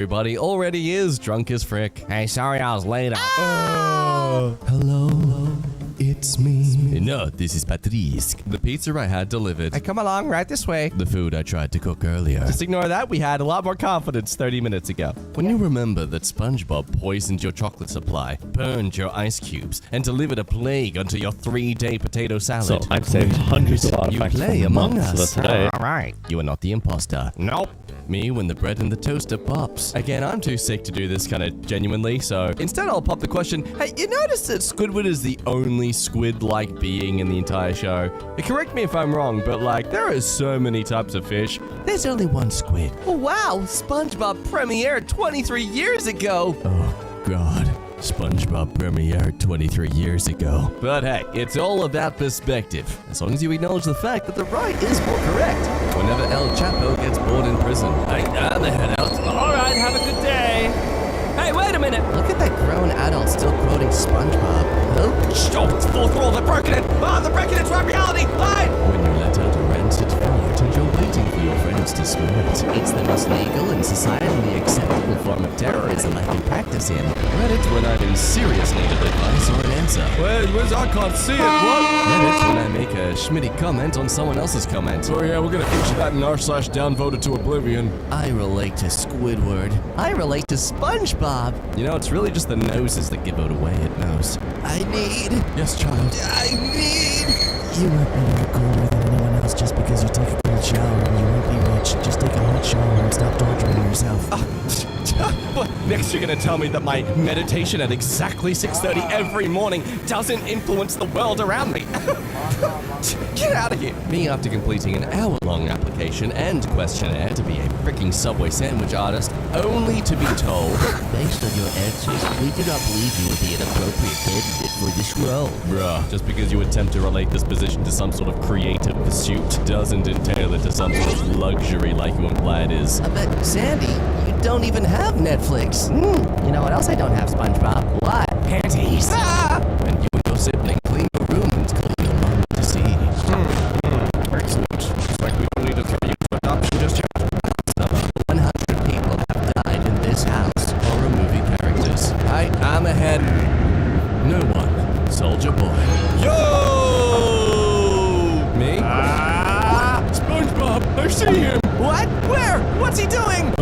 Everybody already is drunk as frick. Hey, sorry I was late. Hello, it's me. No, this is Patrice. The pizza I had delivered. Hey, come along, right this way. The food I tried to cook earlier. Just ignore that, we had a lot more confidence 30 minutes ago. When you remember that SpongeBob poisoned your chocolate supply, burned your ice cubes, and delivered a plague onto your 3-day potato salad. So I've saved hundreds of artifacts You play from Among months Us. of today. Alright. You are not the imposter. Nope. Me when the bread in the toaster pops. Again, I'm too sick to do this kind of genuinely, so instead I'll pop the question, hey, you notice that Squidward is the only squid-like being in the entire show? Correct me if I'm wrong, but like, there are so many types of fish. There's only one squid. Oh, wow, SpongeBob premiered 23 years ago. Oh, God. SpongeBob premiered 23 years ago. But hey, it's all about perspective, as long as you acknowledge the fact that the right is more correct. Whenever El Chapo gets bored in prison, hey, I'm the head out. All right, have a good day. Hey, wait a minute. Look at that grown adult still quoting SpongeBob. Oh, it's full throttle, they're breaking it. Oh, they're breaking into our reality. Hide. When you let out a rancid fart and you're waiting for your friends to smell it, it's the most legal and societally acceptable form of terrorism I can practice in. Reddit when I'm in serious need of advice or an answer. Where's I can't see it, what? Reddit when I make a schmitty comment on someone else's comment. Oh yeah, we're gonna feature that in r/downvoted to oblivion. I relate to Squidward. I relate to SpongeBob. You know, it's really just the noses that give it away at most. I need... Yes, child. I need... You might be more cooler than anyone else just because you take a cold shower and you won't be rich. Just take a hot shower and stop torturing yourself. What? Next you're gonna tell me that my meditation at exactly 6:30 every morning doesn't influence the world around me. Get out of here. Me after completing an hour-long application and questionnaire to be a freaking Subway sandwich artist, only to be told, based on your answers, we do not believe you would be an appropriate candidate for this role. Bruh, just because you attempt to relate this position to some sort of creative pursuit doesn't entail it to some sort of luxury like you imply it is. But Sandy, you don't even have Netflix. You know what else I don't have, SpongeBob? What? Panties. Ah! And you and your sibling clean your room and clean your mom to see. Excellent. Looks like we don't need to throw you to adoption just yet. About 100 people have died in this house. Horror movie characters. I'm ahead. No one. Soldier Boy. Yo! Me? SpongeBob, I see him! What? Where? What's he doing?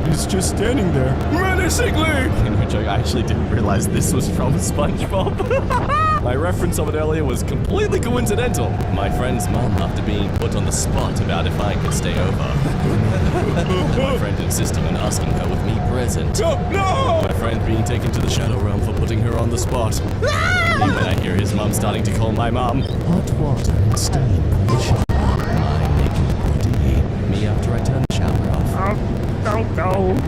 He's just standing there. Menacingly! In which I actually didn't realize this was from SpongeBob. My reference of it earlier was completely coincidental. My friend's mom, after being put on the spot about if I could stay over. My friend insisting on asking her with me present. No! My friend being taken to the Shadow Realm for putting her on the spot. Me when I hear his mom starting to call my mom. Hot water and steam from the shower. My naked body. Me after I turn the shower off.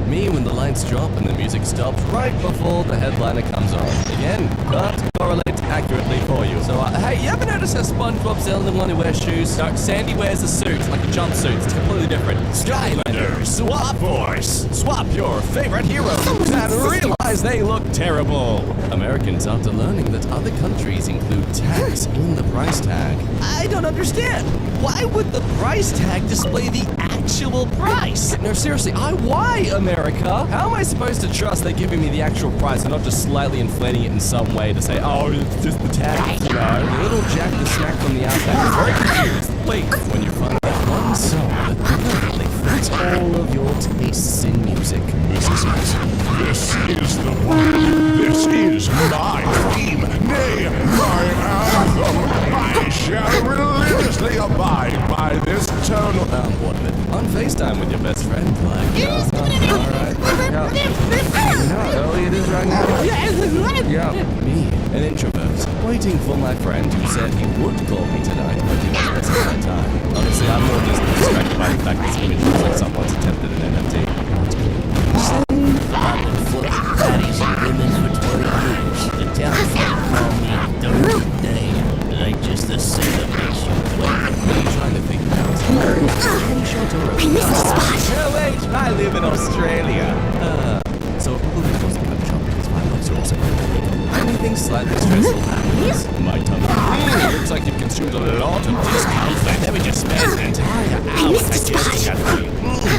Me when the lights drop and the music stops right before the headliner comes on. Again, can't correlate accurately for you. So, hey, you ever notice how SpongeBob's the only one who wears shoes? No, Sandy wears a suit, like a jumpsuit. It's completely different. Skylanders, swap force. Swap your favorite heroes and realize they look terrible. Americans, after learning that other countries include tax in the price tag. I don't understand. Why would the price tag display the actual price? No, seriously, why, America? How am I supposed to trust they're giving me the actual price and not just slightly inflating it in some way to say, oh, it's just the tag, you know? The little Jack the Snack from the Outback is very confused. Please, when you find that one song that perfectly fits all of your tastes in music. This is it. This is the one. This is my theme. Nay, my anthem. I shall religiously abide by this tonal. What of it? On FaceTime with your best friend, like. Alright. Oh, it is right now. Yeah, me, an introvert, waiting for my friend who said he would call me tonight, but he was wasting my time. Honestly, I'm more just distracted by the fact this image looks like someone's attempted an NFT. I've been flipping patties and women's for 20 years. The town folk call me Dirty Dave. Like just the singer makes you wet. What are you trying to think about? I miss the spot. Oh wait, I live in Australia. So probably supposed to give a jump because $5 are also anything slightly stressful happens. My tummy. Looks like you've consumed a lot of discounts. Let me just spend an entire hour digesting that food.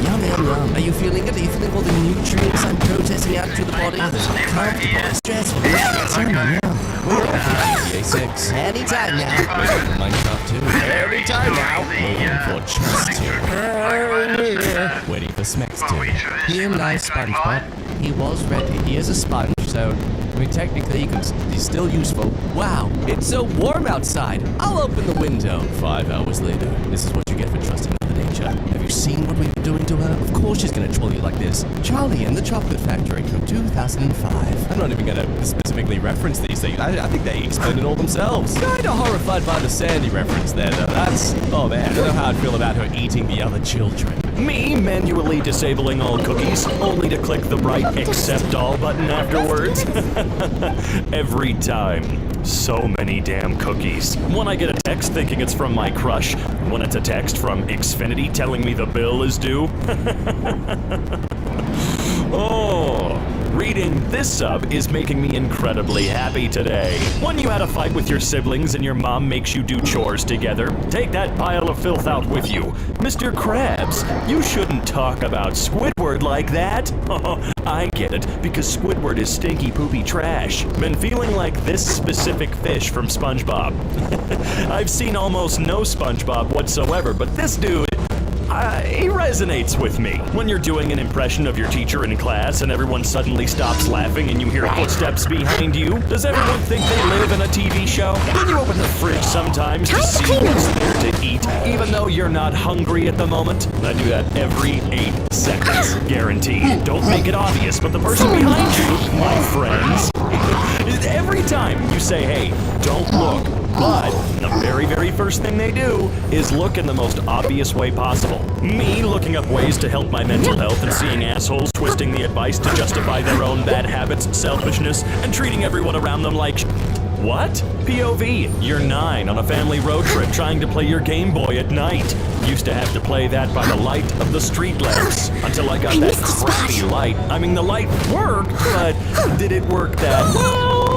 Yum, yum, Are you feeling it? Are you feeling all the nutrients I'm processing out to the body? Oh, there's comfortable, stressful. We're off for GTA 6. Anytime now. We're off for Minecraft 2. Anytime now. Moving for Chess 2. Waiting for Smecks 2. Here lies SpongeBob. He was ready. He is a sponge, so I mean, technically, he's still useful. Wow, it's so warm outside. I'll open the window. 5 hours later. This is what you get for trusting Mother Nature. Have you seen what we've been doing to her? Of course she's gonna troll you like this. Charlie and the Chocolate Factory from 2005. I'm not even gonna specifically reference these things. I think they explain it all themselves. Kinda horrified by the Sandy reference there, though. Oh man, I don't know how I'd feel about her eating the other children. Me manually disabling all cookies, only to click the bright accept all button afterwards. Every time. So many damn cookies. When I get a text thinking it's from my crush, when it's a text from Xfinity telling me the bill is due. Oh, reading this sub is making me incredibly happy today. When you had a fight with your siblings and your mom makes you do chores together, take that pile of filth out with you. Mr. Krabs, you shouldn't talk about Squidward like that. Oh, I get it, because Squidward is stinky poopy trash. Been feeling like this specific fish from SpongeBob. I've seen almost no SpongeBob whatsoever, but this dude, he resonates with me. When you're doing an impression of your teacher in class and everyone suddenly stops laughing and you hear footsteps behind you, does everyone think they live in a TV show? When you open the fridge sometimes to see what's there to eat, even though you're not hungry at the moment? I do that every 8 seconds, guaranteed. Don't make it obvious, but the person behind you, my friends, every time you say, hey, don't look, but the very, very first thing they do is look in the most obvious way possible. Me looking up ways to help my mental health and seeing assholes twisting the advice to justify their own bad habits, selfishness, and treating everyone around them like what? POV, you're 9 on a family road trip trying to play your Game Boy at night. Used to have to play that by the light of the street lamps until I got that crappy light. I mean, the light worked, but did it work that well?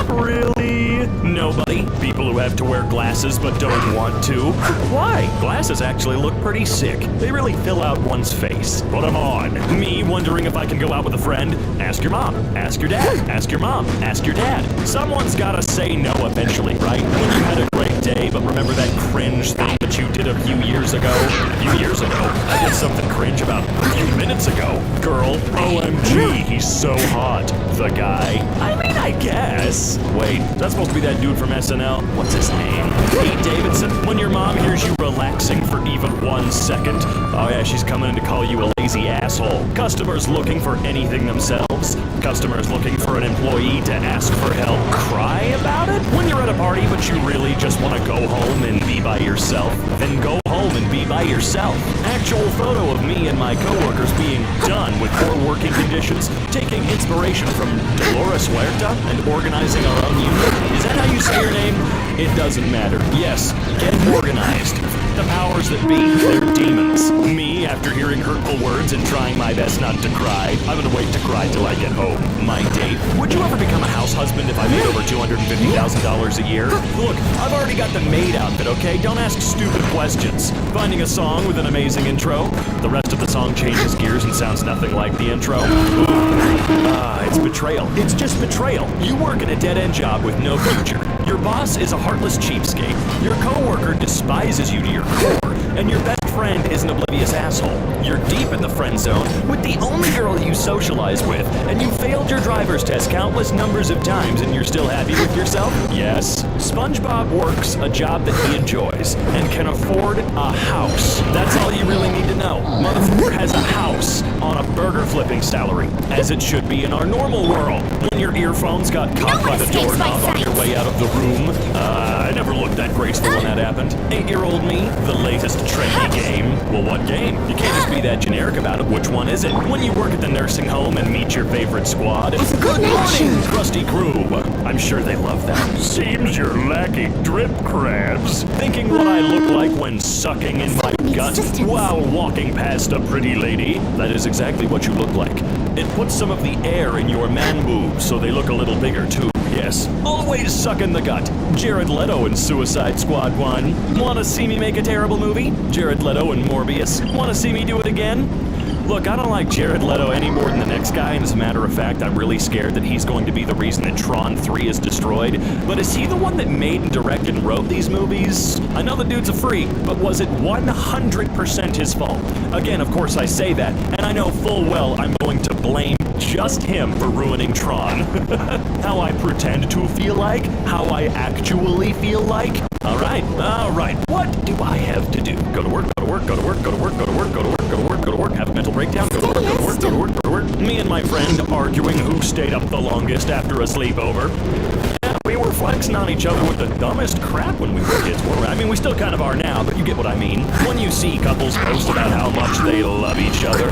Really? Nobody? People who have to wear glasses but don't want to? Why? Glasses actually look pretty sick. They really fill out one's face. Put them on. Me wondering if I can go out with a friend? Ask your mom. Ask your dad. Ask your mom. Ask your dad. Someone's gotta say no eventually, right? When you had a great day, but remember that cringe thing that you did a few years ago? A few years ago? I did something cringe about a few minutes ago. Girl, OMG, he's so hot. The guy? I mean, I guess. Wait, that's supposed to be that dude from SNL. What's his name? Pete Davidson. When your mom hears you relaxing for even 1 second, oh yeah, she's coming in to call you a lazy asshole. Customers looking for anything themselves. Customers looking for an employee to ask for help. Cry about it? When you're at a party but you really just want to go home and be by yourself, then go home and be by yourself. Actual photo of me and my coworkers being done with poor working conditions, taking inspiration from Dolores Huerta and organizing our own unit. Is that how you say your name? It doesn't matter. Yes, get organized. The powers that be, they're demons. Me, after hearing hurtful words and trying my best not to cry, I'm gonna wait to cry till I get home. My date, would you ever become a house husband if I made over $250,000 a year? Look, I've already got the maid outfit, okay? Don't ask stupid questions. Finding a song with an amazing intro. The rest of the song changes gears and sounds nothing like the intro. It's betrayal. It's just betrayal. You work at a dead-end job with no future. Your boss is a heartless cheapskate. Your coworker despises you to your core, and your best friend is an oblivious asshole. You're deep in the friend zone with the only girl you socialize with, and you failed your driver's test countless numbers of times, and you're still happy with yourself? Yes. SpongeBob works a job that he enjoys and can afford a house. That's all you really need to know. Motherfucker has a house on a burger flipping salary, as it should be in our normal world. When your earphones got caught by the doorknob on your way out of the room. I never looked that graceful when that happened. 8-year-old me, the latest trendy game. Well, what game? You can't just be that generic about it. Which one is it? When you work at the nursing home and meet your favorite squad. Good morning, crusty crew. I'm sure they love that. Seems you're lacking drip crabs. Thinking what I look like when sucking in my gut while walking past a pretty lady. That is exactly what you look like. It puts some of the air in your man boobs so they look a little bigger too. Yes, always sucking the gut. Jared Leto in Suicide Squad 1. Wanna see me make a terrible movie? Jared Leto in Morbius. Wanna see me do it again? Look, I don't like Jared Leto any more than the next guy, and as a matter of fact, I'm really scared that he's going to be the reason that Tron 3 is destroyed. But is he the one that made and directed and wrote these movies? I know the dude's a freak, but was it 100% his fault? Again, of course I say that, and I know full well I'm going to blame just him for ruining Tron. How I pretend to feel like, how I actually feel like. All right, what do I have to do? Go to work, go to work, go to work, go to work, go to work, go to work, go to work, go to work, have a mental breakdown, go to work, go to work, go to work, go to work. Me and my friend arguing who stayed up the longest after a sleepover. Yeah, we were flexing on each other with the dumbest crap when we were kids, weren't we? I mean, we still kind of are now, but you get what I mean. When you see couples post about how much they love each other.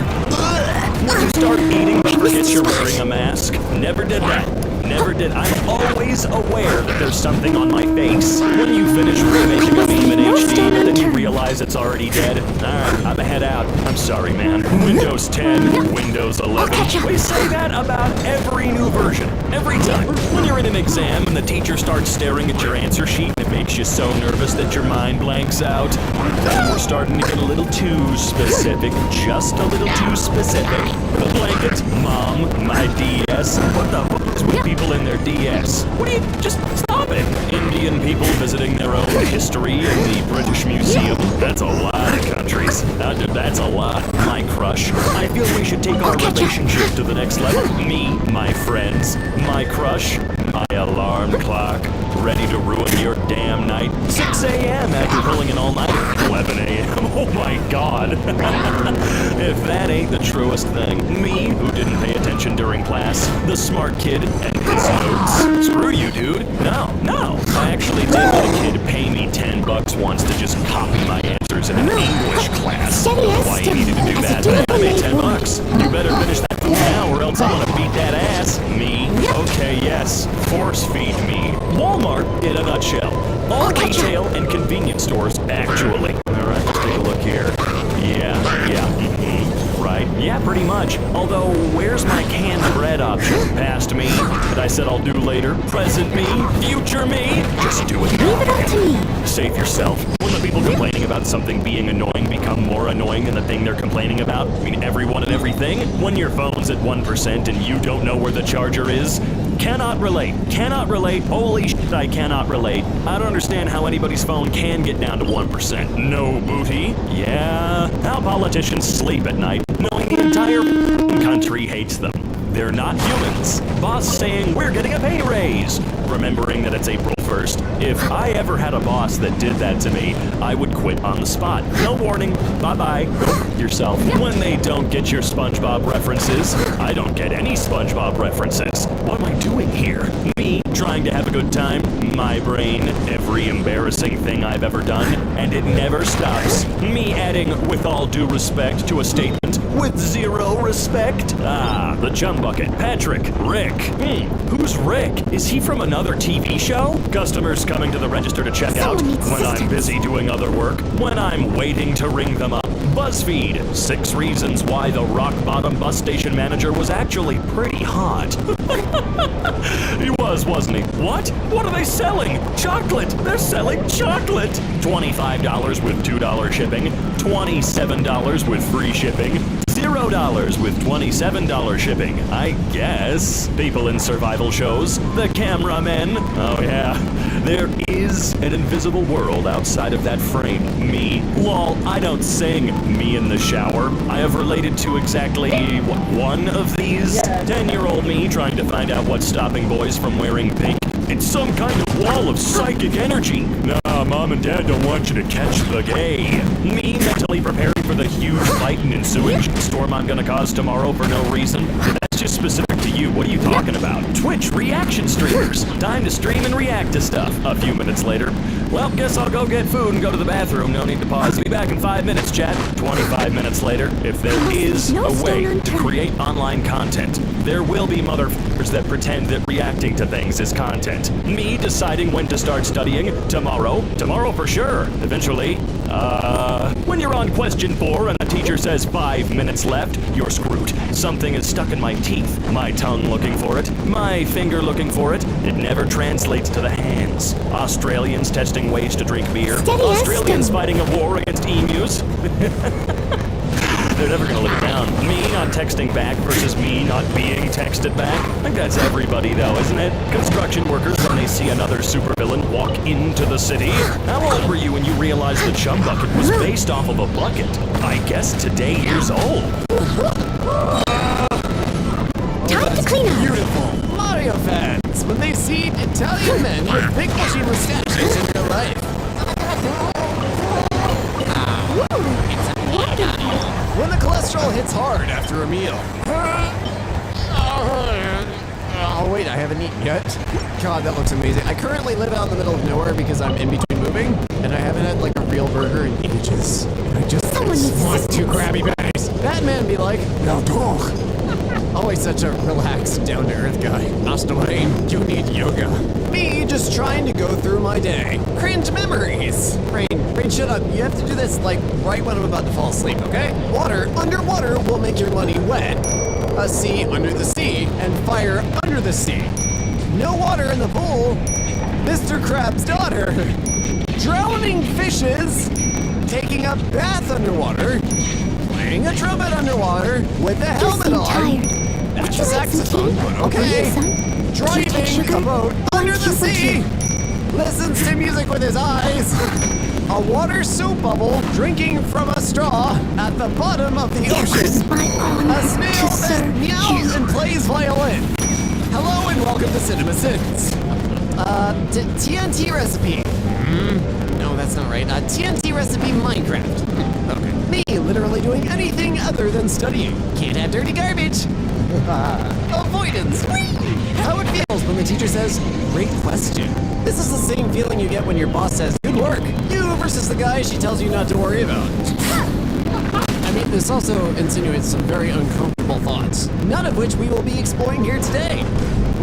When you start eating but forget you're wearing a mask. Never did that. Never did. I'm always aware that there's something on my face. When you finish remaking a meme in HD, but then you realize it's already dead. Alright, I'm a head out. I'm sorry, man. Windows 10, Windows 11. We say that about every new version. Every time. When you're in an exam and the teacher starts staring at your answer sheet and it makes you so nervous that your mind blanks out. Then we're starting to get a little too specific. Just a little too specific. The blanket, mom, my DS. What the fuck is with people in their DS? What do you, just stop it. Indian people visiting their own history in the British Museum. That's a lot of countries. That's a lot. My crush. I feel we should take our relationship to the next level. Me, my friends, my crush, my alarm clock, ready to ruin your damn night. 6 a.m. after pulling an all-nighter. 11 a.m. Oh my god. If that ain't the truest thing. Me, who didn't pay attention during class, the smart kid and his notes. Screw you, dude. No. I actually did let a kid pay me $10 once to just copy my answers in an English class. Why he needed to do that? I made $10. You better finish that now or else I'm gonna beat that ass. Me? Okay, yes. Force feed me. Walmart in a nutshell. All retail and convenience stores, actually. Alright, let's take a look here. Yeah. Right. Yeah, pretty much. Although, where's my canned bread option? Past me, that I said I'll do later. Present me, future me. Just do it now. Leave it up to me. Save yourself. When the people complaining about something being annoying become more annoying than the thing they're complaining about, I mean everyone and everything, when your phone's at 1% and you don't know where the charger is, cannot relate. Holy shit, I cannot relate. I don't understand how anybody's phone can get down to 1%. No booty. Yeah. How politicians sleep at night, knowing the entire country hates them. They're not humans. Boss saying, we're getting a pay raise. Remembering that it's April 1st. If I ever had a boss that did that to me, I would quit on the spot. No warning. Bye-bye. Go yourself. When they don't get your SpongeBob references, I don't get any SpongeBob references. What am I doing here? Me trying to have a good time. My brain, every embarrassing thing I've ever done, and it never stops. Me adding, with all due respect, to a statement with zero respect. Ah, the chum bucket. Patrick. Rick. Who's Rick? Is he from another TV show? Customers coming to the register to check out. When I'm busy doing other work. When I'm waiting to ring them up. BuzzFeed. 6 reasons why the rock bottom bus station manager was actually pretty hot. He was, wasn't he? What? What are they selling? Chocolate! They're selling chocolate! $25 with $2 shipping. $27 with free shipping. $0 with $27 shipping. I guess. People in survival shows. The cameramen. Oh yeah. There is an invisible world outside of that frame. Me. Lol, I don't sing. Me in the shower. I have related to exactly, one of these? 10-year-old me trying to find out what's stopping boys from wearing pink. It's some kind of wall of psychic energy. Nah, mom and dad don't want you to catch the gay. Me mentally preparing for the huge fight and ensuing storm I'm gonna cause tomorrow for no reason. That's just specific to you. What are you talking about? Twitch reaction streamers. Time to stream and react to stuff. A few minutes later. Well, guess I'll go get food and go to the bathroom. No need to pause. Be back in 5 minutes, chat. 25 minutes later. If there is a way to create online content, there will be motherfuckers that pretend that reacting to things is content. Me deciding when to start studying tomorrow for sure. Eventually, When you're on question 4 and the teacher says 5 minutes left, you're screwed. Something is stuck in my teeth. My tongue looking for it. My finger looking for it. It never translates to the hands. Australians testing ways to drink beer. Steady as Australians stone. fighting a war against emus. They're never gonna live it down. Me not texting back versus me not being texted back. I think that's everybody though, isn't it? Construction workers when they see another supervillain walk into the city. How old were you when you realized the chum bucket was based off of a bucket? I guess today years old. Time to clean up. Beautiful. Mario fans, when they see Italian men with big bushy mustaches in real life. When the cholesterol hits hard after a meal. Oh wait, I haven't eaten yet. God, that looks amazing. I currently live out in the middle of nowhere because I'm in between moving, and I haven't had like a real burger in ages. I just Someone needs want assistance. two Krabby Patties. Batman be like, no talk. Always such a relaxed, down-to-earth guy. Master Wayne, you need yoga. Me just trying to go through my day. Cringe memories. Rain, shut up. You have to do this, like, right when I'm about to fall asleep, okay? Water underwater will make your money wet. A sea under the sea, and fire under the sea. No water in the pool. Mr. Crab's daughter. Drowning fishes. Taking a bath underwater. Playing a trumpet underwater with the You helmet seem on. tired. That's a Would you like some saxophone, tea? but okay. Here, son. Do you take Driving sugar? a boat under the Thank you, sea. would Listens to music with his eyes. A water soap bubble drinking from a straw at the bottom of the It was ocean. my honor A snail to that serve meows you. and plays violin. Hello and welcome to Cinema Sins. TNT recipe. No, that's not right. TNT recipe Minecraft. Okay. Me literally doing anything other than studying. Can't have dirty garbage. Avoidance. How it feels when the teacher says, great question. This is the same feeling you get when your boss says, good work. You versus the guy she tells you not to worry about. I mean, this also insinuates some very uncomfortable thoughts, none of which we will be exploring here today.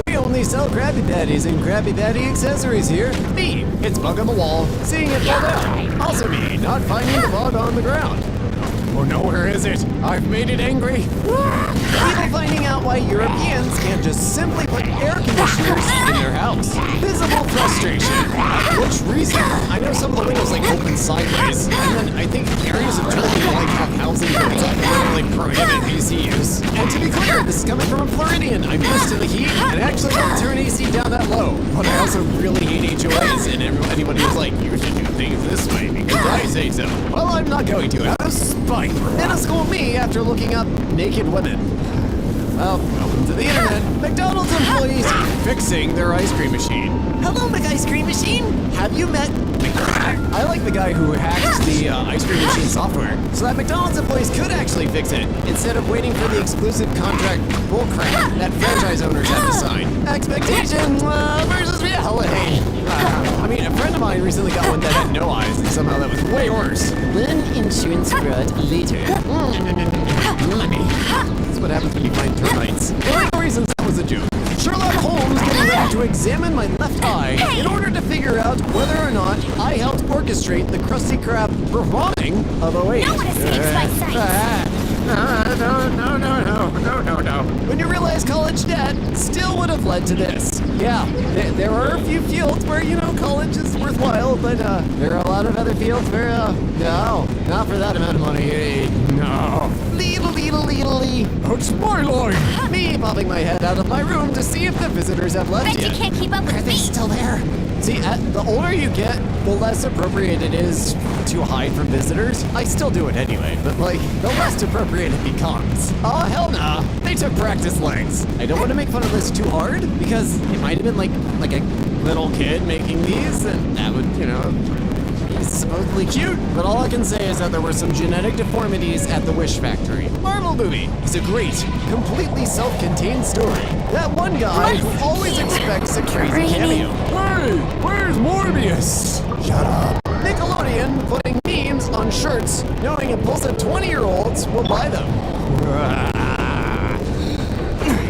We only sell Krabby Patties and Krabby Patty accessories here. Me, it's bug on the wall, seeing it fall down. Also me, not finding the bug on the ground. Oh no, where is it? I've made it angry. People finding out why Europeans can't just simply put air conditioners in their house. Visible frustration. Which reason? I know some of the windows like open sideways, and then I think areas of Turkey like have housing built up where they prohibit AC use. And to be clear, this is coming from a Floridian. I'm used to the heat and actually don't turn AC down that low. But I also really hate HOAs, and anybody was like, you should do things this way because I say so. Well, I'm not going to, out of spite. Then school me after looking up naked women. Well, welcome to the internet. McDonald's employees fixing their ice cream machine. Hello, Ice Cream Machine. Have you met? I like the guy who hacked the ice cream machine software so that McDonald's employees could actually fix it instead of waiting for the exclusive contract bullcrap that franchise owners have to sign. Expectation versus reality. I mean, a friend of mine recently got one that had no eyes, and somehow that was way worse. Learn insurance fraud later. Money. That's what happens when you find termites. For legal reasons, that was a joke. Sherlock Holmes getting ready to examine my left eye in order to figure out whether or not I helped orchestrate the Krusty Krab performing of a wait. No one escapes my sight. No. When you realize college debt still would have led to this. Yeah, there are a few fields where, you know, college is worthwhile, but there are a lot of other fields where, no, not for that amount of money. No. Lee. That's my line. Me popping my head out of my room to see if the visitors have left Bet you yet. can't keep up Are with they me. still there? See, the older you get, the less appropriate it is to hide from visitors. I still do it anyway, but like, the less appropriate it becomes. Oh, hell nah. They took practice legs. I don't want to make fun of this too hard, because it might have been like a little kid making these, and that would, you know, be supposedly cute. But all I can say is that there were some genetic deformities at the Wish Factory. Marvel movie is a great, completely self-contained story. That one guy who always expects a crazy cameo. Hey, where's Morbius? Shut up. Nickelodeon putting memes on shirts, knowing impulsive 20-year-olds will buy them.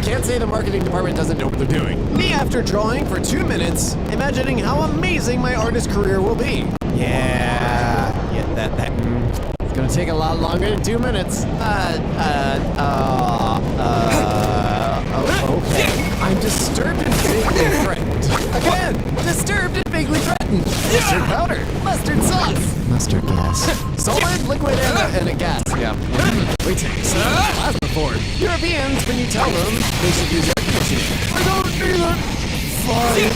Can't say the marketing department doesn't know what they're doing. Me after drawing for 2 minutes, imagining how amazing my artist career will be. Yeah. It's gonna take a lot longer than 2 minutes. Okay. I'm disturbed and vaguely threatened. Again, disturbed and vaguely threatened. Mustard powder, mustard sauce, mustard gas, solid, liquid, and a gas. Yeah. Latex, plasma form. Europeans, when you tell them, they should use air conditioning. I don't need it. Fine.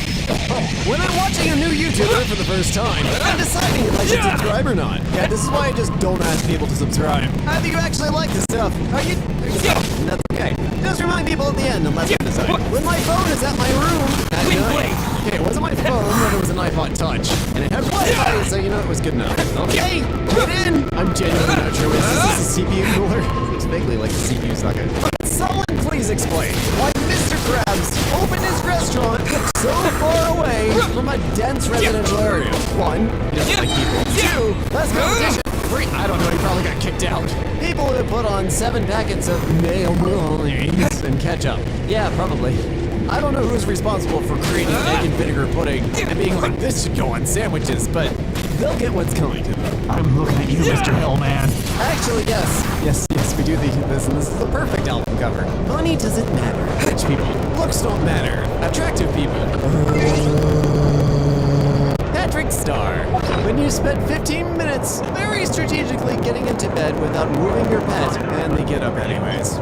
When I'm watching a new YouTuber for the first time, I'm deciding if I should subscribe or not. Yeah, this is why I just don't ask people to subscribe. Do you actually like this stuff? Are you? That's okay. Just remind people at the end unless I decide. When my phone is at my room at night. Okay, it wasn't my phone, but it was an iPod Touch. And it had Wi-Fi, so you know it was good enough. Okay, put it in. I'm genuinely not sure is this a CPU cooler? It's vaguely like the CPU socket. Someone please explain why Mr. Krabs opened his restaurant so far away from a dense residential area. 1, he doesn't like people. 2, less competition. 3, I don't know, he probably got kicked out. People would put on 7 packets of mayonnaise and ketchup. Yeah, probably. I don't know who's responsible for creating egg and vinegar pudding and being like, this should go on sandwiches, but they'll get what's coming to them. I'm looking at you, Mr. Hellman. Actually, yes, we do this, and this is the perfect album cover. Money doesn't matter. Rich people. Looks don't matter. Attractive people. Patrick Star. When you spend 15 minutes very strategically getting into bed without moving your pet, and they get up anyways.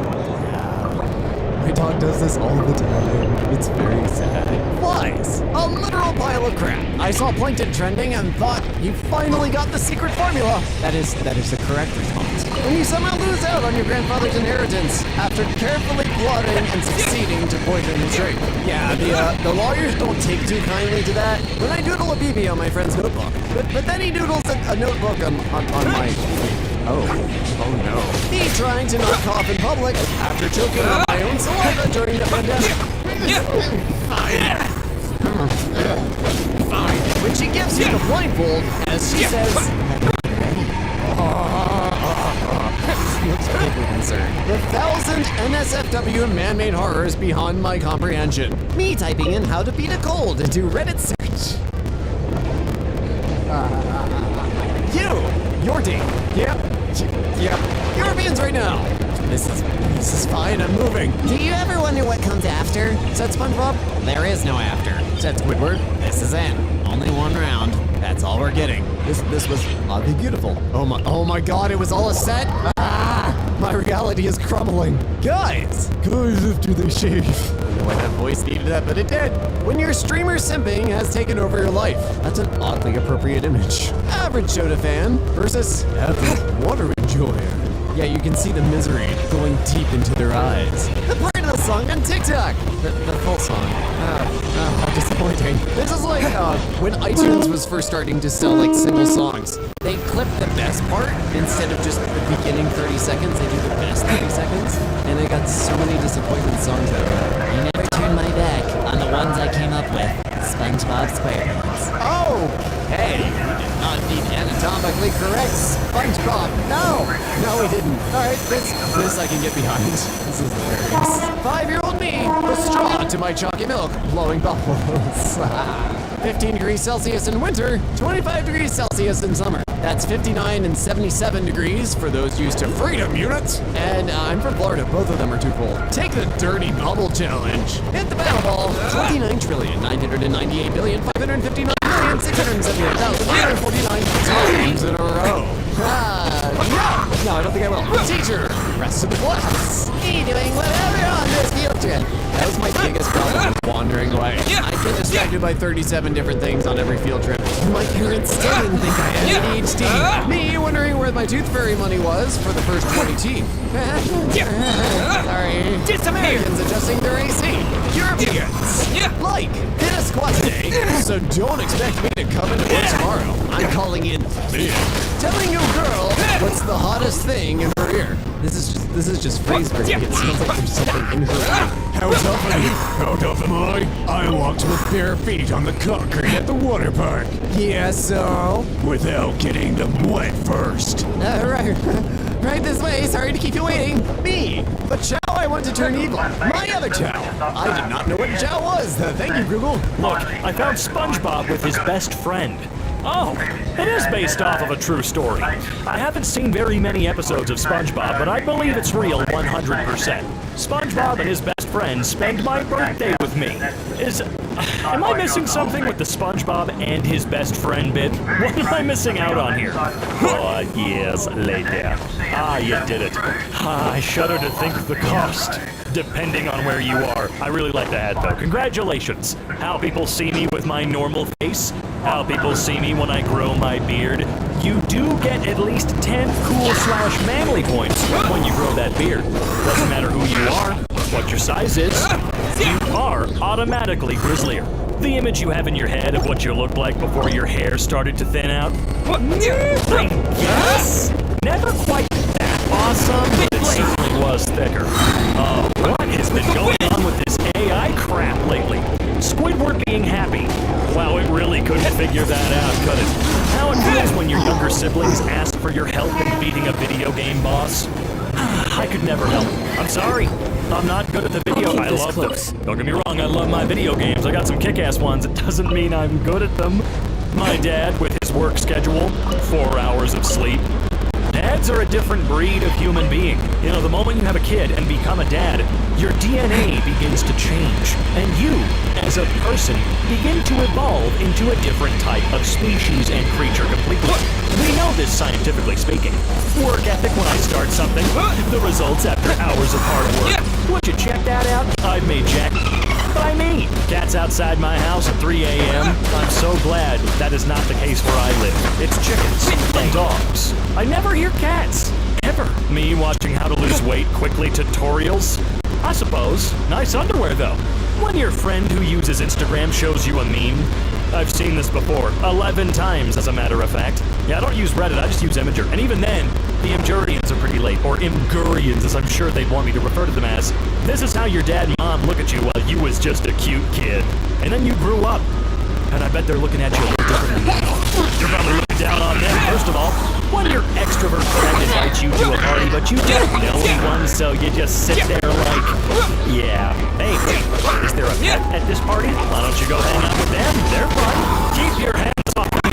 My dog does this all the time. It's very sad. Flies! A literal pile of crap. I saw plankton trending and thought, you finally got the secret formula. That is the correct response. When you somehow lose out on your grandfather's inheritance after carefully plotting and succeeding to poison his drink. Yeah, the lawyers don't take too kindly to that. When I doodle a BB on my friend's notebook, but then he doodles a notebook on my... Oh no. Me trying to not cough in public after choking on my own saliva during the pandemic. Fine. When she gives you the blindfold, as she says, looks vaguely concerned. The 1,000 NSFW man-made horrors beyond my comprehension. Me typing in how to beat a cold into Reddit search. Your team. Yep. Europeans right now. This is fine, I'm moving. Do you ever wonder what comes after? Said SpongeBob. There is no after. Said Squidward. This is in. Only one round. That's all we're getting. This was oddly beautiful. Oh my god, it was all a set? My reality is crumbling. Guys, after they shave. I don't know why that voice needed that, but it did. When your streamer simping has taken over your life, that's an oddly appropriate image. Average soda fan versus average water enjoyer. Yeah, you can see the misery going deep into their eyes. The part of the song on TikTok. The full song. How disappointing. This is like when iTunes was first starting to sell like single songs. They clip the best part instead of just the beginning 30 seconds. They do the best 30 seconds. And I got so many disappointing songs out of it. I never turned my back on the ones I came up with. SpongeBob SquarePants. Oh! Hey, you did not need anatomically correct SpongeBob. No, we didn't. Alright, this I can get behind. This is hilarious. 5-year-old me, with straw to my chalky milk, blowing bubbles. 15 degrees Celsius in winter, 25 degrees Celsius in summer. That's 59 and 77 degrees for those used to freedom units. And I'm from Florida, both of them are too cold. Take the dirty bubble challenge. Hit the battle ball. 29,998,559,678,149 times in a row. No, I don't think I will. Teacher, rest of the class. Me doing whatever on this field trip. That was my biggest problem, wandering away. I get distracted by 37 different things on every field trip. My parents still didn't think I had ADHD. Me wondering where my tooth fairy money was for the first 20 teeth. Sorry. Americans adjusting their AC. Europeans. Like, did a squat today, so don't expect me to come into work tomorrow. I'm calling in big. Telling your girl what's the hottest thing in her ear. This is just phrase breaking. It sounds like there's something in her ear. How tough am I? I walked with bare feet on the concrete at the water park. Yeah, so? Without getting them wet first. Right this way. Sorry to keep you waiting. Me, but Chow I want to turn evil. My other Chow. I did not know what Chow was. Thank you, Google. Look, I found SpongeBob with his best friend. Oh, it is based off of a true story. I haven't seen very many episodes of SpongeBob, but I believe it's real 100%. SpongeBob and his best friend spend my birthday with me. Am I missing something with the SpongeBob and his best friend bit? What am I missing out on here? 4 years later. Ah, you did it. Ah, I shudder to think of the cost. Depending on where you are. I really like that, though. Congratulations. How people see me with my normal face. How people see me when I grow my beard. You do get at least 10 cool/manly points when you grow that beard. Doesn't matter who you are, what your size is. You are automatically grizzlier. The image you have in your head of what you looked like before your hair started to thin out. I guess? Never quite that awesome, but it certainly was thicker. What has been going on with this AI crap lately? Squidward being happy. Wow, it really couldn't figure that out, could it? How it feels when your younger siblings ask for your help in beating a video game boss. I could never help. I'm sorry. I'm not good at the video. I love them. Don't get me wrong, I love my video games. I got some kick-ass ones. It doesn't mean I'm good at them. My dad, with his work schedule, 4 hours of sleep. Dads are a different breed of human being. You know, the moment you have a kid and become a dad, your DNA begins to change, and you, as a person, begin to evolve into a different type of species and creature completely. We know this scientifically speaking. Work ethic when I start something, the results after hours of hard work. Would you check that out? I've made Jack by me. Cats outside my house at 3 a.m. I'm so glad that is not the case where I live. It's chickens and dogs. I never hear cats. Ever. Me watching how to lose weight quickly tutorials? I suppose. Nice underwear, though. When your friend who uses Instagram shows you a meme, I've seen this before, 11 times as a matter of fact. Yeah, I don't use Reddit, I just use Imgur. And even then, the Imgurians are pretty late, or Imgurians as I'm sure they'd want me to refer to them as. This is how your dad and mom look at you while you was just a cute kid. And then you grew up. And I bet they're looking at you a little differently now. You're probably looking down on them, first of all. When your extrovert friend invites you to a party, but you don't know anyone, so you just sit there like, yeah. Hey, wait, is there a pet at this party? Why don't you go hang out with them? They're fun. Keep your hands off me.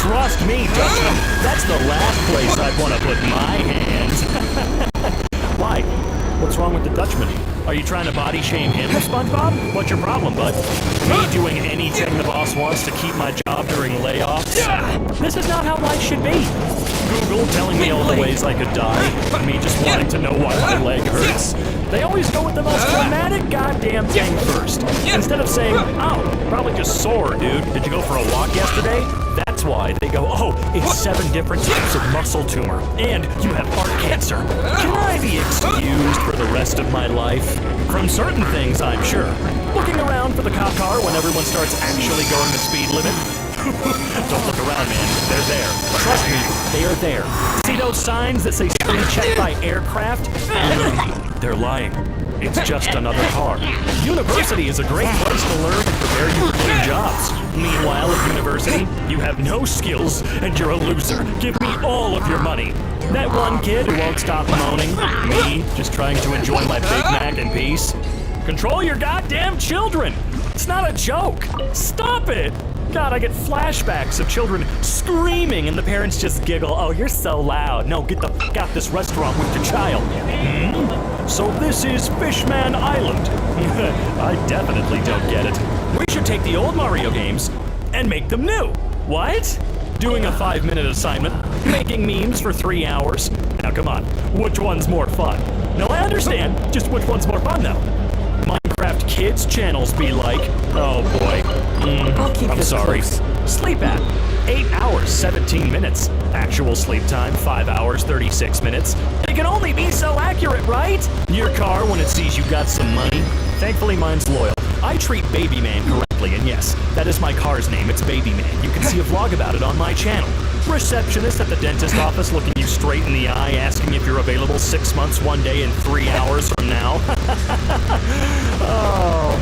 Trust me, Dutchman. That's the last place I'd want to put my hands. Why? What's wrong with the Dutchman? Are you trying to body shame him, SpongeBob? What's your problem, bud? Me doing anything the boss wants to keep my job during layoffs? This is not how life should be. Google telling me all the ways I could die, me just wanting to know why my leg hurts. They always go with the most dramatic goddamn thing first. Instead of saying, oh, probably just sore, dude. Did you go for a walk yesterday? That's why they go, oh, it's 7 different types of muscle tumor, and you have heart cancer. Can I be excused for the rest of my life? From certain things, I'm sure. Looking around for the cop car when everyone starts actually going the speed limit. Don't look around, man. They're there. Trust me, they are there. See those signs that say screen checked by aircraft? They're lying. It's just another car. University is a great place to learn and prepare you for getting jobs. Meanwhile, at university, you have no skills and you're a loser. Give me all of your money. That one kid who won't stop moaning, me, just trying to enjoy my Big Mac in peace. Control your goddamn children! It's not a joke! Stop it! God, I get flashbacks of children screaming and the parents just giggle. Oh, you're so loud. No, get the fuck out this restaurant with your child. So this is Fishman Island. I definitely don't get it. We should take the old Mario games and make them new. What? Doing a 5-minute assignment, making memes for 3 hours. Now come on, which one's more fun? No, I understand, just which one's more fun though? Minecraft Kids channels be like, oh boy, I'm sorry. Sleep app, 8 hours, 17 minutes. Actual sleep time, 5 hours, 36 minutes. It can only be so accurate, right? Your car when it sees you got some money. Thankfully mine's loyal. I treat Baby Man correctly, and yes, that is my car's name, it's Baby Man. You can see a vlog about it on my channel. Receptionist at the dentist office looking you straight in the eye, asking if you're available 6 months, 1 day, and 3 hours from now. Oh,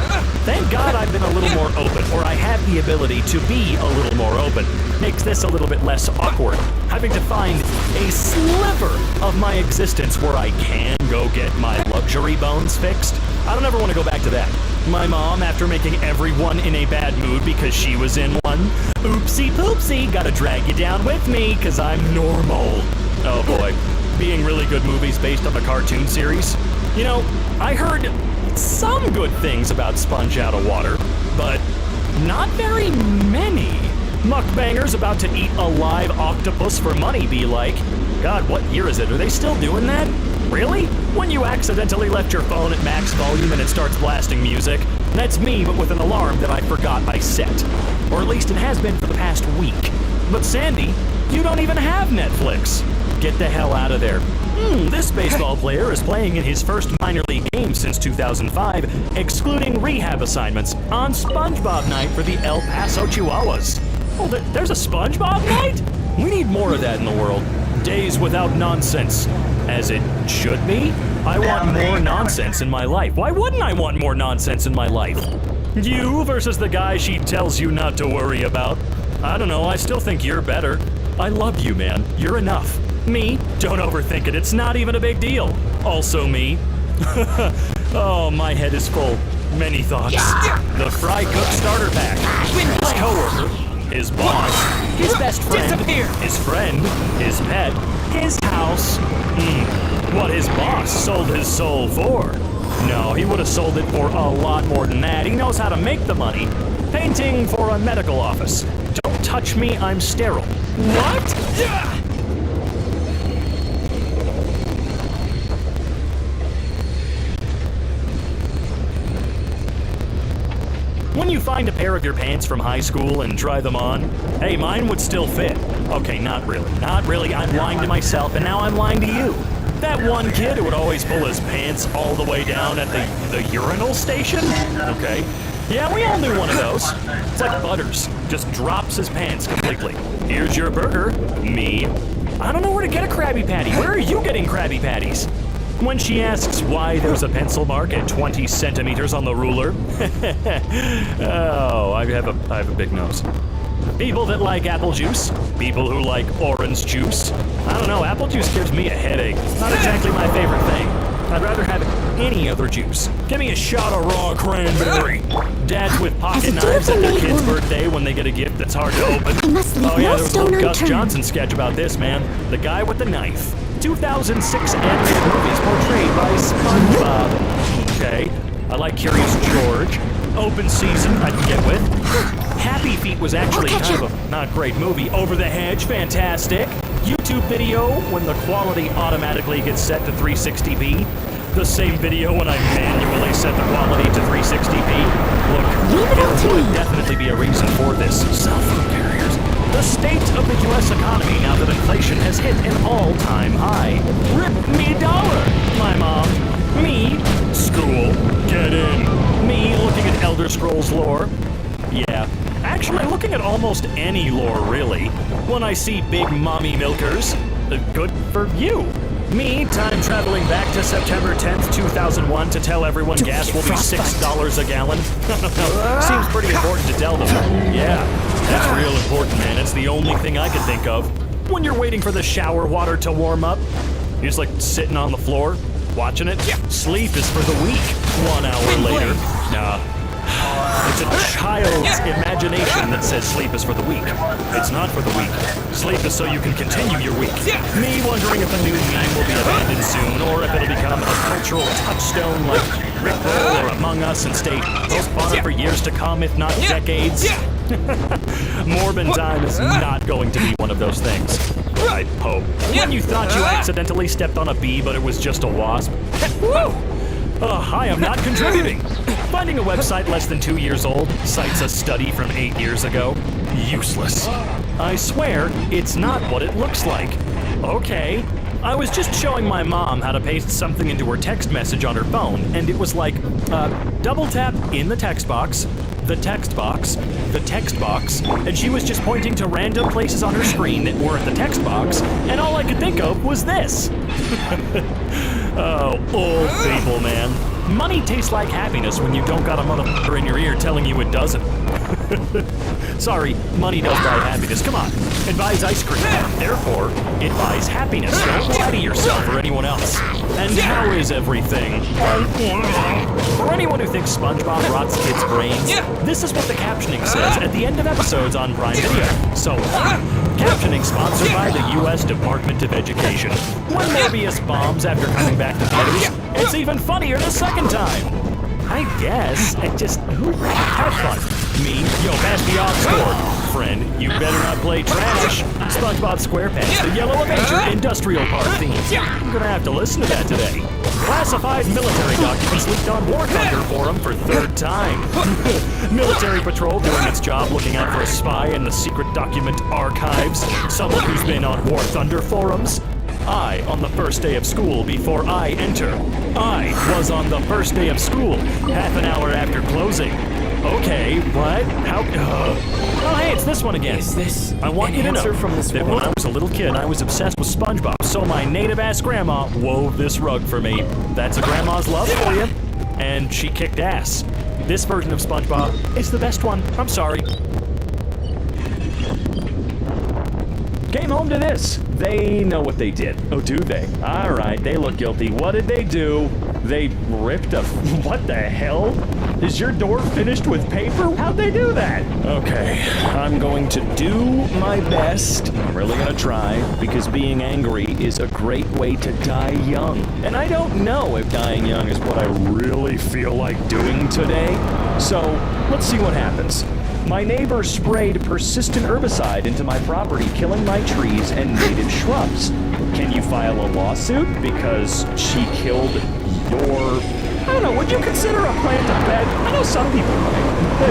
thank God I've been a little more open, or I have the ability to be a little more open. Makes this a little bit less awkward, having to find a sliver of my existence where I can go get my luxury bones fixed. I don't ever want to go back to that. My mom, after making everyone in a bad mood because she was in one. Oopsie poopsie, gotta drag you down with me, cause I'm normal. Oh boy, being really good movies based on a cartoon series. You know, I heard some good things about Sponge Out of Water, but not very many. Mukbangers about to eat a live octopus for money be like, God, what year is it? Are they still doing that? Really? When you accidentally left your phone at max volume and it starts blasting music? That's me, but with an alarm that I forgot I set. Or at least it has been for the past week. But Sandy, you don't even have Netflix. Get the hell out of there. This baseball player is playing in his first minor league game since 2005, excluding rehab assignments, on SpongeBob night for the El Paso Chihuahuas. Oh, there's a SpongeBob night? We need more of that in the world. Days without nonsense. As it should be. I want more nonsense in my life. Why wouldn't I want more nonsense in my life? You versus the guy she tells you not to worry about. I don't know, I still think you're better. I love you, man. You're enough. Me? Don't overthink it. It's not even a big deal. Also me. Oh, my head is full. Many thoughts. The Fry Cook Starter Pack. His coworker. His boss. His best friend. His friend. His pet. His house. What his boss sold his soul for. No, he would have sold it for a lot more than that. He knows how to make the money. Painting for a medical office. Don't touch me, I'm sterile. What? When you find a pair of your pants from high school and try them on, hey, mine would still fit. Okay, not really. Not really. I'm lying to myself, and now I'm lying to you. That one kid who would always pull his pants all the way down at the urinal station? Okay. Yeah, we all knew one of those. It's like Butters. Just drops his pants completely. Here's your burger. Me. I don't know where to get a Krabby Patty. Where are you getting Krabby Patties? When she asks why there's a pencil mark at 20 centimeters on the ruler. Oh, I have a big nose. People that like apple juice. People who like orange juice. I don't know, apple juice gives me a headache. Not exactly my favorite thing. I'd rather have any other juice. Give me a shot of raw cranberry. Dads with pocket knives at their kid's birthday when they get a gift that's hard to open. Oh yeah, there was a little Gus Johnson sketch about this, man. The guy with the knife. 2006 animated movies portrayed by SpongeBob. Okay, I like Curious George. Open Season, I can get with. Happy Feet was actually kind of a not great movie. Over the Hedge, fantastic. YouTube video when the quality automatically gets set to 360p. The same video when I manually set the quality to 360p. Look, there would definitely be a reason for this. Cell phone carriers. The state of the U.S. economy now that inflation has hit an all-time high. Rip me dollar. My mom. Me. School. Get in. Me looking at Elder Scrolls lore. Yeah. Actually, looking at almost any lore, really. When I see big mommy milkers, good for you. Me, time traveling back to September 10th, 2001 to tell everyone gas will be $6 a gallon. Seems pretty important to tell them. Yeah, that's real important, man. It's the only thing I can think of. When you're waiting for the shower water to warm up, you're just like sitting on the floor, watching it. Sleep is for the weak. 1 hour later. Nah. It's a child's imagination that says sleep is for the weak. It's not for the weak. Sleep is so you can continue your week. Me wondering if a new meme will be abandoned soon, or if it'll become a cultural touchstone like Rickroll or Among Us and stay postponed for years to come, if not decades. Morbin time is not going to be one of those things. I hope. When you thought you accidentally stepped on a bee, but it was just a wasp. I am not contributing. Finding a website less than 2 years old cites a study from 8 years ago. Useless. I swear, it's not what it looks like. Okay. I was just showing my mom how to paste something into her text message on her phone, and it was like, double tap in the text box, the text box, the text box, and she was just pointing to random places on her screen that weren't the text box, and all I could think of was this. Oh, old people, man. Money tastes like happiness when you don't got a motherfucker in your ear telling you it doesn't. Sorry, money does buy happiness. Come on, it buys ice cream. Therefore, it buys happiness. Don't lie to yourself or anyone else. And how is everything? For anyone who thinks SpongeBob rots kids' brains, this is what the captioning says at the end of episodes on Prime Video. So, captioning sponsored by the U.S. Department of Education. When Morbius bombs after coming back to theaters, it's even funnier the second time. I guess. Have fun. Me, yo, pass the aux cord. Friend, you better not play trash. SpongeBob SquarePants, the Yellow Avenger Industrial Park theme. I'm gonna have to listen to that today. Classified military documents leaked on War Thunder forum for third time. Military patrol doing its job looking out for a spy in the secret document archives. Someone who's been on War Thunder forums. I, on the first day of school before I enter. I was on the first day of school, half an hour after closing. Okay, what? How? Oh, hey, it's this one again. Is this I want you to know from this that when I was a little kid, I was obsessed with SpongeBob, so my native-ass grandma wove this rug for me. That's a grandma's love for you. And she kicked ass. This version of SpongeBob is the best one. I'm sorry. Came home to this. They know what they did. Oh, do they? All right, they look guilty. What did they do? They ripped a... What the hell? Is your door finished with paper? How'd they do that? Okay, I'm going to do my best. I'm really gonna try, because being angry is a great way to die young. And I don't know if dying young is what I really feel like doing today. So, let's see what happens. My neighbor sprayed persistent herbicide into my property, killing my trees and native shrubs. Can you file a lawsuit because she killed your... I don't know, would you consider a plant a pet? I know some people might, but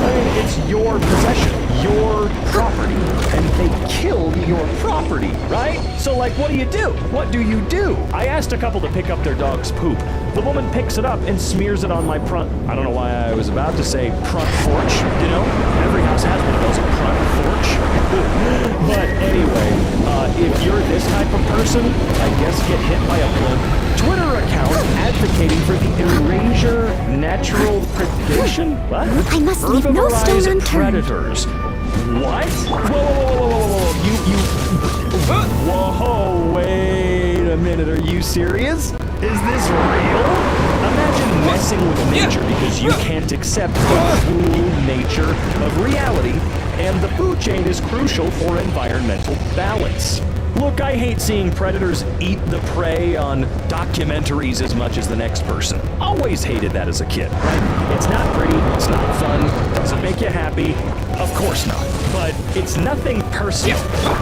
I mean, it's your possession, your property, and they killed your property, right? So like, what do you do? What do you do? I asked a couple to pick up their dog's poop. The woman picks it up and smears it on my front. I don't know why I was about to say front porch, you know? Every house has one of those, a front porch. But anyway, if you're this type of person, I guess get hit by a bloke. Twitter account advocating for the erasure natural predation? What? I must leave no stone Herbivorize unturned. predators. What? Whoa, Whoa, wait a minute, are you serious? Is this real? Imagine messing with nature because you can't accept the cruel nature of reality, and the food chain is crucial for environmental balance. Look, I hate seeing predators eat the prey on documentaries as much as the next person. Always hated that as a kid, right? It's not pretty, it's not fun, doesn't make you happy. Of course not. But it's nothing personal.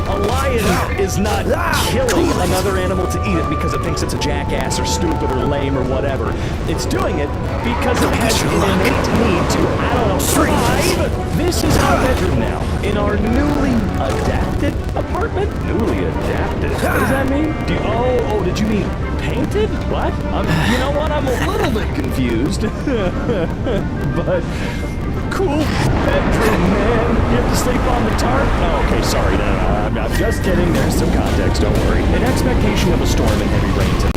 A lion is not killing another animal to eat it because it thinks it's a jackass or stupid or lame or whatever. It's doing it because it has an innate need to, I don't know, survive. This is our bedroom now. In our newly adapted apartment? Newly adapted? What does that mean? Did you mean painted? What? You know what? I'm a little bit confused. But... cool bedroom, man. You have to sleep on the tarp? Oh, okay, sorry. No, I'm just kidding. There's some context, don't worry. In expectation of a storm and heavy rain tonight.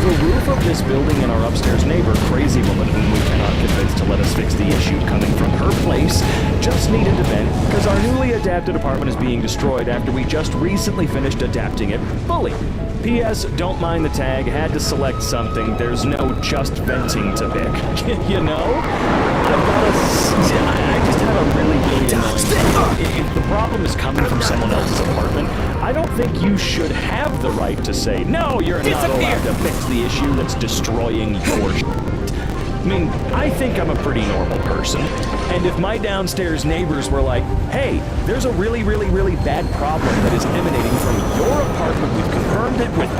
The roof of this building and our upstairs neighbor, crazy woman whom we cannot convince to let us fix the issue coming from her place, just needed to vent because our newly adapted apartment is being destroyed after we just recently finished adapting it fully. P.S. Don't mind the tag, had to select something, there's no just venting to pick. You know? I just have a really annoying... If the problem is coming from someone else's apartment, I don't think you should have the right to say, no, you're not allowed to fix the issue that's destroying your I mean, I think I'm a pretty normal person, and if my downstairs neighbors were like, hey, there's a really, really, really bad problem that is emanating from your apartment, we've confirmed it with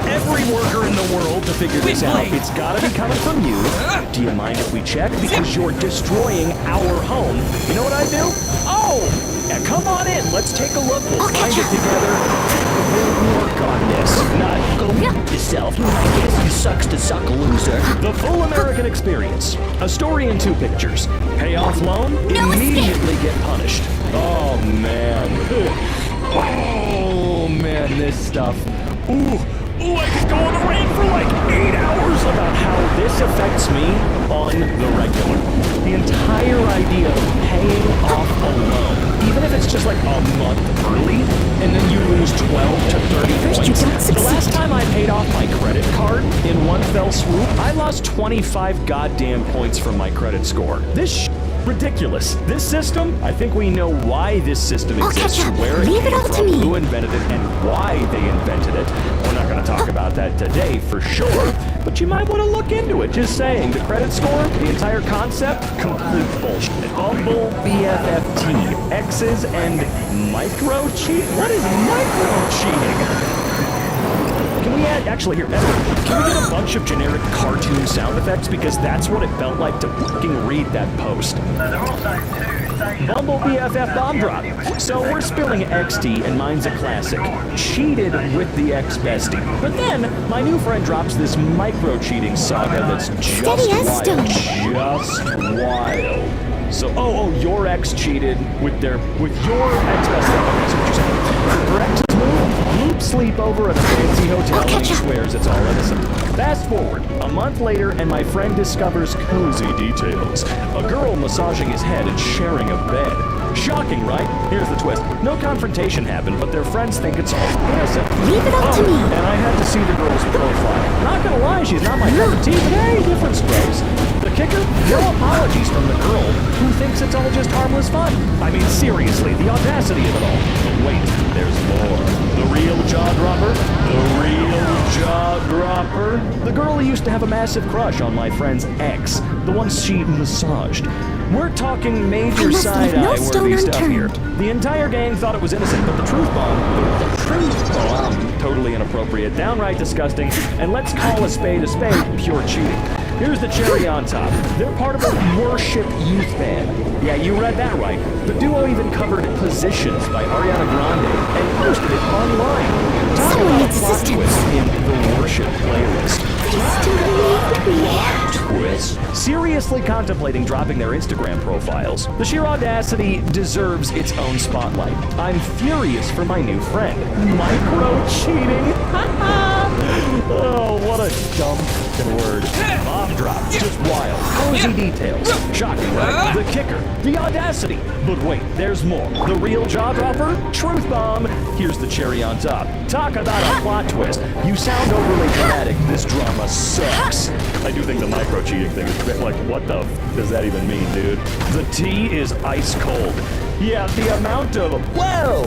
every worker in the world to figure this out, it's gotta be coming from you, do you mind if we check? Because you're destroying our home. You know what I do? Oh, yeah, come on in, let's take a look, we'll find it together, we'll work on this, not go yourself, I guess you sucks to suck, loser. The full American experience, a story in 2 pictures, pay off loan, immediately get punished. Oh man, this stuff. Ooh, I could go on a rant for like 8 hours about how this This affects me on the regular. The entire idea of paying off a loan, even if it's just like a month early, and then you lose 12 to 30 First you points. don't succeed. The last time I paid off my credit card in one fell swoop, I lost 25 goddamn points from my credit score. This ridiculous. This system, I think we know why this system I'll exists, catch up. where it Leave it came all to from, me. who invented it, and why they invented it. We're not going to talk about that today for sure, but you might want to look into it. Just saying, the credit score, the entire concept, complete bullshit. Humble BFFT, X's and micro cheat? What is micro cheating? Can we add, actually here, Edward, can we get a bunch of generic cartoon sound effects? Because that's what it felt like to fucking read that post. Bumble BFF bomb drop. So we're spilling XT and mine's a classic. Cheated with the ex-bestie. But then, my new friend drops this micro-cheating saga that's just Steady as wild. stone. Just wild. So, oh, your ex cheated with your ex-bestie. Okay, so what you're saying. Her ex's move, loop sleep over at a fancy hotel and he swears it's all innocent. Fast forward, a month later and my friend discovers cozy details. A girl massaging his head and sharing a bed. Shocking, right? Here's the twist. No confrontation happened, but their friends think it's all innocent. Leave it up to me. And I had to see the girl's profile. Not gonna lie, she's not my cup of tea, but hey, different strokes. The kicker? No apologies from the girl who thinks it's all just harmless fun. I mean, seriously, the audacity of it all. But wait, there's more. The real jaw dropper? The real jaw dropper? The girl who used to have a massive crush on my friend's ex. The one she massaged. We're talking major must leave no side-eye stone worthy stuff here. unturned. The entire gang thought it was innocent, but the truth bomb, totally inappropriate, downright disgusting, and let's call a spade, pure cheating. Here's the cherry on top. They're part of a worship youth band. Yeah, you read that right. The duo even covered Positions by Ariana Grande and posted it online. Talk Someone about a needs plot assistance. twist in the worship playlist. Twist. Seriously contemplating dropping their Instagram profiles. The sheer audacity deserves its own spotlight. I'm furious for my new friend. Micro-cheating? Oh, what a dumb fucking word. Bomb drop. Just wild. Cozy details. Shocking, right? The kicker. The audacity. But wait, there's more. The real jaw dropper? Truth bomb. Here's the cherry on top. Talk about a plot twist. You sound overly dramatic. This drama sucks. I do think the micro-cheating thing is a bit like, what the f does that even mean, dude? The tea is ice cold. Yeah, the amount of, well,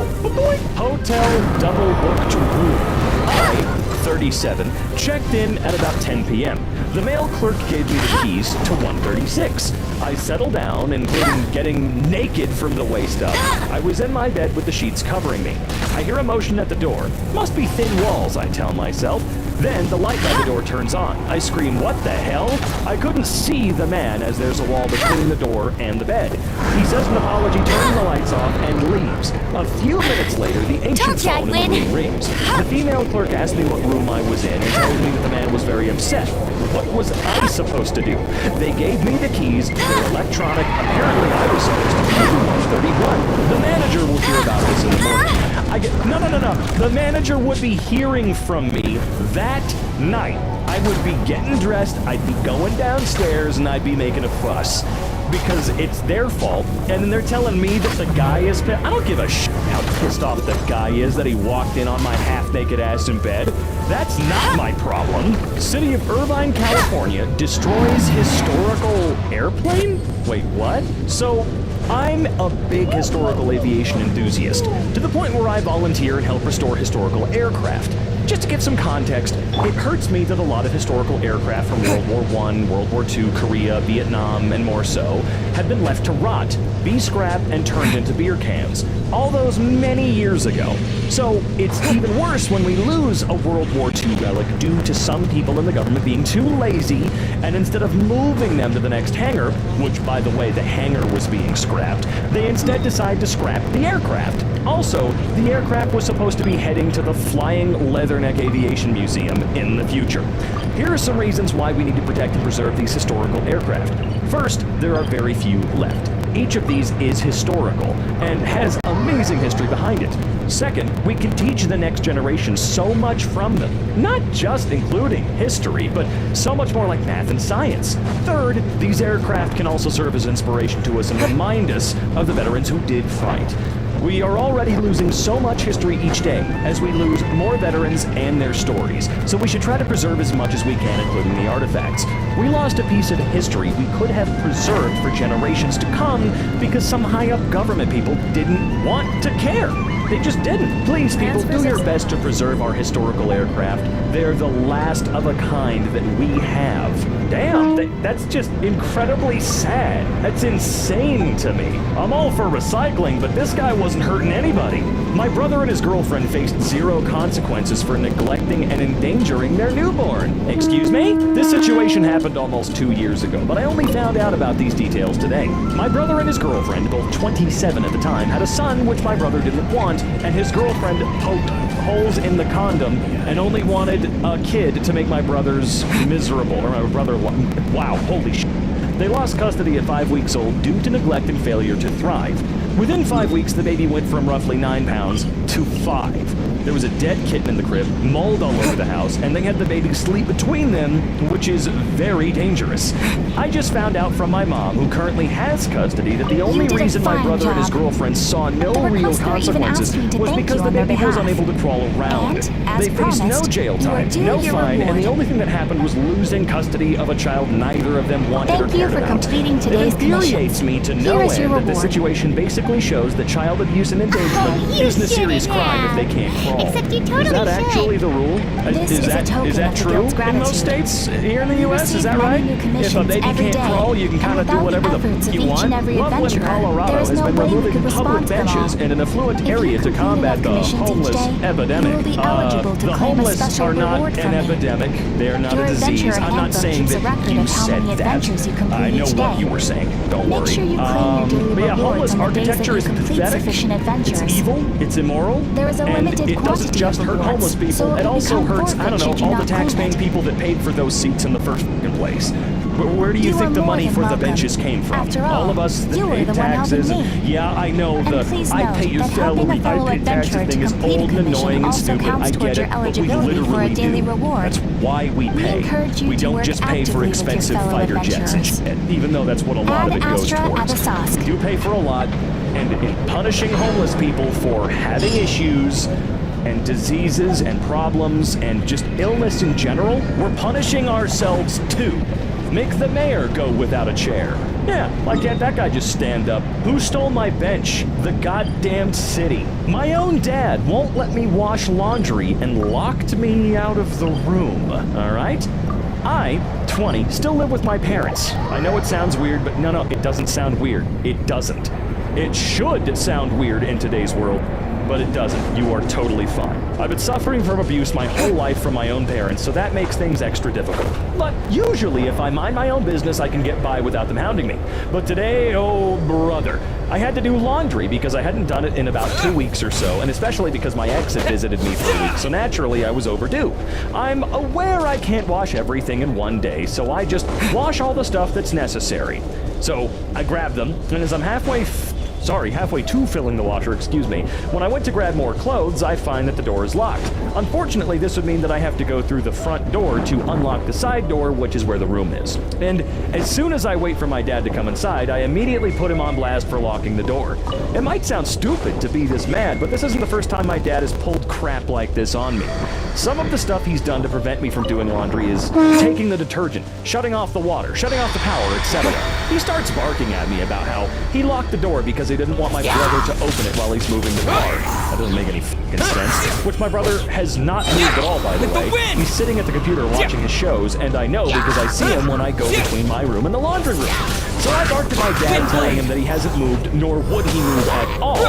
hotel double booked room. I, 37, checked in at about 10 p.m. The mail clerk gave me the keys to 136. I settled down, including getting naked from the waist up. I was in my bed with the sheets covering me. I hear a motion at the door. Must be thin walls, I tell myself. Then the light by the door turns on. I scream, what the hell? I couldn't see the man as there's a wall between the door and the bed. He says an apology, turns the lights off, and leaves. A few minutes later, the ancient phone in the room rings. The female clerk asked me what room I was in and told me that the man was very upset. What was I supposed to do? They gave me the keys, they're electronic. Apparently I was supposed to be in 131. The manager will hear about this in the morning. No. The manager would be hearing from me that night. I would be getting dressed, I'd be going downstairs, and I'd be making a fuss. Because it's their fault, and then they're telling me that the guy is pissed. I don't give a shit how pissed off the guy is that he walked in on my half-naked ass in bed. That's not my problem. City of Irvine, California destroys historical airplane? Wait, what? So, I'm a big historical aviation enthusiast, to the point where I volunteer and help restore historical aircraft. Just to give some context, it hurts me that a lot of historical aircraft from World War I, World War II, Korea, Vietnam, and more so, have been left to rot, be scrapped, and turned into beer cans. All those many years ago. So, it's even worse when we lose a World War II relic due to some people in the government being too lazy, and instead of moving them to the next hangar, which, by the way, the hangar was being scrapped, they instead decide to scrap the aircraft. Also, the aircraft was supposed to be heading to the Flying Leatherneck Aviation Museum in the future. Here are some reasons why we need to protect and preserve these historical aircraft. First, there are very few left. each of these is historical and has amazing history behind it. Second, we can teach the next generation so much from them. Not just including history, but so much more like math and science. Third, these aircraft can also serve as inspiration to us and remind us of the veterans who did fight. We are already losing so much history each day as we lose more veterans and their stories, so we should try to preserve as much as we can, including the artifacts. We lost a piece of history we could have preserved for generations to come because some high-up government people didn't want to care. They just didn't. Please, people, do your best to preserve our historical aircraft. They're the last of a kind that we have. Damn, that's just incredibly sad. That's insane to me. I'm all for recycling, but this guy wasn't hurting anybody. My brother and his girlfriend faced 0 consequences for neglecting and endangering their newborn. Excuse me? This situation happened almost 2 years ago, but I only found out about these details today. My brother and his girlfriend, both 27 at the time, had a son which my brother didn't want, and his girlfriend poked holes in the condom and only wanted a kid to make my brothers miserable. Or my brother, wow, holy shit. They lost custody at 5 weeks old due to neglect and failure to thrive. Within 5 weeks, the baby went from roughly 9 pounds to 5. There was a dead kitten in the crib, mold all over the house, and they had the baby sleep between them, which is very dangerous. I just found out from my mom, who currently has custody, that the only reason my brother and his girlfriend saw no real consequences was because the baby was unable to crawl around. They faced no jail time, no fine, and the only thing that happened was losing custody of a child neither of them wanted or cared about. It infuriates me to no end that the situation basically shows that child abuse and endangerment isn't a serious crime if they can't crawl. Except you totally Is that should. actually the rule? Is that true in most states here in the U.S.? Is that right? If a baby can't crawl, you can kind of do whatever you want. Loveland, Colorado has been removing public benches in an affluent area to combat the homeless epidemic. The homeless are not an epidemic. They are not a disease. I'm not saying that you said that. I know what you were saying. Don't worry. But yeah, homeless architecture is pathetic. It's evil. It's immoral. And it doesn't just hurt homeless people, it also hurts, I don't know, all the tax-paying people that paid for those seats in the first place. Where do you think the money for the benches came from? All of us that pay taxes. Yeah, I know the I pay your salary, I pay taxes thing is old and annoying and stupid. I get it, but we literally do. That's why we pay. We don't just pay for expensive fighter jets and shit, even though that's what a lot of it goes towards. We do pay for a lot, and in punishing homeless people for having issues and diseases and problems and just illness in general, we're punishing ourselves too. Make the mayor go without a chair. Yeah, why can't that guy just stand up? Who stole my bench? The goddamn city. My own dad won't let me wash laundry and locked me out of the room, alright? I, 20, still live with my parents. I know it sounds weird, but no, it doesn't sound weird. It doesn't. It should sound weird in today's world, but it doesn't. You are totally fine. I've been suffering from abuse my whole life from my own parents, so that makes things extra difficult. But usually, if I mind my own business, I can get by without them hounding me. But today, oh brother, I had to do laundry because I hadn't done it in about 2 weeks or so, and especially because my ex had visited me for a week, so naturally I was overdue. I'm aware I can't wash everything in one day, so I just wash all the stuff that's necessary. So I grabbed them, and as I'm halfway to filling the washer, when I went to grab more clothes, I find that the door is locked. Unfortunately, this would mean that I have to go through the front door to unlock the side door, which is where the room is. And as soon as I wait for my dad to come inside, I immediately put him on blast for locking the door. It might sound stupid to be this mad, but this isn't the first time my dad has pulled crap like this on me. Some of the stuff he's done to prevent me from doing laundry is taking the detergent, shutting off the water, shutting off the power, etc. He starts barking at me about how he locked the door because he didn't want my brother to open it while he's moving the car. That doesn't make any fucking sense. Which my brother has not moved at all, by the way. He's sitting at the computer watching his shows, and I know because I see him when I go between my room and the laundry room. So I barked at my dad, telling him that he hasn't moved, nor would he move at all,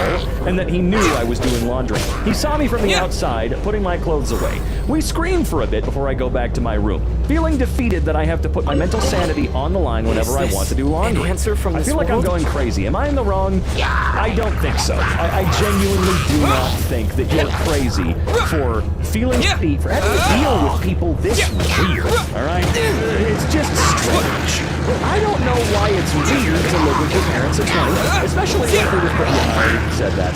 and that he knew I was doing laundry. He saw me from the outside, putting my clothes away. We screamed for a bit before I go back to my room, feeling defeated that I have to put my mental sanity on the line whenever I want to do laundry. I feel like I'm going crazy. Am I in the wrong? I don't think so. I genuinely do not think that you're crazy for feeling shitty, for having to deal with people this weird, alright? It's just strange. I don't know why it's weird to live with their parents at 20, especially if they're just, yeah, I already said that.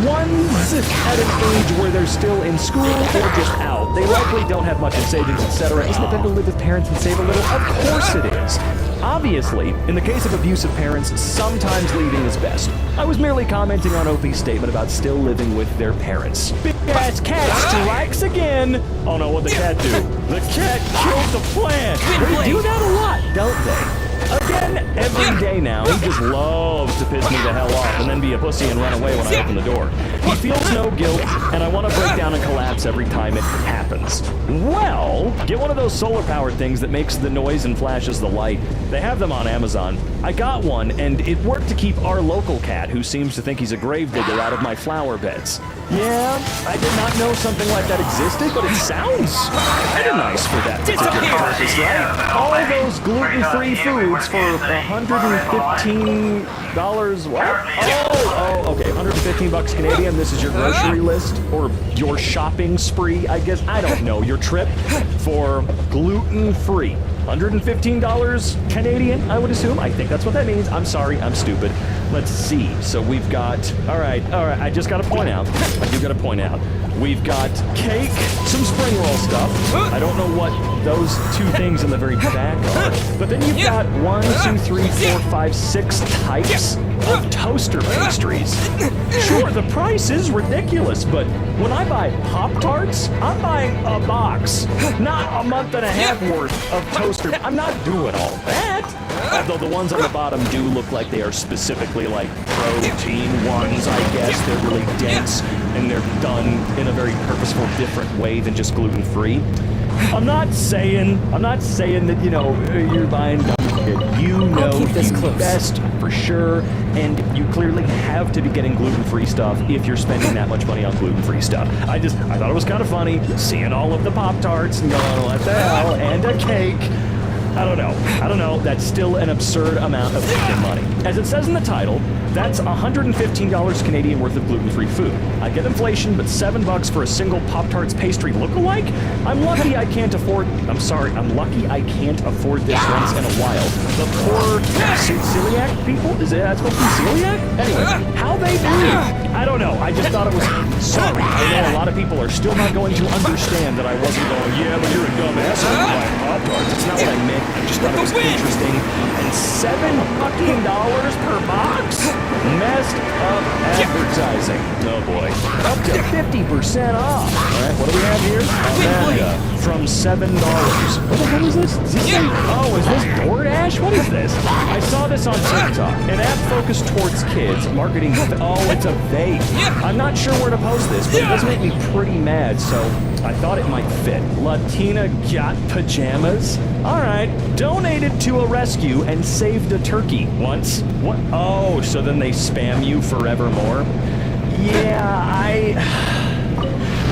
One's at an age where they're still in school or just out. They likely don't have much in savings, etc. Isn't it better to live with parents and save a little? Of course it is. Obviously, in the case of abusive parents, sometimes leaving is best. I was merely commenting on OP's statement about still living with their parents. Big ass cat strikes again! Oh no, what'd the cat do? The cat killed the plant! They do that a lot, don't they? Again, every day now, he just loves to piss me the hell off and then be a pussy and run away when I open the door. He feels no guilt, and I want to break down and collapse every time it happens. Well, get one of those solar-powered things that makes the noise and flashes the light. They have them on Amazon. I got one, and it worked to keep our local cat, who seems to think he's a gravedigger, out of my flower beds. Yeah, I did not know something like that existed, but it sounds kind of nice for that particular purpose, right? All those gluten-free foods for $115, what? Oh, okay, 115 bucks Canadian. This is your grocery list, or your shopping spree, I guess. I don't know, your trip for gluten-free. $115 Canadian, I would assume. I think that's what that means. I'm sorry, I'm stupid. Let's see. So we've got, all right, I just gotta point out, we've got cake, some spring roll stuff. I don't know what those two things in the very back are. But then you've got 1, 2, 3, 4, 5, 6 types of toaster pastries. Sure, the price is ridiculous, but when I buy Pop-Tarts, I'm buying a box, not a month and a half worth of toaster. I'm not doing all that. Although the ones on the bottom do look like they are specifically like protein ones, I guess. They're really dense, and they're done in a very purposeful, different way than just gluten-free. I'm not saying that, you know, you're buying dumb shit. You know best for sure, and you clearly have to be getting gluten-free stuff if you're spending that much money on gluten-free stuff. I thought it was kind of funny seeing all of the Pop-Tarts and going, what the hell, and a cake. I don't know. That's still an absurd amount of freaking money. As it says in the title, that's $115 Canadian worth of gluten-free food. I get inflation, but $7 for a single Pop-Tarts pastry look-alike? I'm lucky I can't afford this once in a while. The poor celiac people? That's supposed to be celiac? Anyway, how they do? I don't know. I just thought it was... Sorry, I know a lot of people are still not going to understand that I wasn't going, yeah, but you're a dumbass. I'm buying Pop-Tarts. It's not what I meant. I just thought it was interesting. And $7 per box? Messed up advertising. Oh boy. Up to 50% off. Alright, what do we have here? Amanda from $7. What the hell is this? Is this is this DoorDash? What is this? I saw this on TikTok. An app focused towards kids, marketing. Oh, it's a vape. I'm not sure where to post this, but it does make me pretty mad, so I thought it might fit. Latina got pajamas? Alright. Donated to a rescue and saved a turkey once. What? Oh, so then they spam you forevermore? Yeah,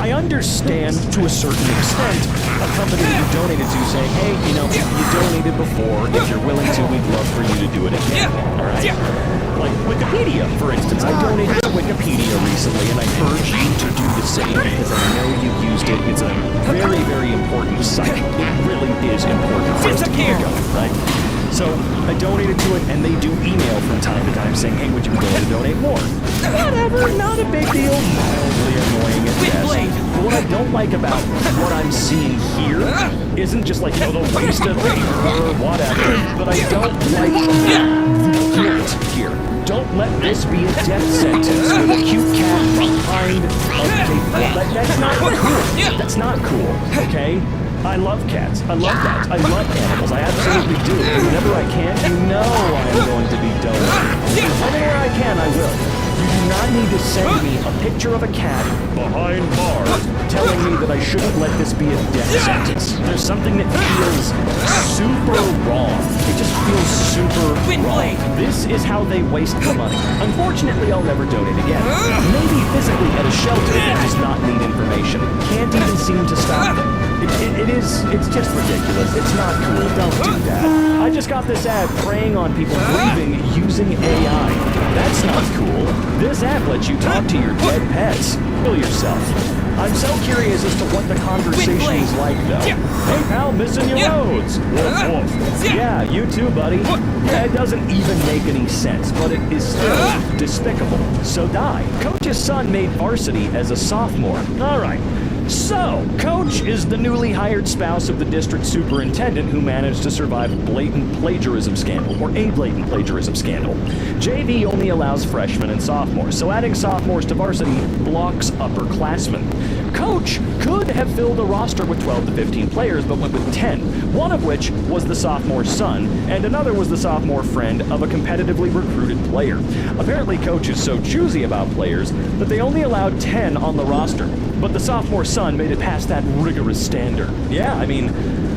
I understand to a certain extent a company that you donated to saying, hey, you know, you donated before. If you're willing to, we'd love for you to do it again. Alright? Like Wikipedia, for instance. I donated to Wikipedia recently, and I urge you to do the same because I know you've used it. It's a very, very important site. It really is important for us to keep going, right? So I donated to it, and they do email from time to time saying, hey, would you be willing to donate more? Whatever, not a big deal. Mildly annoying at best. But what I don't like about what I'm seeing here isn't just like, you know, the waste of paper or whatever, but I don't like the guilt here. Don't let this be a death sentence with a cute cat behind a That's not cool. That's not cool, okay? I love cats. I love dogs. I love animals. I absolutely do. And whenever I can, you know I am going to be donating. Whenever I can, I will. You do not need to send me a picture of a cat behind bars telling me that I shouldn't let this be a death sentence. There's something that feels super wrong. It just feels super wrong. This is how they waste the money. Unfortunately, I'll never donate again. Maybe physically at a shelter that does not need information. Can't even seem to stop them. It's just ridiculous. It's not cool. Don't do that. I just got this ad preying on people grieving using AI. That's not cool. This app lets you talk to your dead pets. Kill yourself. I'm so curious as to what the conversation is like, though. Hey, pal, missing your roads. Woof, woof. Yeah, you too, buddy. Yeah, it doesn't even make any sense, but it is still despicable. So die. Coach's son made varsity as a sophomore. All right. So, Coach is the newly hired spouse of the district superintendent who managed to survive a blatant plagiarism scandal, or a blatant plagiarism scandal. JV only allows freshmen and sophomores, so adding sophomores to varsity blocks upperclassmen. Coach could have filled a roster with 12 to 15 players, but went with 10, one of which was the sophomore's son, and another was the sophomore friend of a competitively recruited player. Apparently, Coach is so choosy about players that they only allowed 10 on the roster, but the sophomore's son made it past that rigorous standard. Yeah, I mean,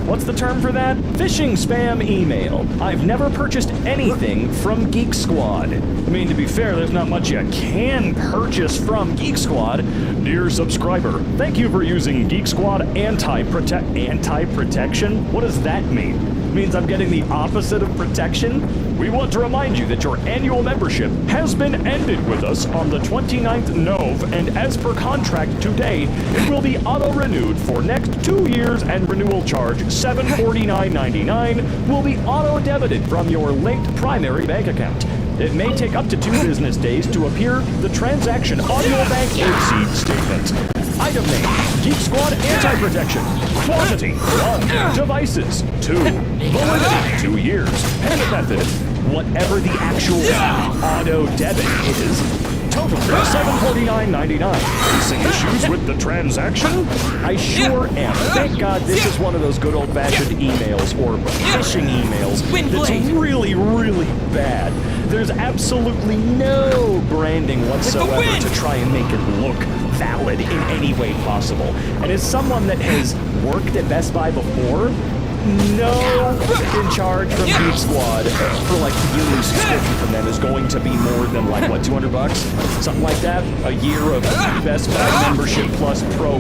what's the term for that? Phishing spam email. I've never purchased anything from Geek Squad. I mean, to be fair, there's not much you can purchase from Geek Squad. Dear subscriber, thank you for using Geek Squad anti-protection? What does that mean? It means I'm getting the opposite of protection? We want to remind you that your annual membership has been ended with us on the 29th Nov, and as per contract today, it will be auto-renewed for next 2 years, and renewal charge $749.99 will be auto-debited from your linked primary bank account. It may take up to 2 business days to appear the transaction on your bank receipt statement. Item name, Geek Squad Anti-Protection. Quantity, 1. Devices, 2. Validity, 2 years. Payment method, whatever the actual auto-debit is. Total, $749.99. Facing issues with the transaction? I sure am. Thank God this is one of those good old-fashioned emails, or phishing emails, that's really, really bad. There's absolutely no branding whatsoever to try and make it look valid in any way possible. And as someone that has worked at Best Buy before, no in charge from Geek Squad for like the yearly subscription from them is going to be more than like, what, $200? Something like that? A year of Best Buy membership plus pro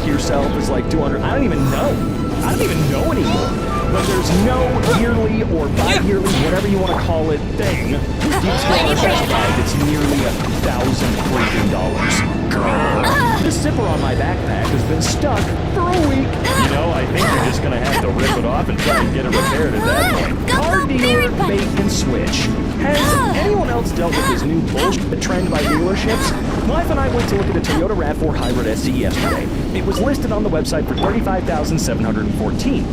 yourself is like $200. I don't even know. I don't even know anymore. But there's no yearly or bi-yearly, whatever you want to call it, thing with Geek Squad or Best Buy that's nearly $1,000. The zipper on my backpack has been stuck for a week. You know, I think you're just gonna have to rip it off and try and get it repaired at that point. Car dealer bait and switch. Has anyone else dealt with this new bullshit trend by dealerships? My wife and I went to look at a Toyota RAV4 Hybrid SE yesterday. It was listed on the website for $35,714.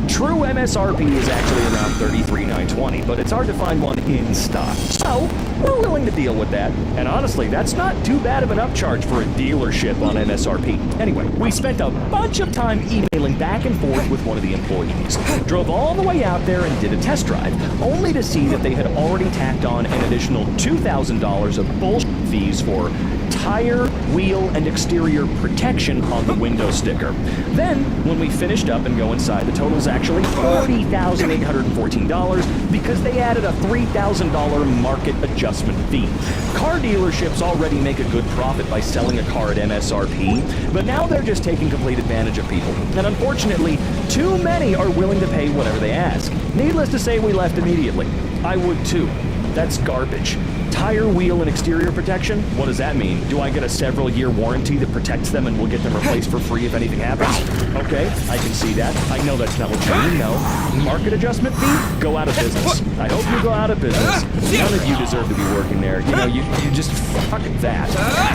True MSRP is actually around $33,920, but it's hard to find one in stock. So, we're willing to deal with that. And honestly, that's not too bad of an upcharge for a dealership on MSRP. Anyway, we spent a bunch of time emailing back and forth with one of the employees. Drove all the way out there and did a test drive, only to see that they had already tacked on an additional $2,000 of bullshit fees for tire, wheel, and exterior protection on the window sticker. Then, when we finished up and go inside, the total is actually $40,814 because they added a $3,000 market adjustment fee. Car dealerships already make a good profit by selling a car at MSRP, but now they're just taking complete advantage of people. And unfortunately, too many are willing to pay whatever they ask. Needless to say, we left immediately. I would too. That's garbage. Tire, wheel, and exterior protection? What does that mean? Do I get a several-year warranty that protects them and we'll get them replaced for free if anything happens? Okay, I can see that. I know that's not what you mean, no. Market adjustment fee? Go out of business. I hope you go out of business. None of you deserve to be working there. You know, you just fuck that.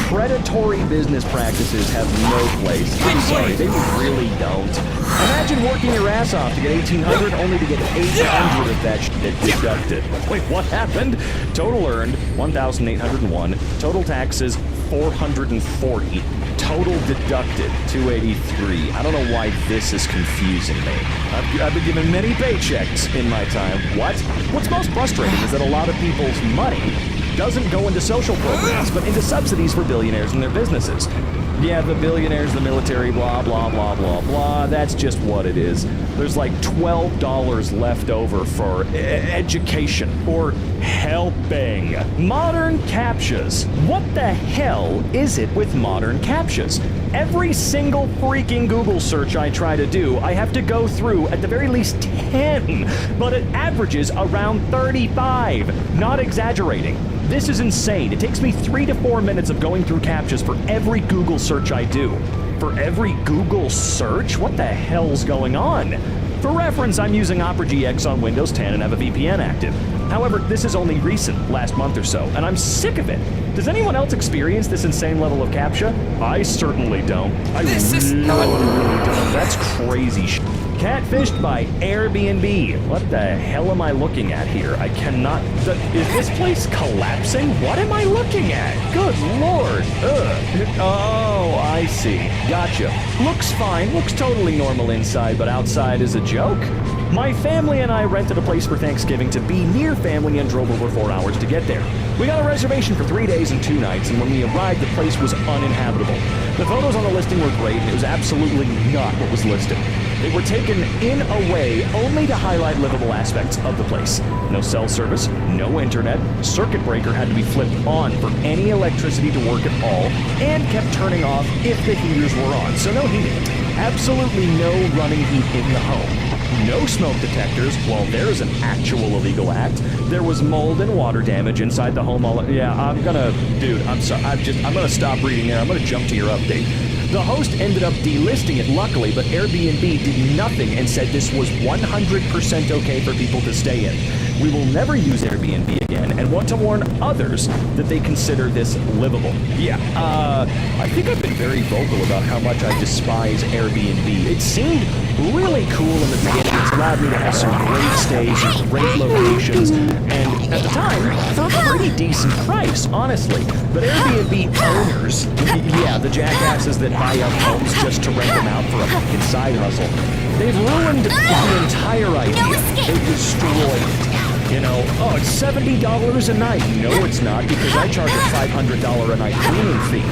Predatory business practices have no place. I'm sorry, they really don't. Imagine working your ass off to get $1,800 only to get $800 of that shit deducted. Wait, what happened? Total earned $1,801. Total taxes $440. Total deducted $283. I don't know why this is confusing me. I've been given many paychecks in my time. What? What's most frustrating is that a lot of people's money doesn't go into social programs, but into subsidies for billionaires and their businesses. Yeah, the billionaires, the military, blah, blah, blah, blah, blah. That's just what it is. There's like $12 left over for education or helping. Modern CAPTCHAs. What the hell is it with modern CAPTCHAs? every single freaking Google search I try to do, I have to go through at the very least 10, but it averages around 35. Not exaggerating. This is insane. It takes me 3 to 4 minutes of going through CAPTCHAs for every Google search I do. For every Google search? What the hell's going on? For reference, I'm using Opera GX on Windows 10 and have a VPN active. However, this is only recent, last month or so, and I'm sick of it. Does anyone else experience this insane level of CAPTCHA? I certainly don't. I really don't. That's crazy shit. Catfished by Airbnb. What the hell am I looking at here? I cannot... Is this place collapsing? What am I looking at? Good lord. Ugh. Oh, I see. Gotcha. Looks fine. Looks totally normal inside, but outside is a joke? My family and I rented a place for Thanksgiving to be near family and drove over 4 hours to get there. We got a reservation for 3 days and 2 nights, and when we arrived, the place was uninhabitable. The photos on the listing were great, and it was absolutely not what was listed. They were taken in a way only to highlight livable aspects of the place. No cell service, no internet, circuit breaker had to be flipped on for any electricity to work at all, and kept turning off if the heaters were on, so no heating. Absolutely no running heat in the home. No smoke detectors. Well, there's an actual illegal act. There was mold and water damage inside the home. Dude, I'm sorry. I'm gonna stop reading there. I'm gonna jump to your update. The host ended up delisting it, luckily, but Airbnb did nothing and said this was 100% okay for people to stay in. We will never use Airbnb again and want to warn others that they consider this livable. Yeah, I think I've been very vocal about how much I despise Airbnb. It seemed really cool in the beginning. It's allowed me to have some great stays and great locations, and at the time, I thought a pretty decent price, honestly. But Airbnb owners, yeah, the jackasses that buy up homes just to rent them out for a fucking side hustle, they've ruined the entire idea. They've destroyed it. You know, oh, it's $70 a night. No, it's not, because I charge a $500 a night cleaning fee.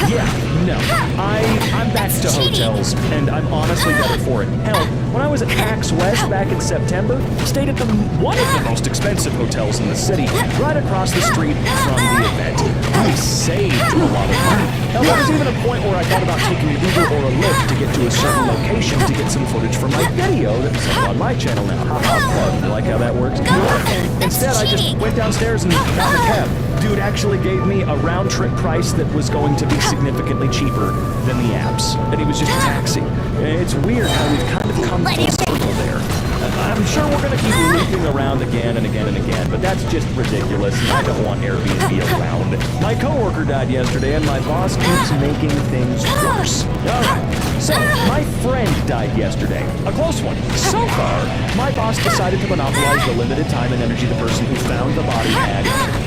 Yeah, no. I'm back to hotels, and I'm honestly better for it. Hell, when I was at PAX West back in September, stayed at one of the most expensive hotels in the city, right across the street from the event. I saved a lot of money. Hell, there was even a point where I thought about taking an Uber or a Lyft to get to a certain location to get some footage for my video that's up on my channel now. Haha, you like how that works? And instead, I just went downstairs and got a cab. Dude actually gave me a round-trip price that was going to be significantly cheaper than the apps, and he was just a taxi. It's weird how we've kind of come full circle there. I'm sure we're going to keep looping around again and again and again, but that's just ridiculous, and I don't want Airbnb around. My coworker died yesterday, and my boss keeps making things worse. Alright, so my friend died yesterday. A close one. So far, my boss decided to monopolize the limited time and energy the person who found the body had,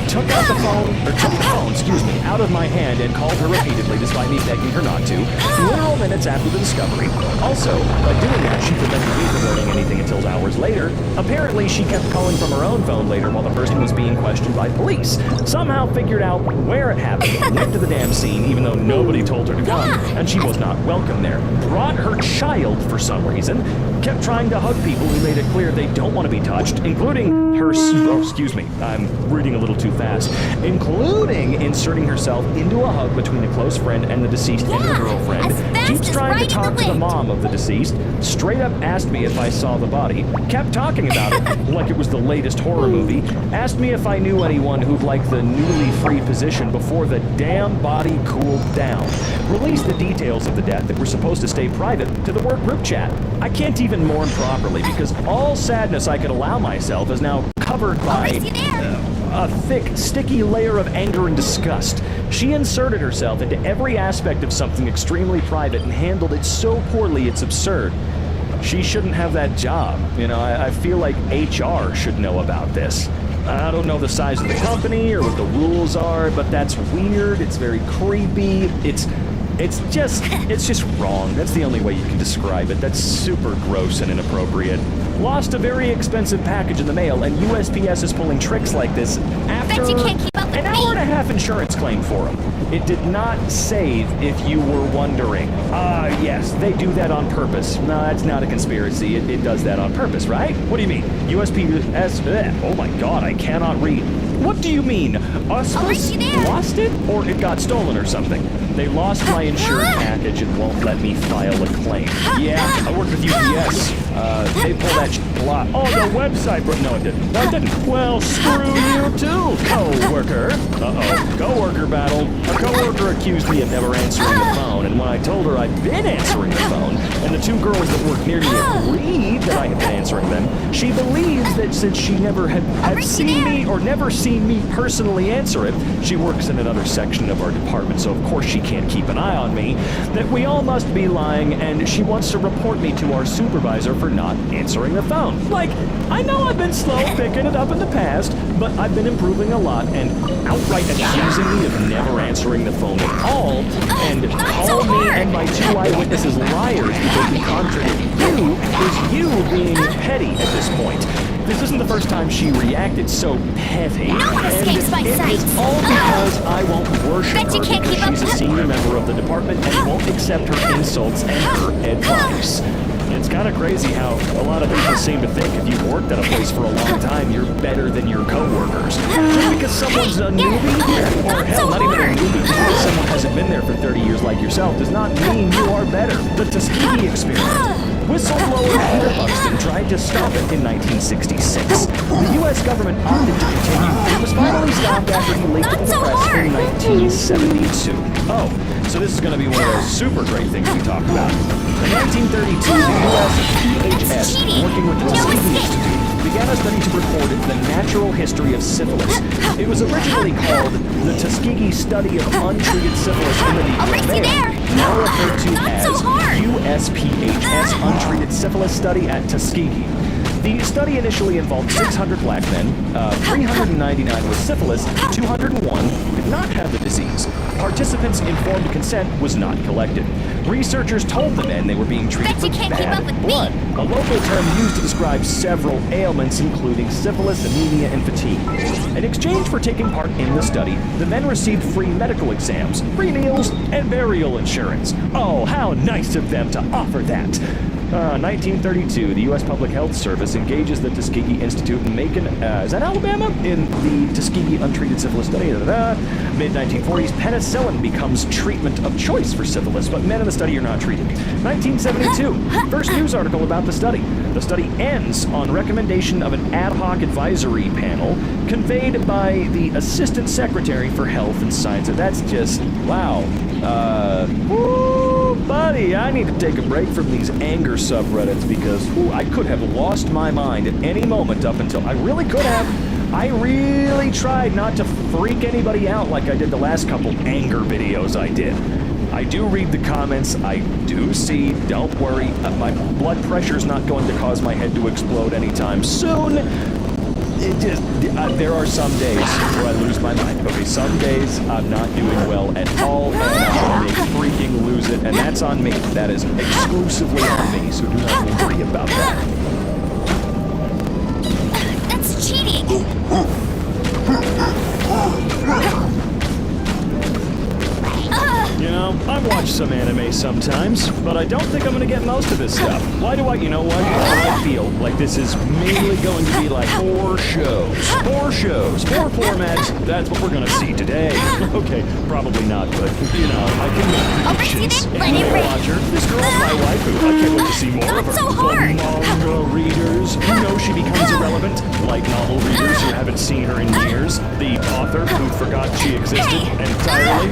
took the phone out of my hand and called her repeatedly despite me begging her not to, literal minutes after the discovery. Also, by doing that, she prevented me from learning anything until hours later. Apparently, she kept calling from her own phone later while the person was being questioned by police. Somehow figured out where it happened, went to the damn scene even though nobody told her to come, and she was not welcome there. Brought her child for some reason, kept trying to hug people who made it clear they don't want to be touched, including her, excuse me, I'm reading a little too fast, including inserting herself into a hug between a close friend and the deceased and her girlfriend. Keeps trying to talk to the mom of the deceased, straight up asked me if I saw the body, kept talking about it like it was the latest horror movie, asked me if I knew anyone who'd like the newly free position before the damn body cooled down, released the details of the death that were supposed to stay private to the work group chat. I can't even mourn properly because all sadness I could allow myself is now covered by a thick, sticky layer of anger and disgust. She inserted herself into every aspect of something extremely private and handled it so poorly it's absurd. She shouldn't have that job. You know, I feel like HR should know about this. I don't know the size of the company or what the rules are, but that's weird. It's very creepy. It's just wrong. That's the only way you can describe it. That's super gross and inappropriate. Lost a very expensive package in the mail, and USPS is pulling tricks like this after an hour and a half insurance claim for them. It did not save, if you were wondering. Yes, they do that on purpose. No, that's not a conspiracy. It does that on purpose, right? What do you mean? USPS, oh my god, I cannot read. What do you mean? Us lost it? Or it got stolen or something? They lost my insurance package and won't let me file a claim. Yeah, I work with UPS. They pull that a lot. Oh, the website, but no, it didn't. No, it didn't. Well, screw you too, co-worker. Uh-oh, co-worker battle. A co-worker accused me of never answering the phone, and when I told her I'd been answering the phone, and the two girls that worked near me agreed that I had been answering them, she believes that since she never had seen me or never seen me personally answer it, she works in another section of our department, so of course she can't keep an eye on me, that we all must be lying, and she wants to report me to our supervisor for not answering the phone. Like, I know I've been slow picking it up in the past, but I've been improving a lot, and outright accusing me of never answering the phone at all, and call me and my two eyewitnesses liars because we contradict you, is you being petty at this point. This isn't the first time she reacted so petty, and it's all because I won't worship her because she's a senior member of the department and won't accept her insults and her advice. It's kind of crazy how a lot of people seem to think if you've worked at a place for a long time, you're better than your coworkers. Just because someone's a newbie, or hell, not even a newbie, just because someone hasn't been there for 30 years like yourself does not mean you are better. The Tuskegee experiment. Whistleblower Peter Buxton tried to stop it in 1966. The U.S. government opted to continue. It was finally stopped after he leaked it to the press in 1972. Oh, so this is going to be one of those super great things we talked about. In 1932, the U.S. PHS, working with the Tuskegee Institute, began a study to record the natural history of syphilis. It was originally called the Tuskegee Study of Untreated Syphilis in the Negro, now referred to as USPHS Untreated Syphilis Study at Tuskegee. The study initially involved 600 black men, 399 with syphilis, 201 did not have the disease. Participants' informed consent was not collected. Researchers told the men they were being treated for bad blood, a local term used to describe several ailments including syphilis, anemia, and fatigue. In exchange for taking part in the study, the men received free medical exams, free meals, and burial insurance. Oh, how nice of them to offer that! 1932, the U.S. Public Health Service engages the Tuskegee Institute in Macon, is that Alabama? In the Tuskegee Untreated Syphilis Study. Mid-1940s, penicillin becomes treatment of choice for syphilis, but men in the study are not treated. 1972, first news article about the study. The study ends on recommendation of an ad hoc advisory panel conveyed by the Assistant Secretary for Health and Science. And that's just, wow. Buddy, I need to take a break from these anger subreddits because I could have lost my mind at any moment up until I really could have. I really tried not to freak anybody out like I did the last couple anger videos I did. I do read the comments, I do see, don't worry, my blood pressure's not going to cause my head to explode anytime soon. It just, there are some days where I lose my mind. Okay, some days I'm not doing well at all, and I may freaking lose it, and that's on me. That is exclusively on me, so do not worry about that. That's cheating! You know, I watch some anime sometimes, but I don't think I'm gonna get most of this stuff. Why do I, you know what? I feel like this is mainly going to be like 4 shows. 4 shows, 4 formats, that's what we're gonna see today. Okay, probably not, but, you know, I can make predictions. And Roger, this girl's my waifu. I can't wait to see more of her. The manga readers who know she becomes irrelevant, light novel readers who haven't seen her in years, the author who forgot she existed entirely.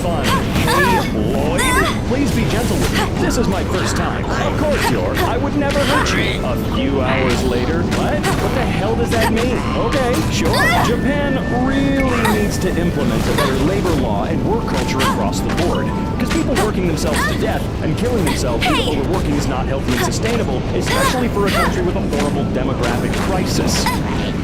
Fun. Hey, Lloyd, please be gentle with me. This is my first time. Of course you're. I would never hurt you. A few hours later. What? What the hell does that mean? Okay, sure. Japan really needs to implement a better labor law and work culture across the board. Because people working themselves to death and killing themselves due to overworking is not healthy and sustainable, especially for a country with a horrible demographic crisis.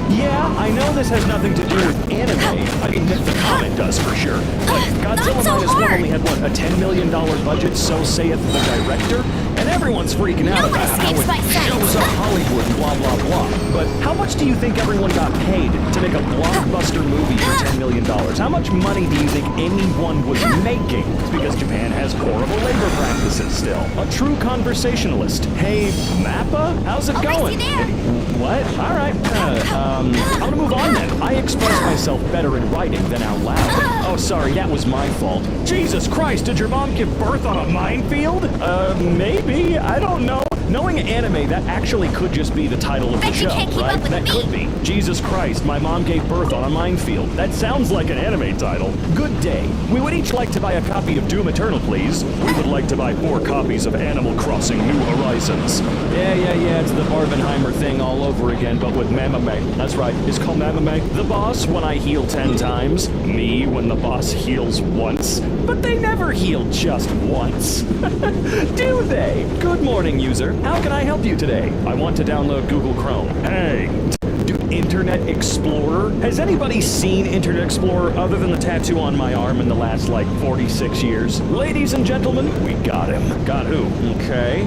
Yeah, I know this has nothing to do with anime. I mean, the comment does for sure. But Godzilla Minus One only had, what, a $10 million budget, so saith the director? And everyone's freaking out about how it shows up Hollywood and blah, blah, blah. But how much much do you think everyone got paid to make a blockbuster movie for $10 million? How much money do you think anyone was making? It's because Japan has horrible labor practices still. A true conversationalist. Hey, Mappa? How's it going? What? All right. I'm gonna move on then. I express myself better in writing than out loud. Oh, sorry, that was my fault. Jesus Christ, did your mom give birth on a minefield? Maybe. I don't know. Knowing anime, that actually could just be the title of the show, right? That could be. Jesus Christ, my mom gave birth on a minefield. That sounds like an anime title. Good day. We would each like to buy a copy of Doom Eternal, please. We would like to buy 4 copies of Animal Crossing New Horizons. Yeah, it's the Barbenheimer thing all over again, but with Mamame. That's right, it's called Mamame. The boss when I heal 10 times. Me when the boss heals once. But they never heal just once. Do they? Good morning, user. How can I help you today? I want to download Google Chrome. Hey, Internet Explorer? Has anybody seen Internet Explorer other than the tattoo on my arm in the last, 46 years? Ladies and gentlemen, we got him. Got who? Okay.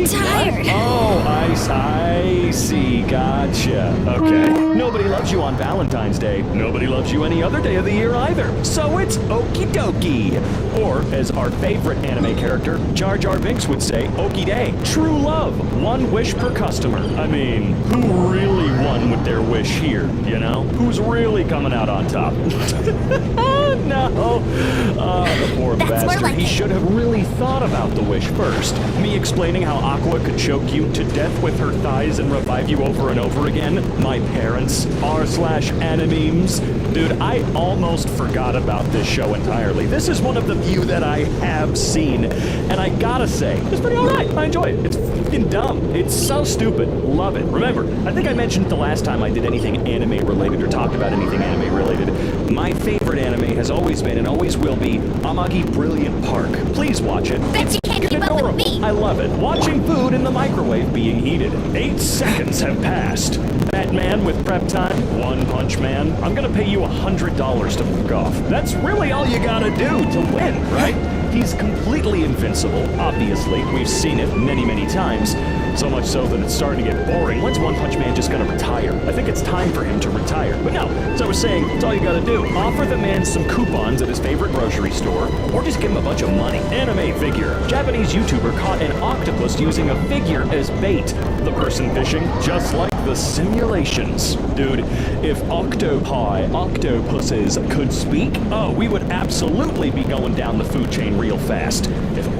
Tired. Oh, I see. Gotcha. Okay. Nobody loves you on Valentine's Day. Nobody loves you any other day of the year either. So it's okie dokie. Or, as our favorite anime character, Jar Jar Binks would say, okie day. True love. One wish per customer. I mean, who really won with their wish here, you know? Who's really coming out on top? No. The poor bastard. He should have really thought about the wish first. Me explaining how Aqua could choke you to death with her thighs and revive you over and over again. My parents, r/animemes. Dude, I almost forgot about this show entirely. This is one of the few that I have seen, and I gotta say, it's pretty alright. I enjoy it. It's fucking dumb. It's so stupid. Love it. Remember, I think I mentioned the last time I did anything anime related or talked about anything anime related. My favorite anime has always been and always will be Amagi Brilliant Park. Please watch it. Bet you can't keep up with me. I love it. Watching food in the microwave being heated. 8 seconds have passed. Batman with prep time. One Punch Man. I'm gonna pay you $100 to fuck off. That's really all you gotta do to win, right? He's completely invincible, obviously. We've seen it many, many times. So much so that it's starting to get boring. When's One Punch Man just gonna retire? I think it's time for him to retire. But no, as I was saying, that's all you gotta do. Offer the man some coupons at his favorite grocery store, or just give him a bunch of money. Anime figure. Japanese YouTuber caught an octopus using a figure as bait. The person fishing, just like the simulations. Dude, if octopuses could speak, oh, we would absolutely be going down the food chain real fast.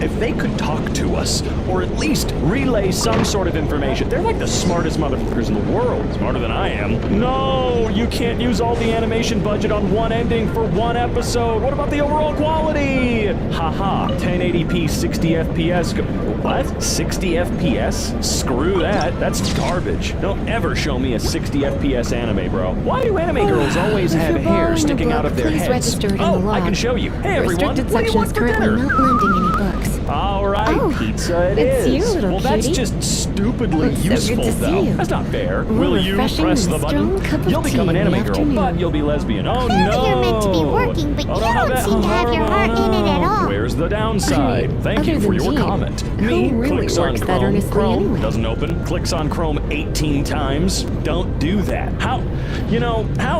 If they could talk to us, or at least relay some sort of information, they're like the smartest motherfuckers in the world. Smarter than I am. No, you can't use all the animation budget on one ending for one episode. What about the overall quality? Haha, 1080p 60 FPS. What? 60 FPS? Screw that. That's garbage. Don't ever show me a 60 FPS anime, bro. Why do anime girls always have hair sticking out of their heads? Oh, I can show you. Hey everyone, what do you want for dinner? Not lending any books. All right, pizza it it's is. you, little well, that's cutie. just stupidly It's so useful, good to see though. you. That's not fair. Ooh, Will you refreshing press and the a button? strong cup of You'll become an tea in the anime girl, afternoon. but you'll be lesbian. Oh no! You're meant to be working, but you don't seem to have your heart in it at all. Where's the downside? Thank you other for than your Gene, comment. who Me really clicks on works that Chrome. earnestly Chrome anyway? doesn't open. Clicks on Chrome 18 times. Don't do that. How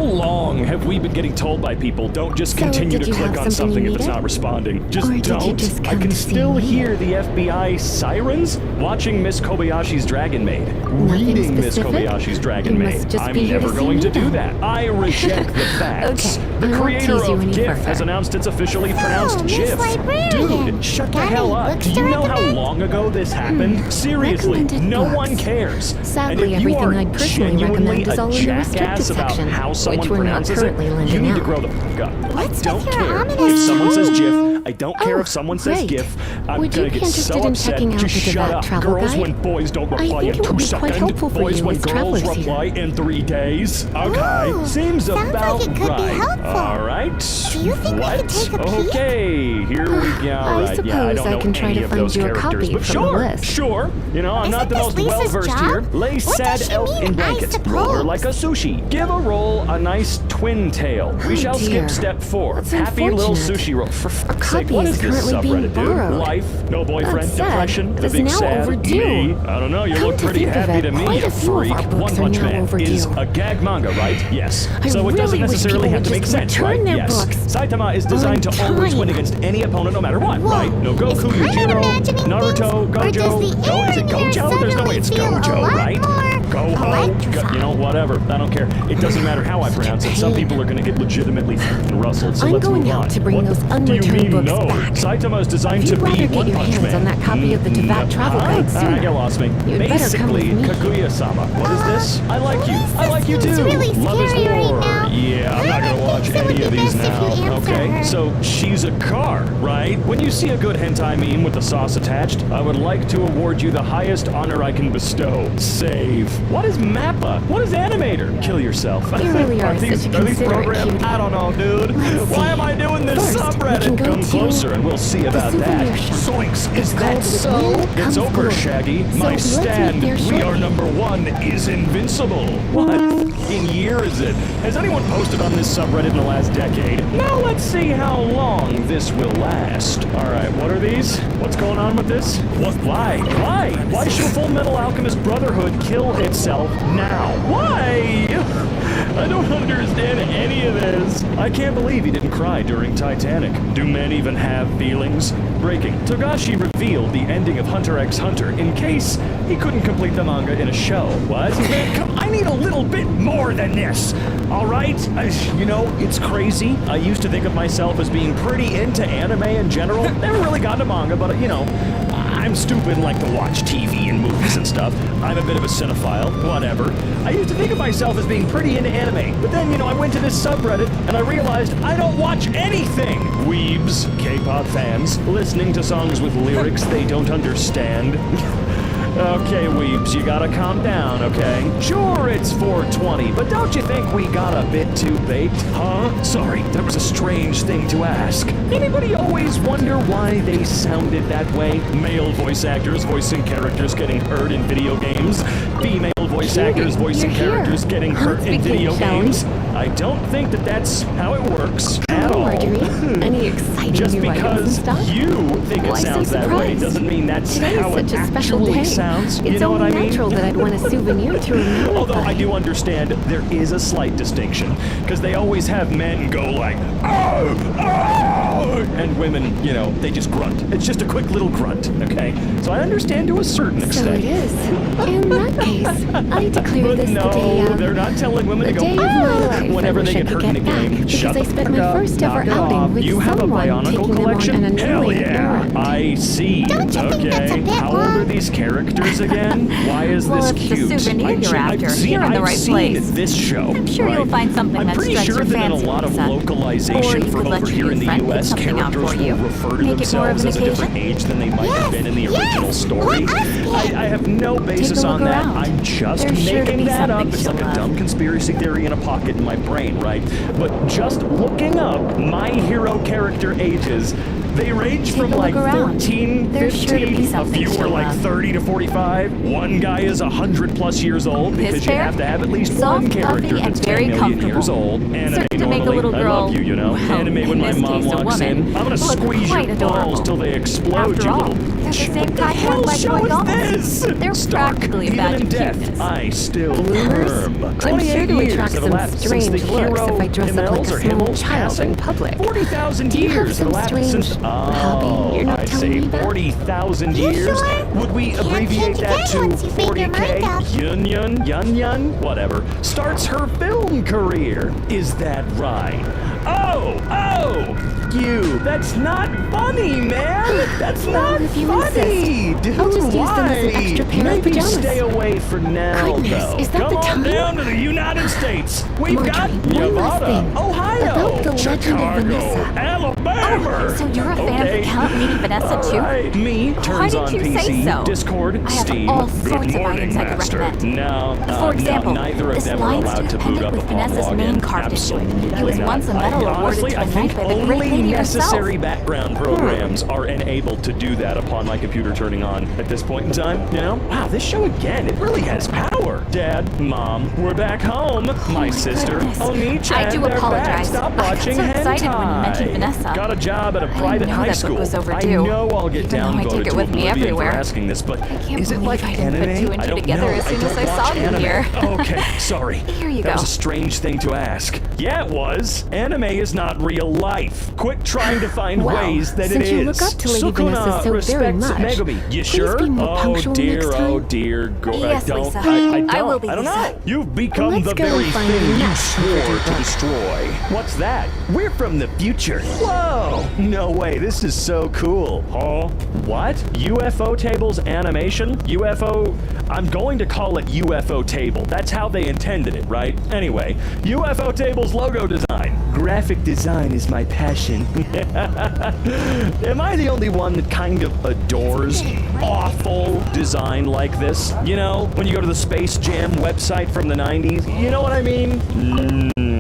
long have we been getting told by people don't just So, continue did to you click have on something something you if it's needed? not responding? Just Or did you don't. just I come can to see still me? hear the FBI sirens watching Miss Kobayashi's Dragon Maid. Reading Miss specific? Kobayashi's Dragon You Maid. must just I'm be here to never see going me to do then. that. I reject the facts. Okay, The I won't creator tease you of any GIF further. has announced it's officially pronounced Miss GIF. Librarian. Dude, shut the Got hell any up. books Do to you know how recommend? long ago this happened? Seriously, Recommended no books. one cares. Sadly, and if you everything are I'd personally genuinely recommend is a all in the restricted jackass about section, how someone which we're not pronounces it, currently lending you need to out. grow the fuck up. What's I don't with your care ominous if someone says tone? GIF. I don't care Oh, if someone says great. GIF. I'm Would you gonna be get so interested in upset. checking out Just the shut Devout up. Travel Girls Guide? when boys don't reply think in it would 2 be quite seconds. helpful for Boys you when as girls travelers here. reply in 3 days. Okay, Ooh, seems sounds like about it could be right. helpful. All right. Do you think we what? could take a peek? Okay, here we go. I All right, suppose yeah, I don't I know can try any to of find those you a characters, copy but from the sure, list. sure. You know, I'm Isn't not the this most Lisa's well-versed job? here. Lay What sad does she elf mean, in I blankets. Roll her suppose? like a sushi. Give a roll a nice twin tail. We Oh, shall dear. skip step 4. That's Happy little unfortunate. sushi roll. For A fuck's sake, copy what is is this currently being subreddit, dude? borrowed. life, no boyfriend, That's sad. depression, It the is big now sad overdue. me. I don't know, you Come look to pretty think of happy it, to me, quite you a few of freak. our books One are Punch now Man is overdue. a gag manga, right? Yes. I So it doesn't really wish necessarily people have to would make just sense, return right? their Yes. books Saitama is designed to on always time. win against any opponent no matter what, Whoa, right? No Goku, is Paimon Yujiro, imagining Naruto, things, or does Gojo. the No, is air it in here Gojo? There's no way it's suddenly feel a Gojo, lot right? more Goho, electrified? you know, whatever. I don't care. It doesn't matter how I pronounce it. Some people are going to get legitimately f***ing rustled, so I'm let's going move out on. to bring What those do you unreturned mean, books no? back. Saitama is designed If to you'd rather be get One your Punch hands Man. on that copy of the Teyvat travel guide sooner, You lost me. you'd better come Basically, with me. Kaguya-sama. What is this? I like you. I like you This too. seems really Love is scary right war. now. Yeah, I'm not I gonna watch think it would any of be these best if you now. answer Okay, her. so she's a car, right? When you see a good hentai meme with the sauce attached, I would like to award you the highest honor I can bestow. Save. What is Mappa? What is Animator? Kill yourself. You really are these, such a are these considerate programmed? cutie. I don't know, dude. Why am I doing this First, we subreddit? can go Come to closer and we'll see about that. souvenir shop. Zoinks, is It's that called so? With Wind It's Comes over, Glory. Shaggy. So My let's meet stand. there We shortly. are #1 is invincible. What in year is it? Has anyone posted on this subreddit in the last decade? Now let's see how long this will last. Alright, what are these? What's going on with this? What? Why? Why? Why should Full Metal Alchemist Brotherhood kill itself now? Why? I don't understand any of this. I can't believe he didn't cry during Titanic. Do men even have feelings? Breaking. Togashi revealed the ending of Hunter x Hunter in case he couldn't complete the manga in a show. What? Come, I need a little bit more than this. All right? You know, it's crazy. I used to think of myself as being pretty into anime in general. Never really got into manga, but you know, I'm stupid and like to watch TV and movies and stuff. I'm a bit of a cinephile, whatever. I used to think of myself as being pretty into anime, but then, you know, I went to this subreddit and I realized I don't watch anything. Weebs, K-pop fans, listening to songs with lyrics they don't understand. Okay, weebs, you gotta calm down, okay? Sure, it's 420, but don't you think we got a bit too baked? Huh? Sorry, that was a strange thing to ask. Anybody always wonder why they sounded that way? Male voice actors voicing characters getting hurt in video games. Female voice actors voicing you're here. characters getting hurt Let's in begin, video shall we? games. I don't think that that's how it works at all. Marjorie, any exciting Just new items in because stock? you think it Why so sounds that way surprised? doesn't mean that's Today how is it such a special actually day. sounds. It's You know what I only mean? natural that I'd want a souvenir to remember. Although I by. do understand there is a slight distinction, because they always have men go like, oh, oh, and women, you know, they just grunt. It's just a quick little grunt, okay? So I understand to a certain So extent. it is. In that case, I declare But this the day no, of... they're not telling women the to go, day of my life. whenever I they wish I get could hurt in a get back game. because Shut I the spent fuck my up. first ever Knock it outing off. with You have a someone Bionicle taking them on collection? an Hell annoying yeah. errand. I see. Don't you think that's a Okay. bit How old are long? these characters again? Why is Well, this it's the cute? souvenir you're after. You're in the right I've seen place. this show. I'm sure you'll right? find something I'm that pretty strikes sure your that in a fancy, lot of Lisa. Or localization you from could let over your here in new the friend pick U.S., something out characters for you. will refer to Make it more of themselves an as a different occasion. age than they might have been in the original story. Let us pick. I have no basis look on that. around. I'm just There's sure to making be that up. something It's like she'll a love. dumb conspiracy theory in a pocket in my brain, right? But just looking up My Hero character ages, they range from a like look around. 14, There's sure to be 15, a something few are she'll like love. 30 to 45. One guy is 100+ years old This because you pair? have to have at least Soft, one character fluffy, and that's 10 very million years comfortable. old. Anime Certain to make a normally. little I girl, love you, you know. well, Anime when in my this mom case, a walks in, woman, I'm gonna look squeeze quite your balls adorable. till they explode, After you all, little... they're the same What the kind hell worn by show toy is dolls. this? They're Stark. practically a Even badge in of death, cuteness. I still Bloomers? firm. I'm 28 sure to years attract have some elapsed since the strange looks hero if I dress up like Himmels a or small Himmels child passing. in public. 40,000 Do you have years some have elapsed strange since... hobby you're not I telling say me about? 40,000 You years. sure? Would we Can't abbreviate change that to again once you make your 40K? mind up. Yun Yun, Yun Yun, whatever, starts her film career. Is that right? Oh, you. That's not funny, man. That's Well, not if you funny. insist, Dude, I'll just use them why? as an extra pair of Maybe pajamas. stay away for now, Goodness, though. is that Come the on time? down to the United States. We've got Marjorie, one last Nevada, thing. Ohio, About the legend of Chicago, Vanessa. Alabama. Oh, so you're a fan of the Count meeting Vanessa, too? Right. Me turns didn't on you PC, say so? Discord, I have Steam. all Good sorts of morning, items I could Master. recommend. No, For example, no, neither of this them are lines allowed to boot dependent up with upon Vanessa's login. name carved into it. Absolutely It was not. once a medal Honestly, awarded to I a think knight by the great only lady herself. necessary background programs are enabled to do that upon my computer turning on at this point in time. You know? Wow, this show again, it really has power. Dad, Mom, we're back home. My sister, Goodness. Onicha, I do they're back. apologize. Stop I got watching so excited when you hentai. mentioned Vanessa. got a job at a private know high that school. book was I overdue, know I'll get even though I downvoted take it to with me oblivion for everywhere. asking this, but I can't is it believe like I didn't put anime? two and I two don't together know. as soon as I don't saw watch you anime. here. Okay, sorry. Here you That go. was a strange thing to ask. Yeah, it was. Anime is not real life. Quit trying to find Wow, ways that since it you is. look up to Lady Sukuna Vanessa so very respects much, Megumi. You please sure? be more Oh punctual dear, next oh time. dear. Yes, I don't. Lisa. I I will be, don't Lisa. know. You've become Let's the go very and find thing you Ness. swore to destroy. What's that? We're from the future. Whoa! No way. This is so cool. Huh? What? UFO tables animation? UFO? I'm going to call it UFO table. That's how they intended it, right? Anyway, UFO tables logo design. Graphic design is my passion. Am I the only one that kind of adores awful design like this? You know, when you go to the Space Jam website from the 90s? You know what I mean?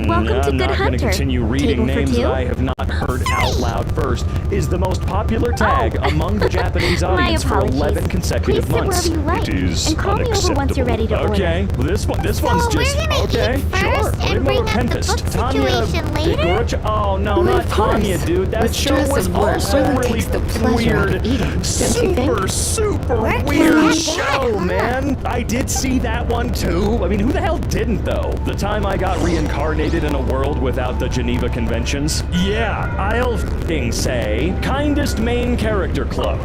Welcome to I'm Good not going to Hunter. continue reading Table for names two? that I have not heard out loud. First is the most popular tag among the Japanese My audience for apologies. 11 Please consecutive sit months. wherever you like, It is and call me over once you're ready to order. Okay, well, this one's So just we're gonna okay. eat first Sure, and Remote bring up the Tempest. book Tanya situation later? Gorocha- Oh no, Well, not of course. Tanya, dude. That The show stress was of work also really really takes the pleasure out weird. of eating, don't you think? Super Work is weird not show, bad, man. I did see that one too. I mean, who the hell didn't though? The time I got reincarnated in a world without the Geneva Conventions. Yeah, I'll f***ing say kindest main character club.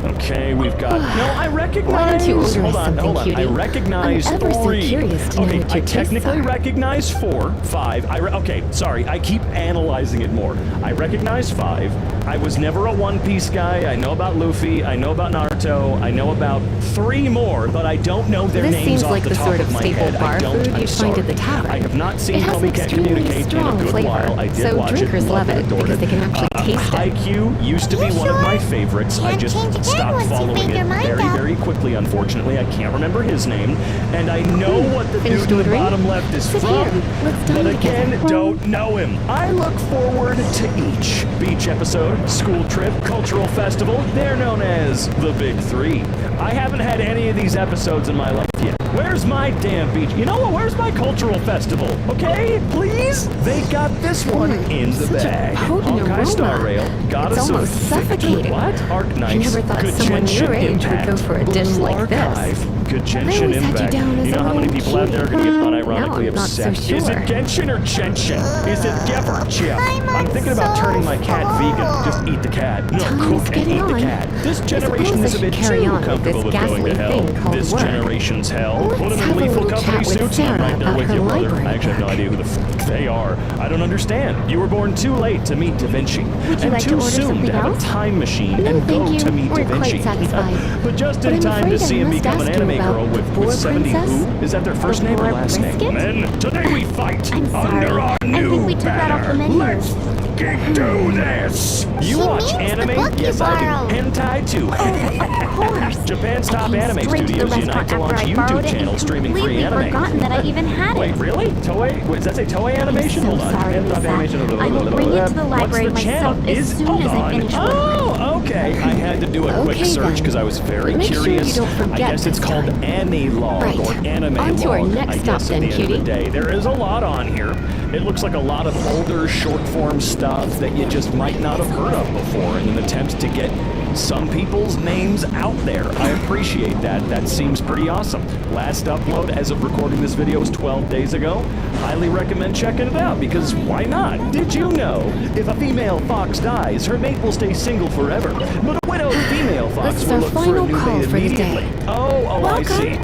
Okay, we've got. No, I recognize. Why don't you order us hold on, something, hold on. I cutie? recognize I'm ever so 3. curious to know Okay, what I your tastes technically are. recognize 4, 5. Okay, sorry. I keep analyzing it more. I recognize 5. I was never a One Piece guy. I know about Luffy. I know about Naruto. I know about 3 more, but I don't know their This names seems off like the the top sort of of my staple head. I bar don't. food I'm you'd sorry. find at the tavern. I have not seen It has Kobe an Cat extremely communicate in a strong good flavor, while. I did so watch drinkers it. love loved it adored because they can actually taste it. Haikyuu used to be You one of sure? my favorites. I Can't just change again stopped once you following made it your mind very, up. very quickly. Unfortunately, I can't remember his name, and I know what the dude Finished in the ordering? bottom left is Sit from, here. Let's dine but again, together. don't know him. I look forward to each beach episode, school trip, cultural festival. They're known as the Big 3. I haven't had any of these episodes in my life yet. Where's my damn beach? You know what? Where's my cultural festival? Okay, please? They got this one in the Such a bag. potent Honkai aroma. Star Rail, Goddess It's of almost Victory. suffocating. What? Arknights. I never thought Good someone Genshin your age would Impact. go for a dish Blue like this. Archive. Good I Genshin always had you Impact. down as You a know how many little people out there are going to get cutie. unironically Now I'm not so upset? Is it sure. Genshin or Genshin? Is it Gef or Chip? I'm thinking about so turning my cat full. vegan. Just eat the cat. No, Time's cook and getting eat the on. cat. This I generation suppose is I a bit should carry too on with comfortable this with going to ghastly hell. thing called This work. generation's hell. Let's Put them have in a lethal little company chat with suits and I'm Sarah right there about with her you, brother. library I actually have no idea who the f they are. I don't understand. You were born too late to meet Da Vinci. Would you And like to too order soon something to have else? a time machine No, and go thank you. to meet Da We're quite Vinci. satisfied. But just But in I'm time to afraid see I him must become an ask you anime about girl the with boar 70 princess? who? Is that their first The name or boar last name? brisket? Men, today we fight I'm sorry. under our I new think we took that off the banner. menu. Let's fucking do this. You She watch means the anime? book you Yes, I borrowed. do. Hentai too. Of course. Japan's I top came anime straight to the studios unite restaurant to after launch I borrowed YouTube it and channels streaming free completely anime. forgotten that I even had Wait, it. really? Toei? Wait, does that say Toei Animation? so Hold on. sorry, Top Lisa. Animation. I will bring it to the library What's the myself channel? as soon hold as I on. finish work. Oh, okay. I had to do a quick Okay, search then. because I was very Make sure curious. you don't forget I guess it's this called time. Anilog Right. or Anime On to our Log, next I stop guess, then, at the end of the cutie. day. There is a lot on here. It looks like a lot of older short form stuff that you just might not have heard of before in an attempt to get some people's names out there. I appreciate that. That seems pretty awesome. Last upload as of recording this video was 12 days ago. Highly recommend checking it out because why not? Did you know if a female fox dies, her mate will stay single forever, but a widowed female fox This is will our look for a final new call mate for the day. immediately. Oh, I see.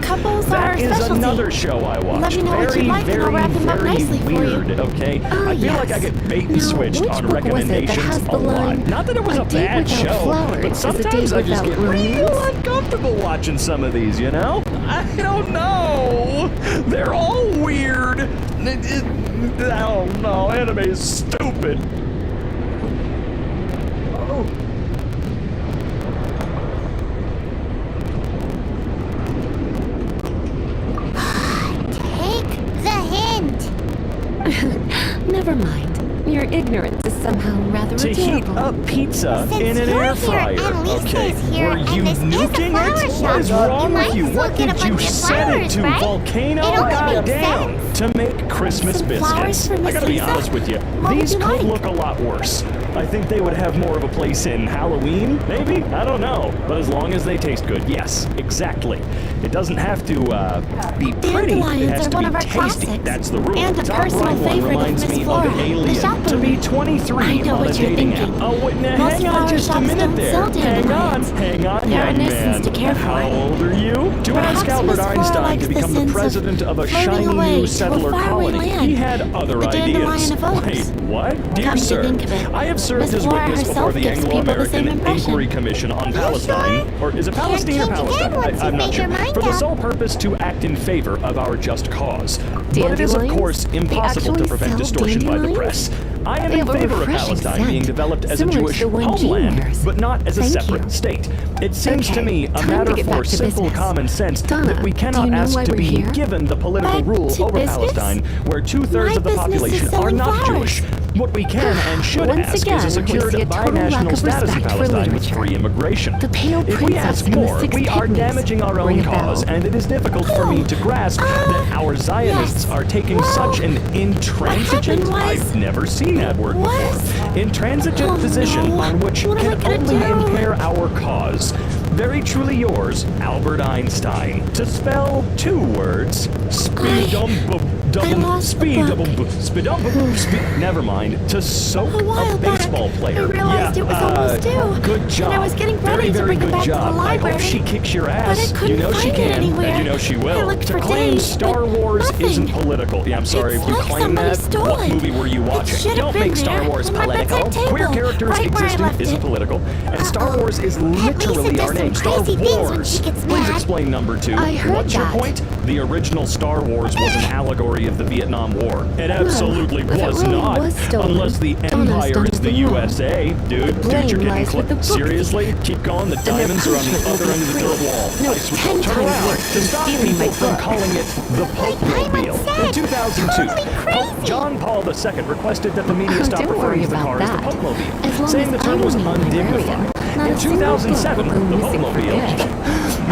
Couples are That our is specialty. another show I watch. Let me know what very, you'd like and I'll very, wrap them up very nicely for you. weird, okay? Oh, I feel like I yes. get bait and Now, switched which on book was it that recommendations has a the lot. line, Not that it was a "A date bad without show, flowers but is a sometimes date I just without get real romance." uncomfortable watching some of these, you know? I don't know. They're all weird. I don't know. Anime is stupid. Oh. Take the hint. Never mind. Your ignorance is somehow rather To heat adorable. up pizza Since in an you're air here fryer. and Lisa's Okay, here, were and you this is a nuking flower it? shop, What is you wrong might with you? as well What get a did you bunch of set it flowers, to? right? Volcano? It only makes Goddamn! sense. To make Christmas Some flowers biscuits. for I Miss gotta be Lisa? honest with you. What would These you could like? look a lot worse. I think they would have more of a place in Halloween, maybe? I don't know. But as long as they taste good, yes, exactly. It doesn't have to be pretty. It Dandelions has are to one be of our tasty. classics. That's the rule. And a Top personal right one favorite of reminds Miss me Flora, of the Alien. shop To be owner. 23 I know on a what you're dating app. thinking. Oh, wait, now Most hang on flower just a shops minute don't there. sell Hang on, dandelions. hang on, There are young innocents man. to care for. How old are you? To ask Perhaps Albert Miss Flora Einstein likes to the become the sense of president of a floating shiny away new to a settler faraway colony. land. He had other The dandelion ideas. evokes. Wait, what? Dear Come to sir, think of it, I have served Miss as Flora witness before herself the gives people the same Anglo-American impression. Inquiry Commission on Palestine. Or is it Palestine or change again Palestine? once you I'm not make sure. your mind For the up. sole purpose to act in favor of our just cause. But it is, of Dandelions? course, They impossible to actually prevent sell distortion by the dandelions? press. I am They in have a favor of refreshing Palestine scent, being developed as a similar to Jewish the one Jean homeland, wears. but not as a Thank separate you. state. It seems to Okay, me a time to matter get for back to simple business. common sense Donna, that we do cannot you know ask why to we're be here? given the political Back rule to over business? Palestine, where 2/3 My of the business is population are selling not flowers. Jewish. What we can and should Once ask again, is a we secured see a total lack binational of status in respect for Palestine with literature. free immigration. The pale If we princess ask and the more, six we are pygmies damaging our ring own a bell. cause, and it is difficult for me to grasp that our Zionists yes. are taking such an intransigent, What happened was- I've never seen that word Was- before, intransigent Oh, position no. on which What am I can gonna only do? impair our cause. Very truly yours, Albert Einstein. To spell 2 words, lost the book. never mind. To soak A while a baseball back, player. I realized it was almost due, Good job. and I was getting very, ready to very bring it good back to the job. I library. hope she kicks your But ass. I couldn't You know she find it can, anywhere. and you know she will. I looked To for claim days, Star but Wars nothing. isn't political. Yeah, I'm sorry It's if you like claim somebody that. stole What it. movie were you It watching? should have Don't been make Star there Wars on my political. bedside Queer table, characters right where I existing left isn't it. political, and Star Wars is literally Lisa our does name. some Star crazy things when Wars. she gets Please mad. explain number 2. I heard What's your that. point? The original Star Wars was an allegory of the Vietnam War. It absolutely if it was really not. was stolen, Unless the Donna's Empire done is the nothing wrong. USA. Dude, blame you're getting lies with the book seriously? Keep going. The diamonds are on the punishment other will end be of the dirt free. wall. No, I swear, 10 turn times around. worse To than stop stealing my people from book. calling it the Popemobile. In 2002, Pope John Paul II requested that the media stop Don't worry referring to the about car as the that. Popemobile, As long saying the as term I was remain a undignified. librarian, not In a single 2007, book will the go missing for Popemobile. good.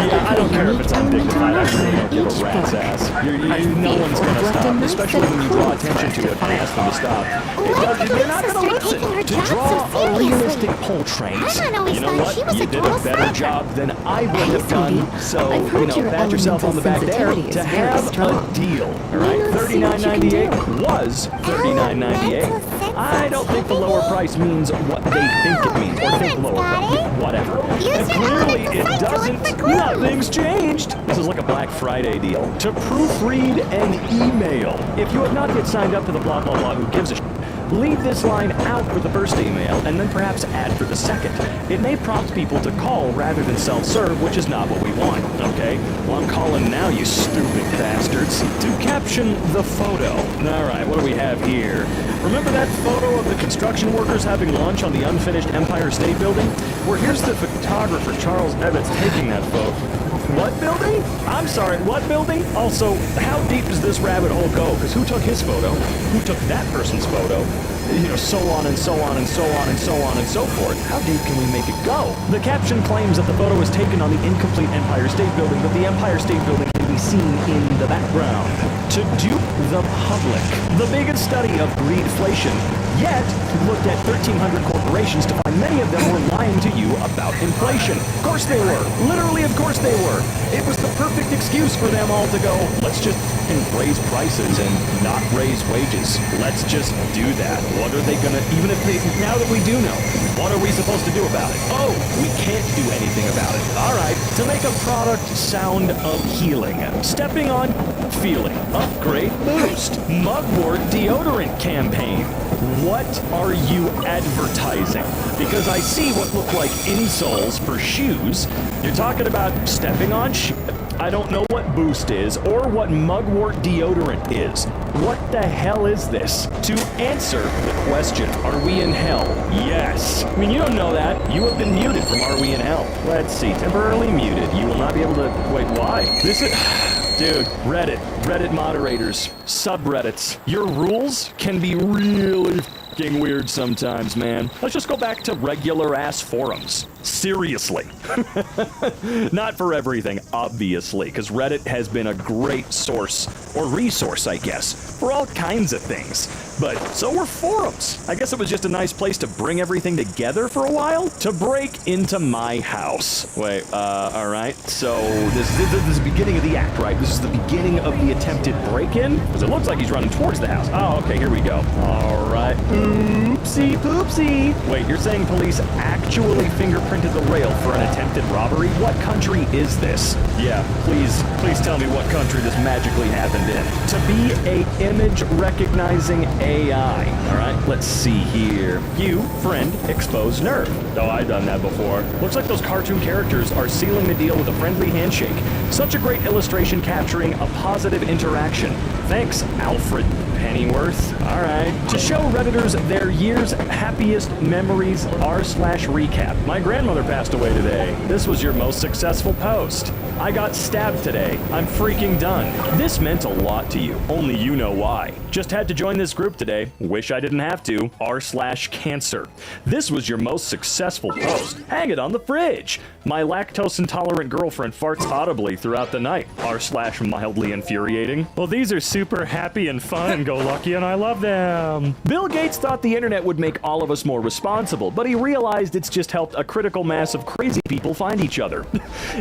Yeah, I don't care if it's Unique undignified. I element really don't give each a rat's book. ass. No thief one's will gonna have left a stop, nice especially set of when you draw clues for attention us to to it and follow. ask them to stop. They're not Lisa gonna start listen. taking her To job so draw a seriously? realistic pole trains. I always You know thought what? she was You a did a total better slut. job than I would Hey, have done. sweetie. So, I've heard your pat yourself on the back there elemental to sensitivity is very have a strong. deal. All Why right, not see what you can $39.98 was $39.98. I don't think the lower price means what they think it means, or think lower price. Whatever. And clearly it doesn't. Nothing's changed. This is like a Black Friday deal. To proofread an email. If you have not yet signed up to the blah blah blah who gives a shit, leave this line out for the first email and then perhaps add for the second. It may prompt people to call rather than self-serve, which is not what we want, okay? Well, I'm calling now, you stupid bastards. To caption the photo. All right, what do we have here? Remember that photo of the construction workers having lunch on the unfinished Empire State Building? Well, here's the photographer, Charles Evans, taking that photo. What building? I'm sorry, what building? Also, how deep does this rabbit hole go? Because who took his photo? Who took that person's photo? You know, so on and so on and so on and so on and so forth. How deep can we make it go? The caption claims that the photo was taken on the incomplete Empire State Building, but the Empire State Building can be seen in the background. To dupe the public. The biggest study of greedflation yet looked at 1,300 corporations to find many of them were lying to you about inflation. Of course they were. Literally, of course they were. It was the perfect excuse for them all to go, let's just raise prices and not raise wages. Let's just do that. What are they gonna, even if they, now that we do know, what are we supposed to do about it? Oh, we can't do anything about it. All right, to make a product sound of healing. Stepping on, feeling, upgrade, boost, mugwort deodorant campaign. What are you advertising? Because I see what look like insoles for shoes. You're talking about stepping on shit. I don't know what boost is or what mugwort deodorant is. What the hell is this? To answer the question, are we in hell? Yes. I mean, you don't know that. You have been muted from Are We in Hell? Let's see. Temporarily muted. You will not be able to... Wait, why? This is... Dude, Reddit moderators, subreddits, your rules can be really f***ing weird sometimes, man. Let's just go back to regular-ass forums. Seriously. Not for everything, obviously, because Reddit has been a great source, or resource, I guess, for all kinds of things. But so were forums. I guess it was just a nice place to bring everything together for a while, to break into my house. Wait, alright, so this is the beginning of the act, right? This is the beginning of the attempted break-in? Because it looks like he's running towards the house. Oh, okay, here we go. Alright. Oopsie poopsie. Wait, you're saying police actually fingerprinted the rail for an attempted robbery? What country is this? Yeah, please tell me what country this magically happened in. To be a image recognizing AI. Alright, let's see here. You, friend, expose nerve. Oh, I've done that before. Looks like those cartoon characters are sealing the deal with a friendly handshake. Such a great illustration capturing a positive interaction. Thanks, Alfred Pennyworth. Alright. To show Redditors their year's happiest memories r/recap. My grandmother passed away today. This was your most successful post. I got stabbed today. I'm freaking done. This meant a lot to you. Only you know why. Just had to join this group today. Wish I didn't have to. r/cancer. This was your most successful post. Hang it on the fridge. My lactose-intolerant girlfriend farts audibly throughout the night. r/mildly infuriating. Well, these are super happy and fun and go-lucky, and I love them. Bill Gates thought the internet would make all of us more responsible, but he realized it's just helped a critical mass of crazy people find each other.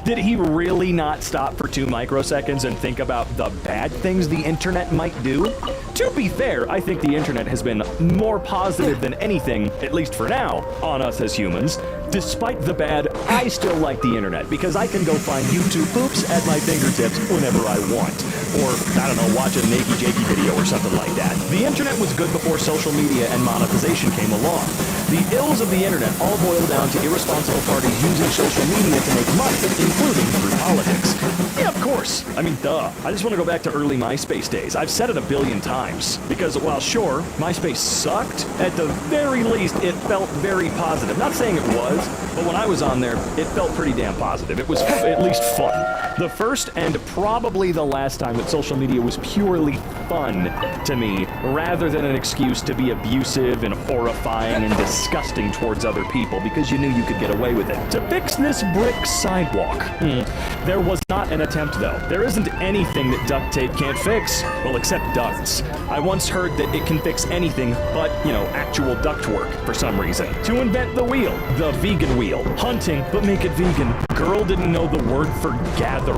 Did he really not stop for 2 microseconds and think about the bad things the internet might do? To be fair, I think the internet has been more positive than anything, at least for now, on us as humans. Despite the bad, I still like the internet because I can go find YouTube poops at my fingertips whenever I want. Or, I don't know, watch a naked jakey video or something like that. The internet was good before social media and monetization came along. The ills of the internet all boil down to irresponsible parties using social media to make money, including through politics. Yeah, of course. I mean, duh. I just want to go back to early MySpace days. I've said it a billion times. Because while sure, MySpace sucked, at the very least, it felt very positive. Not saying it was, but when I was on there, it felt pretty damn positive. It was at least fun. The first and probably the last time that social media was purely fun to me, rather than an excuse to be abusive and horrifying and disgusting towards other people because you knew you could get away with it. To fix this brick sidewalk. There was not an attempt, though. There isn't anything that duct tape can't fix. Well, except ducts. I once heard that it can fix anything but, you know, actual ductwork for some reason. To invent the wheel. The vegan wheel. Hunting, but make it vegan. Girl didn't know the word for gathering.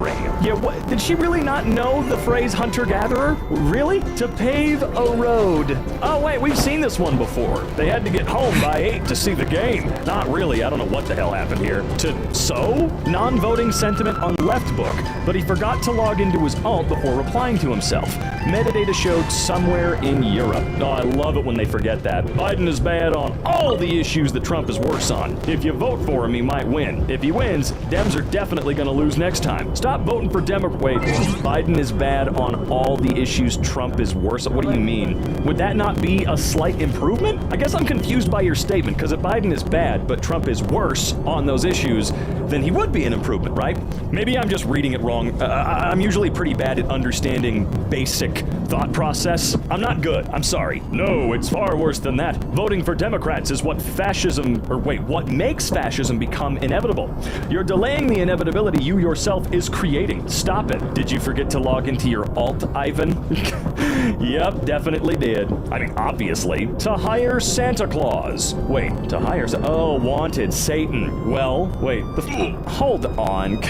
Yeah, what? Did she really not know the phrase hunter-gatherer? Really? To pave a road. Oh, wait, we've seen this one before. They had to get home by 8 to see the game. Not really, I don't know what the hell happened here. To sow? Non-voting sentiment on left book, but he forgot to log into his alt before replying to himself. Metadata showed somewhere in Europe. Oh, I love it when they forget that. Biden is bad on all the issues that Trump is worse on. If you vote for him, he might win. If he wins, Dems are definitely gonna lose next time. Stop voting for Wait, Biden is bad on all the issues Trump is worse on? What do you mean? Would that not be a slight improvement? I guess I'm confused by your statement, because if Biden is bad, but Trump is worse on those issues, then he would be an improvement, right? Maybe I'm just reading it wrong. I'm usually pretty bad at understanding basic thought process. I'm not good. I'm sorry. No, it's far worse than that. Voting for Democrats is what what makes fascism become inevitable. You're delaying the inevitability you yourself is creating. Stop it. Did you forget to log into your alt, Ivan? Yep, definitely did. I mean, obviously. To hire Santa Claus. Wait, to hire wanted Satan. Well, wait, hold on.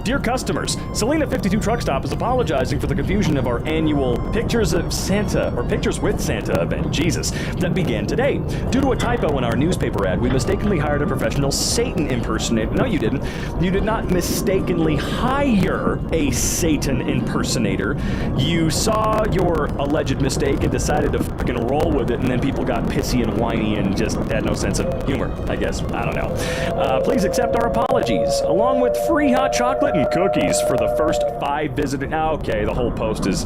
Dear customers, Selena52 Truck Stop is apologizing for the confusion of our annual Pictures of Santa, or Pictures with Santa event, Jesus, that began today. Due to a typo in our newspaper ad, we mistakenly hired a professional Satan impersonator. No, you didn't. You did not mistakenly hire a Satan impersonator. You saw your alleged mistake and decided to fucking roll with it, and then people got pissy and whiny and just had no sense of humor, I guess. I don't know. Please accept our apologies, along with free hot chocolate and cookies for the first 5 visitors. Okay, the whole post is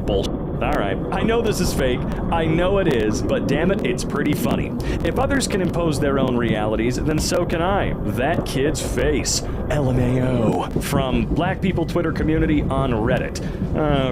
bullshit. Alright, I know this is fake, I know it is, but damn it, it's pretty funny. If others can impose their own realities, then so can I. That kid's face. LMAO. From Black People Twitter community on Reddit.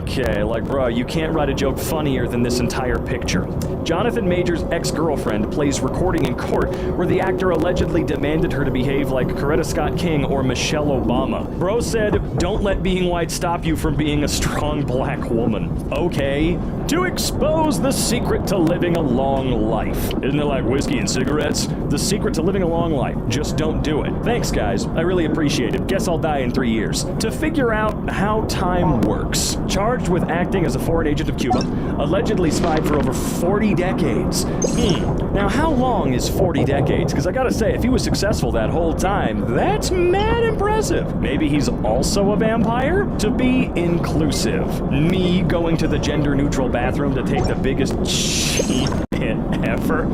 Okay, like bro, you can't write a joke funnier than this entire picture. Jonathan Major's ex-girlfriend plays recording in court where the actor allegedly demanded her to behave like Coretta Scott King or Michelle Obama. Bro said, don't let being white stop you from being a strong black woman. Okay. To expose the secret to living a long life. Isn't it like whiskey and cigarettes? The secret to living a long life. Just don't do it. Thanks, guys. I really appreciate it. Guess I'll die in 3 years. To figure out how time works. Charged with acting as a foreign agent of Cuba. Allegedly spied for over 40 decades. Now, how long is 40 decades? Because I gotta say, if he was successful that whole time, that's mad impressive. Maybe he's also a vampire? To be inclusive. Me going to the gender-neutral bathroom to take the biggest shit ever?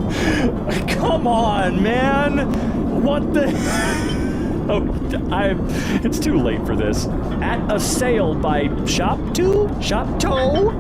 Come on, man! What the... Oh, it's too late for this. At a sale by Shopto?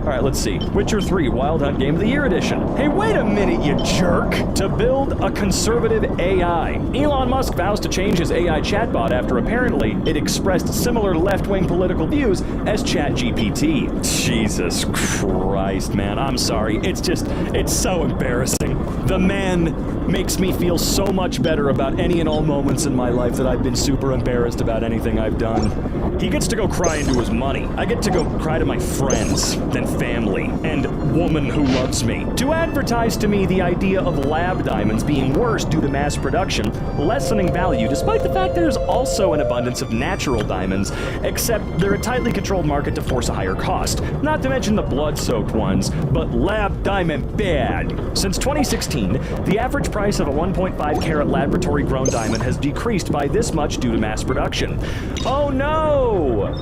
Alright, let's see. Witcher 3 Wild Hunt Game of the Year Edition. Hey, wait a minute, you jerk! To build a conservative AI. Elon Musk vows to change his AI chatbot after apparently it expressed similar left-wing political views as ChatGPT. Jesus Christ, man. I'm sorry. It's so embarrassing. The man makes me feel so much better about any and all moments in my life that I've been super embarrassed about anything I've done. He gets to go cry into his money. I get to go cry to my friends, then family, and woman who loves me. To advertise to me the idea of lab diamonds being worse due to mass production, lessening value despite the fact there's also an abundance of natural diamonds, except they're a tightly controlled market to force a higher cost. Not to mention the blood-soaked ones, but lab diamond bad. Since 2016, the average price of a 1.5 carat laboratory-grown diamond has decreased by this much due to mass production. Oh no!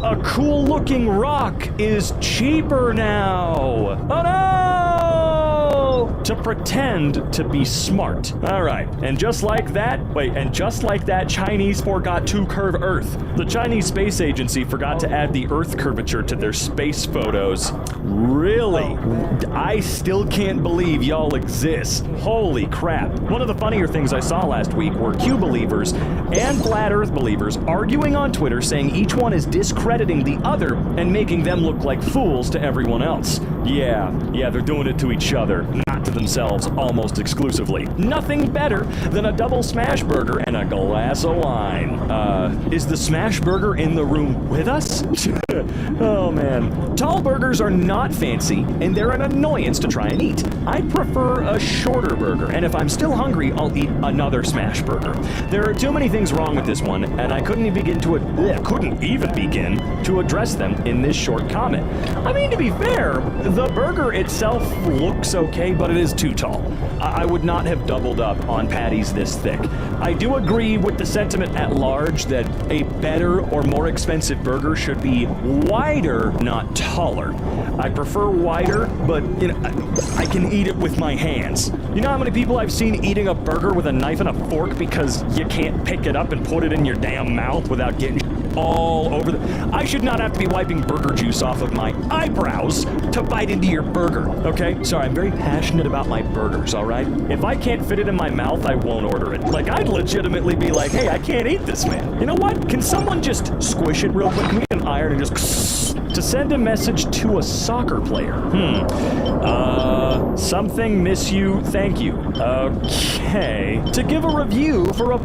A cool-looking rock is cheaper now! Oh no! To pretend to be smart. Alright, and just like that, Chinese forgot to curve Earth. The Chinese Space Agency forgot to add the Earth curvature to their space photos. Really? I still can't believe y'all exist. Holy crap. One of the funnier things I saw last week were Q believers and Flat Earth believers arguing on Twitter saying each one is discrediting the other and making them look like fools to everyone else. Yeah, they're doing it to each other, not to themselves almost exclusively. Nothing better than a double smash burger and a glass of wine. Is the smash burger in the room with us? Oh man. Tall burgers are not fancy, and they're an annoyance to try and eat. I'd prefer a shorter burger, and if I'm still hungry, I'll eat another smash burger. There are too many things wrong with this one, and I couldn't even begin to address them in this short comment. I mean, to be fair, the burger itself looks okay, but it is too tall. I would not have doubled up on patties this thick. I do agree with the sentiment at large that a better or more expensive burger should be wider, not taller. I prefer wider, but I can eat it with my hands. You know how many people I've seen eating a burger with a knife and a fork because you can't pick it up and put it in your damn mouth without getting all over I should not have to be wiping burger juice off of my eyebrows to bite into your burger, okay? Sorry, I'm very passionate about my burgers, alright? If I can't fit it in my mouth, I won't order it. Like, I'd legitimately be like, hey, I can't eat this, man. You know what? Can someone just squish it real quick? Can we get an iron and just... To send a message to a soccer player. Something miss you, thank you. Okay. To give a review for a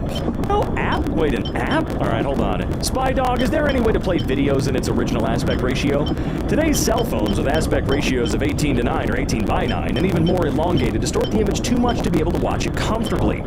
app? Wait, an app? Alright, hold on. Spy Dog, is there any way to play videos in its original aspect ratio? Today's cell phones with aspect ratios of 18:9 or 18:9 and even more elongated distort the image too much to be able to watch it comfortably.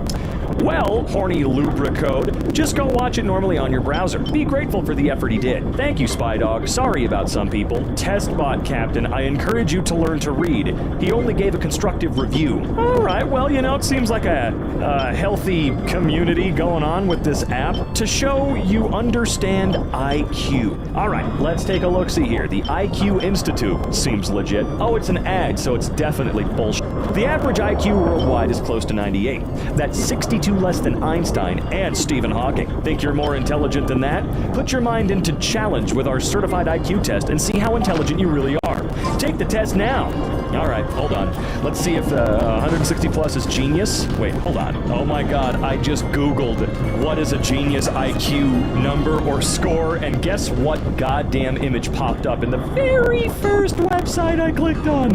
Well, horny lubricode, just go watch it normally on your browser. Be grateful for the effort he did. Thank you, Spy Dog. Sorry about some people. Testbot Captain, I encourage you to learn to read. He only gave a constructive review. Alright, well, you know, it seems like a healthy community going on with this app to show you understand IQ. Alright, let's take a look-see here. The IQ Institute seems legit. Oh, it's an ad, so it's definitely bullshit. The average IQ worldwide is close to 98. That's 62 less than Einstein and Stephen Hawking. Think you're more intelligent than that? Put your mind into challenge with our certified IQ test and see how intelligent you really are. Take the test now. All right, hold on. Let's see if 160 plus is genius. Wait, hold on. Oh my God, I just Googled what is a genius IQ number or score, and guess what goddamn image popped up in the very first website I clicked on?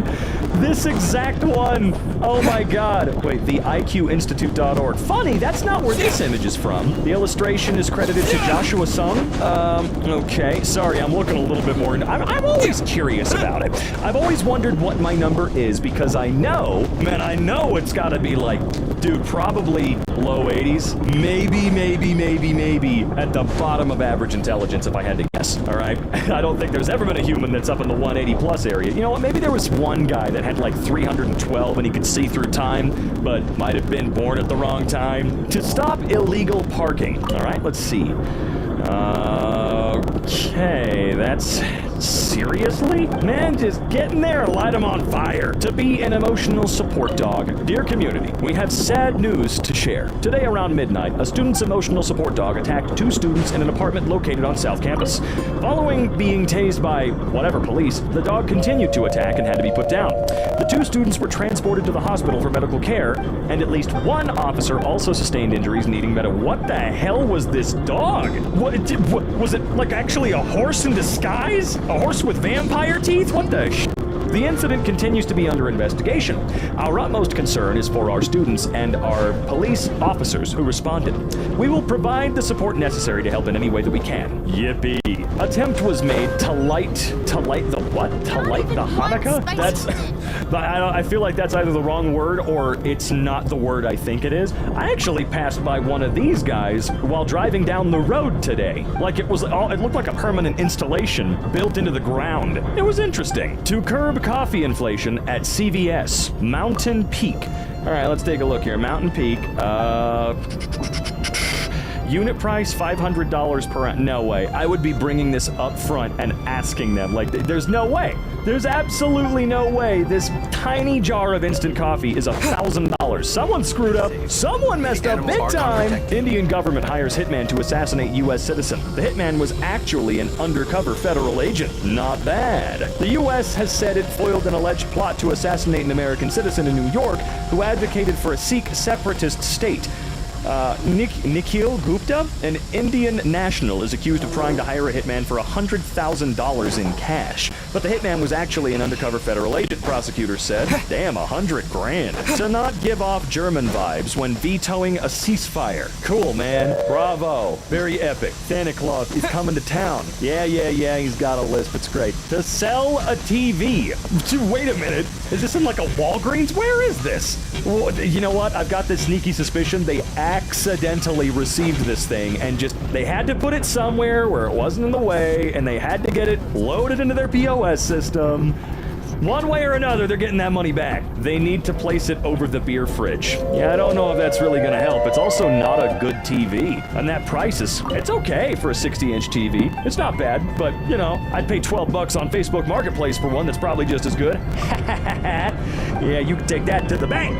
This exact one. Oh my God. Wait, the IQinstitute.org. Funny, that's not where this image is from. The illustration is credited to Joshua Sung. Okay, sorry, I'm looking a little bit more. I'm always curious about it. I've always wondered what my number is because I know it's gotta be like, dude, probably low 80s. Maybe at the bottom of average intelligence if I had to guess, all right? I don't think there's ever been a human that's up in the 180 plus area. You know what, maybe there was one guy that had like 312 and he could see through time, but might have been born at the wrong time. To stop illegal parking, all right, let's see. Okay, that's... Seriously? Man, just get in there and light them on fire. To be an emotional support dog. Dear community, we have sad news to share. Today around midnight, a student's emotional support dog attacked 2 students in an apartment located on South Campus. Following being tased by whatever police, the dog continued to attack and had to be put down. The 2 students were transported to the hospital for medical care, and at least 1 officer also sustained injuries needing medical. What the hell was this dog? What was it, like actually a horse in disguise? A horse with vampire teeth? What the sh... The incident continues to be under investigation. Our utmost concern is for our students and our police officers who responded. We will provide the support necessary to help in any way that we can. Yippee. Attempt was made to light the what? To light the Hanukkah? That's... I feel like that's either the wrong word or it's not the word I think it is. I actually passed by one of these guys while driving down the road today. Like it looked like a permanent installation built into the ground. It was interesting. To curb coffee inflation at CVS, Mountain Peak. All right, let's take a look here. Mountain Peak. Unit price $500 per ounce. No way. I would be bringing this up front and asking them. Like, there's no way. There's absolutely no way this tiny jar of instant coffee is $1,000. Someone screwed up. Someone messed up big time. Indian government hires hitman to assassinate U.S. citizen. The hitman was actually an undercover federal agent. Not bad. The U.S. has said it foiled an alleged plot to assassinate an American citizen in New York who advocated for a Sikh separatist state. Nikhil Gupta, an Indian national, is accused of trying to hire a hitman for $100,000 in cash. But the hitman was actually an undercover federal agent, prosecutors said. Damn, $100,000. To not give off German vibes when vetoing a ceasefire. Cool, man. Bravo. Very epic. Santa Claus is coming to town. Yeah, he's got a lisp. It's great. To sell a TV. Wait a minute. Is this in like a Walgreens? Where is this? Well, you know what? I've got this sneaky suspicion they accidentally received this thing and they had to put it somewhere where it wasn't in the way, and they had to get it loaded into their POS system. One way or another, they're getting that money back. They need to place it over the beer fridge. Yeah, I don't know if that's really gonna help. It's also not a good TV. And that price it's okay for a 60-inch TV. It's not bad, but, you know, I'd pay $12 on Facebook Marketplace for one that's probably just as good. Yeah, you can take that to the bank.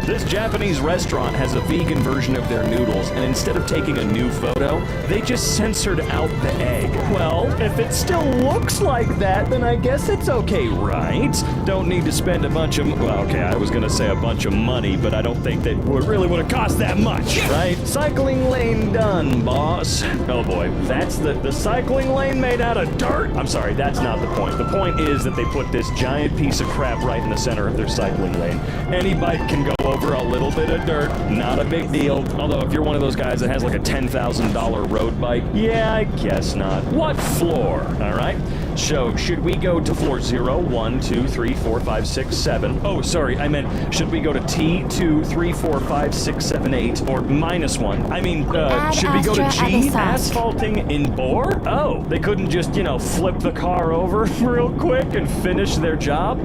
This Japanese restaurant has a vegan version of their noodles, and instead of taking a new photo, they just censored out the egg. Well, if it still looks like that, then I guess it's okay, right? Don't need to spend a bunch of, well, okay, I was gonna say a bunch of money, but I don't think that really would have cost that much, right? Cycling lane done, boss. Oh boy, that's the cycling lane made out of dirt? I'm sorry, that's not the point. The point is that they put this giant piece of crap right in the center of their cycling lane. Any bike can go over a little bit of dirt, not a big deal. Although if you're one of those guys that has like a $10,000 road bike, yeah, I guess not. What floor? All right. So, should we go to floor 0, 1, 2, 3, 4, 5, 6, 7? Oh, sorry, I meant, should we go to T, 2, 3, 4, 5, 6, 7, 8, or -1? I mean, should we go to G, asphalting in bore? Oh, they couldn't just, you know, flip the car over real quick and finish their job?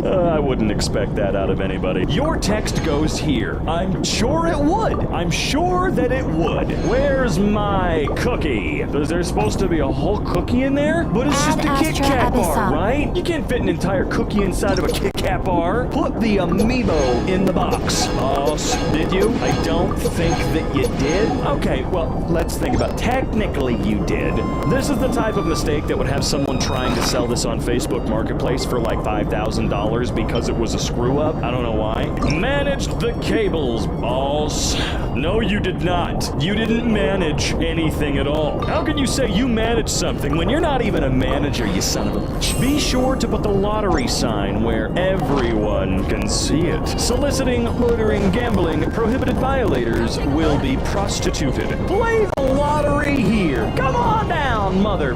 I wouldn't expect that out of anybody. Your text goes here. I'm sure it would. I'm sure that it would. Where's my cookie? Is there supposed to be a whole cookie in there? there, but it's just a Ad Kit Astra Kat bar, Abyssal. right? You can't fit an entire cookie inside of a Kit Kat bar. Put the amiibo in the box. Boss, did you? I don't think that you did. Okay, well, let's think about it. Technically, you did. This is the type of mistake that would have someone trying to sell this on Facebook Marketplace for like $5,000 because it was a screw up. I don't know why. Managed the cables, boss. No, you did not. You didn't manage anything at all. How can you say you managed something when you're not even a manager, you son of a bitch? Be sure to put the lottery sign where everyone can see it. Soliciting, loitering, gambling, prohibited violators will be prostituted. Play the lottery here. Come on down, mother.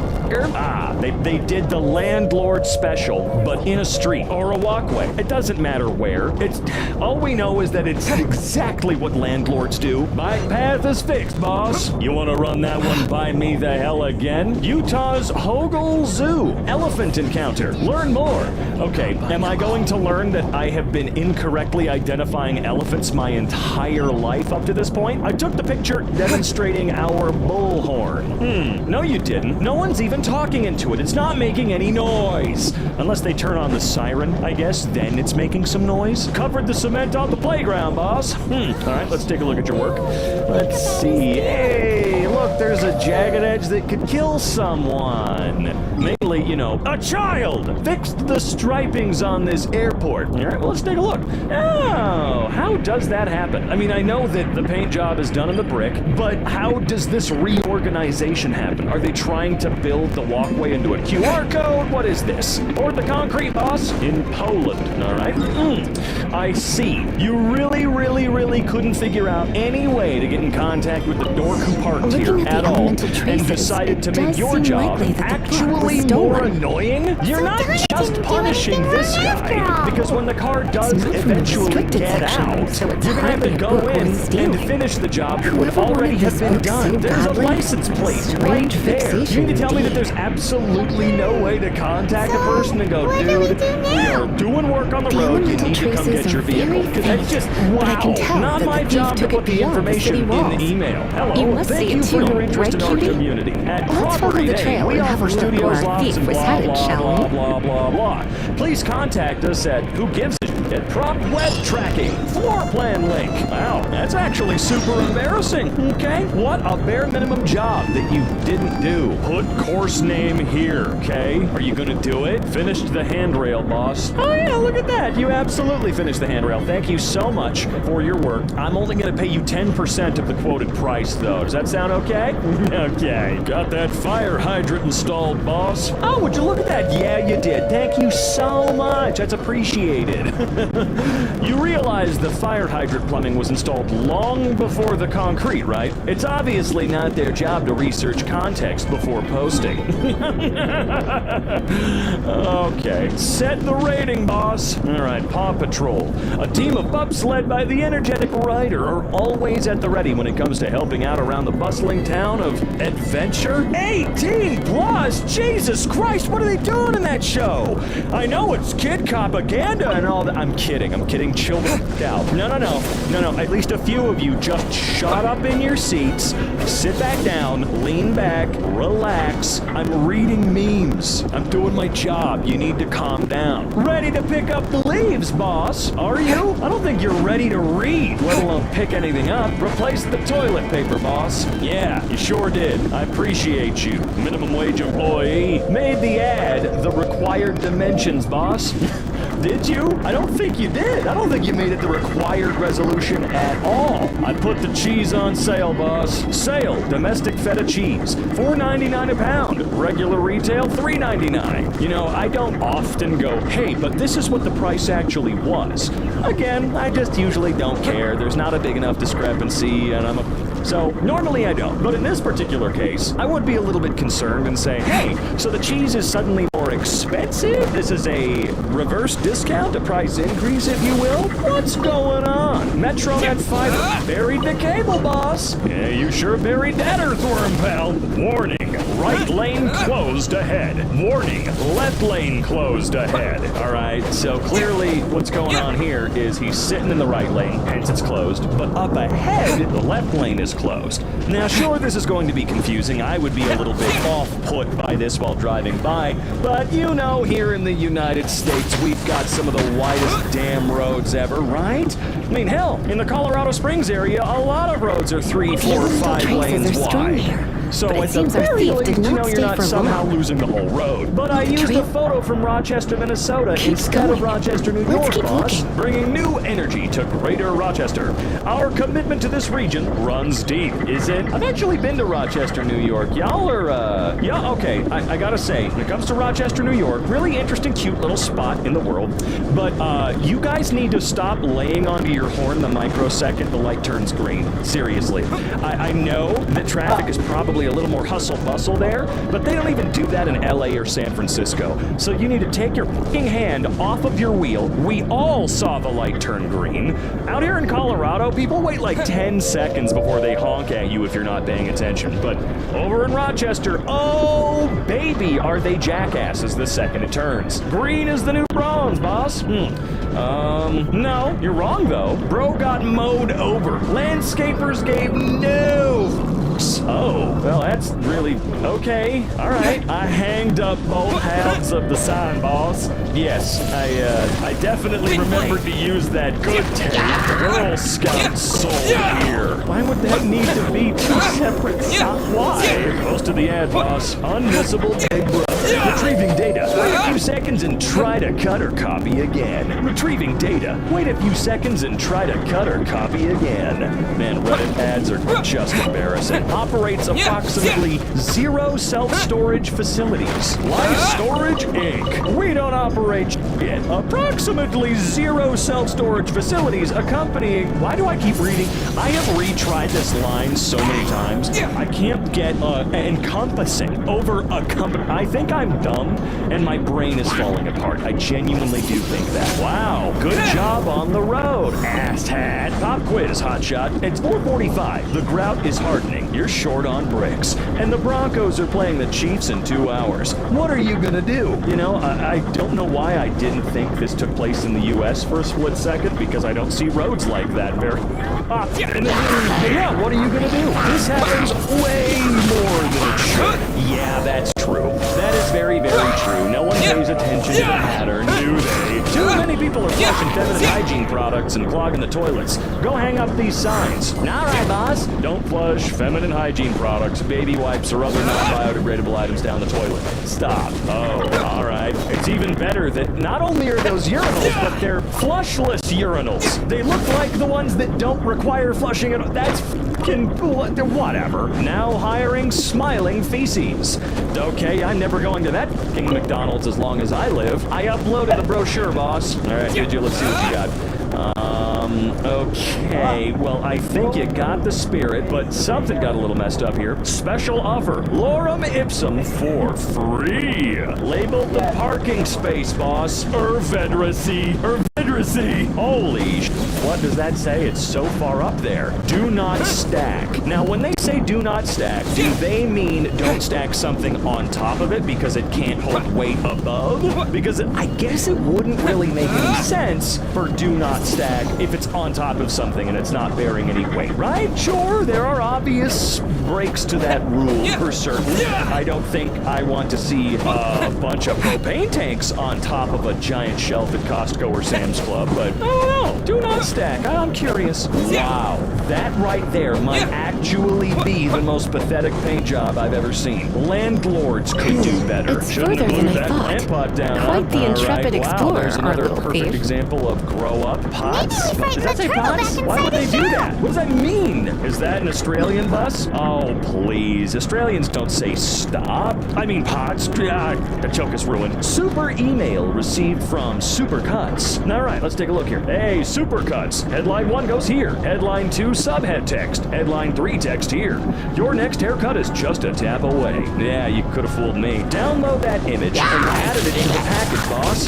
Ah, they did the landlord special, but in a street or a walkway. It doesn't matter where. It's all we know is that it's exactly what landlords do. My path is fixed, boss. You want to run that one by me the hell again? Utah's Hogle Zoo elephant encounter. Learn more. Okay, am I going to learn that I have been incorrectly identifying elephants my entire life up to this point? I took the picture demonstrating our bullhorn. No you didn't. No one's even talking into it. It's not making any noise. Unless they turn on the siren, I guess, then it's making some noise. Covered the cement on the playground, boss. Alright, let's take a look at your work. Let's see. Hey, look, there's a jagged edge that could kill someone. Mainly, you know, a child! Fixed the stripings on this airport. Alright, well, let's take a look. Oh, how does that happen? I mean, I know that the paint job is done in the brick, but how does this reorganization happen? Are they trying to build the walkway into a QR code? What is this? Or the concrete, boss? In Poland, alright? I see. You really couldn't figure out any way to get in contact with the dork who parked here at all, and decided to make your job actually more annoying? You're not just punishing this guy, because when the car does eventually get out, you're gonna have to go in and finish the job that would already have been done. There's a license plate right there. You mean to tell me that there's absolutely no way to contact a person and go, dude, we are doing work on the road, you need to come get your vehicle? Because that's just, wow, not my job to put the information in the email. Hello, thank you for your interest in our community. At Property Day, we offer studios, lots, and blah, blah, blah. Please contact us at Who Gives a Shit at Prop Web Tracking. Floor plan link. Wow, that's actually super embarrassing. Okay, what a bare minimum job that you didn't do. Put course name here, okay? Are you gonna do it? Finished the handrail, boss. Oh yeah, look at that. You absolutely finished the handrail. Thank you so much for your work. I'm only gonna pay you 10% of the quoted price, though. Does that sound okay? Okay. Got that fire hydrant installed, boss. Oh, would you look at that? Yeah, you did. Thank you so much. That's appreciated. You realize the fire hydrant plumbing was installed long before the concrete, right? It's obviously not their job to research context before posting. Okay. Set the rating, boss. All right, Paw Patrol. A team of pups led by the energetic Ryder are always at the ready when it comes to helping out around the bustling town of Adventure. 18 plus! Jesus Christ, what are they doing in that show? I know it's kid propaganda and all that. I'm kidding. Children out. No. At least a few of you just shut up in your seats, sit back down, lean back, relax. I'm reading memes. I'm doing my job. You need to calm down. Ready to pick up the leaves, boss? Are you? I don't think you're ready to read, let alone pick anything up. Replace the toilet paper, boss. Yeah, you sure did. I appreciate you. Minimum wage employee. Made the ad the required dimensions, boss. Did you? I don't think you did. I don't think you made it the required resolution at all. I put the cheese on sale, boss. Sale, domestic feta cheese, $4.99 a pound. Regular retail, $3.99. You know, I don't often go, hey, but this is what the price actually was. Again, I just usually don't care. There's not a big enough discrepancy, and so normally I don't. But in this particular case, I would be a little bit concerned and say, hey, so the cheese is suddenly more expensive? This is a reverse discount, a price increase, if you will? What's going on? Metronet Fiber buried the cable, boss. Yeah, you sure buried that earthworm, pal. Warning, Right lane closed ahead. Warning, left lane closed ahead. Alright, so clearly what's going on here is he's sitting in the right lane, hence it's closed, but up ahead, the left lane is closed. Now sure, this is going to be confusing. I would be a little bit off-put by this while driving by, but you know, here in the United States, we've got some of the widest damn roads ever, right? I mean, hell, in the Colorado Springs area, a lot of roads are 3, 4, 5 lanes wide. So But it at the seems our very thief least, did you not know, you're stay not for somehow long. losing the whole road. But I used a photo from Rochester, Minnesota instead of Rochester, New Let's York, keep boss. looking. Bringing new energy to Greater Rochester. Our commitment to this region runs deep, is it? I've actually been to Rochester, New York. Y'all are, yeah, okay, I gotta say, when it comes to Rochester, New York, really interesting, cute little spot in the world. But, you guys need to stop laying onto your horn the microsecond the light turns green. Seriously. I know that traffic is probably a little more hustle-bustle there, but they don't even do that in LA or San Francisco. So you need to take your fucking hand off of your wheel. We all saw the light turn green. Out here in Colorado, people wait like 10 seconds before they honk at you if you're not paying attention. But over in Rochester, oh baby, are they jackasses the second it turns. Green is the new bronze, boss. No, you're wrong though. Bro got mowed over. Landscapers gave no fucks. Oh, well that's really okay. All right, I hanged up both halves of the sign, boss. Yes, I definitely remembered to use that good tape. Girl Scout soul here. Why would that need to be two separate signs? Why? Most of the ad, boss. Unmissable big brother. Retrieving data. Wait a few seconds and try to cut or copy again. Retrieving data. Wait a few seconds and try to cut or copy again. Man, Reddit ads are just embarrassing. Operates approximately 0 self-storage facilities. Life Storage Inc. We don't operate yet. Approximately 0 self-storage facilities accompanying... Why do I keep reading? I have retried this line so many times. I can't get encompassing over a company. I think I'm dumb and my brain is falling apart. I genuinely do think that. Wow, good job on the road, asshat. Pop quiz, hotshot. It's 4:45. The grout is hardening. You're short on bricks. And the Broncos are playing the Chiefs in 2 hours. What are you gonna do? You know, I don't know why I didn't think this took place in the U.S. for a split second, because I don't see roads like that very often. Yeah, what are you gonna do? This happens way more than it should. Yeah, that's true. That is very, very true. No one pays attention to the pattern, do they? Too many people are flushing feminine hygiene products and clogging the toilets. Go hang up these signs. All right, boss. Don't flush feminine hygiene products, baby wipes, or other non-biodegradable items down the toilet. Stop. Oh, all right. It's even better that not only are those urinals, but they're flushless urinals. They look like the ones that don't require flushing at all. That's fucking whatever. Now hiring smiling feces. Okay, I'm never going to that fucking McDonald's as long as I live. I uploaded the brochure, boss. All right, good. Let's see what you got. Okay, well, I think you got the spirit, but something got a little messed up here. Special offer, lorem ipsum for free. Labeled the parking space, boss. Ervederacy. Holy sh... What does that say? It's so far up there. Do not stack. Now, when they say do not stack, do they mean don't stack something on top of it because it can't hold weight above? Because I guess it wouldn't really make any sense for do not stack if it's on top of something and it's not bearing any weight, right? Sure, there are obvious breaks to that rule for certain. I don't think I want to see a bunch of propane tanks on top of a giant shelf at Costco or Sam's Club, but I don't know. Do not stack. I'm curious. Wow, that right there might actually be the most pathetic paint job I've ever seen. Landlords could do better. It's Shouldn't further glue than I that thought. plant pot down. Quite the All intrepid right. Wow, explorer, there's our another little perfect thief. example of grow up pots. Maybe Does that say the turtle pots? back Why would they inside do the that? shell. What does that mean? Is that an Australian bus? Oh, please. Australians don't say stop. I mean pots. The joke is ruined. Super email received from Supercuts. Alright, let's take a look here. Hey, supercuts. Headline 1 goes here. Headline 2, subhead text. Headline 3, text here. Your next haircut is just a tap away. Yeah, you could have fooled me. Download that image and added it to the package, boss.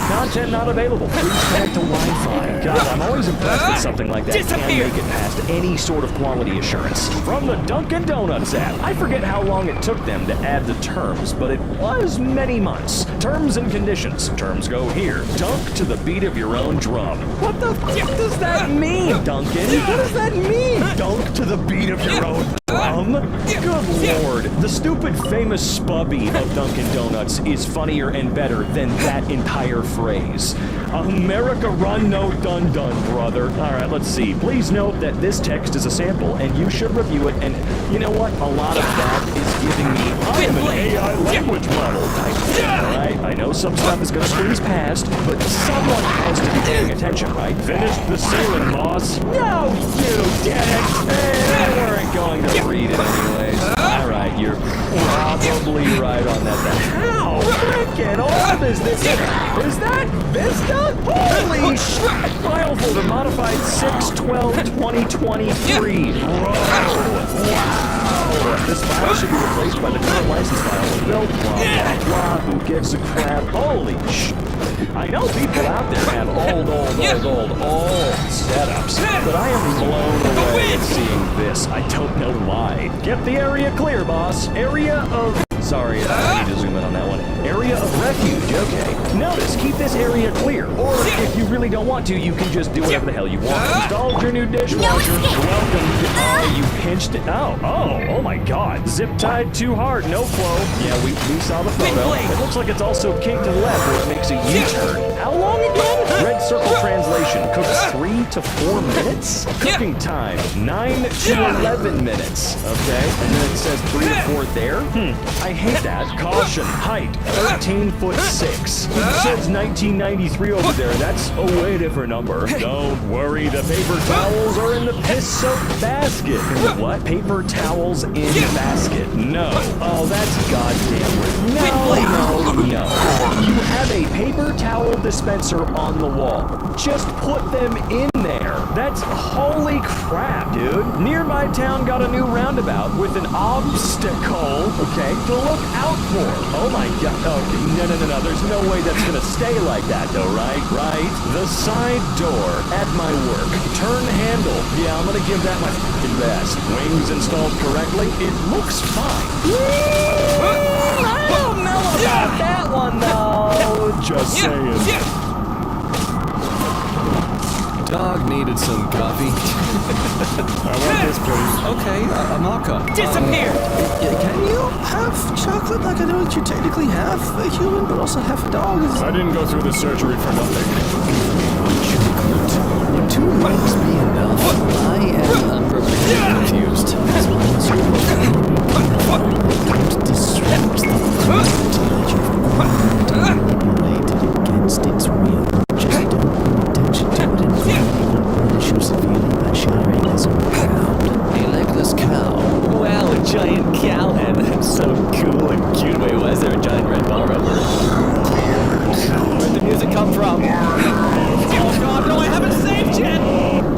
Content not available. Please connect to Wi-Fi. God, I'm always impressed that something like that can make it past any sort of quality assurance. From the Dunkin' Donuts app. I forget how long it took them to add the terms, but it was many months. Terms and conditions. Terms go here. Dunk to the beat of your own drum. What the fuck does that mean, Duncan? What does that mean? Dunk to the beat of your own drum? Good lord. The stupid famous spubby of Dunkin' Donuts is funnier and better than that entire phrase. America run no dun dun, brother. Alright, let's see. Please note that this text is a sample and you should review it, and you know what? A lot of that is giving me I am an AI language model type thing, alright? I know some stuff is gonna squeeze past, but someone has to be paying attention, right? Finish the ceiling, boss. No, you didn't! They weren't going to read it anyways. Alright, you're probably right on that. How freaking old is this? Is that Vista? Holy shit! File folder modified 6/12/2023. Bro! Wow! This file should be replaced by the current license file with build blah blah blah. Who gives a crap? Holy shit! I know people out there have old setups, but I am blown away at seeing this. I don't know why. Get the area clear, boss. Area of... Sorry, I need to zoom in on that one. Area of refuge, okay. Notice, keep this area clear. Or if you really don't want to, you can just do whatever the hell you want. Installed your new dishwasher. Welcome. Oh, you pinched it. Oh my god. Zip tied too hard, no flow. Yeah, we saw the photo. It looks like it's also kinked to the left where it makes a U-turn. How long again? Red circle translation. Cooks 3 to 4 minutes? Cooking time, 9 to 11 minutes. Okay, and then it says 3 to 4 there? I hate that. Caution, height, 13'6". It says 1993 over there. That's a way different number. Don't worry, the paper towels are in the piss-soaked basket. What? Paper towels in basket? No. Oh, that's goddamn weird. No. You have a paper towel dispenser on the wall. Just put them in there. That's holy crap, dude. Nearby town got a new roundabout with an obstacle, okay, to look out for. Oh my god. Okay, no. There's no way that's gonna stay like that though, right? The side door at my work. Turn handle. Yeah, I'm gonna give that my fucking best. Wings installed correctly. It looks fine. I don't know about that one though. Just saying. Dog needed some coffee. I want this, please. Okay, a mocha. Disappear! Can you have chocolate? Like, I know that you're technically half a human, but also half a dog. I didn't go through the surgery for nothing. Would 2 links be enough? I am unprepared confused. As long as don't disrupt the quality that you've manipulated against its will. Just don't pay attention to it and punish you severely by shattering this ground. A legless cow. Wow, a giant cow head. That's so cool and cute. Wait, why is there a giant red bar over it? Where'd the music come from? Oh god, no, I haven't saved yet!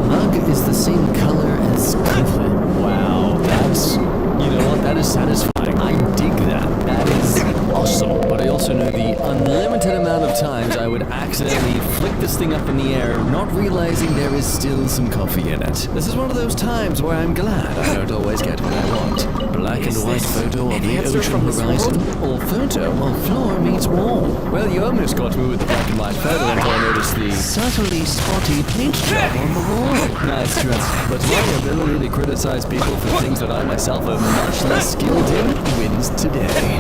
Mug is the same color as Clifford. Wow, that's... You know what? That is satisfying. I dig that. That is awesome. But I also know the unlimited amount of times I would accidentally flick this thing up in the air, not realizing there is still some coffee in it. This is one of those times where I'm glad I don't always get what I want. Black and white photo of the ocean horizon, or photo while floor meets wall. Well, you almost got me with the black and white photo until I noticed the subtly spotty paint job on the wall. Nice dress. But my ability to criticize people for things that I myself am much less skilled in wins today.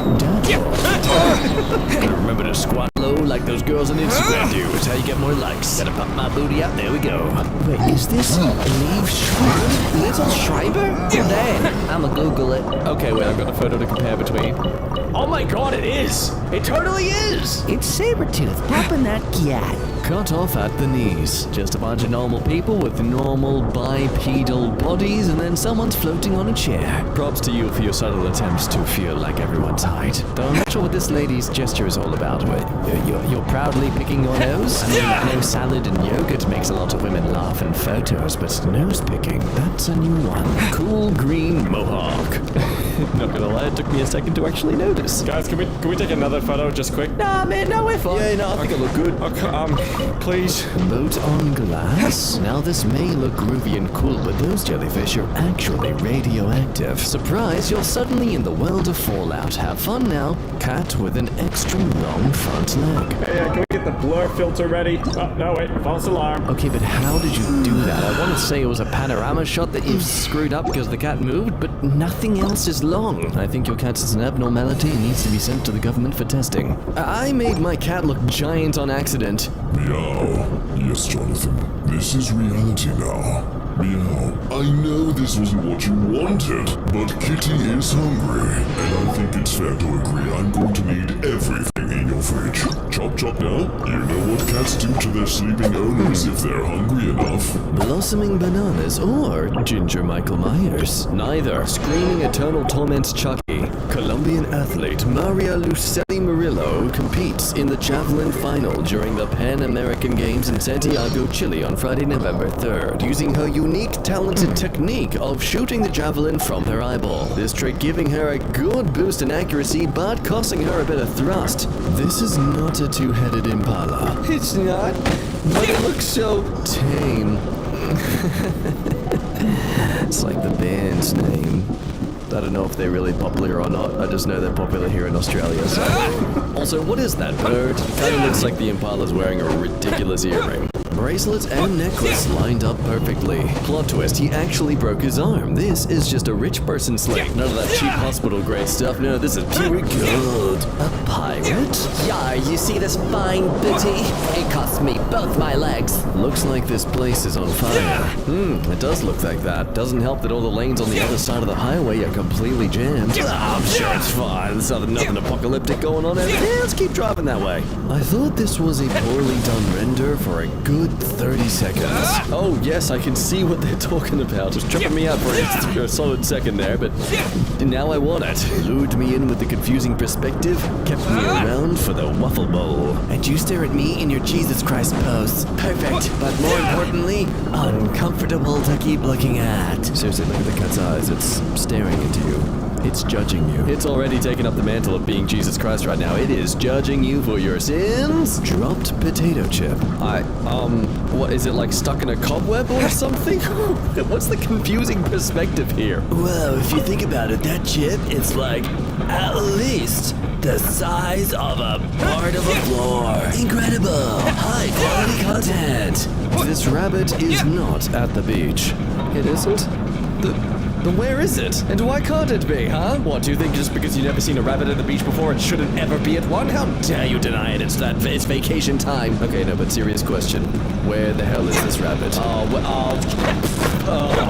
Gotta remember to squat low like those girls on Instagram do. It's how you get more likes. Gotta pump my booty out. There we go. Wait, is this Liev Schreiber? Little Schreiber? Dang, I'ma Google it. Okay, wait, I've got a photo to compare between. Oh my god, it is! It totally is! It's Sabretooth popping that cat. Cut off at the knees. Just a bunch of normal people with normal bipedal bodies, and then someone's floating on a chair. Props to you for your subtle attempts to feel like everyone's height. Though I'm not sure what this lady's gesture is all about. You're proudly picking your nose? I mean, I know salad and yogurt makes a lot of women laugh in photos, but nose picking, that's a new one. Cool green mohawk. Not gonna lie, it took me a second to actually notice. Guys, can we take another photo just quick? Nah, man, no, we're fine. Yeah, no, I think it look good. Okay, please. Boat on glass? Now this may look groovy and cool, but those jellyfish are actually radioactive. Surprise, you're suddenly in the world of Fallout. Have fun now. Cat with an extra long front leg. Hey, can we get the blur filter ready? Oh, no, wait, false alarm. Okay, but how did you do that? I want to say it was a panorama shot that you screwed up because the cat moved, but nothing else is long. I think your cat is an abnormality and needs to be sent to the government for testing. I made my cat look giant on accident. Meow. Yes, Jonathan. This is reality now. Meow. I know this wasn't what you wanted, but Kitty is hungry, and I think it's fair to agree I'm going to need everything in your fridge. Chop chop now. You know what cats do to their sleeping owners if they're hungry enough. Blossoming bananas or Ginger Michael Myers? Neither. Screaming eternal torments Chucky. Colombian athlete Maria Lucelli Murillo competes in the javelin final during the Pan American Games in Santiago, Chile on Friday, November 3rd, using her unique, talented technique of shooting the javelin from her eyeball. This trick giving her a good boost in accuracy, but costing her a bit of thrust. This is not a two-headed impala. It's not, but it looks so tame. It's like the band's name. I don't know if they're really popular or not. I just know they're popular here in Australia. So. Also, what is that bird? Kind of looks like the impala's wearing a ridiculous earring. Bracelet and necklace lined up perfectly. Plot twist, he actually broke his arm. This is just a rich person slick. None of that cheap hospital grade stuff. No, this is pure gold. A pirate? Yar, you see this fine booty? It cost me both my legs. Looks like this place is on fire. It does look like that. Doesn't help that all the lanes on the other side of the highway are completely jammed. I'm sure it's fine. There's nothing apocalyptic going on. Yeah, let's keep driving that way. I thought this was a poorly done render for a good 30 seconds. Oh yes, I can see what they're talking about. It was tripping me out for a solid second there, but now I want it. Lured me in with the confusing perspective, kept me around for the waffle bowl. And you stare at me in your Jesus Christ pose. Perfect, but more importantly, uncomfortable to keep looking at. Seriously, look at the cat's eyes. It's staring into you. It's judging you. It's already taken up the mantle of being Jesus Christ right now. It is judging you for your sins. Dropped potato chip. What is it, like stuck in a cobweb or something? What's the confusing perspective here? Well, if you think about it, that chip, it's like at least the size of a part of a floor. Incredible. High quality content. This rabbit is not at the beach. It isn't? Then where is it? And why can't it be, huh? What, do you think just because you've never seen a rabbit at the beach before, it shouldn't ever be at one? How dare you deny it? It's vacation time. Okay, no, but serious question. Where the hell is this rabbit? Oh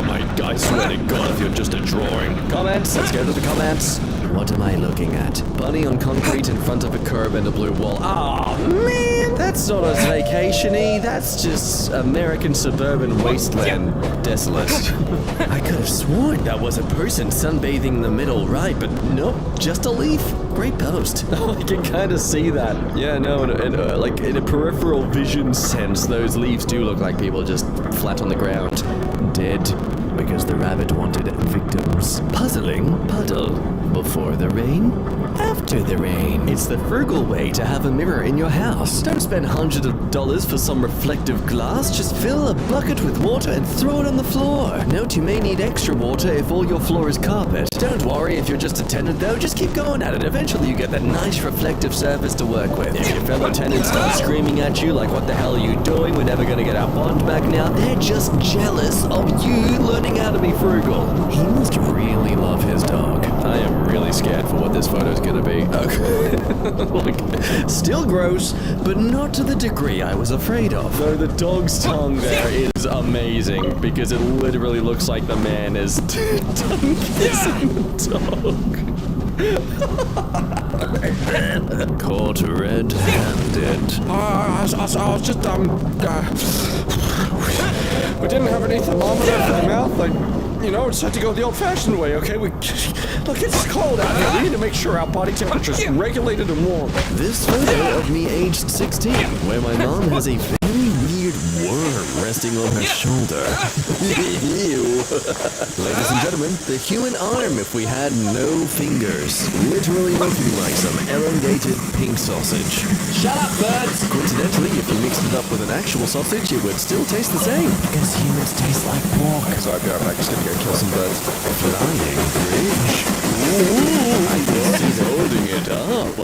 my God, I swear to God, if you're just a drawing. Comments? Let's go to the comments. What am I looking at? Bunny on concrete in front of a curb and a blue wall. Oh man, that's not as vacation-y. That's just American suburban wasteland desolate. I could have sworn that was a person sunbathing in the middle right, but nope, just a leaf. Great post. Oh, I can kind of see that. Yeah, no, like in a peripheral vision sense, those leaves do look like people just flat on the ground, dead. Because the rabbit wanted victims. Puzzling puddle. Before the rain, after the rain. It's the frugal way to have a mirror in your house. Don't spend hundreds of dollars for some reflective glass. Just fill a bucket with water and throw it on the floor. Note you may need extra water if all your floor is carpet. Don't worry if you're just a tenant though, just keep going at it. Eventually you get that nice reflective surface to work with. If your fellow tenants start screaming at you like what the hell are you doing, we're never gonna get our bond back now, they're just jealous of you learning how to be frugal. He must really love his dog. I am really scared for what this photo is gonna be. Okay. Like, still gross, but not to the degree I was afraid of. Though the dog's tongue there is amazing because it literally looks like the man is tongue kissing the dog. Caught red-handed. I was just, we didn't have any thermometer for the mouth, just had to go the old-fashioned way, okay? Look, it's cold out here. We need to make sure our body temperature's regulated and warm. This photo of me aged 16, where my mom has a very weird worm resting on her shoulder. Ew. Ladies and gentlemen, the human arm if we had no fingers. Literally looking like some elongated pink sausage. Shut up, birds! Coincidentally, if you mixed it up with an actual sausage, it would still taste the same. Because humans taste like pork. Sorry, I'll be right back. Just gonna go kill some birds. Flying bridge. Ooh, I guess he's holding it up.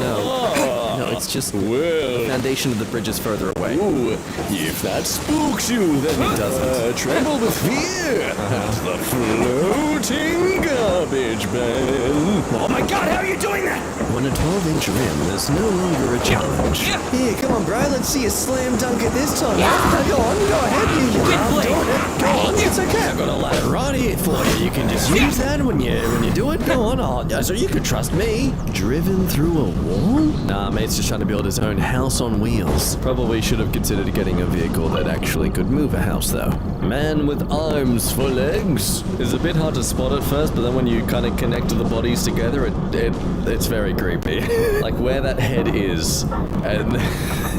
No, it's just the foundation of the bridge is further away. Ooh, if that spooks you, then it doesn't. Tremble with fear at the floating garbage man. Oh my god, how are you doing that? When a 12-inch rim is no longer a challenge. Here, come on, bro. Let's see a slam dunk it this time. Now, go on, go ahead. I'm doing it. Go on, it's okay. I've got a ladder right here for you. You can just use that when you do it. Go on, so you can trust me. Driven through a wall? Nah, mate's just trying to build his own house on wheels. Probably should have considered getting a vehicle that actually could move a house, though. Man with arms for legs. It's a bit hard to spot at first, but then when you kind of connect the bodies together, it's very creepy. Like where that head is, and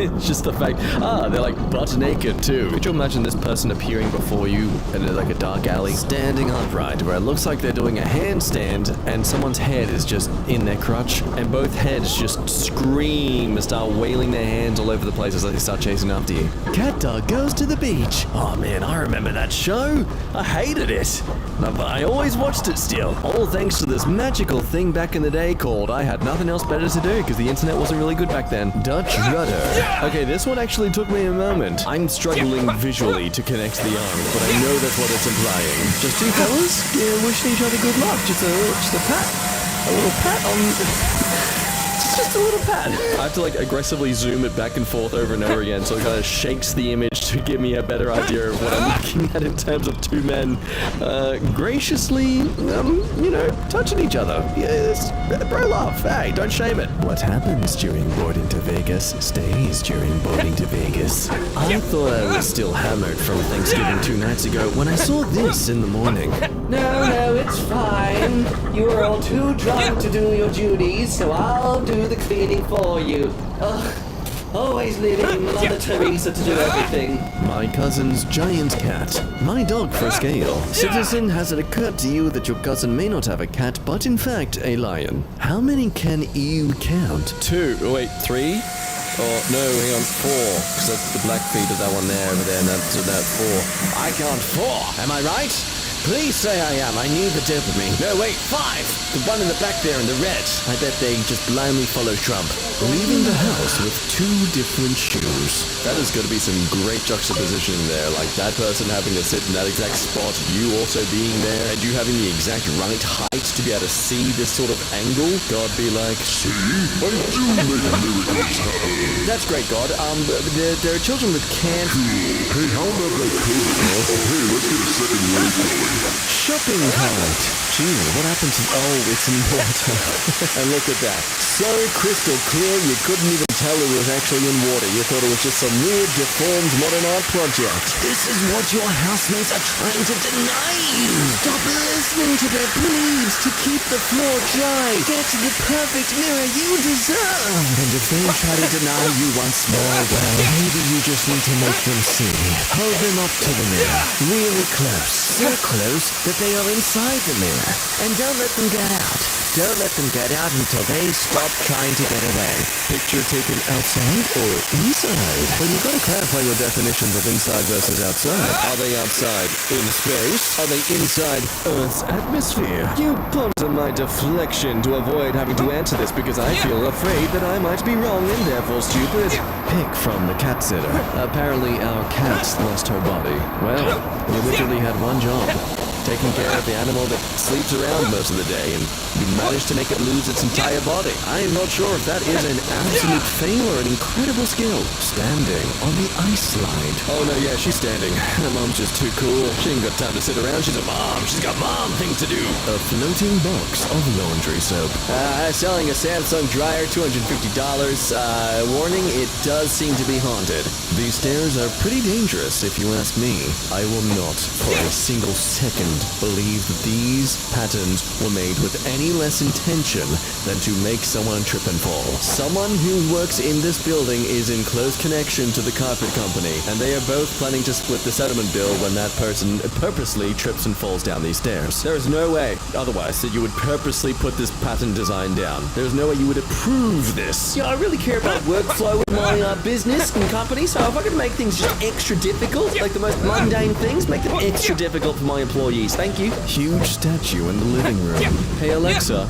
it's just the fact, they're like butt naked too. Could you imagine this person appearing before you in like a dark alley, standing upright, where it looks like they're doing a handstand, and someone's head is just in their crotch, and both heads just scream and start wailing their hands all over the place as they start chasing after you. Cat dog goes to the beach. Oh man, I remember that show. I hated it, but I always watched it still. All thanks to this magical thing back in the day called I had nothing else better to do because the internet wasn't really good back then. Dutch rudder. Okay, this one actually took me a moment. I'm struggling visually to connect the arms, but I know that's what it's implying. Just two fellas, wishing each other good luck. Just a pat. A little pat on... Just a little pat. I have to like aggressively zoom it back and forth over and over again so it kind of shakes the image to give me a better idea of what I'm looking at in terms of two men graciously, touching each other. Yes, bro love. Hey, don't shame it. What happens during boarding to Vegas stays during boarding to Vegas. I thought I was still hammered from Thanksgiving 2 nights ago when I saw this in the morning. No, it's fine. You were all too drunk to do your duties, so I'll do the cleaning for you. Always leaving Mother Teresa to do everything. My cousin's giant cat. My dog for scale. Citizen, has it occurred to you that your cousin may not have a cat, but in fact a lion? How many can you count? 2. Oh, wait, 3? Oh, no, hang on, 4. Because that's the black feet of that one there, over there, and that's 4. I count 4. Am I right? Please say I am. I need the dopamine. No, wait, 5! The one in the back there in the red. I bet they just blindly follow Trump. Leaving the house with 2 different shoes. That is going to be some great juxtaposition there. Like that person having to sit in that exact spot, you also being there, and you having the exact right height to be able to see this sort of angle. God be like, see, I do make miracles happen. That's great, God. There are children with can't... Hey, how about that code? Hey, let's get a second wave going. Shopping cart. Gee, what happened to... Oh, it's in water. And look at that. So crystal clear, you couldn't even tell it was actually in water. You thought it was just some weird, deformed modern art project. This is what your housemates are trying to deny you. Stop listening to their pleas to keep the floor dry. Get the perfect mirror you deserve. And if they try to deny you once more, well, maybe you just need to make them see. Hold them up to the mirror, really close. So close that they are inside the mirror. And don't let them get out. Don't let them get out until they stop trying to get away. Picture taken outside or inside? Well, you've got to clarify your definitions of inside versus outside. Are they outside in space? Are they inside Earth's atmosphere? You pumped on my deflection to avoid having to answer this because I feel afraid that I might be wrong and therefore stupid. Pick from the cat sitter. Apparently our cat lost her body. Well, we literally had one job. taking care of the animal that sleeps around most of the day, and you manage to make it lose its entire body. I am not sure if that is an absolute fail or an incredible skill. Standing on the ice slide. Oh no, yeah, she's standing. Her mom's just too cool. She ain't got time to sit around. She's a mom. She's got mom things to do. A floating box of laundry soap. Selling a Samsung dryer, $250. Warning, it does seem to be haunted. These stairs are pretty dangerous, if you ask me. I will not, for a single second, believe that these patterns were made with any less intention than to make someone trip and fall. Someone who works in this building is in close connection to the carpet company, and they are both planning to split the settlement bill when that person purposely trips and falls down these stairs. There is no way, otherwise, that you would purposely put this pattern design down. There's no way you would approve this. Yeah, I really care about workflow in my business and company, so if I could make things just extra difficult, like the most mundane things, make them extra difficult for my employees. Thank you. Huge statue in the living room. Hey Alexa,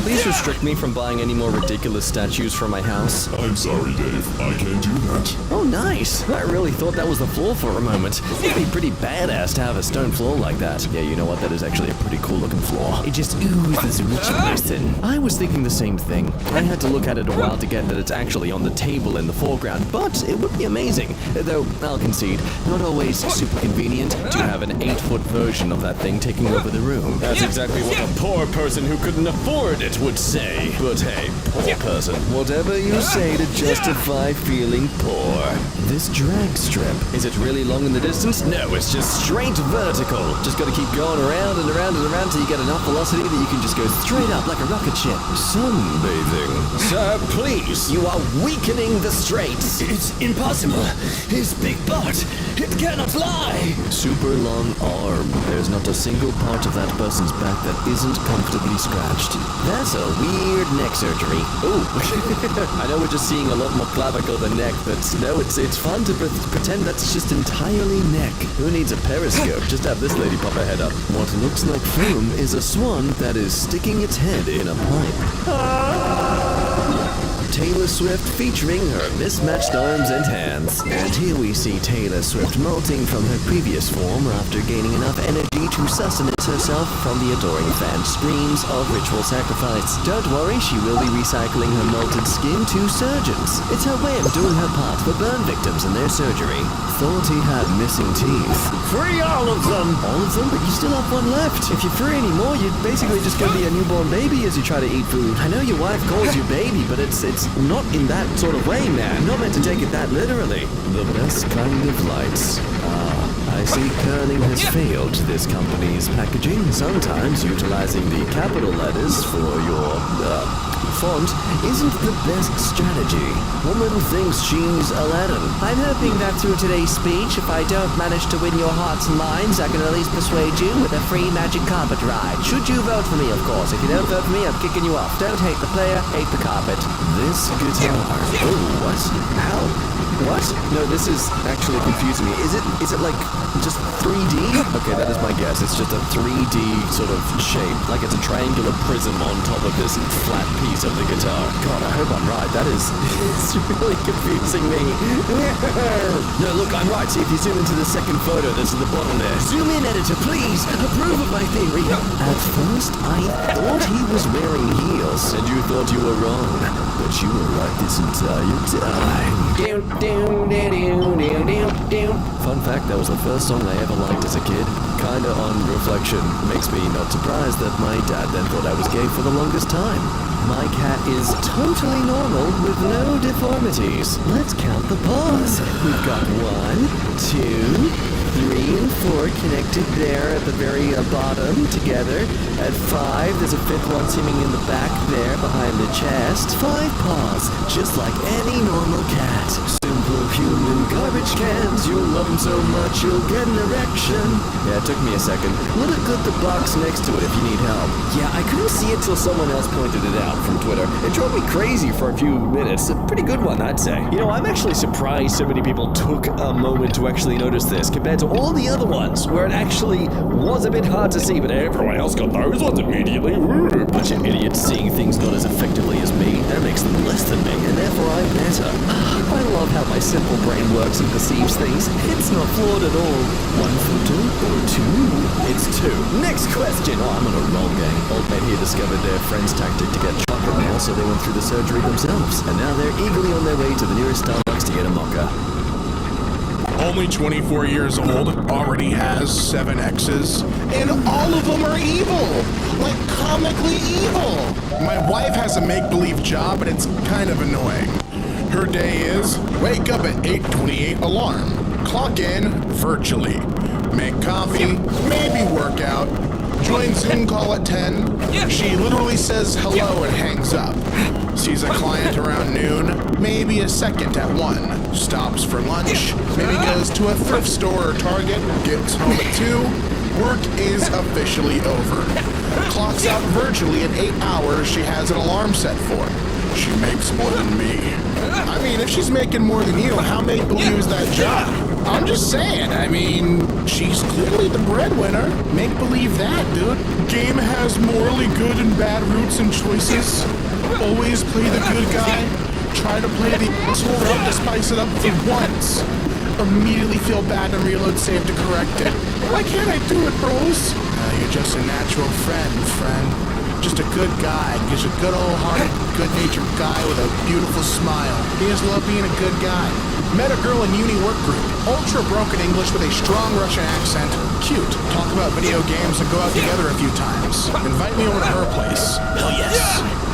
please restrict me from buying any more ridiculous statues for my house. I'm sorry, Dave. I can't do that. Oh, nice. I really thought that was the floor for a moment. It'd be pretty badass to have a stone floor like that. Yeah, you know what? That is actually a pretty cool looking floor. It just oozes rich person. I was thinking the same thing. I had to look at it a while to get that it's actually on the table in the foreground, but it would be amazing. Though, I'll concede, not always super convenient to have an 8-foot version of that thing taking over the room. That's exactly what a poor person who couldn't afford it would say. But hey, poor person. Whatever you say to justify feeling poor. This drag strip, is it really long in the distance? No, it's just straight vertical. Just gotta keep going around and around and around till you get enough velocity that you can just go straight up like a rocket ship. Sunbathing. Sir, please, you are weakening the straights. It's impossible. His big butt, it cannot lie. Super long arm. There's not a single part of that person's back that isn't comfortably scratched. That's a weird neck surgery. Ooh. I know we're just seeing a lot more clavicle than neck, but no, it's fun to pretend that's just entirely neck. Who needs a periscope? Just have this lady pop her head up. What looks like foam is a swan that is sticking its head in a pipe. Taylor Swift featuring her mismatched arms and hands. And here we see Taylor Swift molting from her previous form after gaining enough energy to sustenance herself from the adoring fans' screams of ritual sacrifice. Don't worry, she will be recycling her molted skin to surgeons. It's her way of doing her part for burn victims in their surgery. Thought he had missing teeth. Free all of them! All of them? But you still have one left. If you're free anymore, you're basically just gonna be a newborn baby as you try to eat food. I know your wife calls you baby, but it's not in that sort of way, man. Not meant to take it that literally. The best kind of lights. I see kerning has failed this company's packaging, sometimes utilizing the capital letters for your, font isn't the best strategy. Woman thinks she's Aladdin. I'm hoping that through today's speech, if I don't manage to win your hearts and minds, I can at least persuade you with a free magic carpet ride. Should you vote for me, of course. If you don't vote for me, I'm kicking you off. Don't hate the player, hate the carpet. This guitar. Oh, what? How? What? No, this is actually confusing me. Is it like just 3D? Okay, that is my guess. It's just a 3D sort of shape, like it's a triangular prism on top of this flat piece of the guitar. God, I hope I'm right. That is, it's really confusing me. No, look, I'm right. See, if you zoom into the second photo that's at the bottom there. Zoom in, editor, please. Approve of my theory. At first, I thought he was wearing heels, and you thought you were wrong. But you were right this entire time. Fun fact, that was the first song I ever liked as a kid. Kinda on reflection, makes me not surprised that my dad then thought I was gay for the longest time. My cat is totally normal with no deformities. Let's count the paws. We've got 1, 2, 3, and 4 connected there at the very bottom together. At 5, there's a 5th one seeming in the back there behind the chest. 5 paws, just like any normal cat. Simple human garbage cans. You'll love them so much you'll get an erection. Yeah, it took me a second. Look at the box next to it if you need help. Yeah, I couldn't see it till someone else pointed it out from Twitter. It drove me crazy for a few minutes. A pretty good one, I'd say. You know, I'm actually surprised so many people took a moment to actually notice this compared to all the other ones where it actually was a bit hard to see, but everyone else got those ones immediately. Bunch of idiots seeing things not as effectively as me. That makes them less than me, and therefore I'm better. I love how my simple brain works and perceives things. It's not flawed at all. One photo or two? It's two. Next question. Oh, I'm on a roll, gang. Old men here discovered their friend's tactic to get chocolate mail, so they went through the surgery themselves. And now they're eagerly on their way to the nearest Starbucks to get a mocha. Only 24 years old, already has 7 exes, and all of them are evil! Like, comically evil! My wife has a make-believe job, but it's kind of annoying. Her day is, wake up at 8:28 alarm, clock in virtually, make coffee, maybe work out, join Zoom call at 10, she literally says hello and hangs up. Sees a client around noon, maybe a second at 1. Stops for lunch, maybe goes to a thrift store or Target, gets home at 2. Work is officially over. Clocks out virtually at 8 hours she has an alarm set for. She makes more than me. I mean, if she's making more than you, how make-believe is that job? I'm just saying, I mean, she's clearly the breadwinner. Make-believe that, dude. Game has morally good and bad routes and choices. Always play the good guy. Try to play the asshole route to spice it up for once. Immediately feel bad and reload save to correct it. Why can't I do it, bros? You're just a natural friend. Just a good guy. Just a good old-hearted, good-natured guy with a beautiful smile. He just love being a good guy. Met a girl in uni work group. Ultra broken English with a strong Russian accent. Cute. Talk about video games and go out together a few times. Invite me over to her place. Hell yes.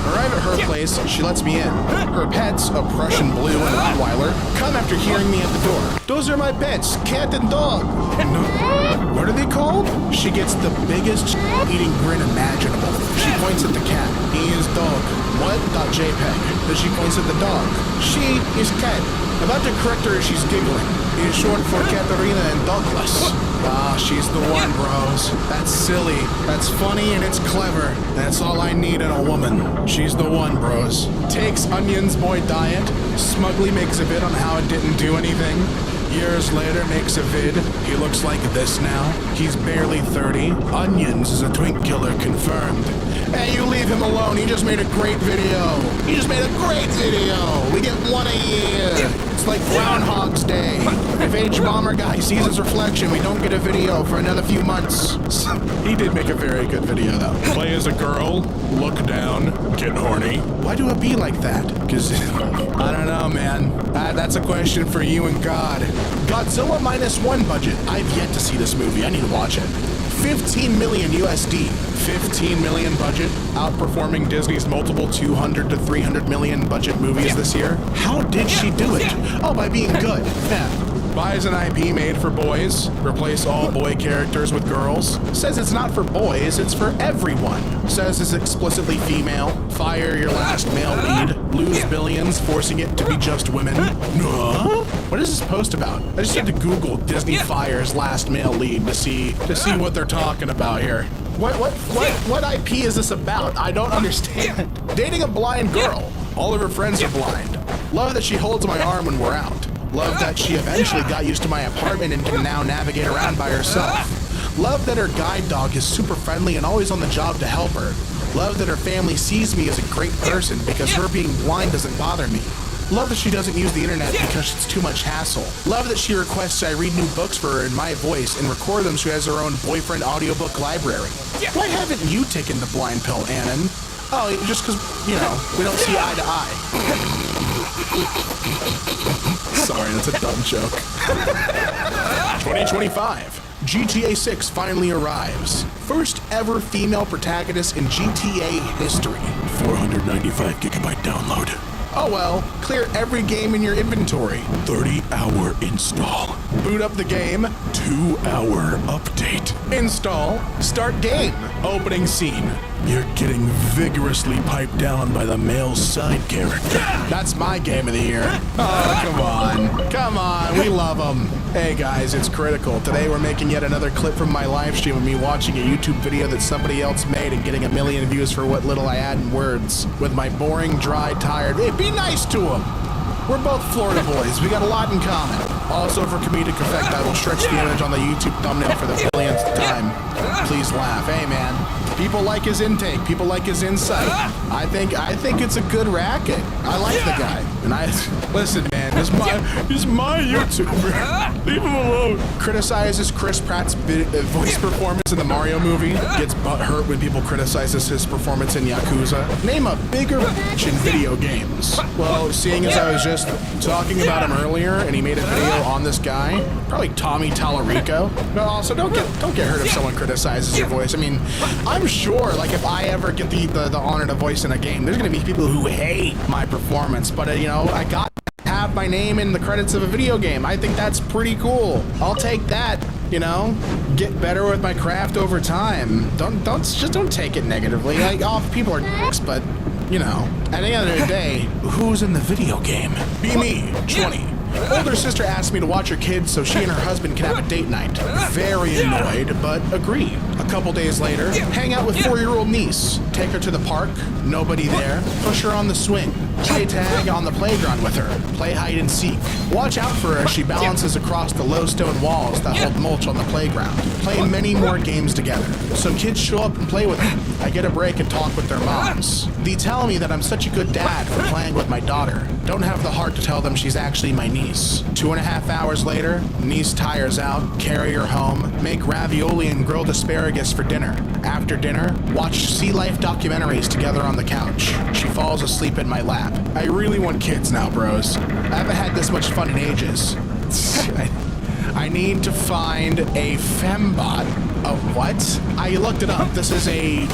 Arrive at her place, she lets me in. Her pets, a Prussian blue and a Rottweiler, come after hearing me at the door. Those are my pets, cat and dog. No, what are they called? She gets the biggest eating grin imaginable. She points at the cat. He is dog. What? .jpg. Then she points at the dog. She is cat. About to correct her as she's giggling. It is short for Katerina and Douglas. Ah, she's the one, bros. That's silly. That's funny and it's clever. That's all I need in a woman. She's the one, bros. Takes Onion's boy diet. Smugly makes a vid on how it didn't do anything. Years later, makes a vid. He looks like this now. He's barely 30. Onions is a twink killer confirmed. Hey, you leave him alone. He just made a great video. We get one a year. It's like Groundhog's Day. If H-Bomber guy sees his reflection, we don't get a video for another few months. He did make a very good video, though. Play as a girl, look down, get horny. Why do it be like that? Because, I don't know, man. That's a question for you and God. Godzilla -1 budget. I've yet to see this movie. I need to watch it. 15 million USD. 15 million budget, outperforming Disney's multiple 200 to 300 million budget movies this year. How did she do it? Oh, by being good. Yeah. Buys an IP made for boys, replace all boy characters with girls. Says it's not for boys, it's for everyone. Says it's explicitly female. Fire your last male lead. Lose billions, forcing it to be just women. What is this post about? I just had to Google Disney fires last male lead to see what they're talking about here. What IP is this about? I don't understand. Dating a blind girl. All of her friends are blind. Love that she holds my arm when we're out. Love that she eventually got used to my apartment and can now navigate around by herself. Love that her guide dog is super friendly and always on the job to help her. Love that her family sees me as a great person because her being blind doesn't bother me. Love that she doesn't use the internet because it's too much hassle. Love that she requests I read new books for her in my voice and record them so she has her own boyfriend audiobook library. Why haven't you taken the blind pill, Annan? Oh, just because, we don't see eye to eye. Sorry, that's a dumb joke. 2025. GTA 6 finally arrives. First ever female protagonist in GTA history. 495 gigabyte download. Oh well, clear every game in your inventory. 30-hour install. Boot up the game. 2-hour update. Install. Start game. Opening scene. You're getting vigorously piped down by the male side character. That's my game of the year. Oh, come on. Come on, we love them. Hey guys, it's Critical. Today we're making yet another clip from my live stream of me watching a YouTube video that somebody else made and getting 1 million views for what little I add in words. With my boring, dry, tired, hey, be nice to them. We're both Florida boys. We got a lot in common. Also, for comedic effect, I will stretch the image on the YouTube thumbnail for the billionth time. Please laugh. Hey, man. People like his intake. People like his insight. I think it's a good racket. I like the guy. And listen, man, he's my YouTuber. Leave him alone. Criticizes Chris Pratt's voice performance in the Mario movie. Gets butthurt when people criticizes his performance in Yakuza. Name a bigger bitch in video games. Well, seeing as I was just talking about him earlier, and he made a video on this guy, probably Tommy Tallarico. But also, don't get hurt if someone criticizes your voice. I mean, I'm sure, like, if I ever get the honor to voice in a game, there's gonna be people who hate my performance, but you know, I got to have my name in the credits of a video game. I think that's pretty cool. I'll take that, you know, get better with my craft over time. Don't take it negatively. Like, oh, people are dicks, but you know, at the end of the day, who's in the video game? Be me, 20. Older sister asked me to watch her kids so she and her husband can have a date night. Very annoyed, but agree. A couple days later, hang out with 4-year-old niece. Take her to the park, nobody there. Push her on the swing. Play tag on the playground with her. Play hide and seek. Watch out for her as she balances across the low stone walls that hold mulch on the playground. Play many more games together. Some kids show up and play with them. I get a break and talk with their moms. They tell me that I'm such a good dad for playing with my daughter. Don't have the heart to tell them she's actually my niece. 2.5 hours later, niece tires out, carry her home, make ravioli and grilled asparagus for dinner. After dinner, watch sea life documentaries together on the couch. She falls asleep in my lap. I really want kids now, bros. I haven't had this much fun in ages. I need to find a fembot. A what? I looked it up. This is a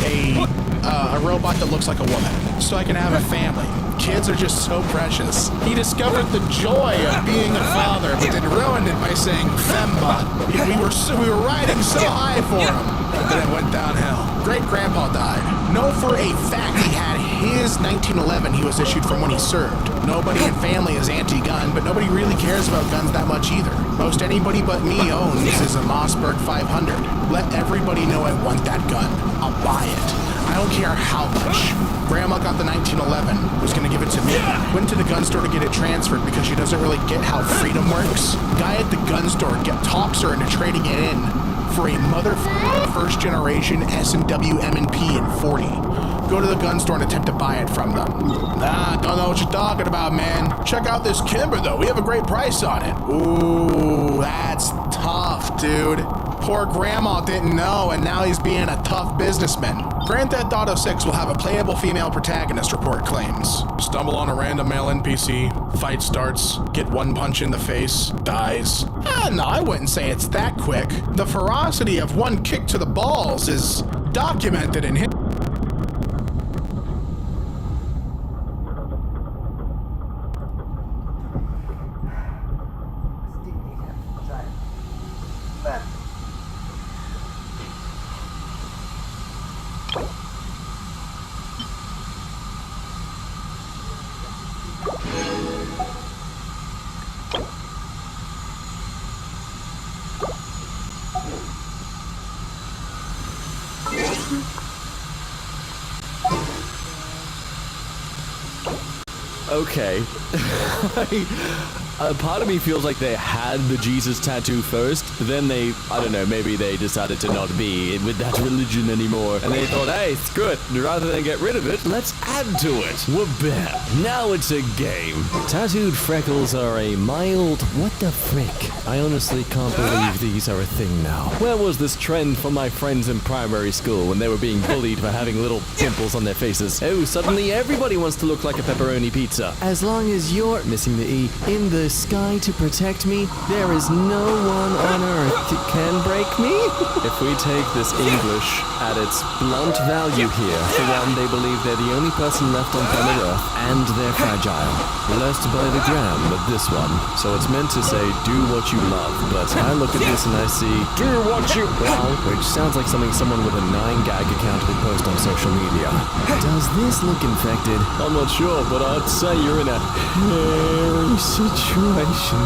robot that looks like a woman, so I can have a family. Kids are just so precious. He discovered the joy of being a father, but then ruined it by saying fembot. We were riding so high for him, but then it went downhill. Great grandpa died. Know for a fact he had his 1911 he was issued from when he served. Nobody in family is anti-gun, but nobody really cares about guns that much either. Most anybody but me owns is a Mossberg 500. Let everybody know I want that gun. I'll buy it. I don't care how much. Grandma got the 1911, was gonna give it to me. Went to the gun store to get it transferred because she doesn't really get how freedom works. Guy at the gun store talks her into trading it in for a first generation S&W M&P in 40. Go to the gun store and attempt to buy it from them. Nah, don't know what you're talking about, man. Check out this Kimber though, we have a great price on it. Ooh, that's tough, dude. Poor grandma didn't know, and now he's being a tough businessman. Grand Theft Auto 6 will have a playable female protagonist, report claims. Stumble on a random male NPC, fight starts, get one punch in the face, dies. No, I wouldn't say it's that quick. The ferocity of one kick to the balls is documented in history. Okay. Part of me feels like they had the Jesus tattoo first, then they, I don't know, maybe they decided to not be with that religion anymore, and they thought, hey, screw it, rather than get rid of it, let's add to it. Wabam! Now it's a game. Tattooed freckles are a mild, what the frick? I honestly can't believe these are a thing now. Where was this trend for my friends in primary school when they were being bullied for having little pimples on their faces? Oh, suddenly everybody wants to look like a pepperoni pizza. As long as you're, missing the E, in the sky to protect me, there is no one on earth that can break me. If we take this English at its blunt value here, for one, they believe they're the only person left on planet Earth, and they're fragile. Blessed by the gram with this one. So it's meant to say, do what you love, but I look at this and I see, do what you well, which sounds like something someone with a 9gag account would post on social media. Does this look infected? I'm not sure, but I'd say you're in a hairy situation.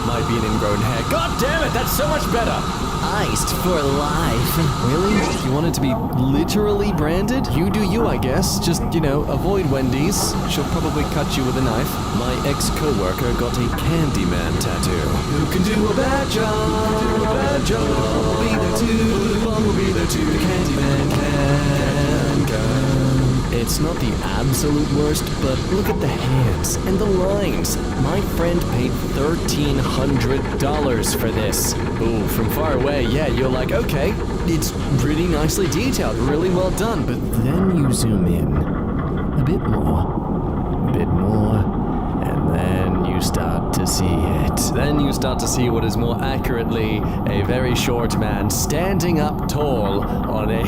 Might be an ingrown hair. God damn it, that's so much better! Iced for life. Really? You want it to be literally branded? You do you, I guess. Just, you know, avoid Wendy's. She'll probably cut you with a knife. My ex-coworker got a Candyman tattoo. Who can do a bad job? Do a bad job. We'll be there too. One will be there too. The Candyman can go. It's not the absolute worst, but look at the hands and the lines. My friend paid $1,300 for this. Ooh, from far away, yeah, you're like, okay, it's really nicely detailed, really well done, but then you zoom in a bit more, and then you start to see it. Then you start to see what is more accurately a very short man standing up tall on a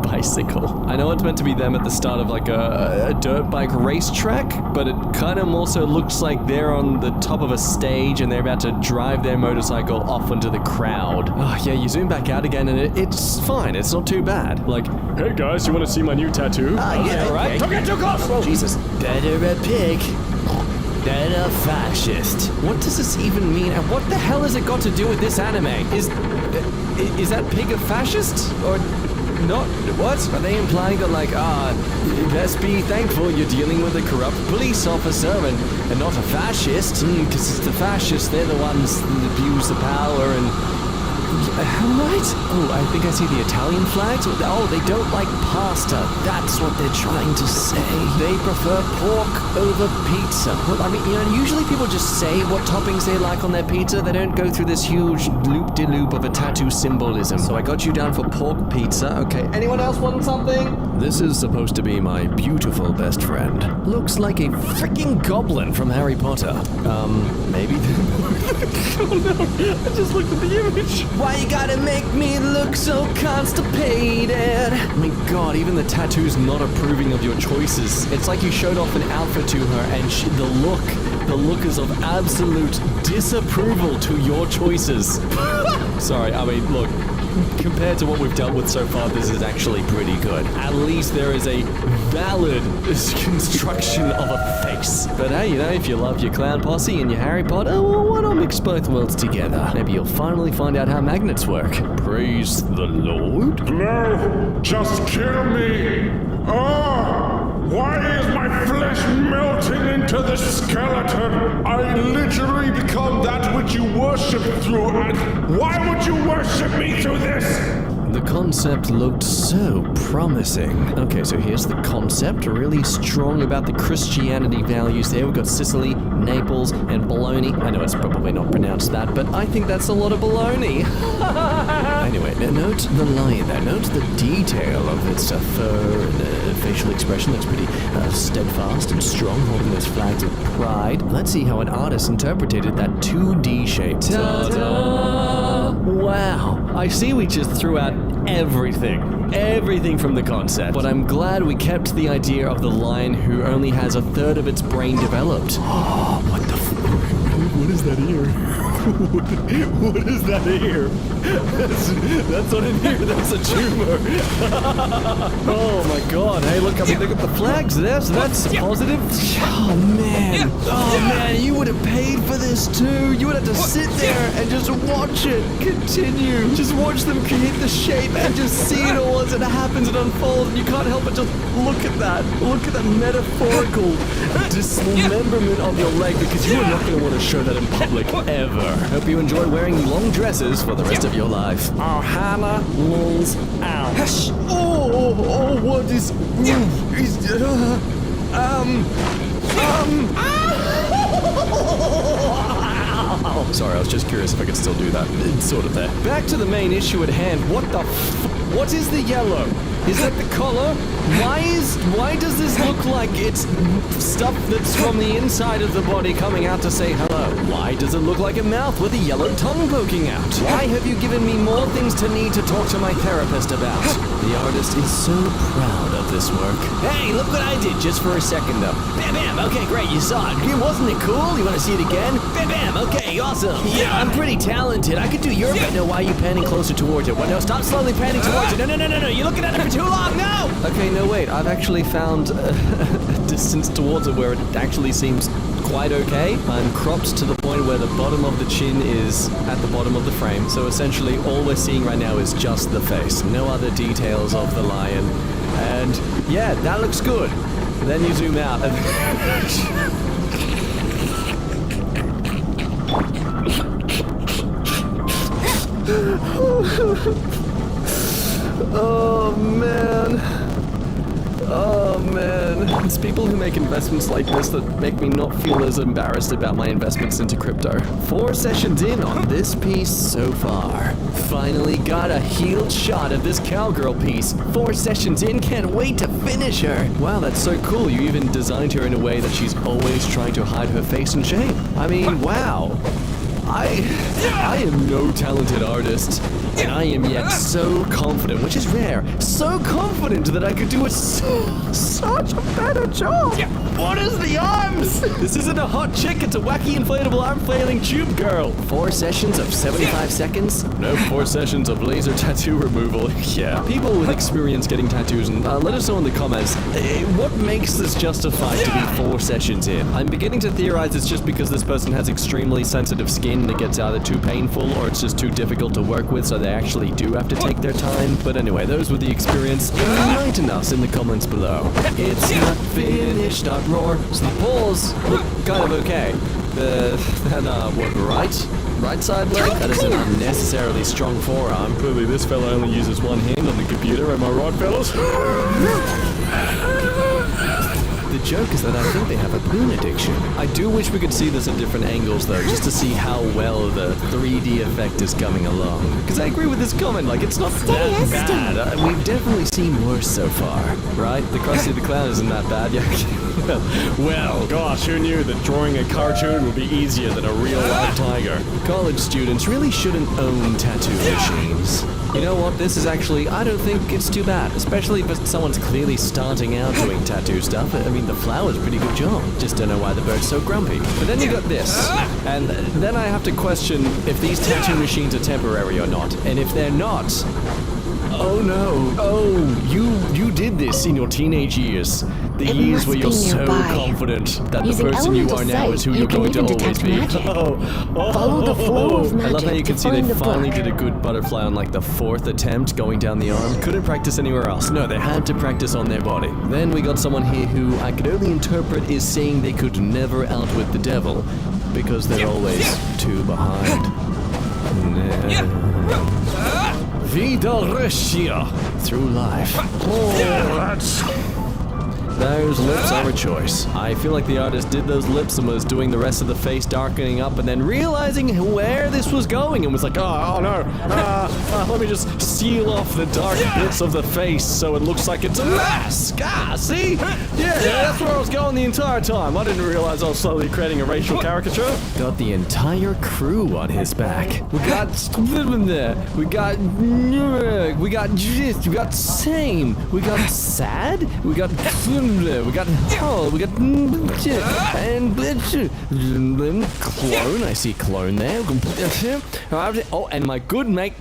bicycle. I know it's meant to be them at the start of like a dirt bike racetrack, but it kind of also looks like they're on the top of a stage and they're about to drive their motorcycle off into the crowd. Oh yeah, you zoom back out again and it's fine. It's not too bad. Like, Hey guys, you want to see my new tattoo? yeah, right? Don't get too close! Oh, Jesus. Better a pig than a fascist. What does this even mean? And what the hell has it got to do with this anime? Is that pig a fascist? Or not? What? Are they implying that like, best be thankful you're dealing with a corrupt police officer and not a fascist? Because it's the fascists, they're the ones that abuse the power and... Right? Oh, I think I see the Italian flags. Oh, they don't like pasta. That's what they're trying to say. They prefer pork over pizza. Well, I mean, usually people just say what toppings they like on their pizza. They don't go through this huge loop-de-loop of a tattoo symbolism. So I got you down for pork pizza. Okay, anyone else want something? This is supposed to be my beautiful best friend. Looks like a freaking goblin from Harry Potter. Maybe... Oh no, I just looked at the image. Why you gotta make me look so constipated? My god, even the tattoo's not approving of your choices. It's like you showed off an outfit to her and the look is of absolute disapproval to your choices. Sorry, I mean, look, compared to what we've dealt with so far, this is actually pretty good. At least there is a valid construction of a face. But hey, if you love your clown posse and your Harry Potter, well, why not mix both worlds together? Maybe you'll finally find out how magnets work. Praise the Lord. No, just kill me. Why is my flesh melting into the skeleton? I literally become that which you worship through, and why would you worship me through this? The concept looked so promising. Okay, so here's the concept. Really strong about the Christianity values there. We've got Sicily, Naples, and bologna. I know it's probably not pronounced that, but I think that's a lot of bologna. Anyway, note the line there. Note the detail of its fur and facial expression. That's pretty steadfast and strong, holding those flags of pride. Let's see how an artist interpreted that 2D shape. Ta-da! Wow. I see we just threw out everything from the concept. But I'm glad we kept the idea of the lion who only has a third of its brain developed. Oh, what the what is that ear? What is that ear? That's not an ear, that's a tumor. Oh my god, hey look, I mean look at the flags there, so that's positive. Oh man, you would have paid for this too. You would have to sit there and just watch it continue. Just watch them create the shape and just see it all as it happens and unfolds, and you can't help but just look at that metaphorical dismemberment of your leg, because you are not going to want to show that in public ever. Hope you enjoy wearing long dresses for the rest of your life. Oh, Hannah lulls out. Oh, what is... Sorry, I was just curious if I could still do that. It's sort of there. Back to the main issue at hand. What is the yellow? Is that the collar? Why does this look like it's stuff that's from the inside of the body coming out to say hello? Why does it look like a mouth with a yellow tongue poking out? Why have you given me more things to need to talk to my therapist about? The artist is so proud of this work. Hey, look what I did just for a second though. Bam, bam, okay, great, you saw it. Wasn't it cool? You want to see it again? Bam, bam, okay, awesome. Yeah, I'm pretty talented. I could do your bit. No, why are you panning closer towards it? What? No, stop slowly panning towards it. No, you're looking at it for too long, no! Okay, no, wait, I've actually found a distance towards it where it actually seems quite okay. I'm cropped to the point where the bottom of the chin is at the bottom of the frame, so essentially all we're seeing right now is just the face, no other details of the lion, and yeah, that looks good. Then you zoom out and oh man. Oh man, it's people who make investments like this that make me not feel as embarrassed about my investments into crypto. 4 sessions in on this piece so far. Finally got a healed shot of this cowgirl piece. 4 sessions in, can't wait to finish her. Wow, that's so cool. You even designed her in a way that she's always trying to hide her face in shame. I mean, wow. I am no talented artist, and I am yet so confident, which is rare, so confident that I could do such a better job. What is the arms? This isn't a hot chick, it's a wacky inflatable arm flailing tube girl. 4 sessions of 75 seconds? No, 4 sessions of laser tattoo removal. Yeah. People with experience getting tattoos, and let us know in the comments, what makes this justified to be 4 sessions in? I'm beginning to theorize it's just because this person has extremely sensitive skin that gets either too painful or it's just too difficult to work with, so they actually do have to take their time. But anyway, those with the experience, enlighten us in the comments below. It's not finished, not roar. So the pulls look kind of okay. What, right side leg? That is an unnecessarily strong forearm. Clearly this fella only uses one hand on the computer, am I right, fellas? The joke is that I think they have a poon addiction. I do wish we could see this at different angles though, just to see how well the 3D effect is coming along. Because I agree with this comment, like it's not that bad. We've definitely seen worse so far, right? The Krusty the Clown isn't that bad. Well, gosh, who knew that drawing a cartoon would be easier than a real-life tiger? College students really shouldn't own tattoo machines. You know what, this is actually, I don't think it's too bad, especially if someone's clearly starting out doing tattoo stuff. I mean, the flower's a pretty good job. Just don't know why the bird's so grumpy. But then you got this, and then I have to question if these tattoo machines are temporary or not. And if they're not, oh no, you did this in your teenage years. The years where you're so confident that the person you are now is who you're going to always be. Follow the flow of magic. I love how you can see they finally did a good butterfly on like the 4th attempt going down the arm. Couldn't practice anywhere else. No, they had to practice on their body. Then we got someone here who I could only interpret is saying they could never outwit the devil because they're always 2 behind. Vida Russia through life. Those lips are a choice. I feel like the artist did those lips and was doing the rest of the face darkening up and then realizing where this was going and was like, oh no, let me just seal off the dark bits of the face so it looks like it's a mask. See? Yeah, that's where I was going the entire time. I didn't realize I was slowly creating a racial caricature. Got the entire crew on his back. We got there. We got Gist. We got Same. We got Sad. We got we got and Clone. I see Clone there. Oh, and my good mate.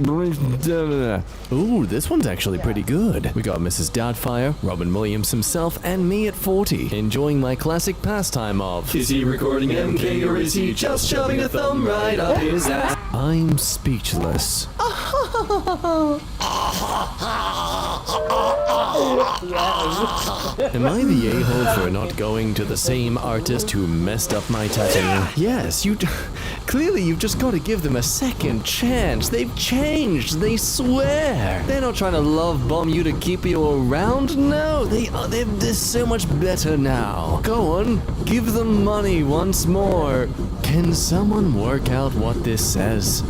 Ooh, this one's actually pretty good. We got Mrs. Doubtfire, Robin Williams himself, and me at 40, enjoying my classic pastime of, is he recording MK or is he just shoving a thumb right up his ass? I'm speechless. Am I the a-hole for not going to the same artist who messed up my tattoo? Yes, clearly you've just got to give them a second chance. They've changed, they swear. They're not trying to love bomb you to keep you around. No, they're so much better now. Go on, give them money once more. Can someone work out what this says?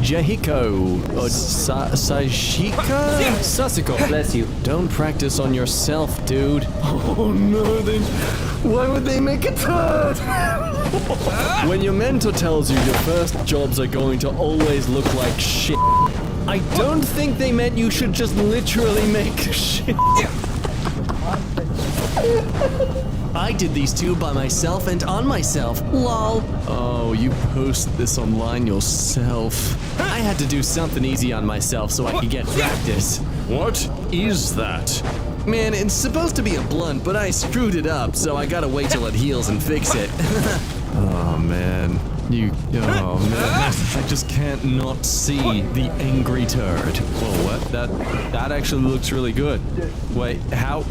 Jehiko, or Sashika? Sasuko, bless you. Don't practice on yourself, dude. Oh no, then why would they make a turd? When your mentor tells you your first jobs are going to always look like shit, I don't think they meant you should just literally make shit. I did these 2 by myself and on myself. Lol. Oh, you posted this online yourself. I had to do something easy on myself so I could get practice. What is that? Man, it's supposed to be a blunt, but I screwed it up, so I gotta wait till it heals and fix it. Oh, man. Oh man, I just can't not see the angry turd. Whoa, what? That actually looks really good. Wait, how?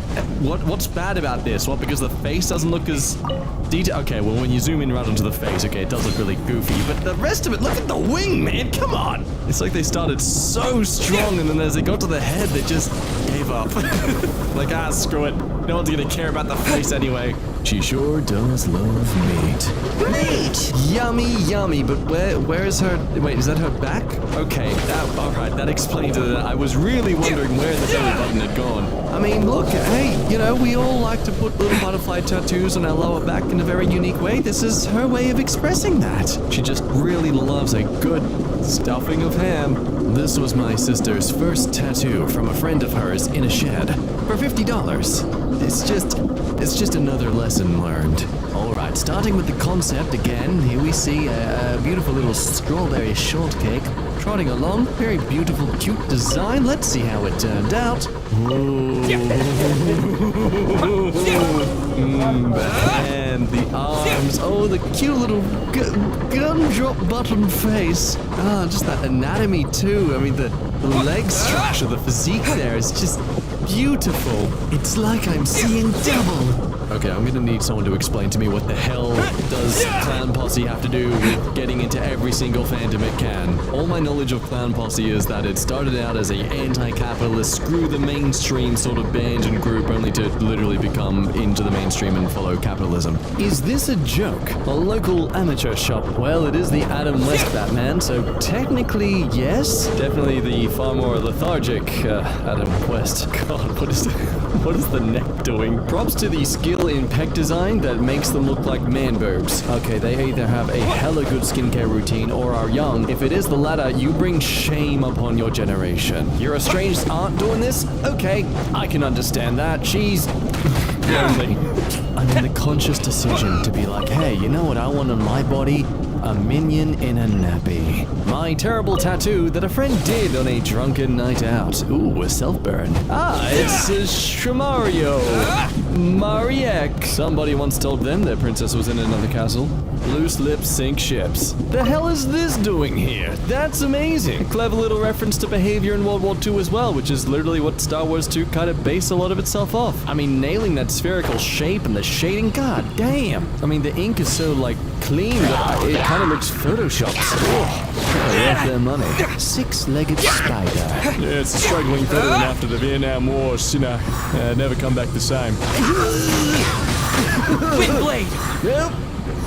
What's bad about this? What, because the face doesn't look as detailed? Okay, well when you zoom in right onto the face, okay, it does look really goofy, but the rest of it, look at the wing, man, come on! It's like they started so strong and then as they got to the head, they just gave up. Like, screw it. No one's gonna care about the face anyway. She sure does love meat. Meat! Yummy, yummy, but where is her... Wait, is that her back? Okay, alright, that explains it. I was really wondering where the belly button had gone. I mean, look, hey, you know, we all like to put little butterfly tattoos on our lower back in a very unique way. This is her way of expressing that. She just really loves a good stuffing of ham. This was my sister's first tattoo from a friend of hers in a shed for $50. It's just another lesson learned. Alright, starting with the concept again, here we see a beautiful little strawberry shortcake trotting along. Very beautiful, cute design. Let's see how it turned out. And the arms. Oh, the cute little gumdrop bottom face. Just that anatomy too. I mean, the leg structure, the physique there is just beautiful. It's like I'm seeing double. Okay, I'm gonna need someone to explain to me what the hell does Clown Posse have to do with getting into every single fandom it can. All my knowledge of Clown Posse is that it started out as a anti-capitalist, screw the mainstream sort of band and group, only to literally become into the mainstream and follow capitalism. Is this a joke? A local amateur shop? Well, it is the Adam West Batman, so technically yes. Definitely the far more lethargic Adam West. God, what is the neck doing? Props to the skill in pec design that makes them look like man boobs. Okay, they either have a hella good skincare routine or are young. If it is the latter, you bring shame upon your generation. Your estranged aunt doing this? Okay, I can understand that. She's lonely. I made the conscious decision to be like, hey, you know what I want on my body? A minion in a nappy. My terrible tattoo that a friend did on a drunken night out. Ooh, a self-burn. It's Shamario. Mariek. Somebody once told them their princess was in another castle. Loose lips sink ships. The hell is this doing here? That's amazing. A clever little reference to behavior in World War II as well, which is literally what Star Wars 2 kind of based a lot of itself off. I mean, nailing that spherical shape and the shading, god damn. I mean, the ink is so, like, clean that it kind of looks photoshopped. Worth their money. Six-legged spider. Yeah, it's a struggling veteran after the Vietnam War, never come back the same. Windblade! Nope.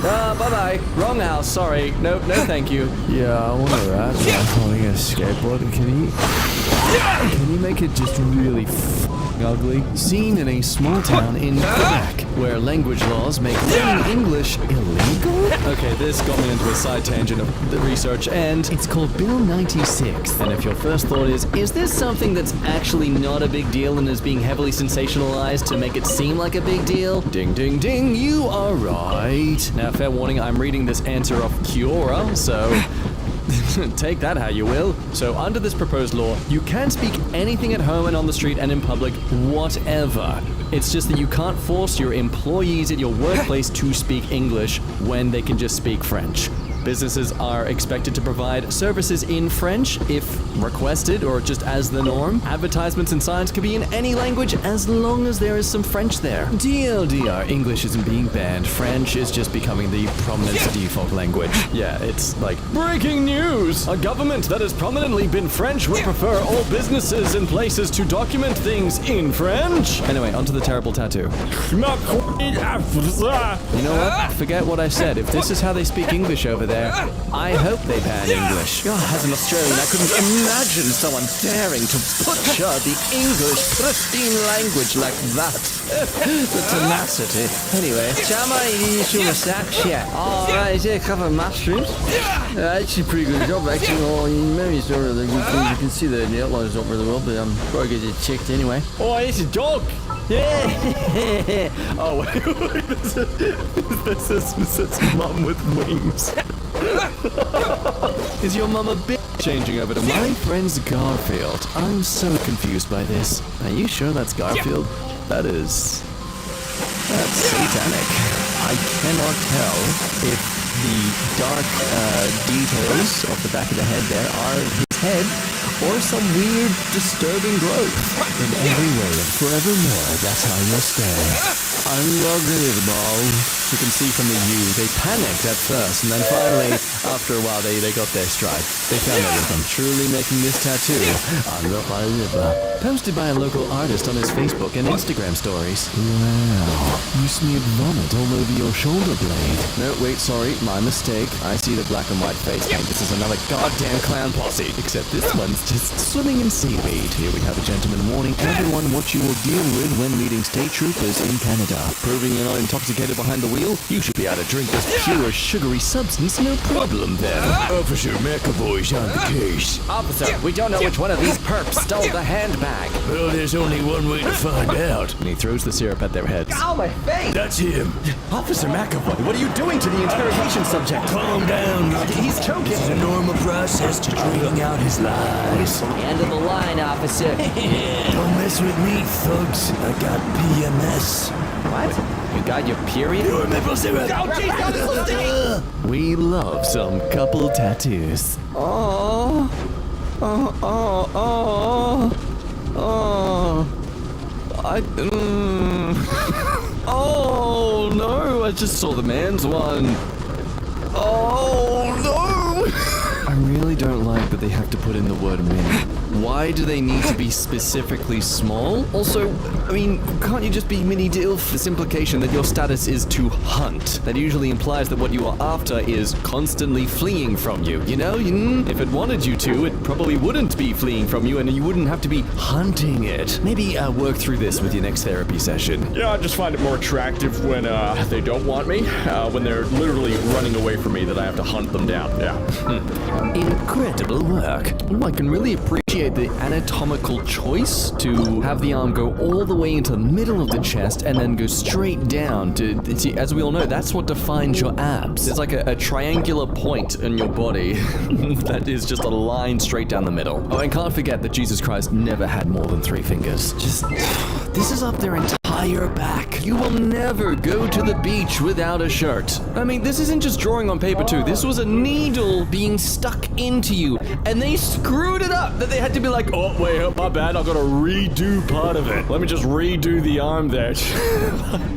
Bye-bye. Wrong house, sorry. Nope, no thank you. Yeah, I want to ride holding a skateboard. Can you make it just really ugly? Seen in a small town in Quebec, where language laws make learning English illegal? Okay, this got me into a side tangent of the research, and it's called Bill 96. And if your first thought is this something that's actually not a big deal and is being heavily sensationalized to make it seem like a big deal? Ding, ding, ding, you are right. Now, fair warning, I'm reading this answer off Quora, so take that how you will. So under this proposed law, you can speak anything at home and on the street and in public, whatever. It's just that you can't force your employees at your workplace to speak English when they can just speak French. Businesses are expected to provide services in French if requested or just as the norm. Advertisements and signs can be in any language as long as there is some French there. TLDR, English isn't being banned. French is just becoming the prominent default language. Yeah, it's like, breaking news! A government that has prominently been French would prefer all businesses and places to document things in French. Anyway, onto the terrible tattoo. You know what? Forget what I said. If this is how they speak English over there, I hope they ban English. God, as an Australian, I couldn't imagine someone daring to butcher the English pristine language like that. The tenacity. Anyway, alright, is there a couple of mushrooms? Actually, pretty good job, actually. Well, maybe sort of the good things. You can see the outlines not really well, but I'm probably get it checked anyway. Oh, it's a dog! Yeah! Oh, wait, this is mum with wings. Is your mum a bitch? Changing over to my friend's Garfield. I'm so confused by this. Are you sure that's Garfield? That's satanic. I cannot tell if the dark details of the back of the head there are his head or some weird, disturbing growth. In every way and forevermore, that's how you'll stay. Unbelievable. You can see from the U, they panicked at first, and then finally, after a while, they got their stride. They found everything. Truly making this tattoo unbelievable. Posted by a local artist on his Facebook and Instagram stories. Wow. You smeared vomit all over your shoulder blade. No, wait, sorry, my mistake. I see the black and white face paint. This is another goddamn clown posse. Except this one's just swimming in seaweed. Here we have a gentleman warning everyone what you will deal with when meeting state troopers in Canada. Proving you're not intoxicated behind the wheel, you should be able to drink this pure sugary substance, no problem then. Officer McAvoy's on the case. Officer, we don't know which one of these perps stole the handbag. Well, there's only one way to find out. And he throws the syrup at their heads. Ow, my face! That's him. Officer McAvoy, what are you doing to the interrogation subject? Calm down. He's choking. This is a normal process to draining out his lies. End of the line, officer. Don't mess with me, thugs. I got PMS. What? You got your period? Pure maple syrup. Oh, jeez, God, it's so sticky! We love some couple tattoos. Oh, oh, oh, oh, oh. Oh no! I just saw the man's one. Oh no! I really don't like that they have to put in the word mini. Why do they need to be specifically small? Also, I mean, can't you just be mini DILF? This implication that your status is to hunt. That usually implies that what you are after is constantly fleeing from you. You know, if it wanted you to, it probably wouldn't be fleeing from you and you wouldn't have to be hunting it. Maybe work through this with your next therapy session. Yeah, I just find it more attractive when they don't want me, when they're literally running away from me that I have to hunt them down. Yeah. Incredible work. Oh, I can really appreciate the anatomical choice to have the arm go all the way into the middle of the chest and then go straight down to, see, as we all know, that's what defines your abs. It's like a triangular point in your body that is just a line straight down the middle. Oh, and can't forget that Jesus Christ never had more than 3 fingers. Just, this is up their entire back. You will never go to the beach without a shirt. I mean, this isn't just drawing on paper too. This was a needle being stuck into you, and they screwed it up that they had to be like, oh, wait, my bad, I've got to redo part of it. Let me just redo the arm there.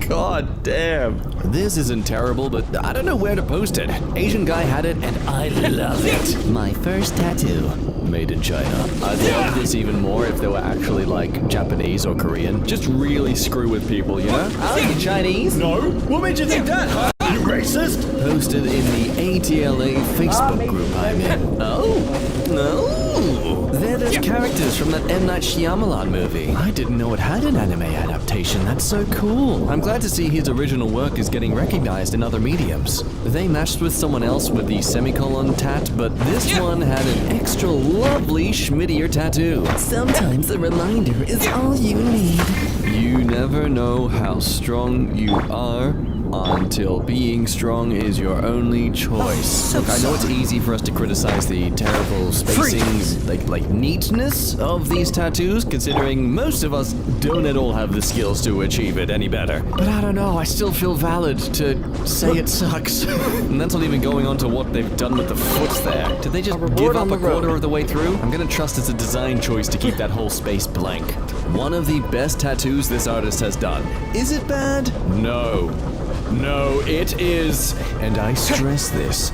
God damn. This isn't terrible, but I don't know where to post it. Asian guy had it, and I love it. My first tattoo. Made in China. I'd love this even more if they were actually like Japanese or Korean. Just really screw with people, you know? Are you Chinese? No. What made you think that, huh? You racist? Posted in the ATLA Facebook group I'm in. Oh, no. They're those characters from that M. Night Shyamalan movie. I didn't know it had an anime adaptation. That's so cool. I'm glad to see his original work is getting recognized in other mediums. They matched with someone else with the semicolon tat, but this one had an extra lovely schmittier tattoo. Sometimes a reminder is all you need. You never know how strong you are until being strong is your only choice. Look, I know it's easy for us to criticize the terrible spacing, like neatness of these tattoos, considering most of us don't at all have the skills to achieve it any better. But I don't know, I still feel valid to say it sucks. And that's not even going on to what they've done with the foot there. Did they just give up a quarter of the way through? I'm gonna trust it's a design choice to keep that whole space blank. One of the best tattoos this artist has done. Is it bad? No. No, it is, and I stress this,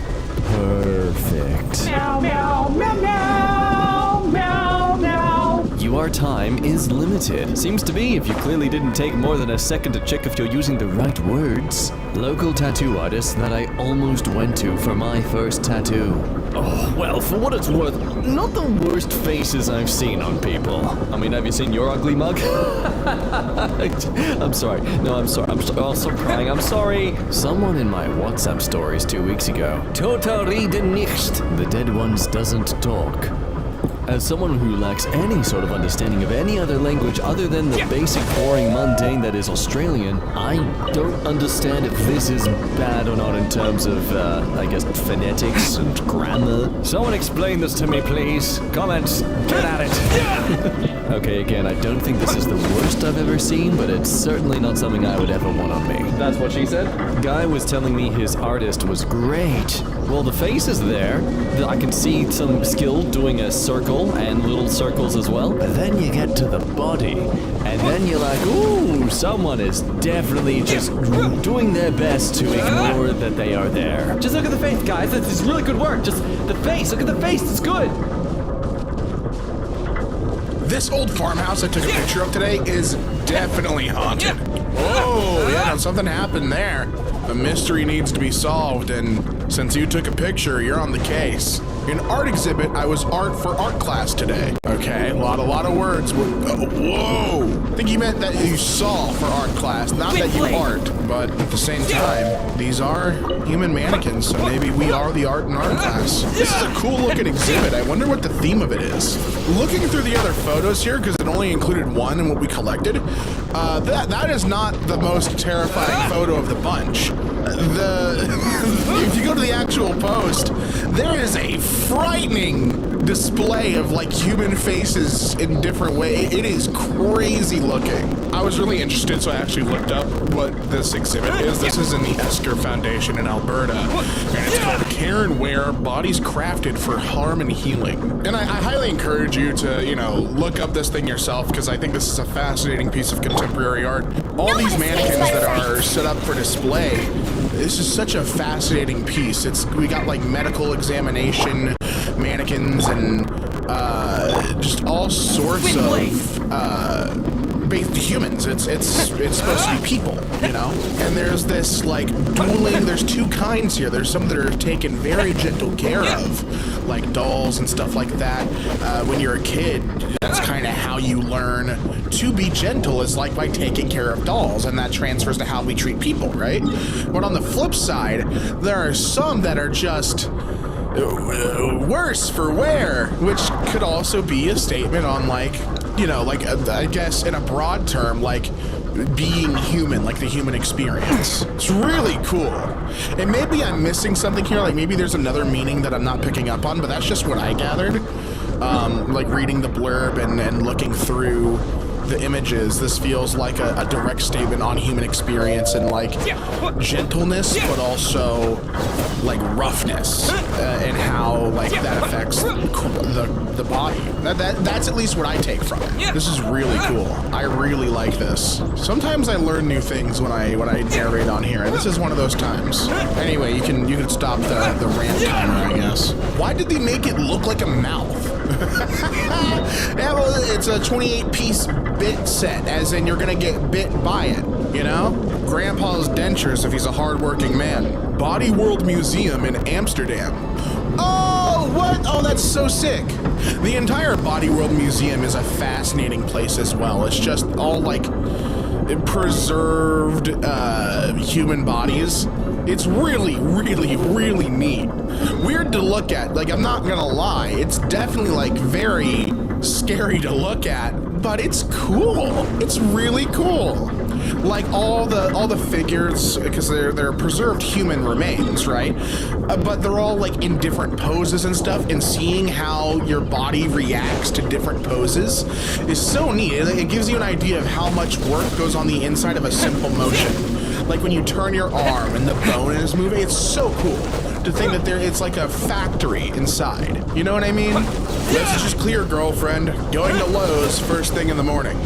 perfect. Meow, meow, meow, meow, meow, meow. Your time is limited. Seems to be if you clearly didn't take more than a second to check if you're using the right words. Local tattoo artist that I almost went to for my first tattoo. Oh, well, for what it's worth, not the worst faces I've seen on people. I mean, have you seen your ugly mug? I'm sorry. No, I'm sorry. I'll stop crying. I'm sorry. Someone in my WhatsApp stories 2 weeks ago. Toter reden nicht. The dead ones doesn't talk. As someone who lacks any sort of understanding of any other language other than the basic, boring, mundane that is Australian, I don't understand if this is bad or not in terms of, I guess, phonetics and grammar. Someone explain this to me, please. Comments, get at it. Okay, again, I don't think this is the worst I've ever seen, but it's certainly not something I would ever want on me. That's what she said? Guy was telling me his artist was great. Well, the face is there. I can see some skill doing a circle and little circles as well. But then you get to the body, and then you're like, ooh, someone is definitely just doing their best to ignore that they are there. Just look at the face, guys. This is really good work. Just the face. Look at the face. It's good. This old farmhouse I took a picture of today is definitely haunted. Oh, yeah, something happened there. The mystery needs to be solved, and since you took a picture, you're on the case. In art exhibit, I was art for art class today. Okay, a lot of words. Whoa! I think you meant that you saw for art class, not that you art. But at the same time, these are human mannequins, so maybe we are the art in art class. This is a cool looking exhibit. I wonder what the theme of it is. Looking through the other photos here, because it only included one in what we collected, that is not the most terrifying photo of the bunch. If you go to the actual post, there is a frightening display of like human faces in different ways. It is crazy looking. I was really interested, so I actually looked up what this exhibit is. This is in the Esker Foundation in Alberta, and it's called Karen Ware, Bodies Crafted for Harm and Healing. And I highly encourage you to, look up this thing yourself, because I think this is a fascinating piece of contemporary art. All these mannequins that are set up for display, this is such a fascinating piece. We got like medical examination mannequins and just all sorts of based humans. It's supposed to be people, And there's this like dueling. There's two kinds here. There's some that are taken very gentle care of, like dolls and stuff like that. When you're a kid, that's kind of how you learn to be gentle, is like by taking care of dolls, and that transfers to how we treat people, right? But on the flip side, there are some that are just worse for wear, which could also be a statement on I guess in a broad term, like being human, like the human experience. It's really cool. And maybe I'm missing something here, like maybe there's another meaning that I'm not picking up on, but that's just what I gathered. Like reading the blurb and looking through the images, this feels like a direct statement on human experience and like gentleness, but also like roughness and how like that affects the body. That's at least what I take from it. This is really cool. I really like this. Sometimes I learn new things when I narrate on here, and this is one of those times. Anyway, you can stop the rant timer, I guess. Why did they make it look like a mouth? Yeah, well, it's a 28-piece bit set, as in you're gonna get bit by it, Grandpa's dentures if he's a hard-working man. Body World Museum in Amsterdam. Oh, what? Oh, that's so sick. The entire Body World Museum is a fascinating place as well. It's just all like preserved human bodies. It's really, really, really neat. Weird to look at. Like, I'm not gonna lie, it's definitely like very scary to look at, but it's cool. It's really cool. Like all the figures, because they're preserved human remains, right? But they're all like in different poses and stuff, and seeing how your body reacts to different poses is so neat. It gives you an idea of how much work goes on the inside of a simple motion. Like when you turn your arm and the bone is moving, it's so cool to think that it's like a factory inside. You know what I mean? This is just clear, girlfriend. Going to Lowe's first thing in the morning.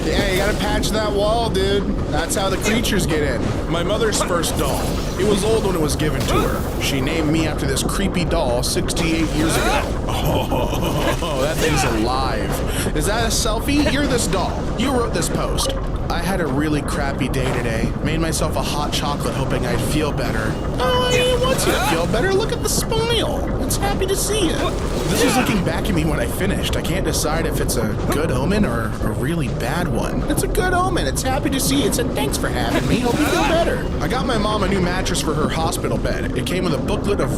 Yeah, you gotta patch that wall, dude. That's how the creatures get in. My mother's first doll. It was old when it was given to her. She named me after this creepy doll 68 years ago. Oh, that thing's alive. Is that a selfie? You're this doll. You wrote this post. I had a really crappy day today. Made myself a hot chocolate hoping I'd feel better. Oh, I didn't wants you to feel better. Look at the smile. It's happy to see you. This is looking back at me when I finished. I can't decide if it's a good omen or a really bad one. It's a good omen. It's happy to see you. It said, thanks for having me. Hope you feel better. I got my mom a new mattress for her hospital bed. It came with a booklet of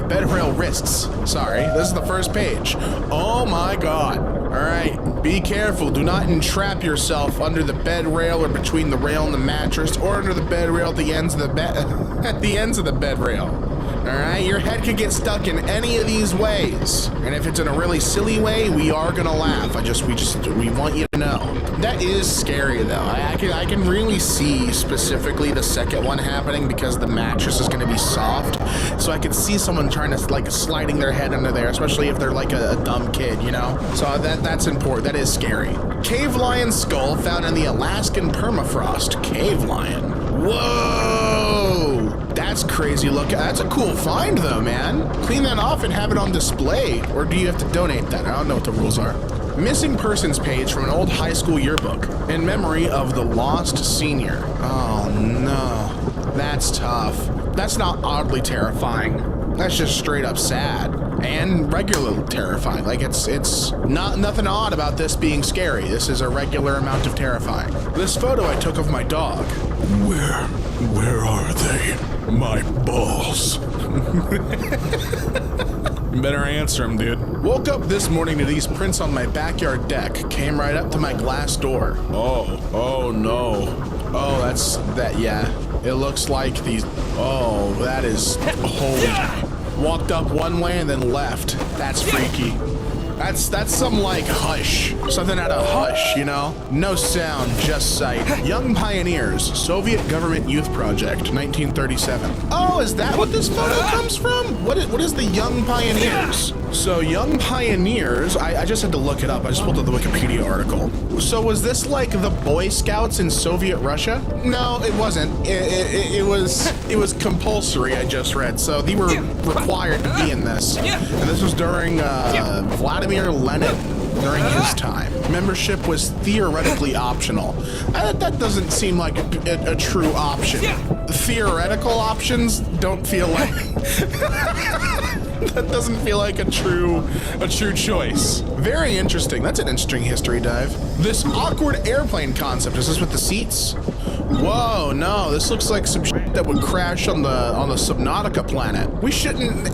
bed rail risks. Sorry, this is the first page. Oh my God. All right, be careful. Do not entrap yourself under the bed rail or between the rail and the mattress, or under the bed rail at the ends of the bed rail. All right, your head could get stuck in any of these ways, and if it's in a really silly way, we are gonna laugh. We want you to know. That is scary though. I can really see specifically the second one happening because the mattress is gonna be soft, so I could see someone trying to like sliding their head under there, especially if they're like a dumb kid, you know. So that's important. That is scary. Cave lion skull found in the Alaskan permafrost. Cave lion. Whoa! That's crazy look. That's a cool find though, man. Clean that off and have it on display. Or do you have to donate that? I don't know what the rules are. Missing persons page from an old high school yearbook in memory of the lost senior. Oh no. That's tough. That's not oddly terrifying. That's just straight up sad. And regularly terrifying. Like it's not nothing odd about this being scary. This is a regular amount of terrifying. This photo I took of my dog. Where are they? My balls. Better answer him, dude. Woke up this morning to these prints on my backyard deck. Came right up to my glass door. Oh no. Oh, yeah. It looks like these, oh, that is, holy. Walked up one way and then left. That's freaky. That's some like Hush. Something out of Hush, you know? No sound, just sight. Young Pioneers, Soviet Government Youth Project, 1937. Oh, is that what this photo comes from? What is the Young Pioneers? So Young Pioneers, I just had to look it up. I just pulled up the Wikipedia article. So was this like the Boy Scouts in Soviet Russia? No, it wasn't. It was compulsory, I just read. So they were required to be in this. And this was during Vladimir Lenin, during his time. Membership was theoretically optional. That doesn't seem like a true option. Theoretical options don't feel like... That doesn't feel like a true choice. Very interesting. That's an interesting history dive. This awkward airplane concept. Is this with the seats? Whoa, no, this looks like some shit that would crash on the Subnautica planet.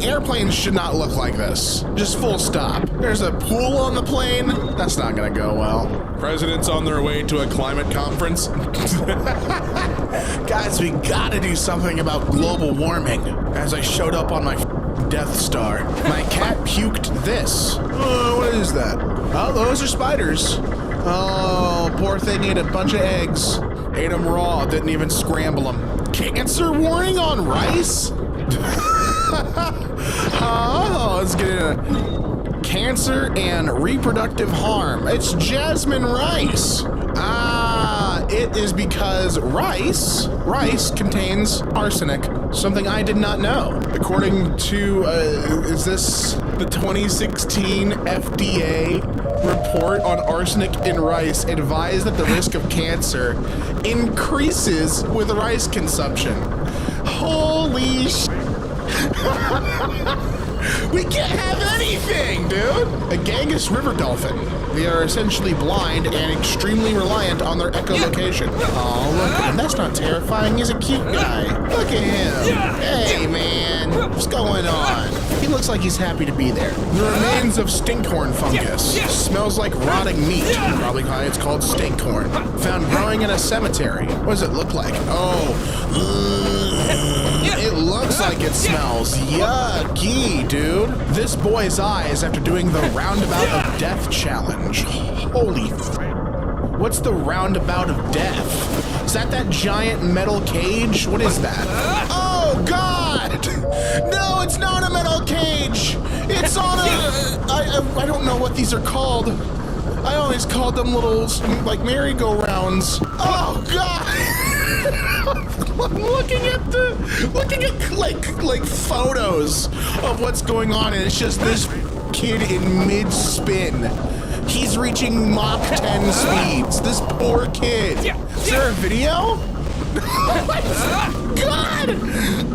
Airplanes should not look like this. Just full stop. There's a pool on the plane. That's not gonna go well. President's on their way to a climate conference. Guys, we gotta do something about global warming. As I showed up on my Death Star. My cat puked this. Oh, what is that? Oh, those are spiders. Oh, poor thing ate a bunch of eggs. Ate them raw, didn't even scramble them. Cancer warning on rice? Oh, let's get into cancer and reproductive harm. It's jasmine rice. It is because rice contains arsenic, something I did not know. According to, is this the 2016 FDA report on arsenic in rice advised that the risk of cancer increases with rice consumption. Holy sh**. We can't have anything, dude! A Ganges river dolphin. They are essentially blind and extremely reliant on their echolocation. Oh, look at him. That's not terrifying. He's a cute guy. Look at him. Hey, man. What's going on? He looks like he's happy to be there. The remains of stinkhorn fungus. Smells like rotting meat. Probably why it's called stinkhorn. Found growing in a cemetery. What does it look like? It looks like it smells yucky, dude. This boy's eyes after doing the Roundabout of Death challenge. Holy what's the Roundabout of Death? Is that giant metal cage? What is that? Oh, God! No, it's not a metal cage! It's on I don't know what these are called. I always called them little, like, merry-go-rounds. Oh, God! I'm looking at like photos of what's going on, and it's just this kid in mid-spin. He's reaching Mach 10 speeds. This poor kid. Is there a video? Oh my God!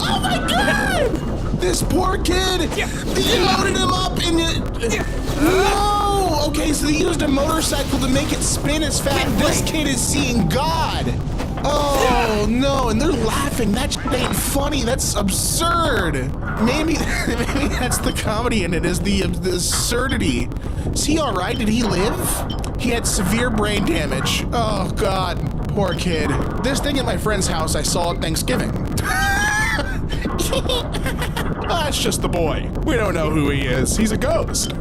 Oh my God! This poor kid! They loaded him up in it. No! Okay, so they used a motorcycle to make it spin as fast. This kid is seeing God. Oh no, and they're laughing. That shit ain't funny. That's absurd. Maybe that's the comedy in it, is the absurdity. Is he all right? Did he live? He had severe brain damage. Oh God, poor kid. This thing at my friend's house I saw at Thanksgiving. That's just the boy. We don't know who he is. He's a ghost.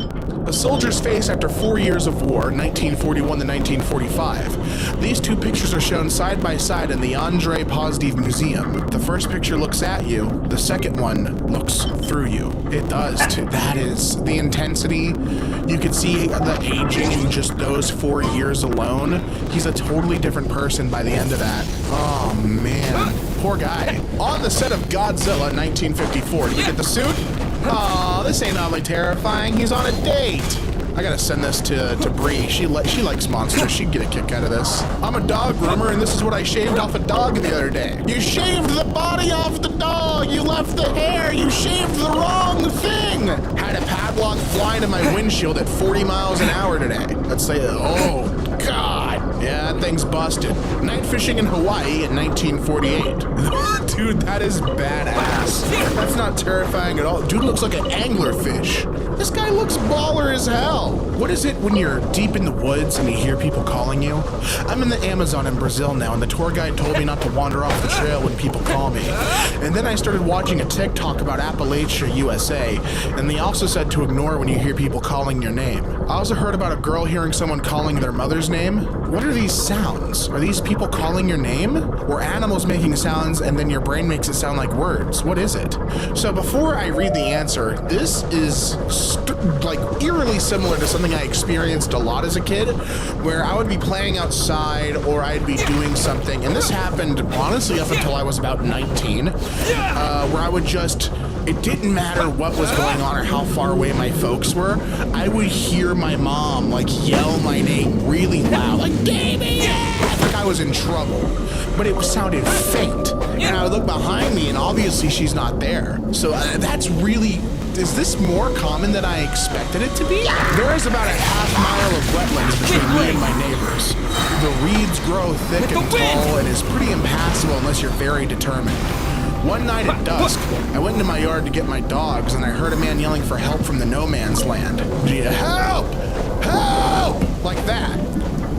A soldier's face after 4 years of war, 1941 to 1945. These two pictures are shown side by side in the Andrei Poznev Museum. The first picture looks at you, the second one looks through you. It does too. That is the intensity. You could see the aging in just those 4 years alone. He's a totally different person by the end of that. Oh man, poor guy. On the set of Godzilla 1954, did you get the suit? Oh, this ain't oddly terrifying. He's on a date. I gotta send this to Bree. She likes monsters. She'd get a kick out of this. I'm a dog groomer, and this is what I shaved off a dog the other day. You shaved the body off the dog. You left the hair. You shaved the wrong thing. Had a padlock fly into my windshield at 40 miles an hour today. Let's say, oh God. Yeah, that thing's busted. Night fishing in Hawaii in 1948. Dude, that is badass. That's not terrifying at all. Dude looks like an anglerfish. This guy looks baller as hell. What is it when you're deep in the woods and you hear people calling you? I'm in the Amazon in Brazil now, and the tour guide told me not to wander off the trail when people call me. And then I started watching a TikTok about Appalachia, USA, and they also said to ignore when you hear people calling your name. I also heard about a girl hearing someone calling their mother's name. What are these sounds? Are these people calling your name? Or animals making sounds and then your brain makes it sound like words? What is it? So before I read the answer, this is like eerily similar to something I experienced a lot as a kid, where I would be playing outside or I'd be doing something, and this happened honestly up until I was about 19, where I would just, it didn't matter what was going on or how far away my folks were, I would hear my mom like yell my name really loud, like Davey, like I was in trouble, but it sounded faint, and I would look behind me and obviously she's not there. So that's really, is this more common than I expected it to be? There is about a half mile of wetlands between me and my neighbors. The reeds grow thick and tall and is pretty impassable unless you're very determined. One night at dusk, I went into my yard to get my dogs and I heard a man yelling for help from the no man's land. Help! Help! Like that.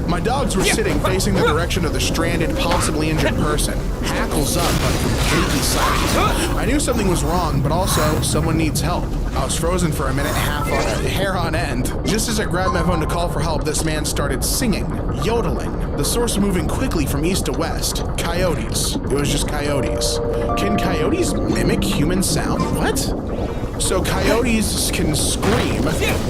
My dogs were sitting facing the direction of the stranded, possibly injured person. Hackles up, but completely silent. I knew something was wrong, but also someone needs help. I was frozen for a minute, hair on end. Just as I grabbed my phone to call for help, this man started singing, yodeling. The source moving quickly from east to west. Coyotes. It was just coyotes. Can coyotes mimic human sound? What? So coyotes can scream.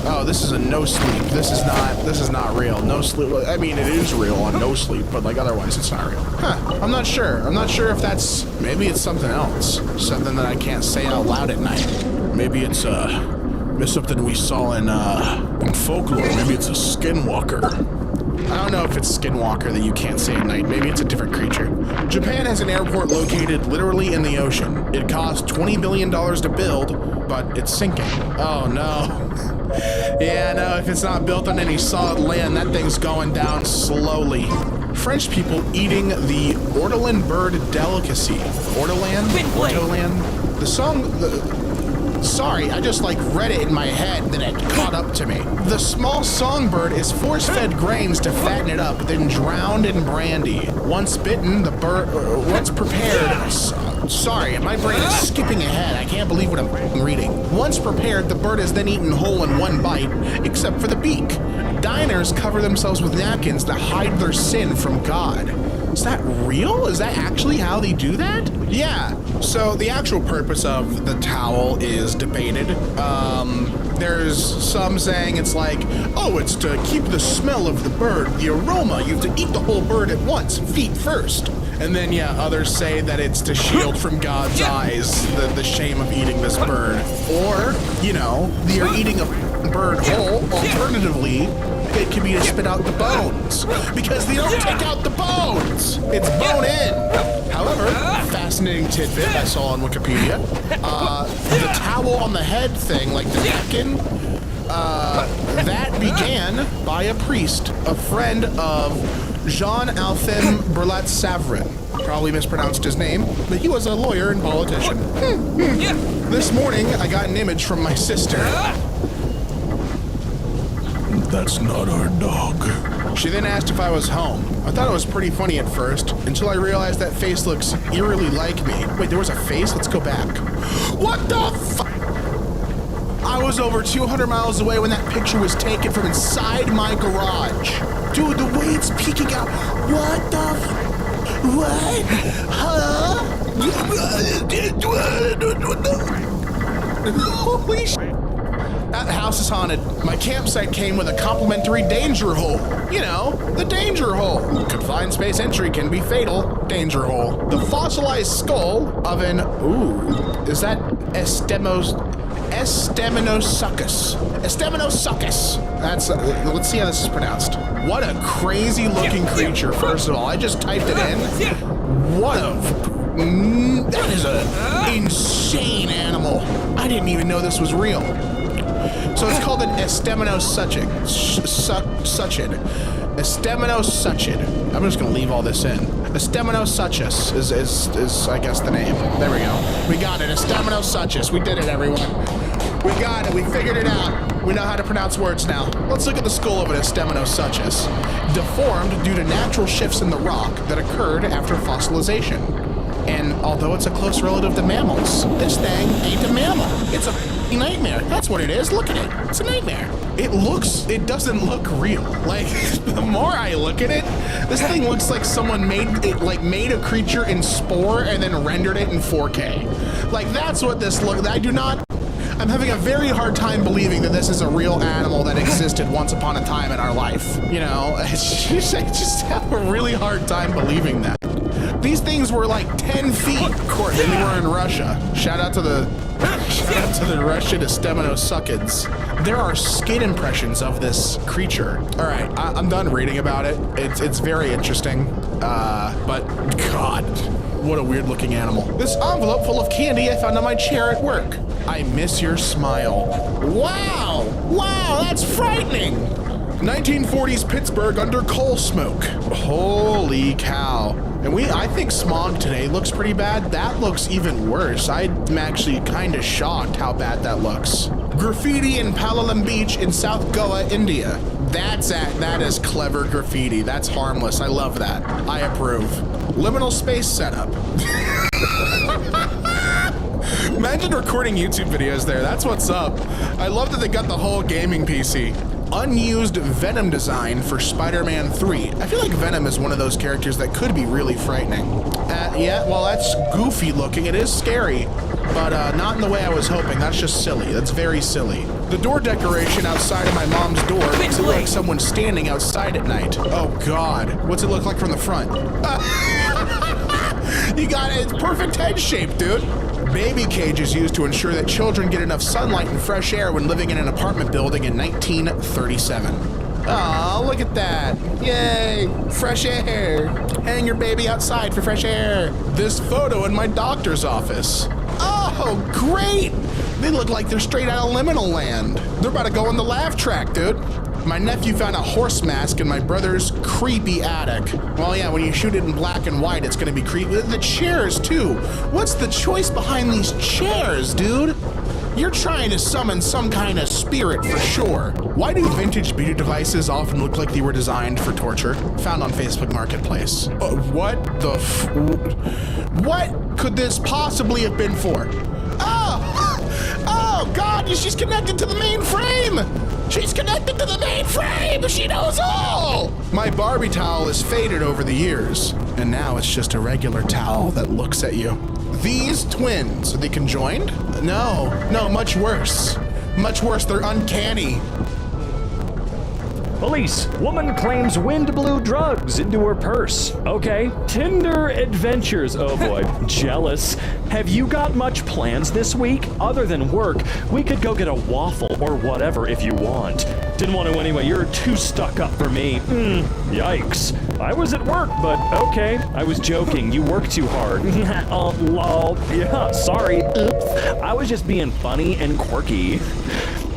Oh, this is a no sleep. This is not real. No sleep. I mean, it is real on no sleep, but like otherwise it's not real. Huh. I'm not sure. I'm not sure if that's, maybe it's something else. Something that I can't say out loud at night. Maybe it's something we saw in folklore. Maybe it's a skinwalker. I don't know if it's skinwalker that you can't say at night. Maybe it's a different creature. Japan has an airport located literally in the ocean. It cost $20 billion to build, but it's sinking. Oh no. Yeah, no, if it's not built on any solid land, that thing's going down slowly. French people eating the ortolan bird delicacy. Ortolan? Ortolan? The song... Sorry, I just like read it in my head, then it caught up to me. The small songbird is force-fed grains to fatten it up, then drowned in brandy. Once bitten, the bird, once prepared, sorry, my brain is skipping ahead. I can't believe what I'm reading. Once prepared, the bird is then eaten whole in one bite, except for the beak. Diners cover themselves with napkins that hide their sin from God. Is that real? Is that actually how they do that? Yeah. So the actual purpose of the towel is debated. There's some saying it's like, oh, it's to keep the smell of the bird, the aroma. You have to eat the whole bird at once, feet first. And then, yeah, others say that it's to shield from God's eyes the shame of eating this bird. Or, you know, you're eating a bird whole. Alternatively, it can be to spit out the bones. Because they don't take out the bones. It's bone in. However, fascinating tidbit I saw on Wikipedia. The towel on the head thing, like the napkin, that began by a priest, a friend of Jean-Alphonse Berlat-Savarin. Probably mispronounced his name, but he was a lawyer and politician. This morning, I got an image from my sister. That's not our dog. She then asked if I was home. I thought it was pretty funny at first, until I realized that face looks eerily like me. Wait, there was a face? Let's go back. What the fuck? I was over 200 miles away when that picture was taken from inside my garage. Dude, the way it's peeking out. What the what? Huh? Holy shit. That house is haunted. My campsite came with a complimentary danger hole. You know, the danger hole. Confined space entry can be fatal. Danger hole. The fossilized skull of an, is that Esteminosuchus. Esteminosuchus. That's, let's see how this is pronounced. What a crazy looking creature, first of all. I just typed it in. That is an insane animal. I didn't even know this was real. So it's called an Esteminosuchid. Esteminosuchid. I'm just gonna leave all this in. Esteminosuchus is I guess the name. There we go. We got it. Esteminosuchus. We did it, everyone. We got it. We figured it out. We know how to pronounce words now. Let's look at the skull of an Esteminosuchus. Deformed due to natural shifts in the rock that occurred after fossilization. And although it's a close relative to mammals, this thing ain't a mammal. It's a nightmare. That's what it is. Look at it. It's a nightmare. It doesn't look real. Like, the more I look at it, this thing looks like someone made a creature in Spore and then rendered it in 4K. Like, that's what this looks. I'm having a very hard time believing that this is a real animal that existed once upon a time in our life. You know, I just have a really hard time believing that. These things were like 10 feet, Courtney. We were in Russia. Shout out to the Russian Esteminosuchids. There are skin impressions of this creature. All right, I'm done reading about it. It's very interesting. But God, what a weird looking animal. This envelope full of candy I found on my chair at work. I miss your smile. Wow, that's frightening. 1940s Pittsburgh under coal smoke. Holy cow. And I think smog today looks pretty bad. That looks even worse. I'm actually kind of shocked how bad that looks. Graffiti in Palalam Beach in South Goa, India. That is clever graffiti. That's harmless. I love that. I approve. Liminal space setup. Imagine recording YouTube videos there. That's what's up. I love that they got the whole gaming PC. Unused Venom design for Spider-Man 3. I feel like Venom is one of those characters that could be really frightening. Yeah, well, that's goofy looking. It is scary, but not in the way I was hoping. That's just silly. That's very silly. The door decoration outside of my mom's door makes it look like someone's standing outside at night. Oh, God. What's it look like from the front? You got it. It's perfect head shape, dude. Baby cage is used to ensure that children get enough sunlight and fresh air when living in an apartment building in 1937. Oh, look at that. Yay, fresh air. Hang your baby outside for fresh air. This photo in my doctor's office. Oh, great. They look like they're straight out of Liminal Land. They're about to go on the laugh track, dude. My nephew found a horse mask in my brother's creepy attic. Well, yeah, when you shoot it in black and white, it's gonna be creepy. The chairs, too. What's the choice behind these chairs, dude? You're trying to summon some kind of spirit for sure. Why do vintage beauty devices often look like they were designed for torture? Found on Facebook Marketplace. What could this possibly have been for? Oh, God, she's connected to the mainframe. She's connected to the mainframe! She knows all! My Barbie towel is faded over the years, and now it's just a regular towel that looks at you. These twins, are they conjoined? No, much worse. Much worse, they're uncanny. Police. Woman claims wind blew drugs into her purse. Okay. Tinder adventures. Oh boy. Jealous. Have you got much plans this week? Other than work, we could go get a waffle or whatever if you want. Didn't want to anyway. You're too stuck up for me. Yikes. I was at work, but okay. I was joking. You work too hard. Oh, lol. Yeah, sorry. Oops. I was just being funny and quirky.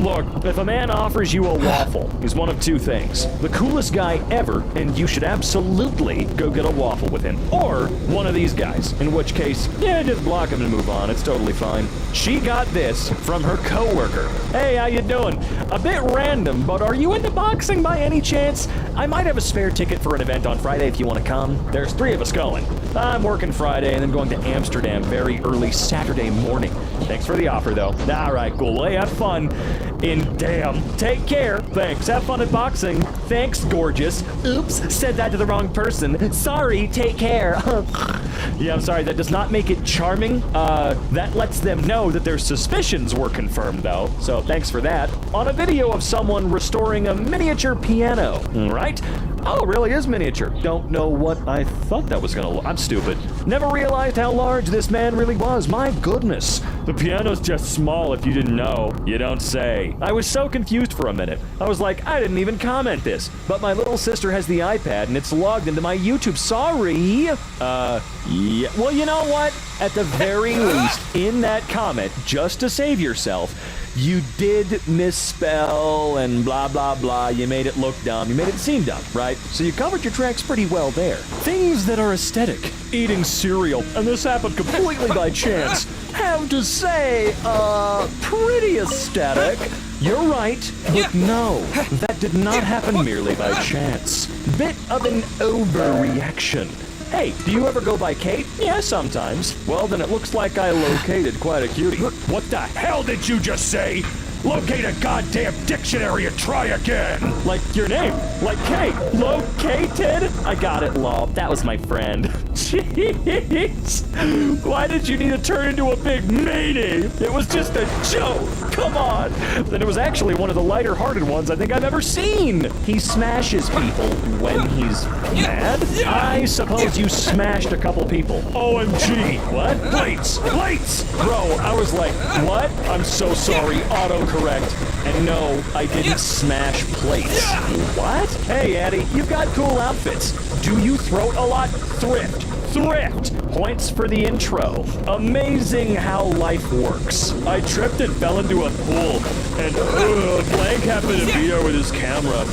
Look, if a man offers you a waffle, he's one of two things. The coolest guy ever, and you should absolutely go get a waffle with him. Or one of these guys, in which case, yeah, just block him and move on. It's totally fine. She got this from her coworker. Hey, how you doing? A bit random, but are you into boxing by any chance? I might have a spare ticket for an event on Friday if you want to come. There's 3 of us going. I'm working Friday and then going to Amsterdam very early Saturday morning. Thanks for the offer, though. All right, cool. Well, hey, have fun. Damn. Take care. Thanks. Have fun at boxing. Thanks, gorgeous. Oops, said that to the wrong person. Sorry, take care. Yeah, I'm sorry. That does not make it charming. That lets them know that their suspicions were confirmed, though. So thanks for that. On a video of someone restoring a miniature piano, right? Oh, it really is miniature. Don't know what I thought that was gonna look. I'm stupid. Never realized how large this man really was. My goodness. The piano's just small if you didn't know. You don't say. I was so confused for a minute. I was like, I didn't even comment this. But my little sister has the iPad and it's logged into my YouTube. Sorry. Yeah. Well, you know what? At the very least, in that comment, just to save yourself, you did misspell and blah, blah, blah. You made it look dumb. You made it seem dumb, right? So you covered your tracks pretty well there. Things that are aesthetic. Eating cereal. And this happened completely by chance. Have to say, pretty aesthetic. You're right, but no, that did not happen merely by chance. Bit of an overreaction. Hey, do you ever go by Kate? Yeah, sometimes. Well, then it looks like I located quite a cutie. What the hell did you just say? Locate a goddamn dictionary and try again! Like your name, like Kate. Located? I got it, lol. That was my friend. Jeez. Why did you need to turn into a big meanie? It was just a joke. Come on. Then it was actually one of the lighter-hearted ones I think I've ever seen. He smashes people when he's mad. I suppose you smashed a couple people. OMG. What? Plates. Bro, I was like, what? I'm so sorry. Autocorrect. And no, I didn't smash plates. What? Hey, Addie, you've got cool outfits. Do you throat a lot? Thrift. Points for the intro. Amazing how life works. I tripped and fell into a pool, and Blank happened to be there with his camera.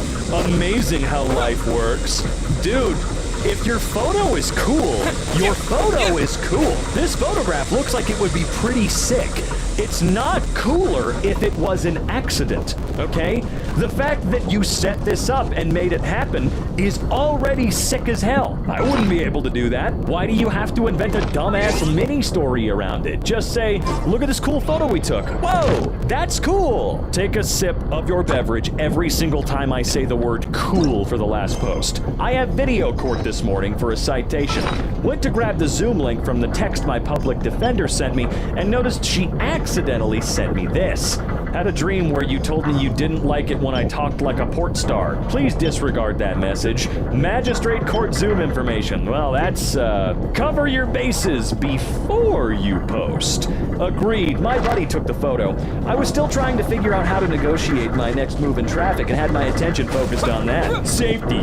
Amazing how life works. Dude, if your photo is cool, your photo is cool. This photograph looks like it would be pretty sick. It's not cooler if it was an accident, okay? The fact that you set this up and made it happen is already sick as hell. I wouldn't be able to do that. Why do you have to invent a dumbass mini story around it? Just say, look at this cool photo we took. Whoa, that's cool. Take a sip of your beverage every single time I say the word cool for the last post. I have video court this morning for a citation. Went to grab the Zoom link from the text my public defender sent me and noticed she accidentally sent me this. Had a dream where you told me you didn't like it when I talked like a port star. Please disregard that message. Magistrate court Zoom information. Well, that's, cover your bases before you post. Agreed. My buddy took the photo. I was still trying to figure out how to negotiate my next move in traffic and had my attention focused on that. Safety.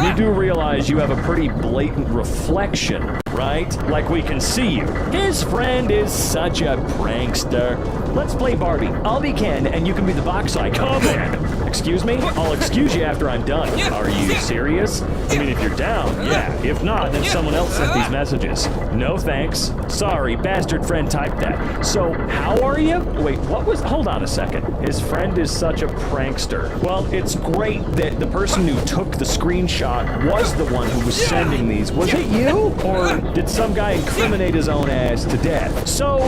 You do realize you have a pretty blatant reflection, right? Like we can see you. His friend is such a prankster. Let's play Barbie. I'll be Ken, and you can be the box eye. Come in. Excuse me? I'll excuse you after I'm done. Are you serious? I mean, if you're down, yeah. If not, then someone else sent these messages. No thanks. Sorry, bastard friend typed that. So, how are you? Wait, what was... Hold on a second. His friend is such a prankster. Well, it's great that the person who took the screenshot was the one who was sending these. Was it you? Or did some guy incriminate his own ass to death? So,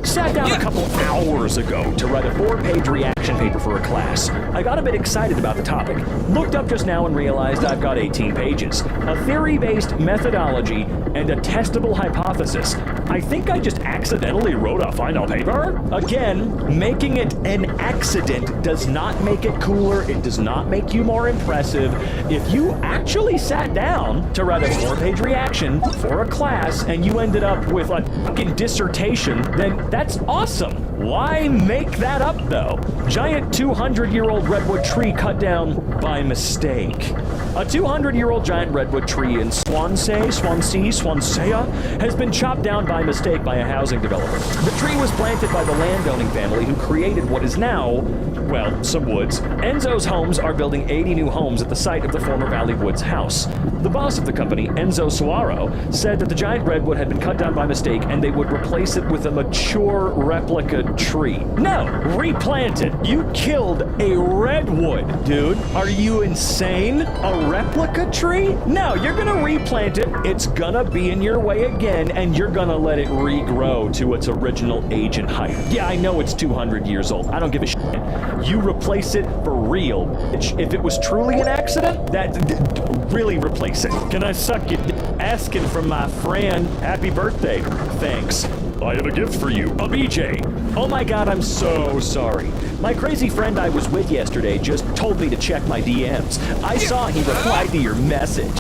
sat down a couple hours ago to write a 4-page reaction paper for a class. I got a bit excited about the topic. Looked up just now and realized I've got 18 pages. A theory-based methodology and a testable hypothesis. I think I just accidentally wrote a final paper? Again, making it an accident does not make it cooler. It does not make you more impressive. If you actually sat down to write a 4-page reaction exam for a class and you ended up with a fucking dissertation, then that's awesome. Why make that up, though? Giant 200-year-old redwood tree cut down by mistake. A 200-year-old giant redwood tree in Swansea has been chopped down by mistake by a housing developer. The tree was planted by the landowning family who created what is now, well, some woods. Enzo's Homes are building 80 new homes at the site of the former Valley Woods house. The boss of the company, Enzo Suaro, said that the giant redwood had been cut down by mistake and they would replace it with a mature replica tree. No, replant it. You killed a redwood, dude. Are you insane? A replica tree? No, you're gonna replant it. It's gonna be in your way again, and you're gonna let it regrow to its original age and height. Yeah, I know it's 200 years old. I don't give a shit. You replace it for real. If it was truly an accident, really replace it. Can I suck you asking from my friend? Happy birthday. Thanks. I have a gift for you, a BJ. Oh my god, I'm so sorry. My crazy friend I was with yesterday just told me to check my DMs. I saw he replied to your message.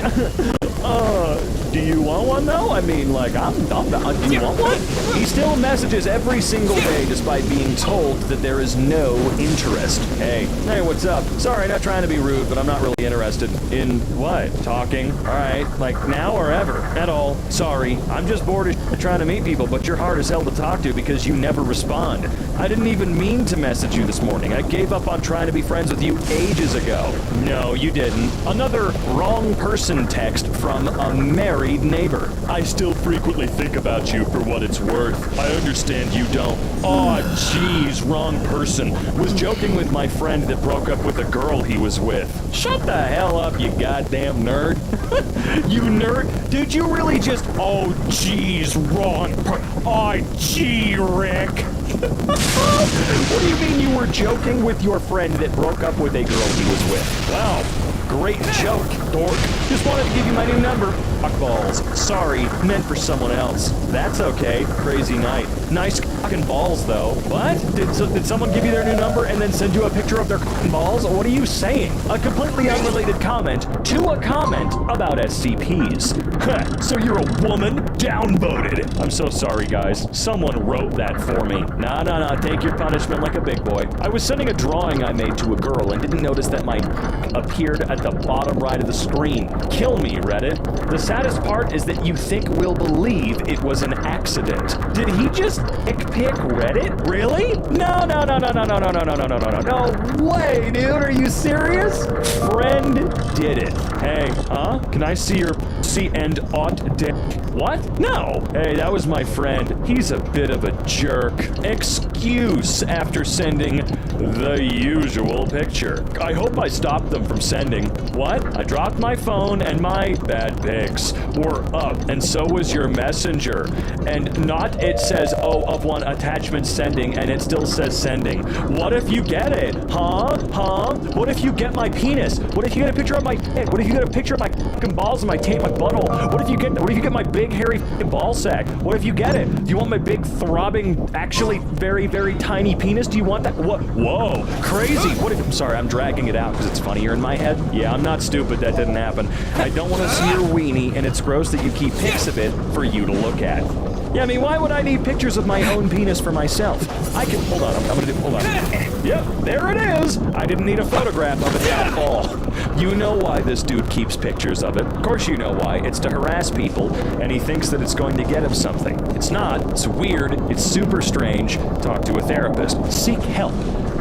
Do you want one though? I mean, like, do you want one? He still messages every single day despite being told that there is no interest. Hey, what's up? Sorry, not trying to be rude, but I'm not really interested in what? Talking? Alright, like now or ever? At all. Sorry, I'm just bored as shit trying to meet people, but you're hard as hell to talk to because you never respond. I didn't even mean to message you this morning. I gave up on trying to be friends with you ages ago. No, you didn't. Another wrong person text from a married neighbor. I still frequently think about you for what it's worth. I understand you don't. Aw, jeez, wrong person. Was joking with my friend that broke up with a girl he was with. Shut the hell up, you goddamn nerd. You nerd? Did you really just, oh, jeez, wrong oh, gee, Rick. What do you mean you were joking with your friend that broke up with a girl he was with? Wow, great joke, dork. Just wanted to give you my new number. Fuck balls. Sorry, meant for someone else. That's okay. Crazy night. Nice fucking balls, though. What? Did someone give you their new number and then send you a picture of their fucking balls? What are you saying? A completely unrelated comment to a comment about SCPs. So you're a woman? Downvoted. I'm so sorry, guys. Someone wrote that for me. Nah. Take your punishment like a big boy. I was sending a drawing I made to a girl and didn't notice that my appeared at the bottom right of the screen. Kill me, Reddit. The saddest part is that you think we'll believe it was an accident. Did he just pick Reddit? Really? No way, dude. Are you serious? Friend did it. Hey, can I see your pussy and aunt dick? What? No. Hey, that was my friend. He's a bit of a jerk. Excuse after sending the usual picture. I hope I stopped them from sending. What? I dropped my phone and my bad pics were up, and so was your messenger. And not it says, oh, of one attachment sending, and it still says sending. What if you get it? Huh? What if you get my penis? What if you get a picture of my dick? What if you get a picture of my fucking balls and my taint, my butthole? What if you get my big hairy fucking ball sack? What if you get it? Do you want my big throbbing, actually very, very tiny penis? Do you want that? What? Whoa, crazy. What if, I'm sorry, I'm dragging it out because it's funnier in my head. Yeah, I'm not stupid, that didn't happen. I don't want to see your weenie, and it's gross that you keep pics of it for you to look at. Yeah, I mean, why would I need pictures of my own penis for myself? I can, hold on, hold on. Yep, there it is. I didn't need a photograph of it at all. You know why this dude keeps pictures of it. Of course you know why. It's to harass people, and he thinks that it's going to get him something. It's not. It's weird. It's super strange. Talk to a therapist. Seek help.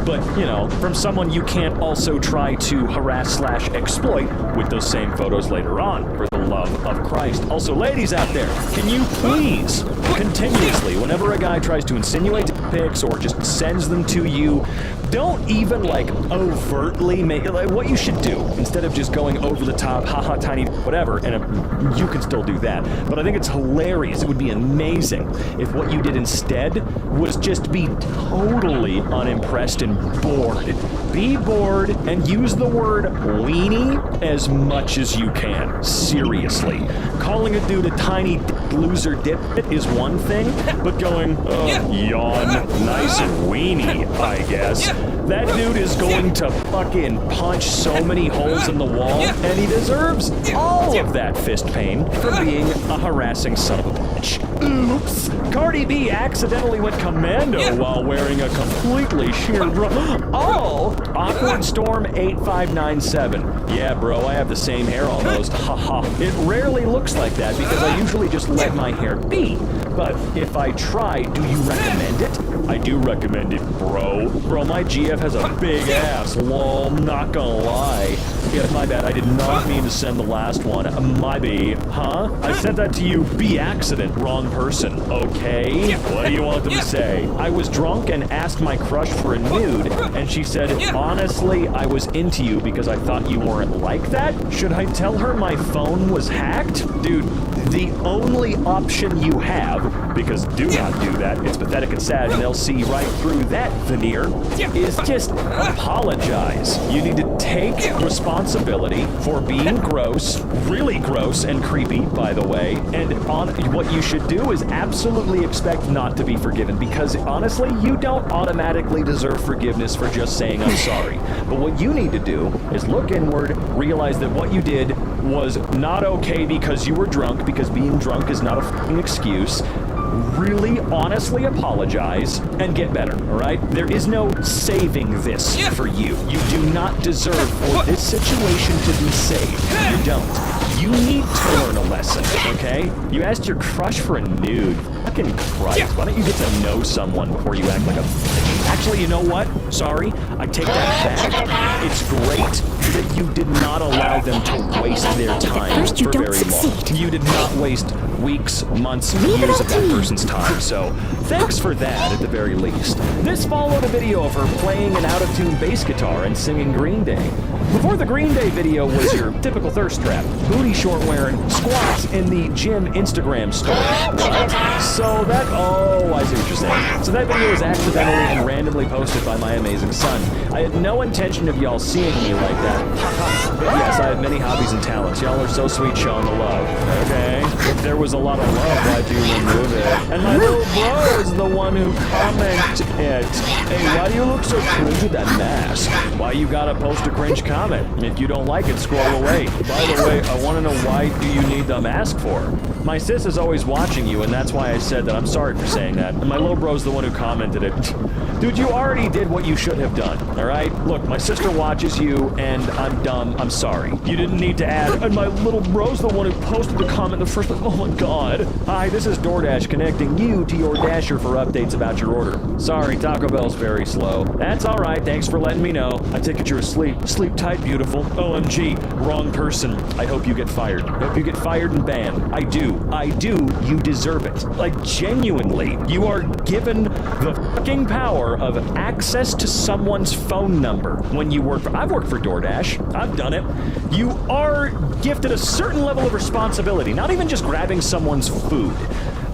But, you know, from someone you can't also try to harass/exploit with those same photos later on, for the love of Christ. Also, ladies out there, can you please, continuously, whenever a guy tries to insinuate pics or just sends them to you, don't even, like, overtly make it, like, what you should do, instead of just going over the top, haha, tiny, whatever, and you can still do that. But I think it's hilarious. It would be amazing if what you did instead was just be totally unimpressed and bored. Be bored and use the word weenie as much as you can. Seriously. Calling a dude a tiny loser dip is one thing, but going, yawn, nice weenie, I guess. That dude is going to fucking punch so many holes in the wall, and he deserves all of that fist pain for being a harassing son of a bitch. Oops. Cardi B accidentally went commando while wearing a completely sheer Oh! Awkward Storm 8597. Yeah, bro, I have the same hair almost. Haha. It rarely looks like that because I usually just let my hair be. But if I try, do you recommend it? I do recommend it, bro. Bro, my GF has a big ass. Lol, not gonna lie. Yeah, my bad, I did not mean to send the last one. My B. Huh? I sent that to you, B accident, wrong person. Okay? What do you want them to say? I was drunk and asked my crush for a nude, and she said, honestly, I was into you because I thought you weren't like that? Should I tell her my phone was hacked? Dude, the only option you have, because do not do that, it's pathetic and sad and they'll see right through that veneer, is just apologize. You need to take responsibility for being gross, really gross and creepy, by the way, and what you should do is absolutely expect not to be forgiven, because honestly, you don't automatically deserve forgiveness for just saying I'm sorry. But what you need to do is look inward, realize that what you did was not okay because you were drunk, because being drunk is not a fucking excuse. Really honestly apologize and get better, alright? There is no saving this for you. You do not deserve for this situation to be saved. You don't. You need to learn a lesson, okay? You asked your crush for a nude. Fucking Christ, why don't you get to know someone before you act like a... Actually, you know what? Sorry, I take that back. It's great that you did not allow them to waste their time for very long. You did not waste weeks, months, years of that person's time, so thanks for that at the very least. This followed a video of her playing an out-of-tune bass guitar and singing Green Day. Before the Green Day video was your typical thirst trap, booty short wearing, squats in the gym Instagram story. What? So that, oh, I see what you're saying. So that video was accidentally and randomly posted by my amazing son. I had no intention of y'all seeing me like that. But yes, I have many hobbies and talents. Y'all are so sweet showing the love. Okay? If there was a lot of love, why'd you remove it? And my little bro is the one who commented it. Hey, why do you look so cringe with that mask? Why you gotta post a cringe comment? If you don't like it, scroll away. By the way, I want to know, why do you need the mask for? My sis is always watching you, and that's why I said that. I'm sorry for saying that. And my little bro's the one who commented it. Dude, you already did what you should have done, alright? Look, my sister watches you, and I'm dumb. I'm sorry. You didn't need to add, and my little bro's the one who posted the comment in the first place. Oh my god. Hi, this is DoorDash connecting you to your Dasher for updates about your order. Sorry, Taco Bell's very slow. That's alright, thanks for letting me know. I take it you're asleep. Sleep tight, beautiful. OMG, wrong person. I hope you get fired. I hope you get fired and banned. I do. You deserve it. Like, genuinely, you are given the fucking power of access to someone's phone number when you work for... I've worked for DoorDash. I've done it. You are gifted a certain level of responsibility, not even just grabbing someone's food.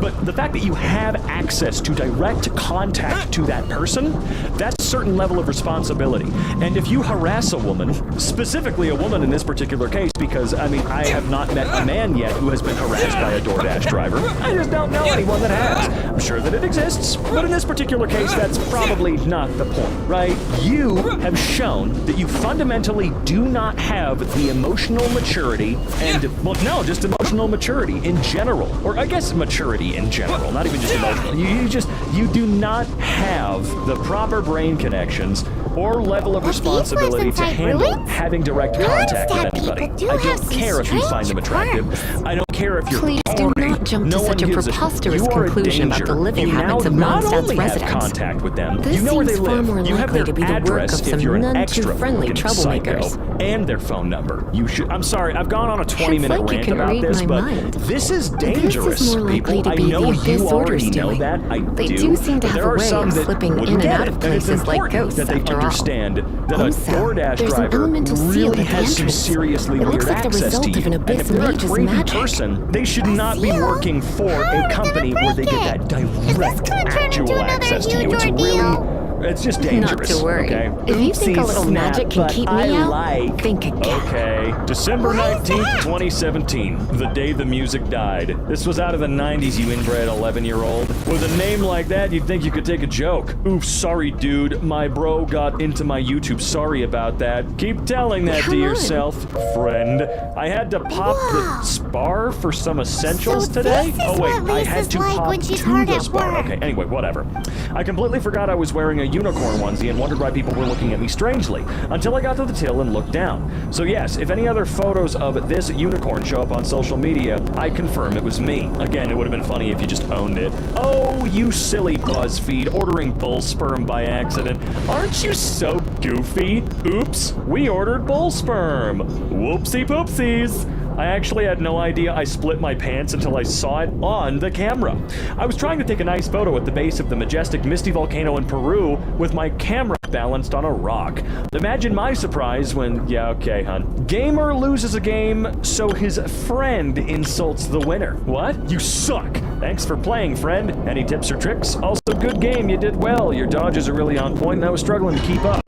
But the fact that you have access to direct contact to that person, that's a certain level of responsibility. And if you harass a woman, specifically a woman in this particular case, because, I mean, I have not met a man yet who has been harassed by a DoorDash driver. I just don't know anyone that has. I'm sure that it exists, but in this particular case, that's probably not the point, right? You have shown that you fundamentally do not have the emotional maturity and, well, no, just emotional maturity in general. Or I guess maturity in general, not even just emotional. You do not have the proper brain connections or level of responsibility to handle having direct contact with anybody. I don't care if you find them attractive. I don't care if you're Please do not jump to such a preposterous conclusion about the living habits of Mondstadt's residents. Contact with them. This You know where they seems far live. more You have likely their to be the work address of if some you're an none extra too friendly fucking troublemakers. psycho. And their phone number. You should. I'm sorry. I've gone on a 20-minute like you rant can about read this, my but mind. this is dangerous. This is more likely people. to be I know the Abyss you Order's already know doing. that. I They do seem to but have there a are way some of that slipping wouldn't in and get out it, of and it's places like important ghosts, that they after all. understand that a Also, DoorDash there's an driver elemental seal really at the has some entrance. seriously It weird looks like the access result to of you. an And Abyss if they're a mage's creepy magic. person, they should not be working for a company where they get that direct actual access to you. It's really... It's just dangerous. Not to worry. Okay. If you think a little magic can keep me out, think again. Okay. December 19th, 2017. The day the music died. This was out of the 90s, you inbred 11-year-old. With a name like that, you'd think you could take a joke. Oops, sorry, dude. My bro got into my YouTube. Sorry about that. Keep telling that to yourself, friend. I had to pop the spar for some essentials today? Oh wait, I had to pop to the spar. Okay, anyway, whatever. I completely forgot I was wearing a unicorn onesie and wondered why people were looking at me strangely, until I got to the till and looked down. So yes, if any other photos of this unicorn show up on social media, I confirm it was me. Again, it would have been funny if you just owned it. Oh, you silly BuzzFeed, ordering bull sperm by accident. Aren't you so goofy? Oops, we ordered bull sperm. Whoopsie poopsies. I actually had no idea I split my pants until I saw it on the camera. I was trying to take a nice photo at the base of the majestic misty volcano in Peru with my camera balanced on a rock. Imagine my surprise when, yeah, okay, hun. Gamer loses a game, so his friend insults the winner. What? You suck. Thanks for playing, friend. Any tips or tricks? Also, good game. You did well. Your dodges are really on point, and I was struggling to keep up.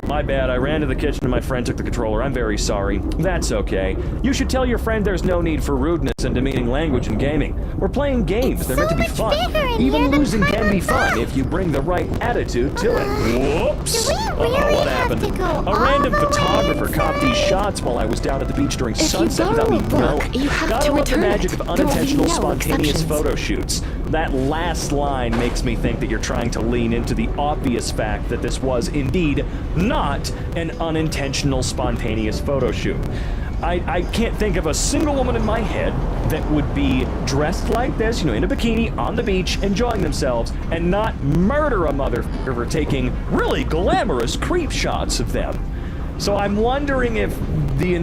My bad, I ran to the kitchen and my friend took the controller. I'm very sorry. That's okay. You should tell your friend there's no need for rudeness and demeaning language in gaming. We're playing games, they're meant to be fun. Even losing can be fun if you bring the right attitude to it. Whoops! What happened? A random photographer caught these shots while I was down at the beach during sunset without me knowing. Gotta love the magic of unintentional, spontaneous photo shoots. That last line makes me think that you're trying to lean into the obvious fact that this was indeed not an unintentional, spontaneous photo shoot. I can't think of a single woman in my head that would be dressed like this, you know, in a bikini, on the beach, enjoying themselves, and not murder a motherfucker for taking really glamorous creep shots of them. So I'm wondering if the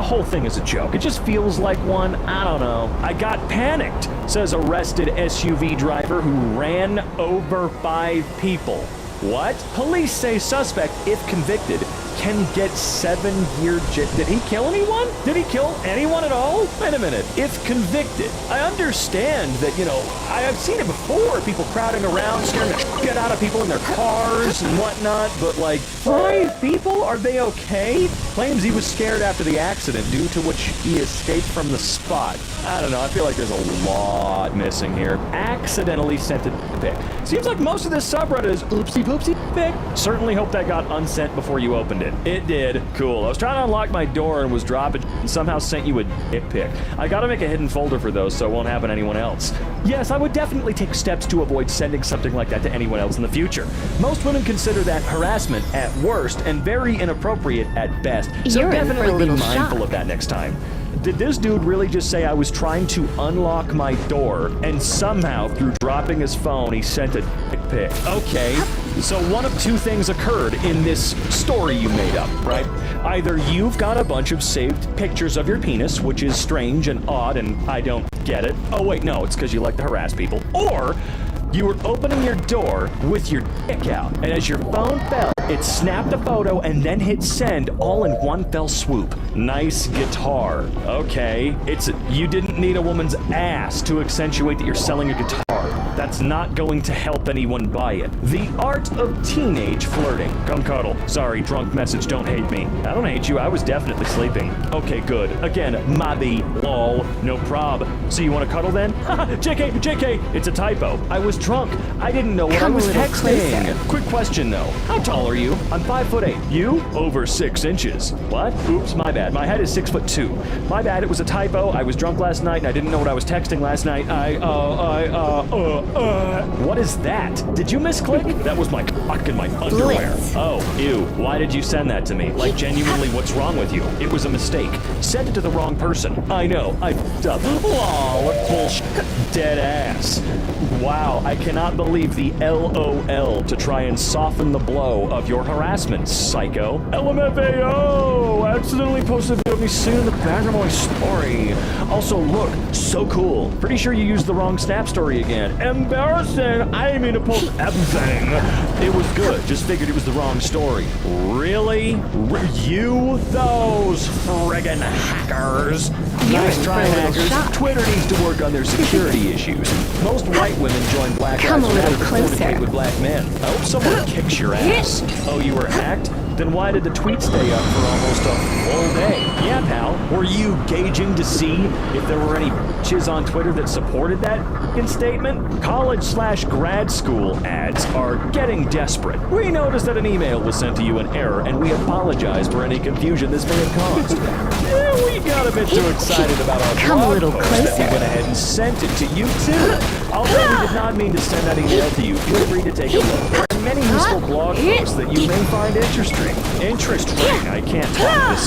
whole thing is a joke. It just feels like one. I don't know. I got panicked, says arrested SUV driver who ran over 5 people. What? Police say suspect, if convicted, can get 7-year jail. Did he kill anyone? Did he kill anyone at all? Wait a minute. If convicted, I understand that, you know, I've seen it before. People crowding around, scaring the shit out of people in their cars and whatnot. But like, 5 people? Are they okay? Claims he was scared after the accident, due to which he escaped from the spot. I don't know. I feel like there's a lot missing here. Accidentally sent a pic. Seems like most of this subreddit is oopsie poopsie pic. Certainly hope that got unsent before you opened it. It did. Cool. I was trying to unlock my door and was dropping and somehow sent you a dick pic. I gotta make a hidden folder for those so it won't happen to anyone else. Yes, I would definitely take steps to avoid sending something like that to anyone else in the future. Most women consider that harassment at worst and very inappropriate at best. So You're definitely be mindful of that next time. Did this dude really just say I was trying to unlock my door and somehow through dropping his phone he sent a dick pic? Okay, so one of 2 things occurred in this story you made up, right? Either you've got a bunch of saved pictures of your penis, which is strange and odd and I don't get it. Oh wait, no, it's because you like to harass people. Or you were opening your door with your dick out, and as your phone fell, it snapped a photo and then hit send all in one fell swoop. Nice guitar. Okay, you didn't need a woman's ass to accentuate that you're selling a guitar. That's not going to help anyone buy it. The art of teenage flirting. Come cuddle. Sorry, drunk message, don't hate me. I don't hate you, I was definitely sleeping. Okay, good. Again, Mabby, lol, no prob. So you want to cuddle then? JK, it's a typo. I was drunk. I didn't know what I was texting. Quick question though. How tall are you? I'm 5'8". You? Over 6 inches. What? Oops, my bad. My head is 6'2". My bad, it was a typo. I was drunk last night and I didn't know what I was texting last night. What is that? Did you misclick? That was my cock in my underwear. Oh, ew. Why did you send that to me? Like, genuinely, what's wrong with you? It was a mistake. Sent it to the wrong person. I know. I f***ed up. Lol, what bullshit. Dead ass. Wow, I cannot believe the LOL to try and soften the blow of your harassment, psycho. LMFAO! Accidentally posted a video of me singing in the background of my story. Also, look, so cool. Pretty sure you used the wrong Snap story again. Embarrassing! I didn't mean to post everything. It was good, just figured it was the wrong story. Really? You? Those friggin' hackers. You're Nice in try, for a little hackers. shock. Twitter needs to work on their security issues. Most white women join Black Come Lives a little Matter to closer. fornicate with black men. I hope someone kicks your ass. Oh, you were hacked? Then why did the tweet stay up for almost a full day? Yeah, pal. Were you gauging to see if there were any bitches on Twitter that supported that f***ing statement? College/grad school ads are getting desperate. We noticed that an email was sent to you in error, and we apologize for any confusion this may have caused. Yeah, we got a bit too excited about our Come a blog little post that we closer. went ahead and sent it to you too. Although we did not mean to send that email to you, feel free to take a look. There are many useful blog posts that you may find interesting. Interesting. I can't talk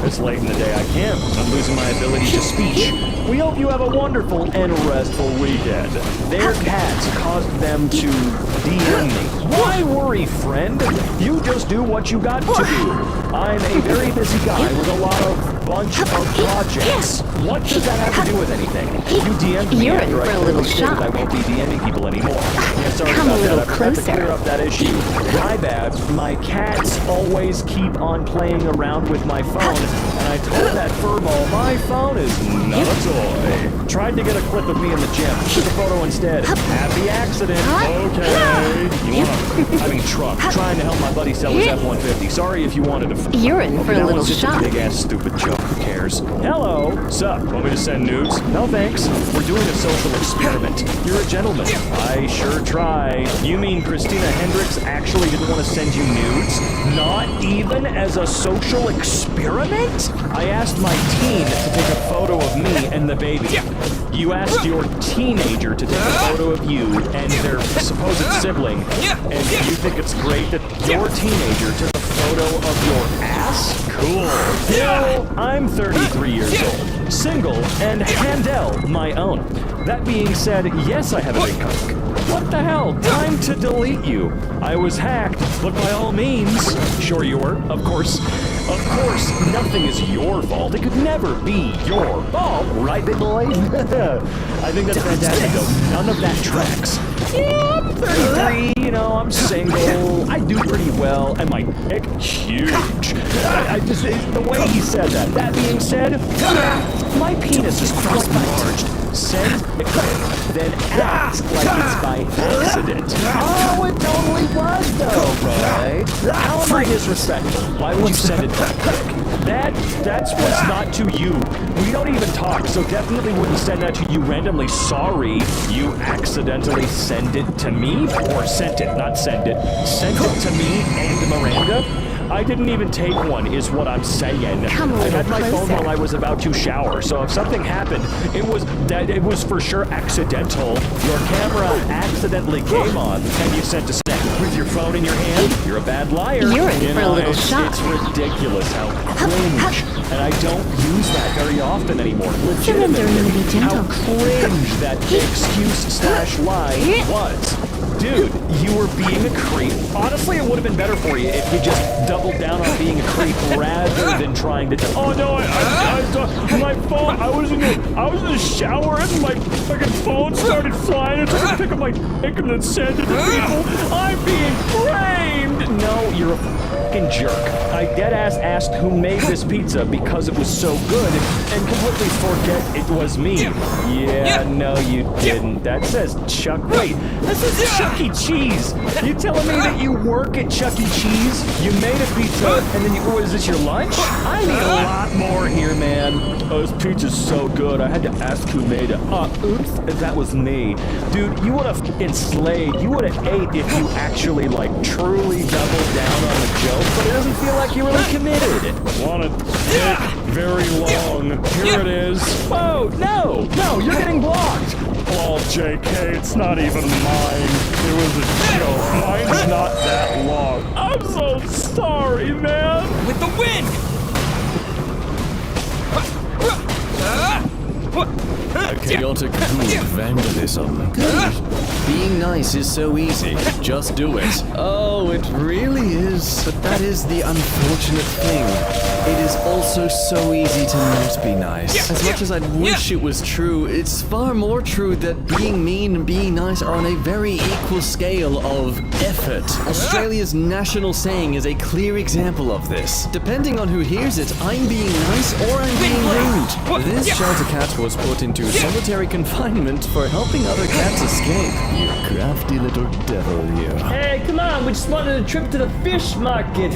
this late in the day. I can't. I'm losing my ability to speech. We hope you have a wonderful and restful weekend. Their cats caused them to DM me. Why worry, friend? You just do what you got to do. I'm a very busy guy with a bunch of projects. What does that have to do with anything? You DM'd me You're in after for I a little clearly stated I shock. won't be DMing people anymore. Yeah, sorry Come a about little that. I forgot to closer. clear up that issue. My bad. My cats always keep on playing around with my phone, and I told that furball my phone is not a toy. Tried to get a clip of me in the gym. Took a photo instead. Happy accident. Okay. You want truck. Trying to help my buddy sell his F-150. Sorry if you wanted to. You're in for a That little one's just shock. a big ass stupid joke. Who cares? Hello. Sup? Want me to send nudes? No thanks. We're doing a social experiment. You're a gentleman. I sure try. You mean Christina Hendricks actually didn't want to send you nudes? Not even as a social experiment? I asked my teen to take a photo of me and the baby. You asked your teenager to take a photo of you and their supposed sibling, and you think it's great that your teenager took a photo of your ass? Cool. Well, I'm 33 years old, single, and handle my own. That being said, yes, I have a big cock. What the hell? Time to delete you. I was hacked, but by all means. Sure you were, of course. Of course, nothing is your fault. It could never be your fault, right, big boy? I think that's fantastic, though. None of that tracks. Yeah, I'm 33, I'm single, I do pretty well, and my dick, huge. I just, the way he said that. That being said, my penis is quite enlarged. Send a clip, then act like it's by accident. Oh, it totally was, though, right? How am I disrespectful? Why would you send it that quick? That's what's not to you. We don't even talk, so definitely wouldn't send that to you randomly. Sorry, you accidentally send it to me? Or sent it, not send it. Sent it to me and Miranda? I didn't even take one, is what I'm saying. I had my phone while I was about to shower, so if something happened, it was for sure accidental. Your camera accidentally came on, and you sent a snap with your phone in your hand. You're a bad liar. You're in for a little shock. It's ridiculous how cringe, and I don't use that very often anymore. Legitimately, how cringe that excuse/lie was. Dude, you were being a creep. Honestly, it would have been better for you if you just doubled down on being a creep rather than trying to. Oh no! My phone. I was in the shower and my fucking phone started flying. I took a pic of my dick and then sent it to people. I'm being framed. No, you're a fucking jerk. I deadass asked who made this pizza because it was so good and completely forget it was me. Yeah, no, you didn't. That says Chuck. Wait, that says Chuck E. Cheese. You telling me that you work at Chuck E. Cheese? You made a pizza and then is this your lunch? I need a lot more here, man. Oh, this pizza's so good. I had to ask who made it. Oops, that was me. Dude, you would have fucking slayed. You would have ate if you actually, truly doubled down on the joke, but it doesn't feel like you really committed. Want it very long. Here it is. Oh, no, you're getting blocked. Oh, JK, it's not even mine. It was a joke. Mine's not that long. I'm so sorry, man. With the wind! A chaotic cool vandalism. Good. Being nice is so easy. Just do it. Oh, it really is. But that is the unfortunate thing. It is also so easy to not be nice. As much as I'd wish it was true, it's far more true that being mean and being nice are on a very equal scale of effort. Australia's national saying is a clear example of this. Depending on who hears it, I'm being nice or I'm being rude. This shelter cat was put into solitary confinement for helping other cats escape. You crafty little devil, you. Hey, come on, we just wanted a trip to the fish market.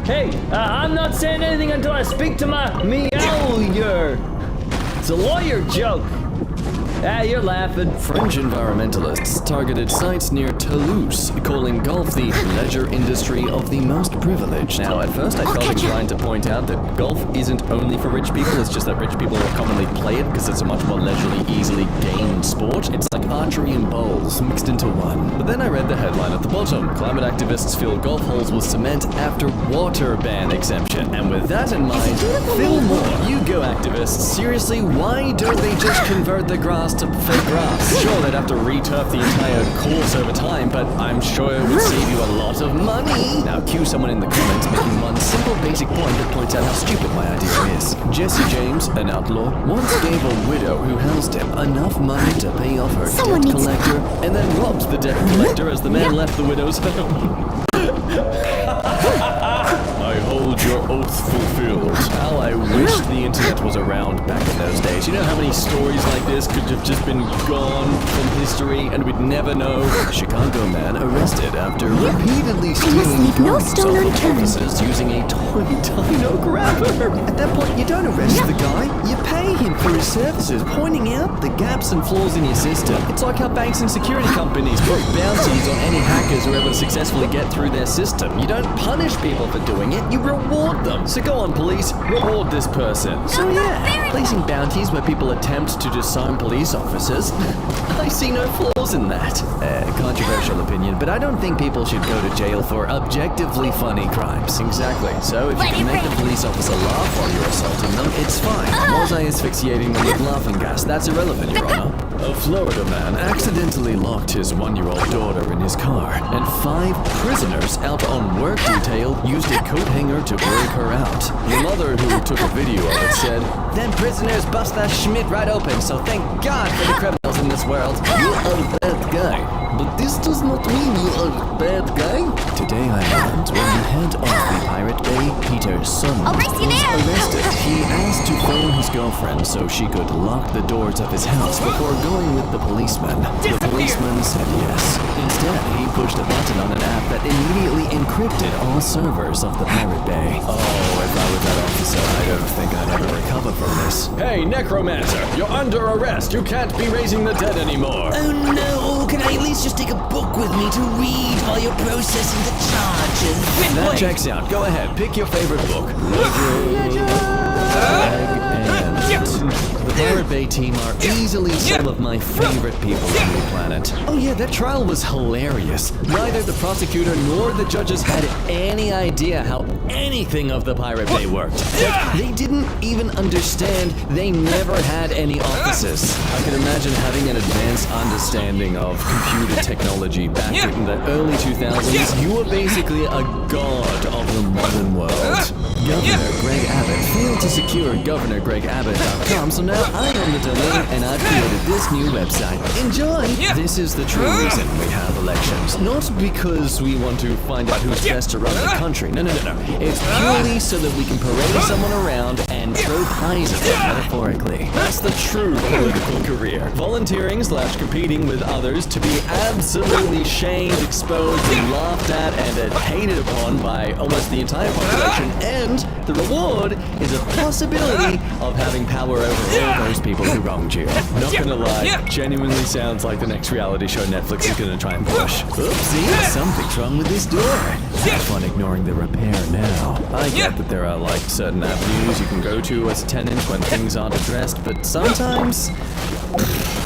Hey, I'm not saying anything until I speak to my meowyer. It's a lawyer joke. Ah, you're laughing. French environmentalists targeted sites near Toulouse, calling golf the leisure industry of the most privileged. Now, at first I felt inclined to point out that golf isn't only for rich people, it's just that rich people commonly play it because it's a much more leisurely, easily gained sport. It's like archery and bowls mixed into one. But then I read the headline at the bottom. Climate activists fill golf holes with cement after water ban exemption. And with that in mind, fill more. You go, activists. Seriously, why don't they just convert the grass to fake grass? Sure, they'd have to re-turf the entire course over time, but I'm sure it would save you a lot of money. Now cue someone in the comments making one simple basic point that points out how stupid my idea is. Jesse James, an outlaw, once gave a widow who housed him enough money to pay off her debt collector, and then robbed the debt collector as the man left the widow's home. I hold your oath fulfilled. How I wish the internet was around back in those days. You know how many stories like this could have just been gone from history and we'd never know? Chicago man arrested after repeatedly stealing guns off of officers using a toy dino grabber. At that point, you don't arrest the guy. You pay him for his services, pointing out the gaps and flaws in your system. It's like how banks and security companies put bounties on any hackers who are able to successfully get through their system. You don't punish people for doing it, you reward them. So go on, police, reward this person. So yeah, placing bounties where people attempt to disarm police officers, I see no flaws in that. Controversial opinion, but I don't think people should go to jail for objectively funny crimes. Exactly. So if you can make the police officer laugh while you're assaulting them, it's fine. Multi-asphyxiating them with laughing gas, that's irrelevant, Your Honor. A Florida man accidentally locked his 1-year-old daughter in his car, and 5 prisoners out on work detail used a coat hanger to break her out. The mother who took a video of it said, "Them prisoners bust that Schmidt right open, so thank God for the criminals in this world. You are a bad guy. But this does not mean you are a bad guy." Today I learned when the head of the Pirate Bay, Peter's son, was arrested. He asked to phone his girlfriend so she could lock the doors of his house before going with the policeman. The policeman said yes. Instead, he pushed a button on an app that immediately encrypted all servers of the Pirate Bay. Oh, if I were that officer, I don't think I'd ever recover from this. Hey, necromancer, you're under arrest. You can't be raising the dead anymore. Oh no, can I at least just take a book with me to read while you're processing the charges? That checks out. Go ahead, pick your favorite book. The Pirate Bay team are easily some of my favorite people on the planet. Oh yeah, that trial was hilarious. Neither the prosecutor nor the judges had any idea how anything of the Pirate Bay worked. They didn't even understand they never had any offices. I can imagine having an advanced understanding of computer technology back in the early 2000s. You were basically a god of the modern world. Governor Greg Abbott failed to secure GovernorGregAbbott.com, so now I own the domain and I've created this new website. Enjoy! This is the true reason we have elections. Not because we want to find out who's best to run the country. No. It's purely so that we can parade someone around and throw pies at them metaphorically. That's the true political career. Volunteering/competing with others to be absolutely shamed, exposed, and laughed at and hated upon by almost the entire population, and the reward is a possibility of having power over all those people who wronged you. Not gonna lie, genuinely sounds like the next reality show Netflix is gonna try and push. Oopsie, something's wrong with this door. Have fun ignoring the repair now. I get that there are like certain avenues you can go to as a tenant when things aren't addressed, but sometimes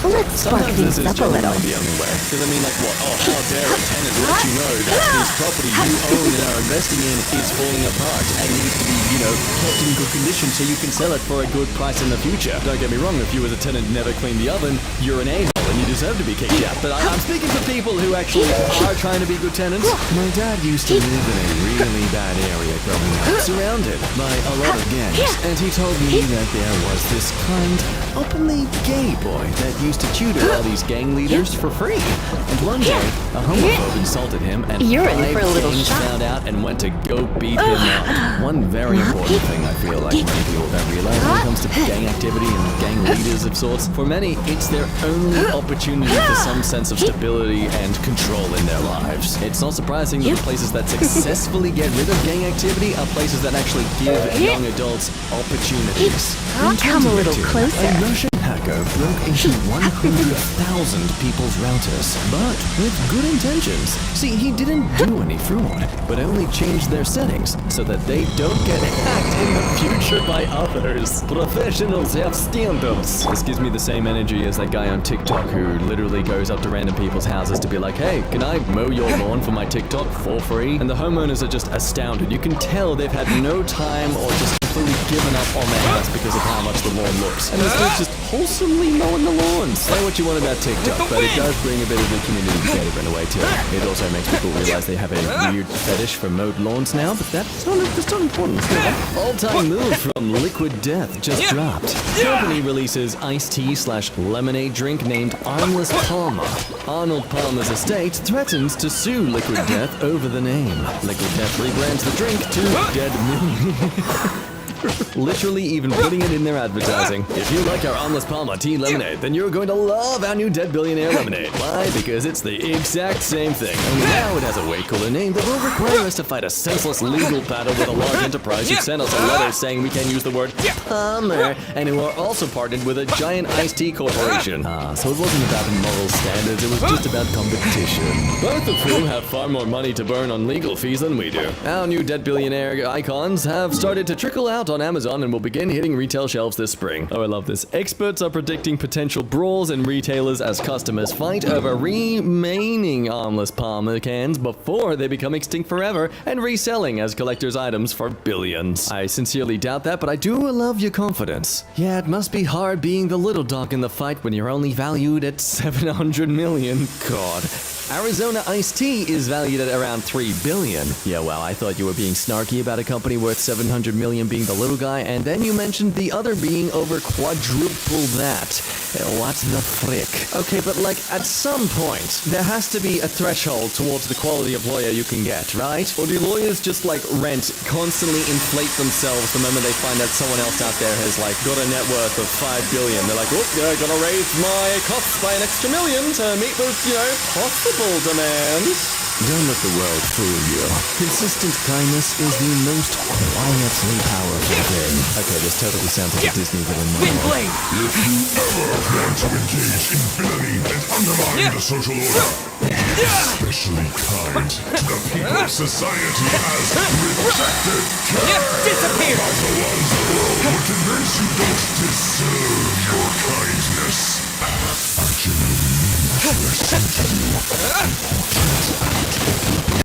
this is genuinely the only way. Because I mean, like, what? Oh, how dare a tenant let you know that this property you own and are investing in is falling apart and needs to be, kept in good condition so you can sell it for a good price in the future. Don't get me wrong, if you as a tenant never clean the oven, you're an a-hole. and you deserve to be kicked out. But I'm speaking for people who actually are trying to be good tenants. My dad used to live in a really bad area growing up, surrounded by a lot of gangs, and he told me that there was this kind, openly gay boy that used to tutor all these gang leaders for free. And one day, a homophobe insulted him, and You're in 5 for a little gangs shock. found out and went to go beat him out. One very important thing I feel like many people don't realize when it comes to gang activity and gang leaders of sorts, for many, it's their only opportunity for some sense of stability and control in their lives. It's not surprising that the places that successfully get rid of gang activity are places that actually give young adults opportunities. I'll come a little closer. A Russian hacker broke into 100,000 people's routers, but with good intentions. See, he didn't do any fraud, but only changed their settings so that they don't get hacked in the future by others. Professionals have standards. This gives me the same energy as that guy on TikTok who literally goes up to random people's houses to be like, hey, can I mow your lawn for my TikTok for free? And the homeowners are just astounded. You can tell they've had no time or just completely given up on their house because of how much the lawn looks. And this dude's just wholesomely mowing the lawns. Say what you want about TikTok, but it does bring a bit of the community together in a way too. It also makes people realize they have a weird fetish for mowed lawns now, but that's not important. All-time move from Liquid Death just dropped. Company releases iced tea / lemonade drink named Armless Palmer. Arnold Palmer's estate threatens to sue Liquid Death over the name. Liquid Death rebrands the drink to Dead Million. Literally even putting it in their advertising. If you like our Armless Palmer tea lemonade, then you're going to love our new Dead Billionaire lemonade. Why? Because it's the exact same thing. Only now it has a way cooler name that will require us to fight a senseless legal battle with a large enterprise who sent us a letter saying we can use the word Palmer, and who are also partnered with a giant iced tea corporation. So it wasn't about moral standards, it was just about competition. Both of whom have far more money to burn on legal fees than we do. Our new Dead Billionaire icons have started to trickle out on Amazon and will begin hitting retail shelves this spring. Oh, I love this. Experts are predicting potential brawls in retailers as customers fight over remaining Armless Palmer cans before they become extinct forever and reselling as collector's items for billions. I sincerely doubt that, but I do love your confidence. Yeah, it must be hard being the little dog in the fight when you're only valued at 700 million. God. Arizona iced tea is valued at around $3 billion. Yeah, wow, I thought you were being snarky about a company worth 700 million being the little guy, and then you mentioned the other being over quadruple that. What the frick? Okay, but like, at some point, there has to be a threshold towards the quality of lawyer you can get, right? Or do lawyers just like constantly inflate themselves the moment they find that someone else out there has like got a net worth of 5 billion? They're like, oh, yeah, gotta raise my costs by an extra million to meet those, possible demands. Don't let the world fool you. Consistent kindness is the most quietly powerful thing. Okay, this totally sounds like a Disney villain monologue. If you ever want to engage in villainy and undermine the social order, especially kind to the people society has rejected, disappear by the ones the world would convince you don't deserve your kindness. I genuinely listen to you.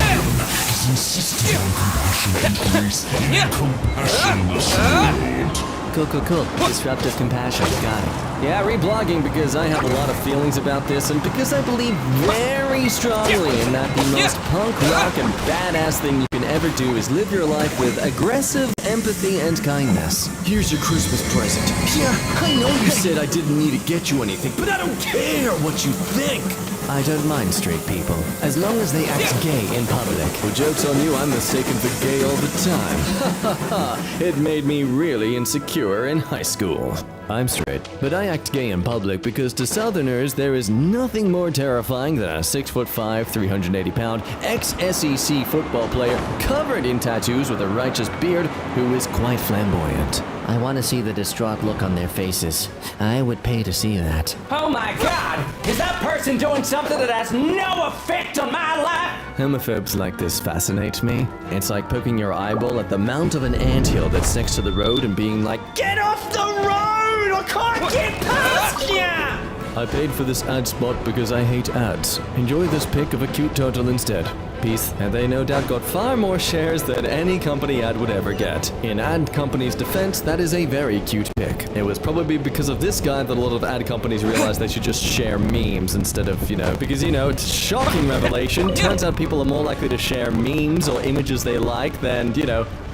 Is insisting on compassion and grace in a compassionless world. Cool. Disruptive compassion. Got it. Yeah, reblogging because I have a lot of feelings about this and because I believe very strongly in that the most punk rock and badass thing you can ever do is live your life with aggressive empathy and kindness. Here's your Christmas present. Yeah, I know you said I didn't need to get you anything, but I don't care what you think. I don't mind straight people, as long as they act gay in public. Well, joke's on you, I'm mistaken for gay all the time. Ha ha ha, it made me really insecure in high school. I'm straight, but I act gay in public because to Southerners, there is nothing more terrifying than a 6'5", 380-pound ex-SEC football player covered in tattoos with a righteous beard who is quite flamboyant. I want to see the distraught look on their faces. I would pay to see that. Oh my God! Is that person doing something that has no effect on my life? Homophobes like this fascinate me. It's like poking your eyeball at the mount of an anthill that's next to the road and being like, "Get off the road! I can't get past ya!" I paid for this ad spot because I hate ads. Enjoy this pic of a cute turtle instead. piece, and they no doubt got far more shares than any company ad would ever get. In ad companies' defense, that is a very cute pick. It was probably because of this guy that a lot of ad companies realized they should just share memes instead of, because, it's a shocking revelation. Turns out people are more likely to share memes or images they like than,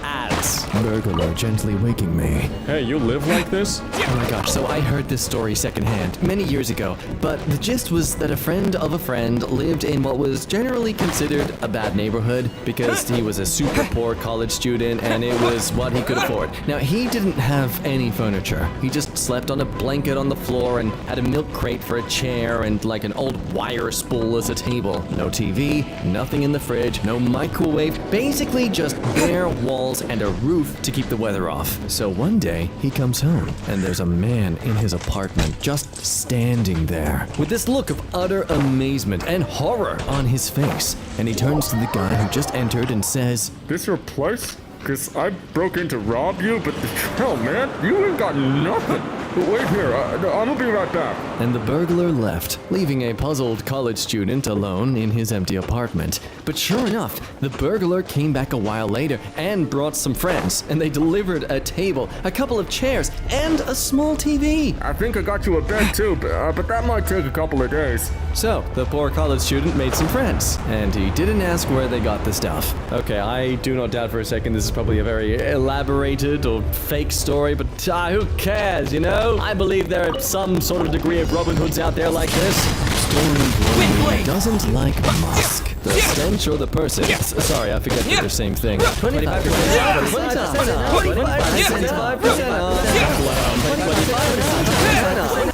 ads. Burglar gently waking me. Hey, you live like this? Oh my gosh, so I heard this story secondhand many years ago, but the gist was that a friend of a friend lived in what was generally considered a bad neighborhood because he was a super poor college student and it was what he could afford. Now, he didn't have any furniture. He just slept on a blanket on the floor and had a milk crate for a chair and like an old wire spool as a table. No TV, nothing in the fridge, no microwave, basically just bare walls and a roof to keep the weather off. So one day, he comes home, and there's a man in his apartment just standing there with this look of utter amazement and horror on his face. And he turns to the guy who just entered and says, "This your place? 'Cause I broke in to rob you, but hell, man, you ain't got nothing. Wait here, I'll be right back." And the burglar left, leaving a puzzled college student alone in his empty apartment. But sure enough, the burglar came back a while later and brought some friends, and they delivered a table, a couple of chairs, and a small TV. I think I got you a bed too, but that might take a couple of days. So, the poor college student made some friends, and he didn't ask where they got the stuff. Okay, I do not doubt for a second this is probably a very elaborated or fake story, but who cares, I believe there are some sort of degree of Robin Hoods out there like this. Story doesn't like musk. The stench or the person. Sorry, I forget they're the same thing. 25% off. 25% off.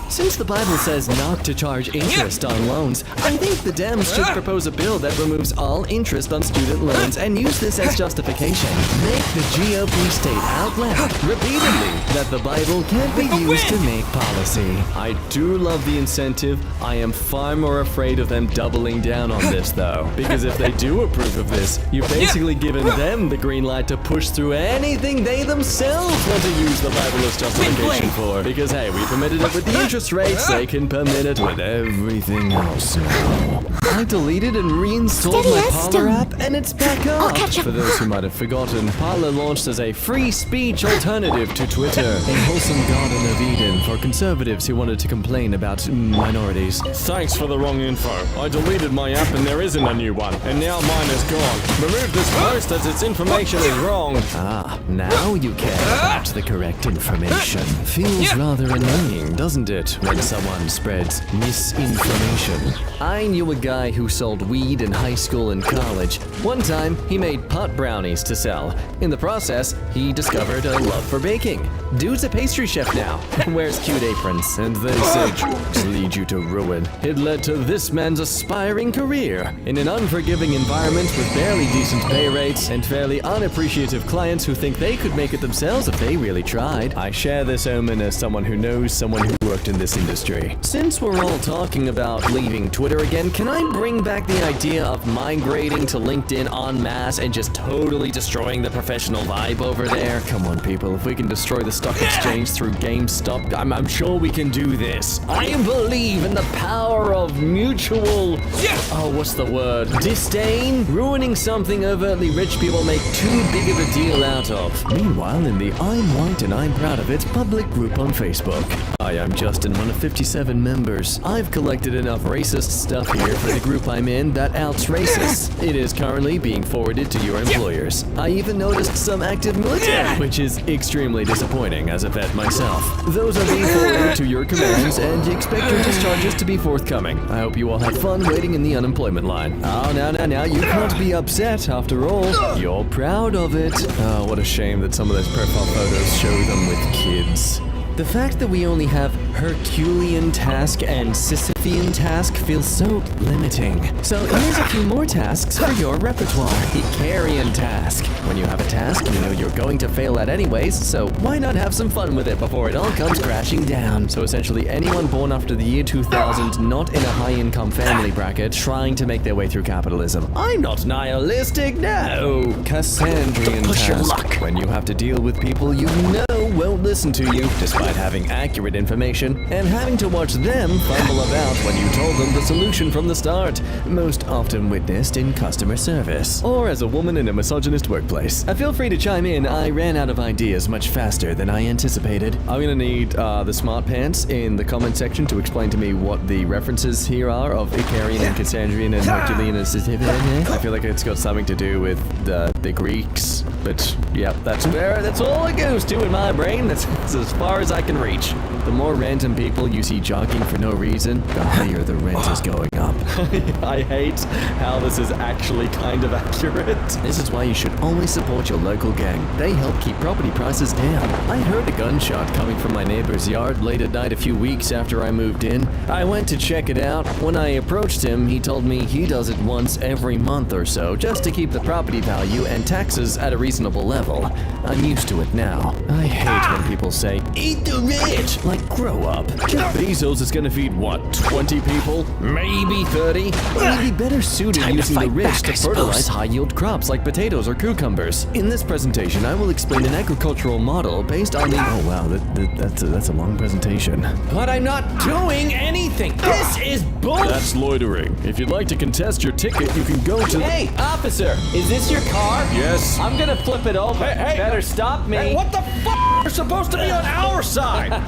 Since the Bible says not to charge interest on loans, I think the Dems should propose a bill that removes all interest on student loans and use this as justification. Make the GOP state out loud, repeatedly, that the Bible can't be used to make policy. I do love the incentive. I am far more afraid of them doubling down on this, though. Because if they do approve of this, you've basically given them the green light to push through anything they themselves want to use the Bible as justification for. Because, hey, we permitted it with the interest rates, they can permit it with everything else now. I deleted and reinstalled my Parler app, and it's back up. For those who might have forgotten, Parler launched as a free speech alternative to Twitter, a wholesome garden of Eden for conservatives who wanted to complain about minorities. Thanks for the wrong info. I deleted my app and there isn't a new one, and now mine is gone. Remove this post as its information is wrong. Ah, now you care about the correct information. Feels rather annoying, doesn't it, when someone spreads misinformation? I knew a guy who sold weed in high school and college. One time, he made pot brownies to sell. In the process, he discovered a love for baking. Dude's a pastry chef now, wears cute aprons, and they say drugs lead you to ruin. It led to this man's aspiring career in an unforgiving environment with barely decent pay rates and fairly unappreciative clients who think they could make it themselves if they really tried. I share this omen as someone who knows someone who worked in this industry. Since we're all talking about leaving Twitter again, can I bring back the idea of migrating to LinkedIn en masse and just totally destroying the professional vibe over there? Come on, people, if we can destroy the stock exchange through GameStop, I'm sure we can do this. I believe in the power of mutual... what's the word? Disdain? Ruining something overtly rich people make too big of a deal out of. Meanwhile, in the I'm White and I'm Proud of It public group on Facebook. Hi, I'm Justin, one of 57 members. I've collected enough racist stuff here for the group I'm in that outs racists. It is currently being forwarded to your employers. I even noticed some active military, which is extremely disappointing as a vet myself. Those are being forwarded to your commands, and you expect your discharges to be forthcoming. I hope you all have fun waiting in the unemployment line. Oh, now, you can't be upset after all. You're proud of it. Oh, what a shame that some of those profile photos show them with kids. The fact that we only have Herculean task and Sisyphean task feels so limiting. So here's a few more tasks for your repertoire. Icarian task. When you have a task, you know you're going to fail at anyways, so why not have some fun with it before it all comes crashing down? So essentially anyone born after the year 2000 not in a high-income family bracket trying to make their way through capitalism. I'm not nihilistic, no! Cassandrian task. Your luck. When you have to deal with people you know won't listen listen to you despite having accurate information and having to watch them fumble about when you told them the solution from the start, most often witnessed in customer service or as a woman in a misogynist workplace. Feel free to chime in. I ran out of ideas much faster than I anticipated. I'm gonna need the smart pants in the comment section to explain to me what the references here are of Icarian and Cassandrian and Herculean and Sisyphean. I feel like it's got something to do with the Greeks, but yeah, that's fair. That's all it goes to in my brain. That's as far as I can reach. The more random people you see jogging for no reason, the higher the rent is going up. I hate how this is actually kind of accurate. This is why you should always support your local gang. They help keep property prices down. I heard a gunshot coming from my neighbor's yard late at night a few weeks after I moved in. I went to check it out. When I approached him, he told me he does it once every month or so just to keep the property value and taxes at a reasonable level. I'm used to it now. I hate when people say, eat the rich! Like, grow up. Jeff Bezos is gonna feed, what, 20 people? Maybe 30? Well, he'd be better suited using the rich to fertilize high-yield crops like potatoes or cucumbers. In this presentation, I will explain an agricultural model based on the... Oh wow, that's a long presentation. But I'm not doing anything. This is bull. That's loitering. If you'd like to contest your ticket, you can go to... Hey, officer, is this your car? Yes. I'm gonna flip it over. Hey. Better stop me. Hey, what the f***? You're supposed to be on our side.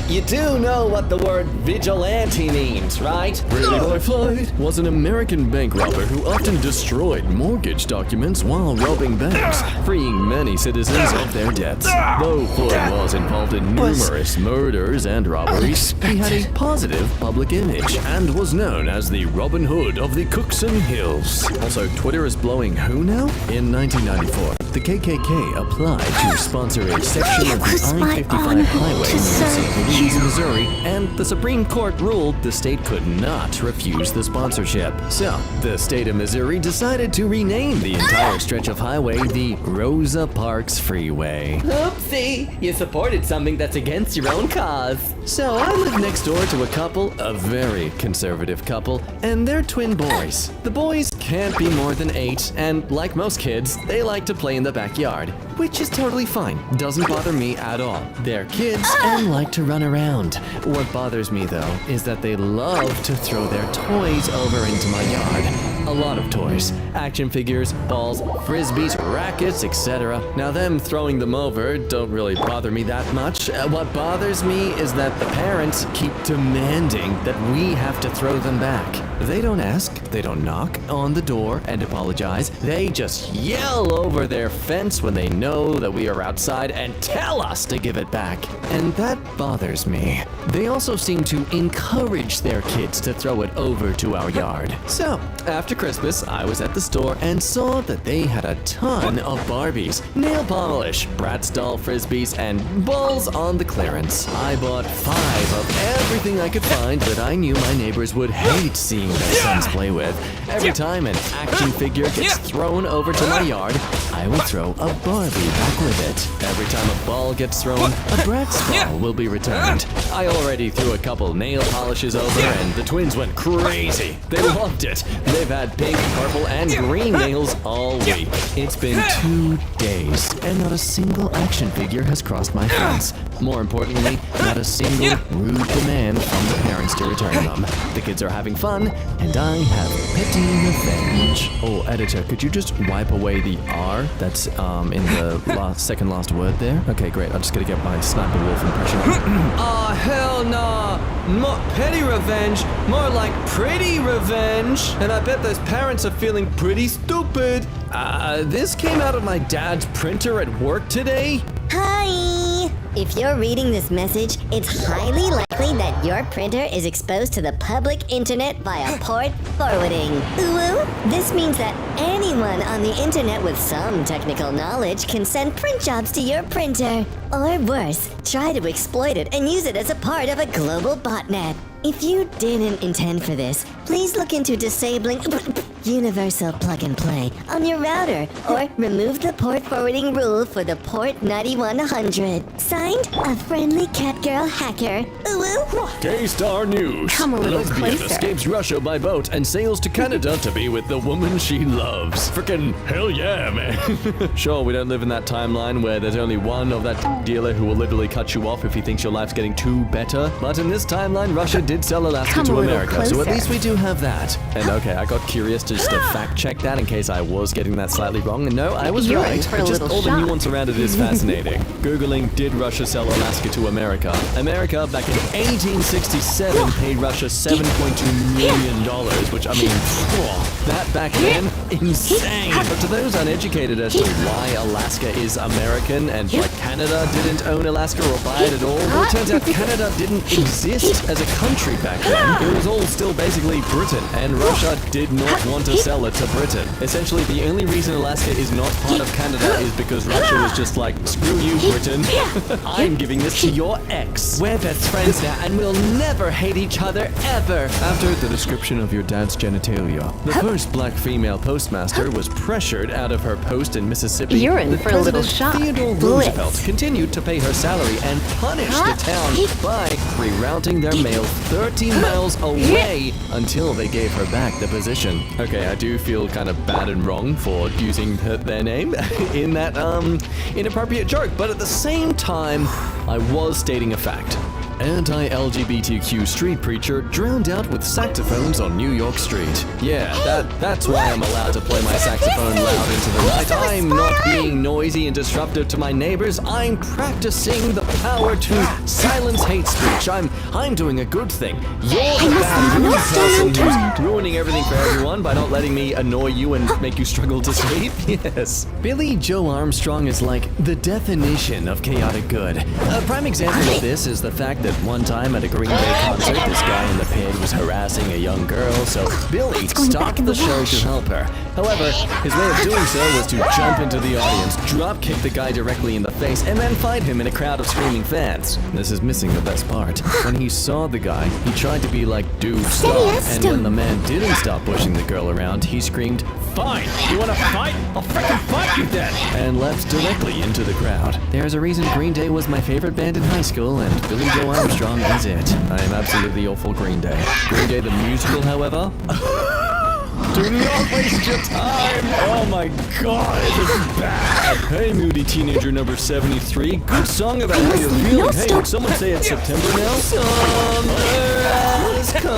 You do know what the word vigilante means, right? Really, Floyd was an American bank robber who often destroyed mortgage documents while robbing banks, freeing many citizens of their debts. Though Floyd was involved in numerous murders and robberies, he had a positive public image and was known as the Robin Hood of the Cookson Hills. Also, Twitter is blowing who now? In 1994, the KKK applied to sponsor a section of the I-55 highway near St. Louis, Missouri, and the Supreme Court ruled the state could not refuse the sponsorship. So, the state of Missouri decided to rename the entire stretch of highway the Rosa Parks Freeway. Oopsie, you supported something that's against your own cause. So, I live next door to a couple, a very conservative couple, and their twin boys. The boys can't be more than 8, and like most kids, they like to play in the backyard, which is totally fine. Doesn't bother me at all. They're kids and like to run around. What bothers me though is that they love to throw their toys over into my yard. A lot of toys. Action figures, balls, frisbees, rackets, etc. Now them throwing them over don't really bother me that much. What bothers me is that the parents keep demanding that we have to throw them back. They don't ask, they don't knock on the door and apologize. They just yell over their fence when they know that we are outside and tell us to give it back. And that bothers me. They also seem to encourage their kids to throw it over to our yard. So, after Christmas, I was at the store and saw that they had a ton of Barbies, nail polish, Bratz doll frisbees, and balls on the clearance. I bought 5 of everything I could find that I knew my neighbors would hate seeing their sons play with. Every time an action figure gets thrown over to my yard, I will throw a Barbie back with it. Every time a ball gets thrown, a Bratz ball will be returned. I already threw a couple nail polishes over and the twins went crazy. They loved it. They've had pink, purple, and green nails all week. It's been 2 days, and not a single action figure has crossed my fence. More importantly, not a single rude demand from the parents to return them. The kids are having fun, and I have petty revenge. Oh, editor, could you just wipe away the R that's in the second last word there? Okay, great. I'm just gonna get my Sniper Wolf impression. Aw, hell nah. More petty revenge, more like pretty revenge. And I bet those parents are feeling pretty stupid. This came out of my dad's printer at work today. Hi! If you're reading this message, it's highly likely that your printer is exposed to the public internet via port forwarding. Ooh, this means that anyone on the internet with some technical knowledge can send print jobs to your printer. Or worse, try to exploit it and use it as a part of a global botnet. If you didn't intend for this, please look into disabling universal plug and play on your router, or remove the port forwarding rule for the port 9100. Signed, a friendly cat girl hacker. Ooh. K-Star News. Come a little Lesbian closer. escapes Russia by boat and sails to Canada to be with the woman she loves. Frickin' hell yeah, man. Sure, we don't live in that timeline where there's only one of that dealer who will literally cut you off if he thinks your life's getting too better. But in this timeline, Russia did sell Alaska Come to a little America, so at closer. least we do have that. And okay, I got curious just to fact check that in case I was getting that slightly wrong. And no, I was You're right. in for a Just little all the shock. nuance around it is fascinating. Googling, did Russia sell Alaska to America? America, back in 1867, paid Russia $7.2 million, which, I mean, that back then, insane. But to those uneducated as to why Alaska is American and like Canada didn't own Alaska or buy it at all, well, it turns out Canada didn't exist as a country back then. It was all still basically Britain, and Russia did not want to sell it to Britain. Essentially, the only reason Alaska is not part of Canada is because Russia was just like, screw you, Britain. I'm giving this to your ex. We're best friends now, and we'll never hate each other ever. After the description of your dad's genitalia, the first black female postmaster was pressured out of her post in Mississippi. You're in The for a little President shock. Theodore Blitz. Roosevelt continued to pay her salary and punish the town by rerouting their mail 30 miles away until they gave her back the position. Okay, I do feel kind of bad and wrong for using their name in that inappropriate joke, but at the same time, I was stating a fact. Anti-LGBTQ street preacher drowned out with saxophones on New York Street. Yeah, that's why I'm allowed to play my saxophone loud into the night. I'm not being noisy and disruptive to my neighbors. I'm practicing the power to silence hate speech. I'm doing a good thing. You're the bad rude person who's ruining everything for everyone by not letting me annoy you and make you struggle to sleep. Yes. Billy Joe Armstrong is like the definition of chaotic good. A prime example of this is the fact that one time at a Green Day concert, this guy in the pit was harassing a young girl, so Billy stopped the show to help her. However, his way of doing so was to jump into the audience, drop kick the guy directly in the face, and then fight him in a crowd of screaming fans. This is missing the best part. When he saw the guy, he tried to be like, dude, stop. And when the man didn't stop pushing the girl around, he screamed, fine, you wanna fight? I'll frickin' fight you then! And leapt directly into the crowd. There's a reason Green Day was my favorite band in high school, and Billy Joe Armstrong is it. I am absolutely awful Green Day. Green Day the musical, however? Do not waste your time! Oh my god, this is bad! Hey, moody teenager number 73. Good song about how you're feeling. Hey, would someone say it's September now? Summer has come.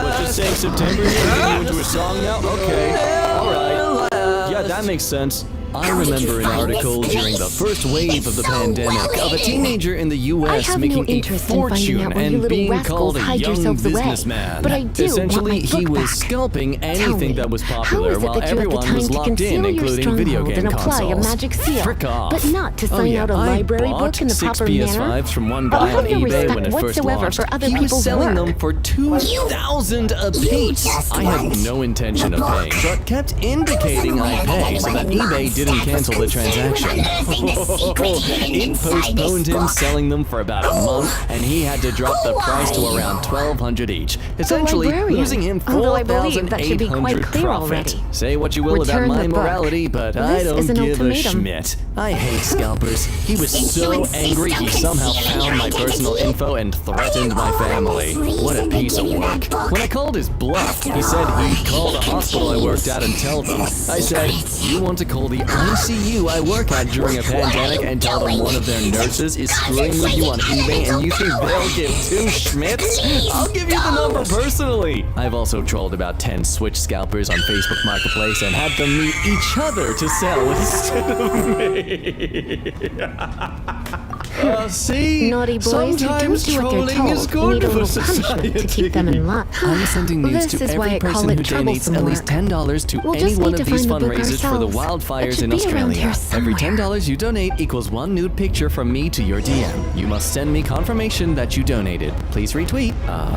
What, just saying September here? Getting into a song now? Okay, alright. Yeah, that makes sense. I remember an article during the first wave of the pandemic of a teenager in the U.S. making a fortune and being called a young businessman. Essentially, he was scalping anything that was popular while everyone was locked in, including video game consoles. Frick off. But not to sign out a library book in the proper manner. I bought 6 PS5s from one guy on eBay when it first launched. He was selling them for $2,000 a piece. I had no intention of paying, but kept indicating I'd pay so that eBay didn't cancel the transaction. It postponed him selling them for about a month, and he had to drop the price to around $1,200 each, essentially losing him $4,800 profit. Say what you will about my morality, but I don't give a schmidt. I hate scalpers. He was so angry he somehow found my personal info and threatened my family. What a piece of work. When I called his bluff, he said he'd call the hospital I worked at and tell them. I said, you want to call the ICU I work at during a pandemic and tell them one of their nurses is screwing with you on eBay and you think they'll give 2 schmitts? I'll give you the number personally. I've also trolled about 10 Switch scalpers on Facebook Marketplace and had them meet each other to sell instead of me. See, naughty boys who don't do what they're told need a little punishment to keep them in line. I'm sending news to every person who donates at least $10 to any one of these fundraisers for the wildfires in Australia. Every $10 you donate equals 1 nude picture from me to your DM. You must send me confirmation that you donated. Please retweet.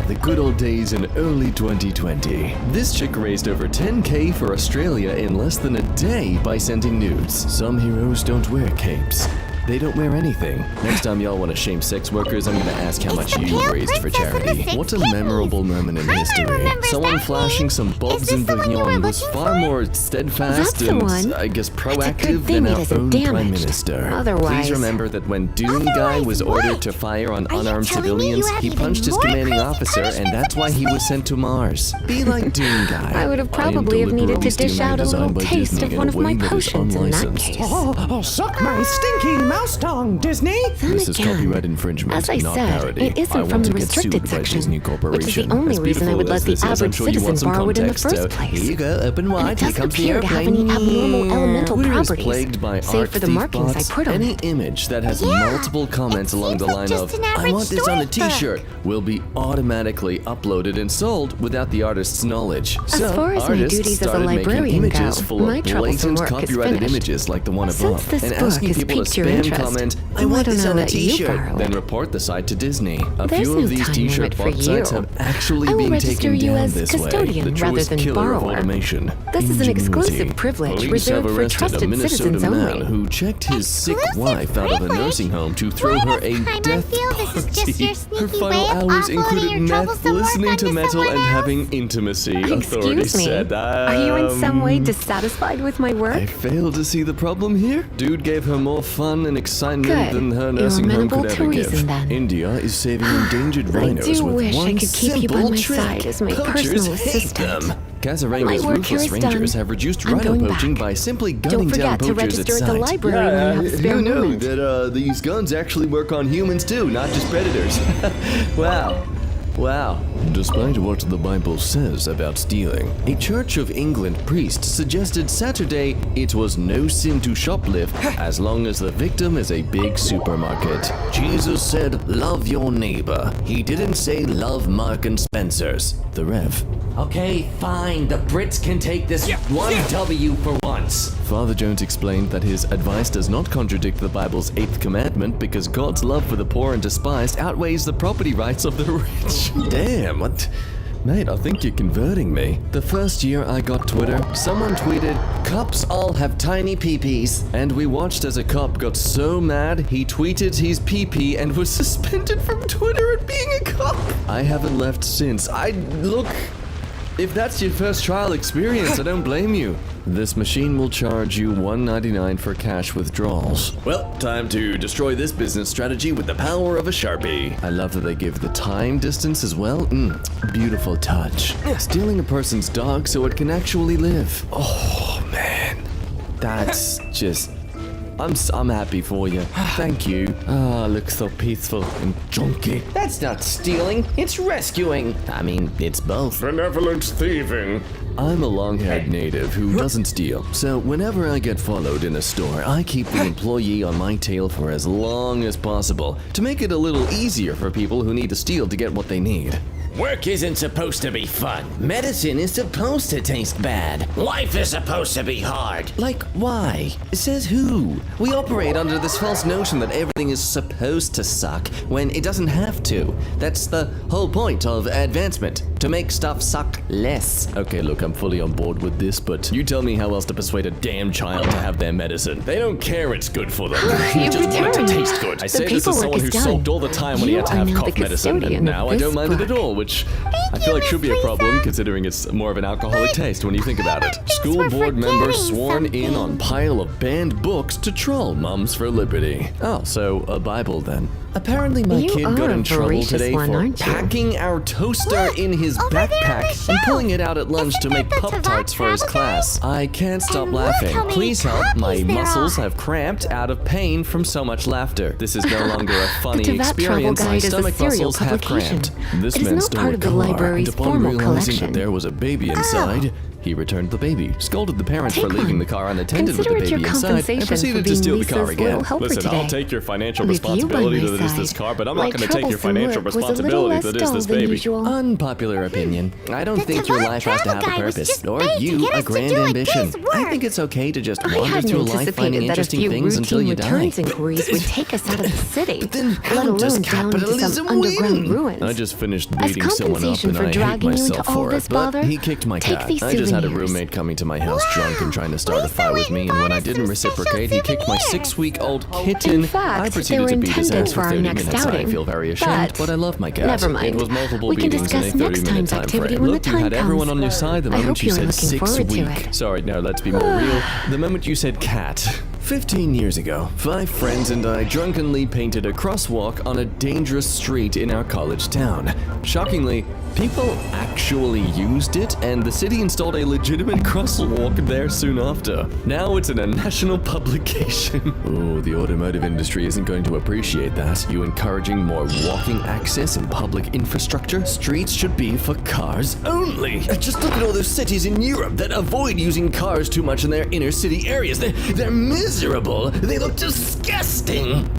The good old days in early 2020. This chick raised over $10K for Australia in less than a day by sending nudes. Some heroes don't wear capes. They don't wear anything. Next time y'all want to shame sex workers, I'm gonna ask how much you raised for charity. What a memorable moment in history. Someone flashing some bobs and bouillon was far more steadfast and, I guess, proactive than our own Prime Minister. Please remember that when Doom Guy was ordered to fire on unarmed civilians, he punched his commanding officer, and that's why he was sent to Mars. Be like Doom Guy. I would have probably have needed to dish out a little taste of one of my potions in that case. Oh, suck my stinky mouse tongue, Disney! This is copyright infringement, as I not said, parody. it isn't from the restricted section, which is the only reason I would let the average citizen borrow it in the first place. Here you go, open wide, It doesn't appear to have any abnormal elemental properties, plagued by save for the markings I put on any it. image that has multiple comments along the line of, I want this on a t-shirt, will be automatically uploaded and sold without the artist's knowledge. As far as my duties as a librarian go, my troublesome work is copyrighted finished. images like the one above, Since this and book asking has people to piqued your spam interest, comment, I why want don't this I on a let you t-shirt, borrow then it? report the site to Disney. A There's few no of these time t-shirt limit for bot sites you. have actually I will been register taken you down as this way. custodian The rather truest than killer of borrower. automation. This is an exclusive Ingenuity. privilege Police reserved have for arrested trusted a Minnesota citizens man only. who checked his sick wife out of a nursing home to throw her a death party. Her final hours included meth, listening to metal, and having intimacy, authorities Excuse me, said. are you in some way dissatisfied with my work? I fail to see the problem here. Dude gave her more fun and excitement Good. than her You're nursing home amenable could to ever reason, give. then. India is saving endangered I rhinos do with wish I one could keep you by simple my trick. side as my Poachers personal hate assistant. them. Kazaranga's My work here ruthless is rangers done. have reduced I'm rhino going poaching back. by simply Don't gunning down forget to poachers at register at the sight. library when you have a spare Who knew moment. that these guns actually work on humans too, not just predators? Wow. Despite what the Bible says about stealing, a Church of England priest suggested Saturday it was no sin to shoplift as long as the victim is a big supermarket. Jesus said, love your neighbor. He didn't say love Mark and Spencer's. The Rev. Okay, fine. The Brits can take this one W for once. Father Jones explained that his advice does not contradict the Bible's 8th commandment because God's love for the poor and despised outweighs the property rights of the rich. Damn, what? Mate, I think you're converting me. The first year I got Twitter, someone tweeted, cops all have tiny peepees. And we watched as a cop got so mad, he tweeted his peepee and was suspended from Twitter at being a cop. I haven't left since. Look, if that's your first trial experience, I don't blame you. This machine will charge you $1.99 for cash withdrawals. Well, time to destroy this business strategy with the power of a Sharpie. I love that they give the time distance as well. Beautiful touch. Stealing a person's dog so it can actually live. Oh, man. That's just... I'm happy for you. Thank you. Looks so peaceful and junky. That's not stealing, it's rescuing. I mean, it's both. Benevolent thieving. I'm a long-haired native who doesn't steal, so whenever I get followed in a store, I keep the employee on my tail for as long as possible to make it a little easier for people who need to steal to get what they need. Work isn't supposed to be fun. Medicine is supposed to taste bad. Life is supposed to be hard. Like, why? Says who? We operate under this false notion that everything is supposed to suck when it doesn't have to. That's the whole point of advancement, to make stuff suck less. Okay, look, I'm fully on board with this, but you tell me how else to persuade a damn child to have their medicine. They don't care it's good for them. They just want it to taste good. I say this as someone who sulked all the time when he had to have cough medicine, and now I don't mind it at all, which I feel like should be a problem considering it's more of an alcoholic taste when you think about it. School board member sworn in on pile of banned books to troll Mums for Liberty. Oh, so a Bible then. Apparently my You kid are got a in trouble voracious today one, for aren't you? packing our toaster in his backpack and pulling it out at lunch to make Pop-Tarts for his class. I can't stop laughing. Please help, my muscles have cramped out of pain from so much laughter. This is no longer a funny The Tibet Travel experience. My Guide is a stomach serial muscles have publication. cramped. This It is man not stole part a of the car, library's and upon formal realizing collection. that there was a baby inside, he returned the baby, scolded the parents for Take leaving one. the car unattended with Consider the it your baby inside, compensation and for proceeded to being steal the car Lisa's again. little helper Listen, I'll today. take your financial With you by responsibility my that it is this side, car, but I'm my not going to take your troublesome financial work was a little responsibility less that it is dull this than baby. usual. Unpopular opinion. I don't think your life has to have a purpose, or you a grand ambition. I think it's okay to just I wander hadn't through life finding anticipated that a interesting few things until routine you die. returns inquiries would take us out of the city, Then let how does alone down into some capitalism underground win? ruins. I just finished As beating someone up compensation and for I hate dragging you into myself all for this it, but bother, he kicked my take cat. these I just had a roommate coming to my house drunk and trying to start a fight with me, and when I didn't reciprocate, he kicked my 6-week-old kitten. In fact, I they proceeded were to beat his intended ass for for our 30 next minutes. outing. I feel very ashamed, but I love my cat. Never mind. It was multiple We can beatings in a discuss next 30-minute time's time activity frame. when Look, the you had time everyone comes. on your side the I moment hope you you are said looking 6 forward to week. it. Sorry, no, let's be more real. The moment you said cat. 15 years ago, 5 friends and I drunkenly painted a crosswalk on a dangerous street in our college town. Shockingly, people actually used it, and the city installed a legitimate crosswalk there soon after. Now it's in a national publication. Oh, the automotive industry isn't going to appreciate that. You encouraging more walking access and public infrastructure? Streets should be for cars only. Just look at all those cities in Europe that avoid using cars too much in their inner city areas. They're miserable. They look disgusting.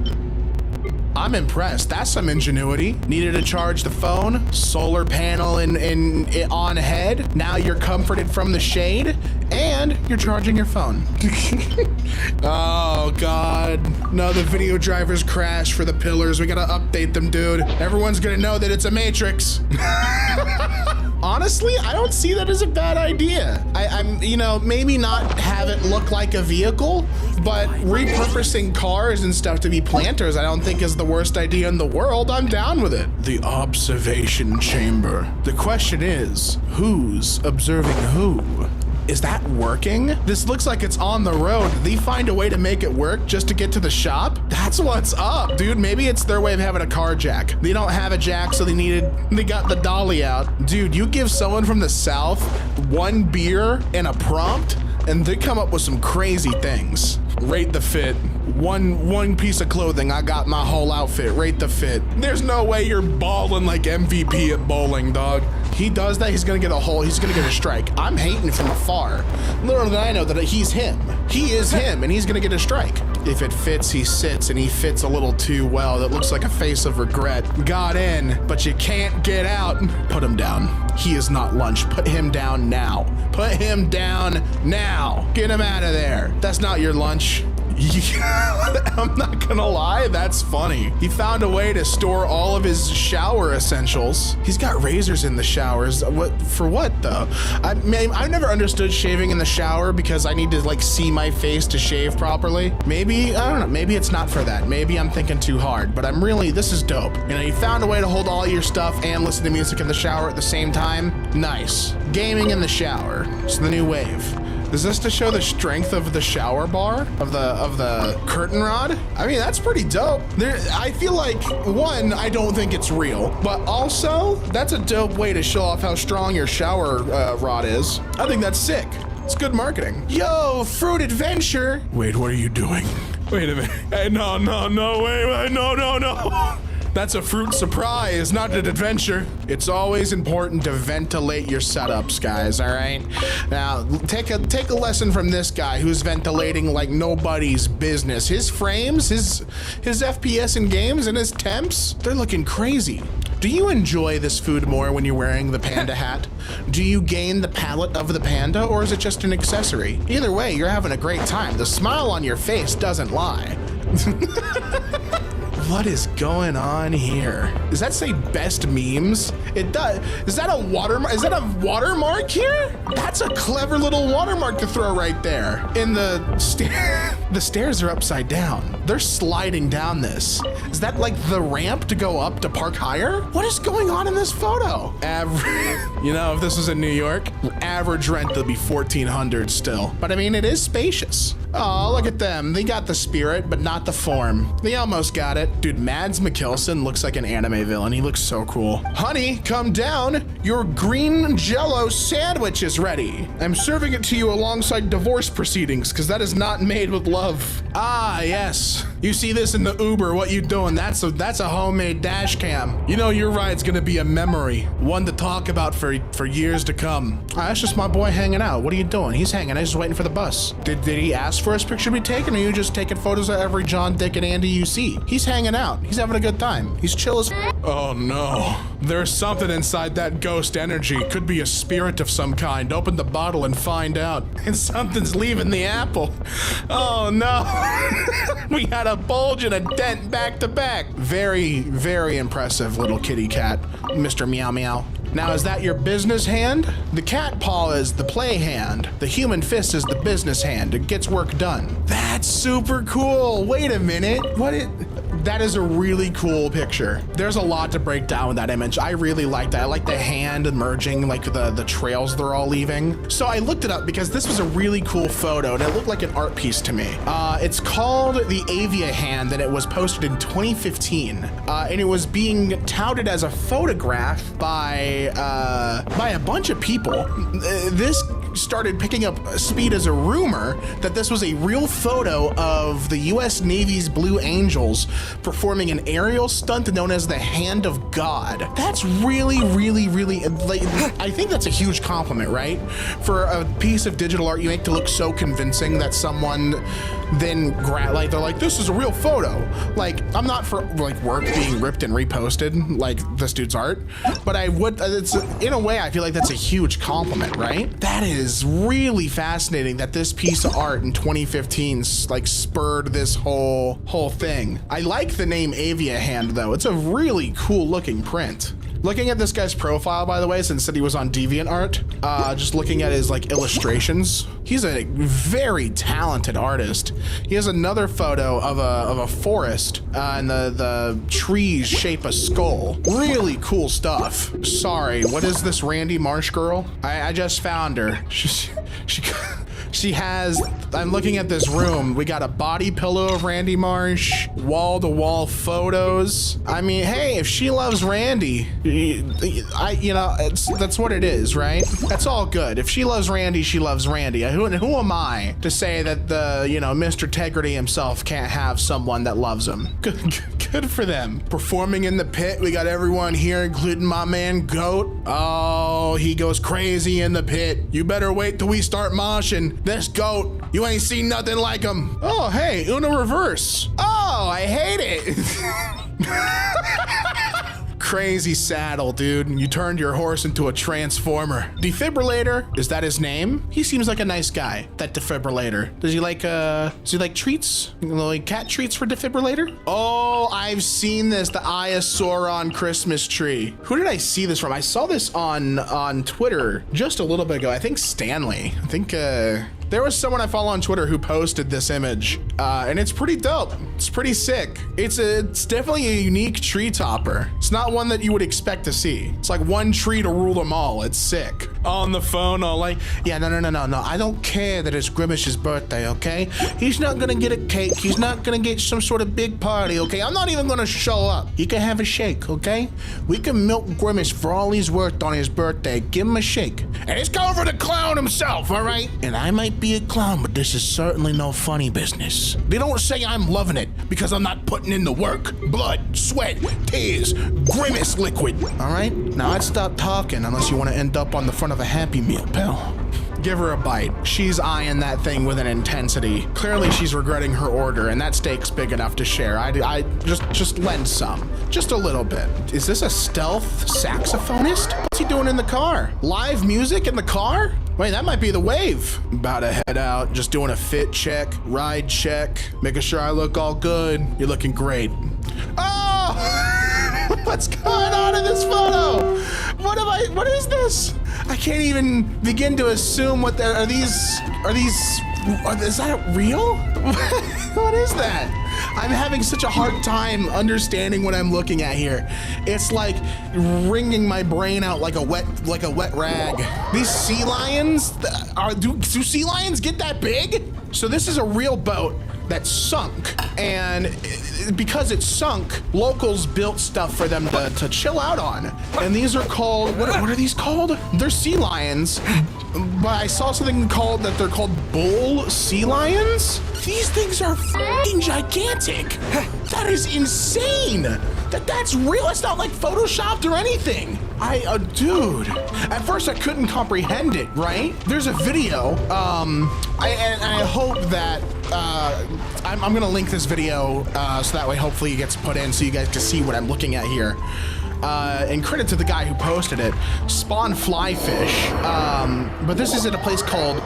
I'm impressed. That's some ingenuity. Needed to charge the phone, solar panel in on head. Now you're comforted from the shade, and you're charging your phone. Oh God! No, the video drivers crashed for the pillars. We gotta update them, dude. Everyone's gonna know that it's a Matrix. Honestly, I don't see that as a bad idea. I'm, you know, maybe not have it look like a vehicle, but repurposing cars and stuff to be planters, I don't think is the worst idea in the world. I'm down with it. The observation chamber. The question is, who's observing who? Is that working? This looks like it's on the road. Did they find a way to make it work just to get to the shop? That's what's up, dude. Maybe it's their way of having a car jack. They don't have a jack, so they got the dolly out. Dude, you give someone from the South 1 beer and a prompt, and they come up with some crazy things. Rate the fit. One piece of clothing, I got my whole outfit. Rate the fit. There's no way you're balling like MVP at bowling, dog. He does that, he's gonna get a strike. I'm hating from afar. Little did I know that he's him. He is him, and he's gonna get a strike. If it fits, he sits, and he fits a little too well. That looks like a face of regret. Got in, but you can't get out. Put him down. He is not lunch. Put him down now. Put him down now. Get him out of there. That's not your lunch. I'm not gonna lie, that's funny. He found a way to store all of his shower essentials. He's got razors in the showers. For what though? I've never understood shaving in the shower because I need to like see my face to shave properly. Maybe, I don't know, maybe it's not for that. Maybe I'm thinking too hard, but this is dope. You know, you found a way to hold all your stuff and listen to music in the shower at the same time. Nice. Gaming in the shower. It's the new wave. Is this to show the strength of the shower bar? Of the curtain rod? I mean, that's pretty dope. I feel like, one, I don't think it's real, but also, that's a dope way to show off how strong your shower rod is. I think that's sick. It's good marketing. Yo, fruit adventure. Wait, what are you doing? Wait a minute. Hey, no, wait, no. That's a fruit surprise, not an adventure. It's always important to ventilate your setups, guys, all right? Now, take a lesson from this guy who's ventilating like nobody's business. His frames, his FPS in games and his temps, they're looking crazy. Do you enjoy this food more when you're wearing the panda hat? Do you gain the palate of the panda, or is it just an accessory? Either way, you're having a great time. The smile on your face doesn't lie. What is going on here? Does that say best memes? It does. Is that a watermark? Is that a watermark here? That's a clever little watermark to throw right there. In the stairs are upside down. They're sliding down this. Is that like the ramp to go up to park higher? What is going on in this photo? You know, if this was in New York, average rent would be $1,400 still. But I mean, it is spacious. Oh, look at them. They got the spirit, but not the form. They almost got it. Dude, Mads Mikkelsen looks like an anime villain. He looks so cool. Honey, come down. Your green jello sandwich is ready. I'm serving it to you alongside divorce proceedings, because that is not made with love. Ah, yes. You see this in the Uber, what you doing? That's a homemade dash cam. You know your ride's gonna be a memory. One to talk about for years to come. That's just my boy hanging out. What are you doing? He's hanging out, he's just waiting for the bus. Did he ask for his picture to be taken, or are you just taking photos of every John, Dick, and Andy you see? He's hanging out. He's having a good time. He's chill as Oh no. There's something inside that ghost energy. Could be a spirit of some kind. Open the bottle and find out. And something's leaving the apple. Oh Oh no! We had a bulge and a dent back to back. Very, very impressive little kitty cat, Mr. Meow Meow. Now, is that your business hand? The cat paw is the play hand. The human fist is the business hand. It gets work done. That's super cool. Wait a minute. That is a really cool picture. There's a lot to break down with that image. I really like that. I like the hand emerging, like the trails they're all leaving. So I looked it up because this was a really cool photo and it looked like an art piece to me. It's called the Avia hand and it was posted in 2015. And it was being touted as a photograph by a bunch of people. This started picking up speed as a rumor that this was a real photo of the US Navy's Blue Angels performing an aerial stunt known as the Hand of God. That's really, really, really, like, I think that's a huge compliment, right? For a piece of digital art you make to look so convincing that someone then they're like, this is a real photo. Like, I'm not for like work being ripped and reposted like this dude's art, but I would, it's in a way I feel like that's a huge compliment, right? That is really fascinating that this piece of art in 2015 like spurred this whole thing. I like the name Avia hand though. It's a really cool looking print. Looking at this guy's profile, by the way, since he was on DeviantArt, just looking at his like illustrations, he's a very talented artist. He has another photo of a forest, and the trees shape a skull. Really cool stuff. Sorry, what is this Randy Marsh girl? I just found her. She has, I'm looking at this room. We got a body pillow of Randy Marsh, wall-to-wall photos. I mean, hey, if she loves Randy, that's what it is, right? That's all good. If she loves Randy, she loves Randy. Who am I to say that Mr. Tegrity himself can't have someone that loves him? Good for them. Performing in the pit, we got everyone here, including my man Goat. Oh, he goes crazy in the pit. You better wait till we start moshing. This Goat, you ain't seen nothing like him. Oh, hey, Uno reverse. Oh, I hate it. Crazy saddle, dude. You turned your horse into a transformer. Defibrillator, is that his name? He seems like a nice guy, that Defibrillator. Does he like treats? Like cat treats for Defibrillator? Oh, I've seen this, the Eye of Sauron Christmas tree. Who did I see this from? I saw this on Twitter just a little bit ago. I think Stanley. I think there was someone I follow on Twitter who posted this image, and it's pretty dope. It's pretty sick. It's definitely a unique tree topper. It's not one that you would expect to see. It's like one tree to rule them all. It's sick. On the phone, all like, yeah, no. I don't care that it's Grimish's birthday, okay? He's not gonna get a cake. He's not gonna get some sort of big party, okay? I'm not even gonna show up. You can have a shake, okay? We can milk Grimish for all he's worth on his birthday. Give him a shake. And it's coming for the clown himself, all right? And I might be a clown, but this is certainly no funny business. They don't say I'm loving it because I'm not putting in the work, blood, sweat, tears, grimace liquid. All right, now I'd stop talking unless you want to end up on the front of a Happy Meal, pal. Give her a bite. She's eyeing that thing with an intensity. Clearly she's regretting her order, and that steak's big enough to share. I just lend some. Just a little bit. Is this a stealth saxophonist? What's he doing in the car? Live music in the car? Wait, that might be the wave. About to head out, just doing a fit check, ride check, making sure I look all good. You're looking great. Oh! What's going on in this photo? What is this? I can't even begin to assume what is that real? What is that? I'm having such a hard time understanding what I'm looking at here. It's like wringing my brain out like a wet rag. These sea lions, do sea lions get that big? So this is a real boat that sunk, and because it sunk, locals built stuff for them to chill out on. And these are called, what are these called? They're sea lions, but I saw something called that they're called bull sea lions. These things are f***ing gigantic. That is insane. That's real. It's not like photoshopped or anything. Dude, at first I couldn't comprehend it, right? There's a video, I hope that, I'm gonna link this video, so that way hopefully it gets put in so you guys can see what I'm looking at here. and credit to the guy who posted it, spawn flyfish. But this is at a place called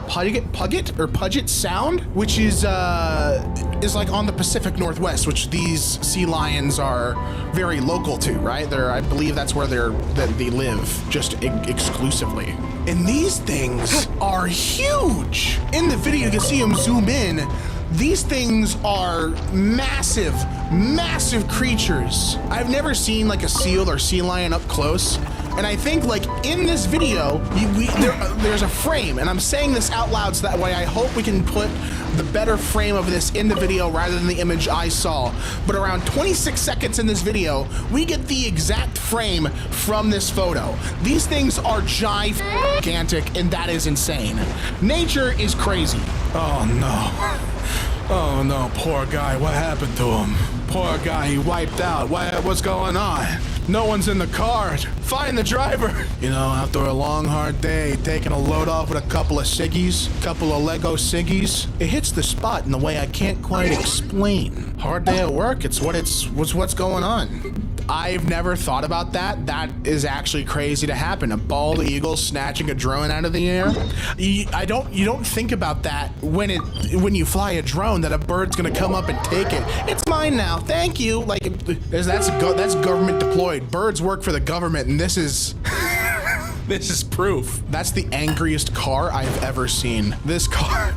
Puget Sound, which is like on the Pacific Northwest, which these sea lions are very local to, right? I believe that's where they live, just exclusively. And these things are huge. In the video, you can see them zoom in. These things are massive, massive creatures. I've never seen like a seal or sea lion up close. And I think like in this video, there's a frame, and I'm saying this out loud so that way I hope we can put the better frame of this in the video rather than the image I saw. But around 26 seconds in this video, we get the exact frame from this photo. These things are gigantic, and that is insane. Nature is crazy. Oh no. Oh no, poor guy, what happened to him? Poor guy, he wiped out. What's going on? No one's in the car. Find the driver. You know, after a long, hard day, taking a load off with a couple of ciggies, couple of Lego ciggies, it hits the spot in a way I can't quite explain. Hard day at work, it's what's going on. I've never thought about that. That is actually crazy to happen. A bald eagle snatching a drone out of the air. You don't think about that when you fly a drone, that a bird's gonna come up and take it. It's mine now, thank you. Like that's government deployed. Birds work for the government, and this is this is proof. That's the angriest car I've ever seen. This car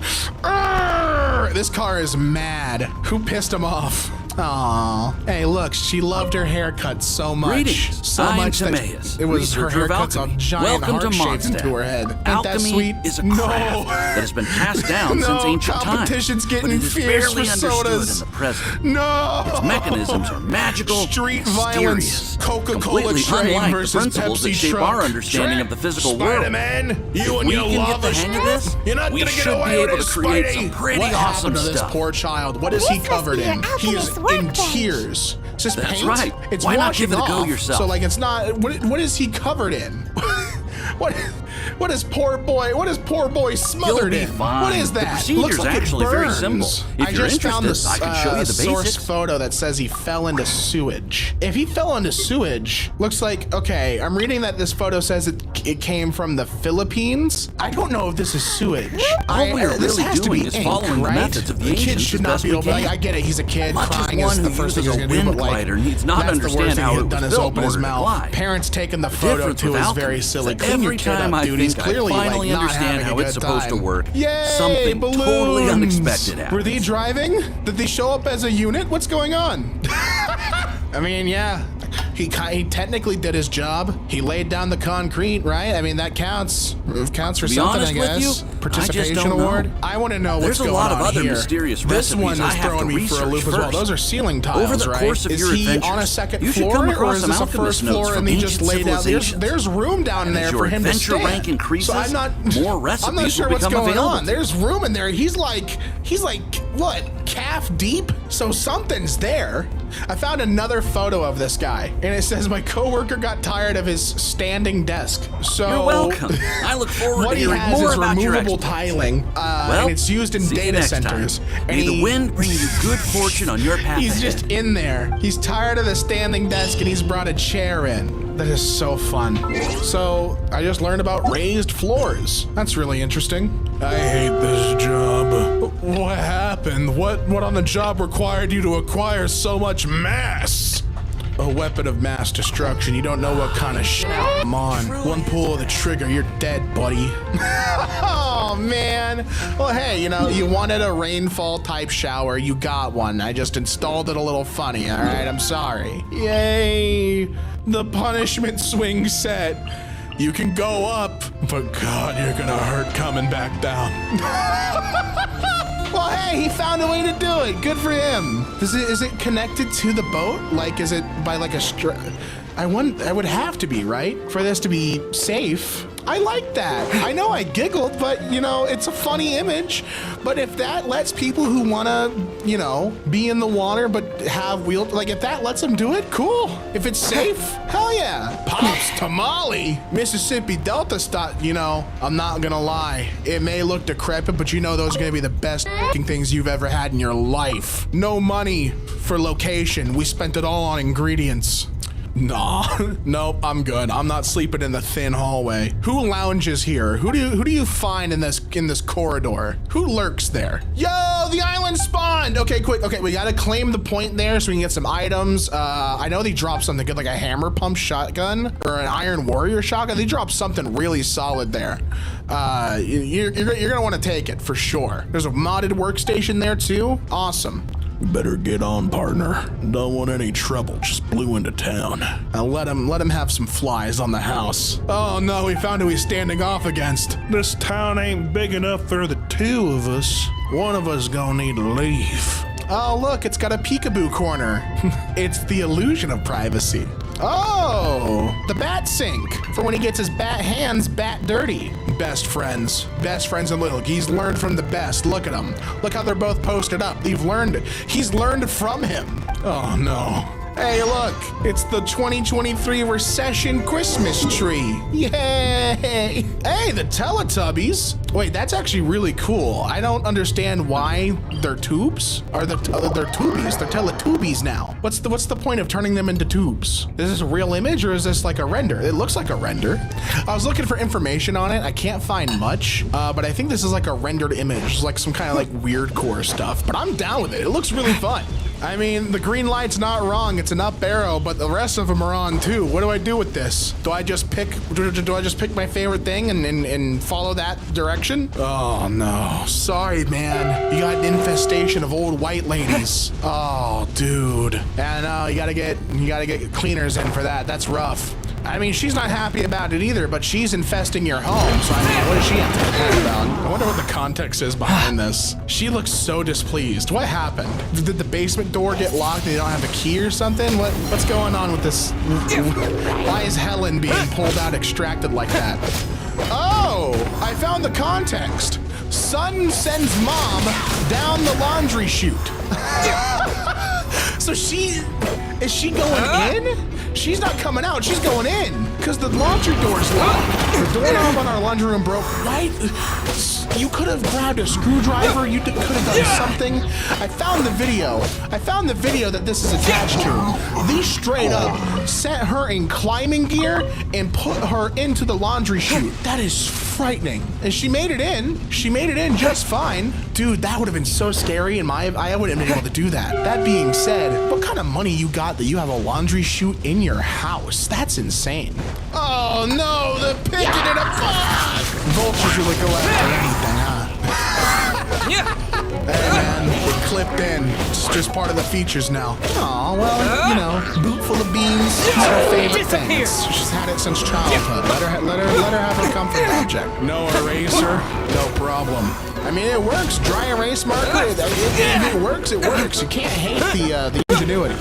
is mad. Who pissed him off? Aw. Hey, look, she loved her haircut so much. Greetings. So I'm much Timaeus, that it was her researcher of haircut's a alchemy. giant Welcome heart to shaped Mondstadt. into her head. Ain't that Alchemy sweet? is a craft that has been passed down since ancient times. Competition's getting but it is fierce barely for understood sodas. in the present. No! Its mechanisms are magical, Street mysterious, violence, Coca-Cola completely train unlike the versus principles that Pepsi shape truck. our understanding of the physical world. Spider-Man, you and If we your can get lava the hang of this, you're not we gonna get should away be able with to it, create Spidey. some pretty what awesome happened to this stuff. poor child? What is he covered in? He is in tears. Is this That's paint? right. It's Why not washing give it a go off. yourself? So like it's not. What is he covered in? What is poor boy smothered You'll in? be fine. What is The that? procedure's Looks like actually it very burns. simple. If I you're just found this interested, I can show you the source basics. photo that says he fell into sewage. If he fell into sewage, looks like, okay, I'm reading that this photo says it came from the Philippines. I don't know if this is sewage. All we are this really has to doing be is ink, following right? the methods of the Kid ancients should as not best be we open. can. I get it. He's a kid. Much as Crying one is the who first thing he's uses gonna a do. wind But like, glider needs not that's the worst understand thing how he it had done was is built open in his order to mouth. fly. Parents taking the photo Difference too with is alchemy very is silly. that Clean your every kid time up, I dude. He's think I clearly finally like not understand having how a it's good supposed to time. work, Yay, something balloons. totally unexpected happens. Were they driving? Did they show up as a unit? What's going on? I mean, yeah. He technically did his job. He laid down the concrete, right? I mean, that counts. It counts for To be something, honest I with guess. you, Participation I just don't award. know. I want to know what's There's a going lot on of other here. mysterious This recipes one is I have throwing to me for a loop research as well. first. Those are ceiling tiles, Over the right? course of is your he adventures, on a second you should floor, come or across is some this a alchemist first notes floor from and he just ancient laid out? civilizations. There's room down And there as for your him to adventure stand. rank increases, So I'm not. more I'm recipes not sure will what's become going available on. to you. There's room in there. He's like what? Calf deep? So something's there. I found another photo of this guy, and it says my coworker got tired of his standing desk. So You're welcome. I look forward what to he hearing has more is about your removable exploits. tiling, Well, and it's used in see you data next centers. time. And May the wind bring you good fortune on your path He's ahead. just in there. He's tired of the standing desk, and he's brought a chair in. That is so fun. So I just learned about raised floors. That's really interesting. I hate this job. What happened? What on the job required you to acquire so much mass? A weapon of mass destruction. You don't know what kind of shit I'm on. One pull of the trigger, you're dead, buddy. Oh, man. Well, hey, you wanted a rainfall type shower. You got one. I just installed it a little funny, all right? I'm sorry. Yay. The punishment swing set. You can go up, but God, you're gonna hurt coming back down. Well, hey, he found a way to do it. Good for him. Is it connected to the boat? Like, is it by like a I would have to be, right? For this to be safe. I like that. I know I giggled, but it's a funny image. But if that lets people who wanna, be in the water but have if that lets them do it, cool. If it's safe, hell yeah. Pops tamale, Mississippi Delta style. I'm not gonna lie. It may look decrepit, but those are gonna be the best things you've ever had in your life. No money for location. We spent it all on ingredients. Nah, nope, I'm good. I'm not sleeping in the thin hallway. Who lounges here? Who do you find in this corridor? Who lurks there? Yo, the island spawned. Okay, quick. Okay, we gotta claim the point there so we can get some items. I know they dropped something good, like a hammer pump shotgun or an iron warrior shotgun. They dropped something really solid there. You're gonna want to take it for sure. There's a modded workstation there too. Awesome. Better get on, partner. Don't want any trouble. Just blew into town. I'll let him have some flies on the house. Oh no, we found who he's standing off against. This town ain't big enough for the two of us. One of us gonna need to leave. Oh look, it's got a peekaboo corner. It's the illusion of privacy. Oh, the bat sink for when he gets his bat hands bat dirty. Best friends in Look, he's learned from the best. Look at them. Look how they're both posted up. He's learned from him. Oh no. Hey, look, it's the 2023 recession Christmas tree. Yay! Hey, the Teletubbies. Wait, that's actually really cool. I don't understand why they're tubes. They're tubies. They're Teletubbies now. What's the point of turning them into tubes? Is this a real image or is this like a render? It looks like a render. I was looking for information on it. I can't find much, but I think this is like a rendered image, like some kind of like weird core stuff. But I'm down with it. It looks really fun. I mean, the green light's not wrong. It's an up arrow, but the rest of them are on too. What do I do with this? Do I just pick my favorite thing and follow that direction? Oh no, sorry man. You got an infestation of old white ladies. Oh dude. I know, you gotta get cleaners in for that. That's rough. I mean, she's not happy about it either, but she's infesting your home, so I mean, what does she have to complain about? I wonder what the context is behind this. She looks so displeased. What happened? Did the basement door get locked and they don't have a key or something? What's going on with this? Why is Helen being pulled out, extracted like that? Oh, I found the context. Son sends mom down the laundry chute. So is she going in? She's not coming out, she's going in, because the laundry door's locked. The doorknob on our laundry room broke. Right? You could have grabbed a screwdriver, you could have done something. I found the video that this is attached to. These straight up set her in climbing gear and put her into the laundry chute. That is frightening. And she made it in. She made it in just fine. Dude, that would have been so scary, and I wouldn't have been able to do that. That being said, what kind of money you got that you have a laundry chute in your house? That's insane. Oh no, they're picking it apart! Vultures really go after anything, huh? Hey man, it clipped in. It's just part of the features now. Aw, well, you know, boot full of beans. It's her favorite thing. She's had it since childhood. Let her have her comfort object. No eraser, no problem. I mean, it works. Dry erase marker. If it works, it works. You can't hate the ingenuity.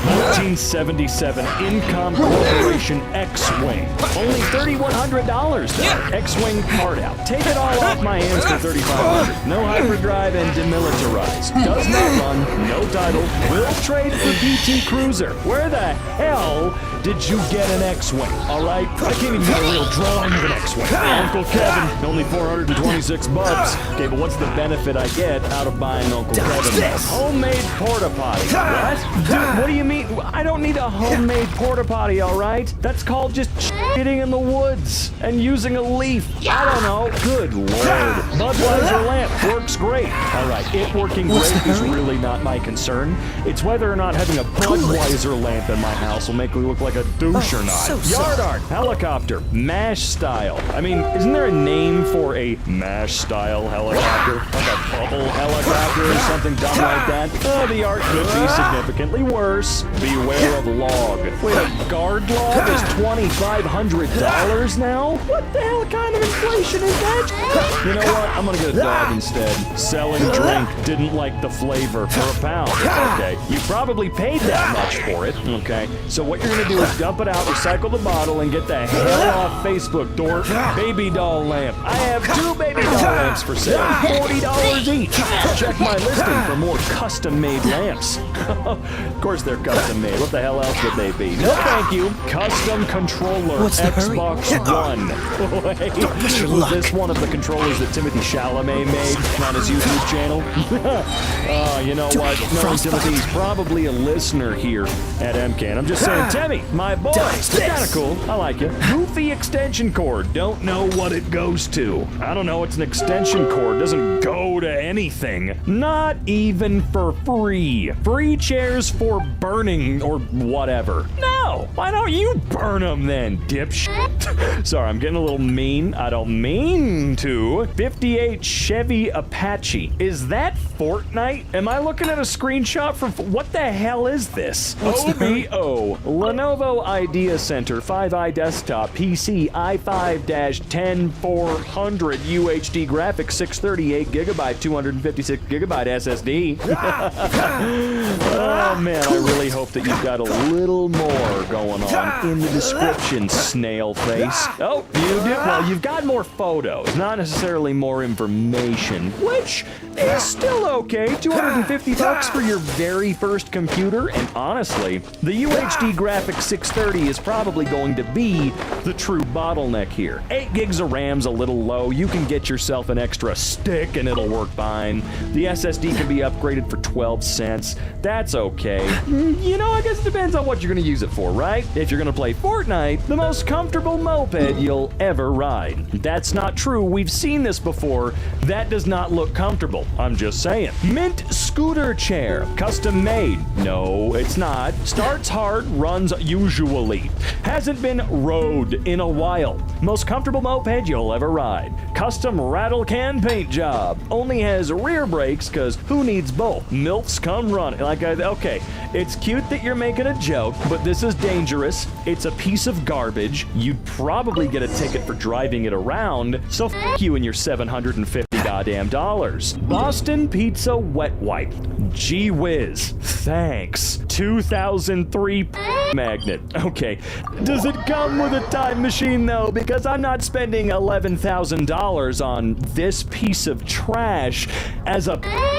1977 Incom Corporation X-Wing. Only $3,100 though. X-Wing card out. Take it all off my hands for $3,500. No hyperdrive and demilitarized. Does not run. No title. Will trade for PT Cruiser. Where the hell did you get an X-Wing? All right, I can't even get a real drawing of an X-Wing. Uncle Kevin, only 426 bucks. Okay, but what's the benefit I get out of buying Uncle Kevin? Homemade porta potty. What? Dude, what do you mean? I don't need a homemade porta potty, all right? That's called just shitting in the woods and using a leaf. I don't know. Good lord. Budweiser lamp works great. All right, it working great is really not my concern. It's whether or not having a Budweiser lamp in my house will make me look like a douche or not. Yard art, helicopter, MASH style. I mean, isn't there a name for a MASH style helicopter? Like a bubble helicopter or something dumb like that? Oh, the art could be significantly worse. Beware of log. Wait, a guard log is $2,500 now? What the hell kind of inflation is that? You know what? I'm gonna get a dog instead. Selling drink, didn't like the flavor for £1. Okay, you probably paid that much for it. Okay, so what you're gonna do let's dump it out, recycle the bottle, and get the hell off Facebook, dork. Baby doll lamp. I have 2 baby doll lamps for sale, $40 each. Check my listing for more custom-made lamps. Of course they're custom-made. What the hell else would they be? No, thank you. Custom controller, Xbox One. Wait, was this one of the controllers that Timothy Chalamet made on his YouTube channel? Oh, you know what? No, Timothy's probably a listener here at MCAN. I'm just saying, Timmy, my boy, you're kind of cool. I like you. Goofy extension cord. Don't know what it goes to. I don't know. It's an extension cord. Doesn't go to anything. Not even for free. Free chairs for burning or whatever. No. Why don't you burn them then, dipshit? Sorry, I'm getting a little mean. I don't mean to. 58 Chevy Apache. Is that Fortnite? Am I looking at a screenshot from... What the hell is this? OBO. Lenovo Idea Center 5i desktop PC i5-10400 UHD graphics 638GB 256GB SSD. Oh man, I really hope that you've got a little more going on in the description, snail face. Oh, you do? Well, you've got more photos, not necessarily more information, which is still okay. $250 for your very first computer, and honestly, the UHD graphics 630 is probably going to be the true bottleneck here. 8 gigs of RAM's a little low. You can get yourself an extra stick and it'll work fine. The SSD can be upgraded for 12 cents. That's okay. You know, I guess it depends on what you're gonna use it for, right? If you're gonna play Fortnite, the most comfortable moped you'll ever ride. That's not true. We've seen this before. That does not look comfortable. I'm just saying. Mint scooter chair. Custom made. No, it's not. Starts hard, runs usually. Hasn't been rode in a while. Most comfortable moped you'll ever ride. Custom rattle can paint job. Only has rear brakes, cause who needs both? MILFs come running. Okay, it's cute that you're making a joke, but this is dangerous. It's a piece of garbage. You'd probably get a ticket for driving it around, so f*** you and your $750 goddamn dollars. Boston Pizza Wet Wipe. Gee whiz. Thanks. 2003 magnet. Okay. Does it come with a time machine though? Because I'm not spending $11,000 on this piece of trash as a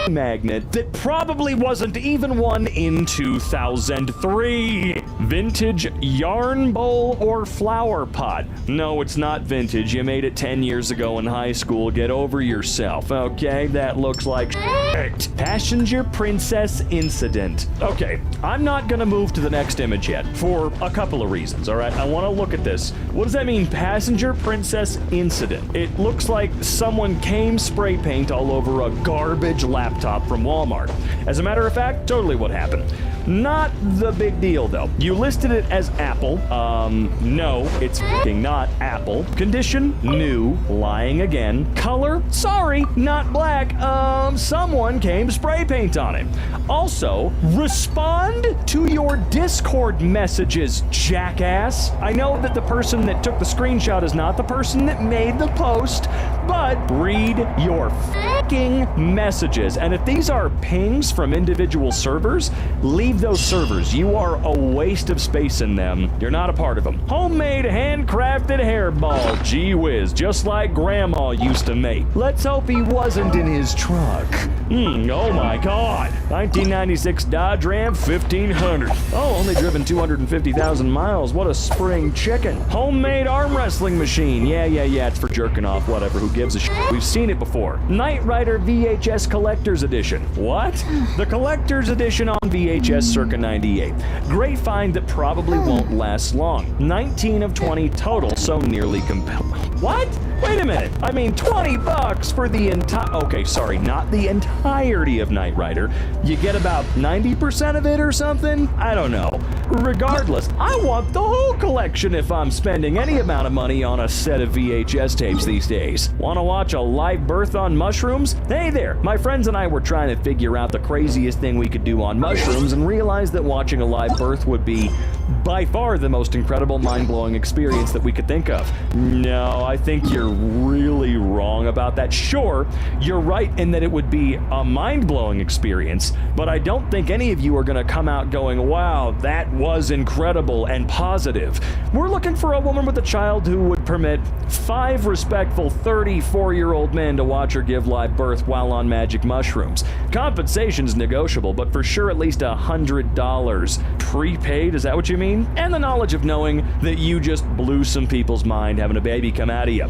magnet that probably wasn't even one in 2003. Vintage yarn bowl or flower pot. No, it's not vintage. You made it 10 years ago in high school. Get over yourself, okay? That looks like shit. Passenger princess incident. Okay, I'm not gonna move to the next image yet for a couple of reasons, all right? I want to look at this. What does that mean, passenger princess incident? It looks like someone came spray paint all over a garbage laptop from Walmart. As a matter of fact, totally what happened. Not the big deal though. You listed it as Apple. No, it's f***ing not Apple. Condition, new. Lying again. Color, sorry, not black. Someone came spray paint on it. Also, respond to your Discord messages, jackass. I know that the person that took the screenshot is not the person that made the post, but read your f***ing messages. And if these are pings from individual servers, leave those servers. You are a waste of space in them. You're not a part of them. Homemade handcrafted hairball. Gee whiz, just like Grandma used to make. Let's hope he wasn't in his truck. Oh my God. 1996 Dodge Ram 1500. Oh, only driven 250,000 miles. What a spring chicken. Homemade arm wrestling machine. Yeah, it's for jerking off, whatever. Who gives a shit? We've seen it before. Knight Rider VHS Collector's Edition. What? The Collector's Edition on VHS circa 98. Great find that probably won't last long. 19 of 20 total, so nearly compelling. What? Wait a minute. I mean, $20 for the entire... Okay, sorry, not the entirety of Knight Rider. You get about 90% of it or something? I don't know. Regardless, I want the whole collection if I'm spending any amount of money on a set of VHS tapes these days. Want to watch a live birth on mushrooms? Hey there, my friends and I were trying to figure out the craziest thing we could do on mushrooms and realized that watching a live birth would be by far the most incredible, mind-blowing experience that we could think of. No, I think you're really wrong about that. Sure, you're right in that it would be a mind-blowing experience, but I don't think any of you are going to come out going, wow, that was incredible and positive. We're looking for a woman with a child who would permit 5 respectful 34-year-old men to watch her give live birth while on magic mushrooms. Compensation's negotiable, but for sure at least $100 prepaid, is that what you mean? And the knowledge of knowing that you just blew some people's mind having a baby come out of you.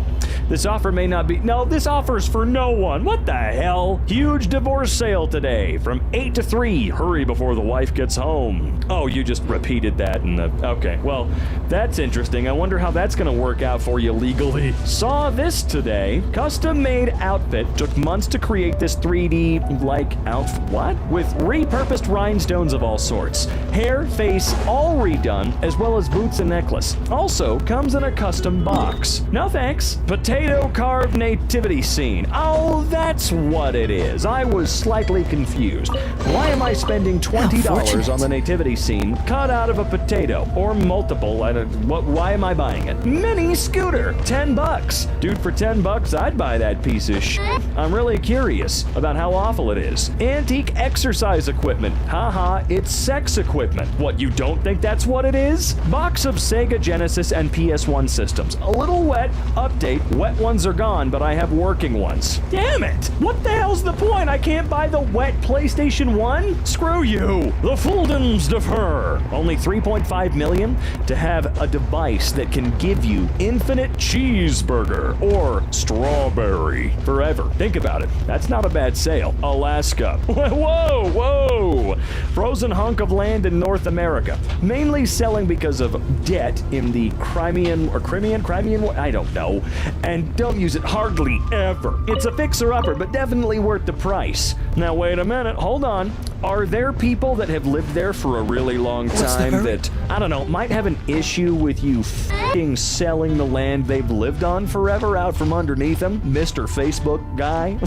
This offer may not be... No, this offer's for no one. What the hell? Huge divorce sale today from 8 to 3. Hurry before the wife gets home. Oh, you just repeated that in the... Okay, well, that's interesting. I wonder how that's going to work out for you legally. Saw this today. Custom-made outfit. Took months to create this 3D-like outfit. What? With repurposed rhinestones of all sorts. Hair, face, all redone, as well as boots and necklace. Also, comes in a custom box. No thanks. Potato carved nativity scene. Oh, that's what it is. I was slightly confused. Why am I spending $20 on the nativity scene cut out of a potato? Or multiple. Why am I buying it? Mini scooter. $10. Dude, for $10, I'd buy that piece of shit. I'm really curious about how awful it is. Antique exercise equipment. Haha, it's sex equipment. What, you don't think that's what it is? Box of Sega Genesis and PS1 systems. A little wet. Update. Wet ones are gone, but I have working ones. Damn it! What the hell's the point? I can't buy the wet PlayStation 1? Screw you! The Fuldems defer. Only $3.5 million to have a device that can give you infinite cheeseburger or strawberry forever. Think about it. That's not a bad sale. Alaska. Whoa, whoa! Frozen hunk of land in North America. Mainly selling because of debt in the Crimean, I don't know. And don't use it hardly ever. It's a fixer-upper, but definitely worth the price. Now wait a minute, hold on. Are there people that have lived there for a really long time that, I don't know, might have an issue with you f***ing selling the land they've lived on forever out from underneath them? Mr. Facebook guy?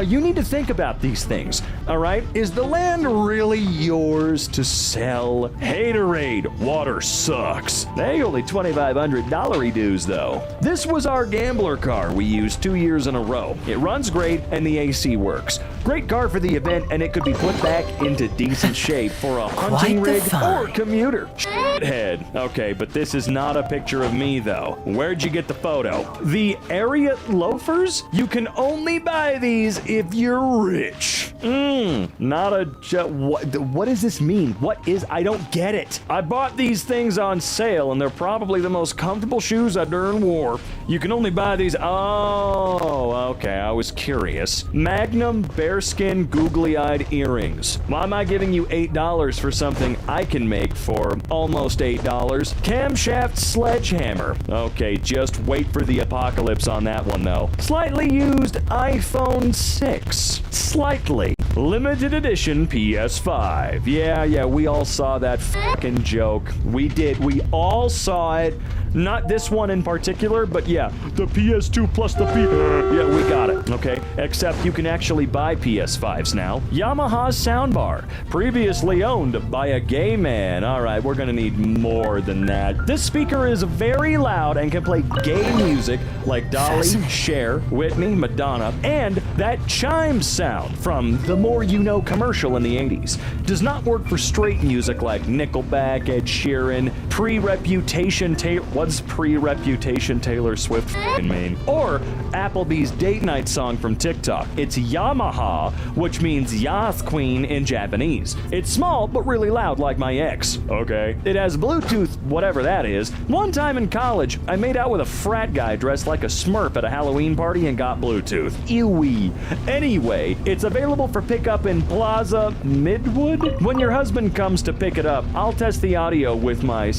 You need to think about these things, all right? Is the land really yours to sell? Haterade, water sucks. They only $2,500 dues though. This was our gambler car we used 2 years in a row. It runs great and the AC works. Great car for the event, and it could be put back into decent shape for a hunting rig or commuter. Shithead. Okay, but this is not a picture of me though. Where'd you get the photo? The area loafers? You can only buy these if you're rich. Not a what does this mean? I don't get it. I bought these things on sale and they're probably the most comfortable shoes I've ever wore. You can only buy these. Oh, okay, I was curious. Magnum bearskin googly-eyed earrings. Why am I giving you $8 for something I can make for almost $8? Camshaft sledgehammer. Okay, just wait for the apocalypse on that one though. Slightly used iPhone 6. Slightly. Limited edition PS5. Yeah, we all saw that fucking joke. We did. We all saw it. Not this one in particular, but yeah, the PS2 plus the yeah, we got it, okay? Except you can actually buy PS5s now. Yamaha soundbar, previously owned by a gay man. All right, we're gonna need more than that. This speaker is very loud and can play gay music like Dolly, Cher, Whitney, Madonna, and that chime sound from the More You Know commercial in the 80s. Does not work for straight music like Nickelback, Ed Sheeran, Pre-Reputation Taylor. What's Pre-Reputation Taylor Swift mean? Or Applebee's date night song from TikTok. It's Yamaha, which means Yas Queen in Japanese. It's small but really loud like my ex. Okay. It has Bluetooth, whatever that is. One time in college, I made out with a frat guy dressed like a Smurf at a Halloween party and got Bluetooth. Ew-wee. Anyway, it's available for pickup in Plaza Midwood. When your husband comes to pick it up, I'll test the audio with my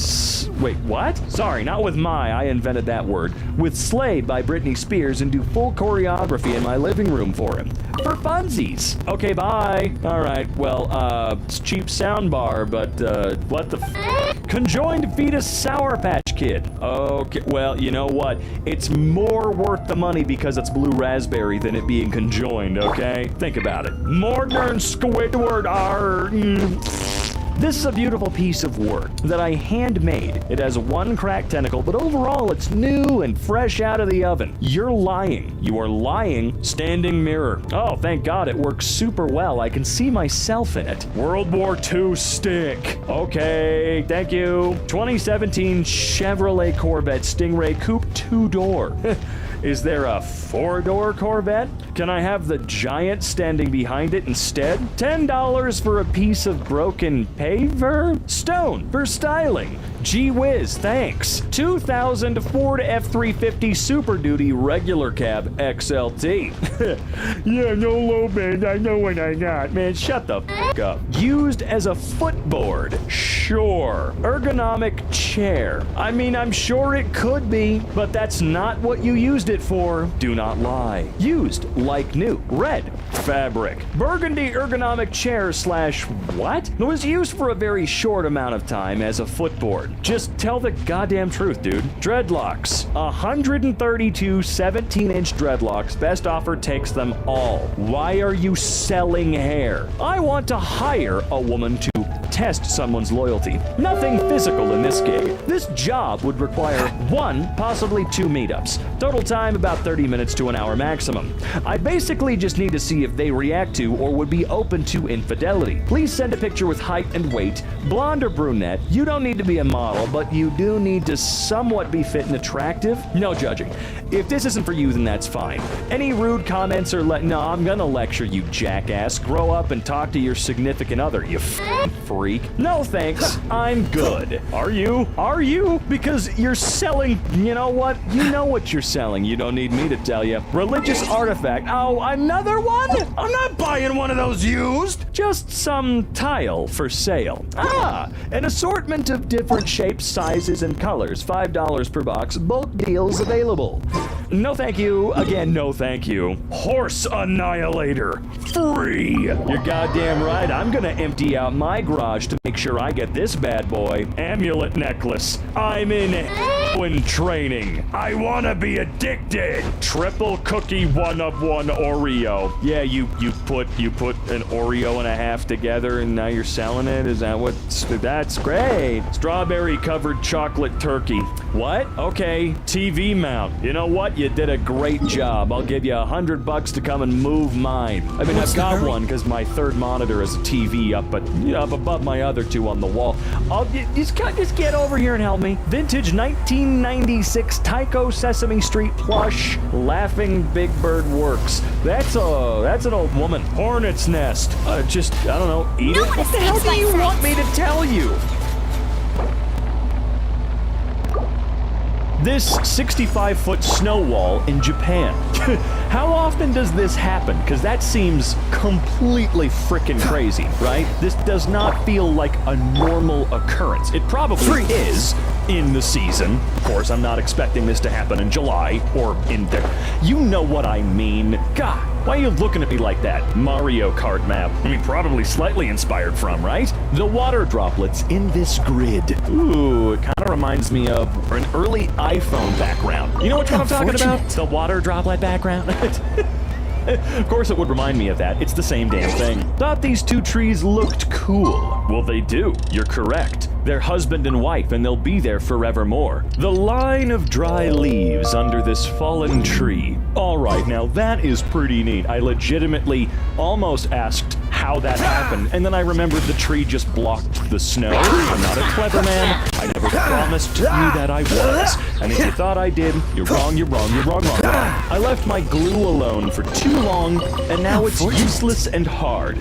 wait, what? Sorry, not with I invented that word. With Slay by Britney Spears and do full choreography in my living room for him. For funsies. Okay, bye. Alright, well, it's cheap soundbar, but, what the Conjoined fetus Sour Patch Kid. Okay, well, you know what? It's more worth the money because it's blue raspberry than it being conjoined, okay? Think about it. Modern Squidward This is a beautiful piece of work that I handmade. It has one cracked tentacle, but overall it's new and fresh out of the oven. You're lying. You are lying. Standing mirror. Oh, thank God it works super well. I can see myself in it. World War II stick. Okay, thank you. 2017 Chevrolet Corvette Stingray Coupe 2-door. Is there a 4-door Corvette? Can I have the Giant standing behind it instead? $10 for a piece of broken paver? Stone for styling. Gee whiz, thanks. $2,000 Ford F-350 Super Duty regular cab XLT. Yeah, no low band, I know what I got. Man, shut the f*** up. Used as a footboard. Sure. Ergonomic chair. I mean, I'm sure it could be, but that's not what you used it for. Do not lie. Used like new. Red. Fabric. Burgundy ergonomic chair slash what? It was used for a very short amount of time as a footboard. Just tell the goddamn truth, dude. Dreadlocks. 132 17-inch dreadlocks. Best offer takes them all. Why are you selling hair? I want to hire a woman to test someone's loyalty. Nothing physical in this gig. This job would require 1, possibly 2 meetups. Total time about 30 minutes to an hour maximum. I basically just need to see if they react to or would be open to infidelity. Please send a picture with height and weight, blonde or brunette. You don't need to be a model, but you do need to somewhat be fit and attractive. No judging. If this isn't for you, then that's fine. Any rude comments or no, I'm gonna lecture you, jackass. Grow up and talk to your significant other, you freak. No thanks, I'm good. Are you? Are you? Because you're selling, you know what? You know what you're selling. You don't need me to tell you. Religious artifact. Oh, another one? I'm not buying one of those used. Just some tile for sale. Ah, an assortment of different shapes, sizes, and colors. $5 per box. Bulk deals available. No thank you. Again, no thank you. Horse Annihilator. Free. You're goddamn right. I'm gonna empty out my garage to make sure I get this bad boy. Amulet necklace. I'm in heroin training. I wanna be addicted. Triple cookie 1 of 1 Oreo. Yeah, you put an Oreo and a half together and now you're selling it? Is that what? That's great. Strawberry covered chocolate turkey. What? Okay. TV mount. You know what? You did a great job. I'll give you $100 to come and move mine. I mean, I've got one because my third monitor is a TV up, but up above my other 2 on the wall. Just get over here and help me. Vintage 1996 Tycho Sesame Street plush. Laughing Big Bird works. That's an old woman. Hornet's nest. I don't know. Eat it. What the hell do you want me to tell you? This 65-foot snow wall in Japan. How often does this happen? Because that seems completely frickin' crazy, right? This does not feel like a normal occurrence. It probably is in the season. Of course, I'm not expecting this to happen in July or in there. You know what I mean. God, why are you looking at me like that? Mario Kart map. I mean, probably slightly inspired from, right? The water droplets in this grid. Ooh, it kind of reminds me of an early iPhone background. You know what I'm talking about? The water droplet background. Of course it would remind me of that. It's the same damn thing. Thought these 2 trees looked cool. Well, they do. You're correct. They're husband and wife, and they'll be there forevermore. The line of dry leaves under this fallen tree. All right, now that is pretty neat. I legitimately almost asked how that happened, and then I remembered the tree just blocked the snow. I'm not a clever man. I never promised you that I was. And if you thought I did, you're wrong, you're wrong, you're wrong, wrong, wrong. I left my glue alone for too long, and now it's useless and hard.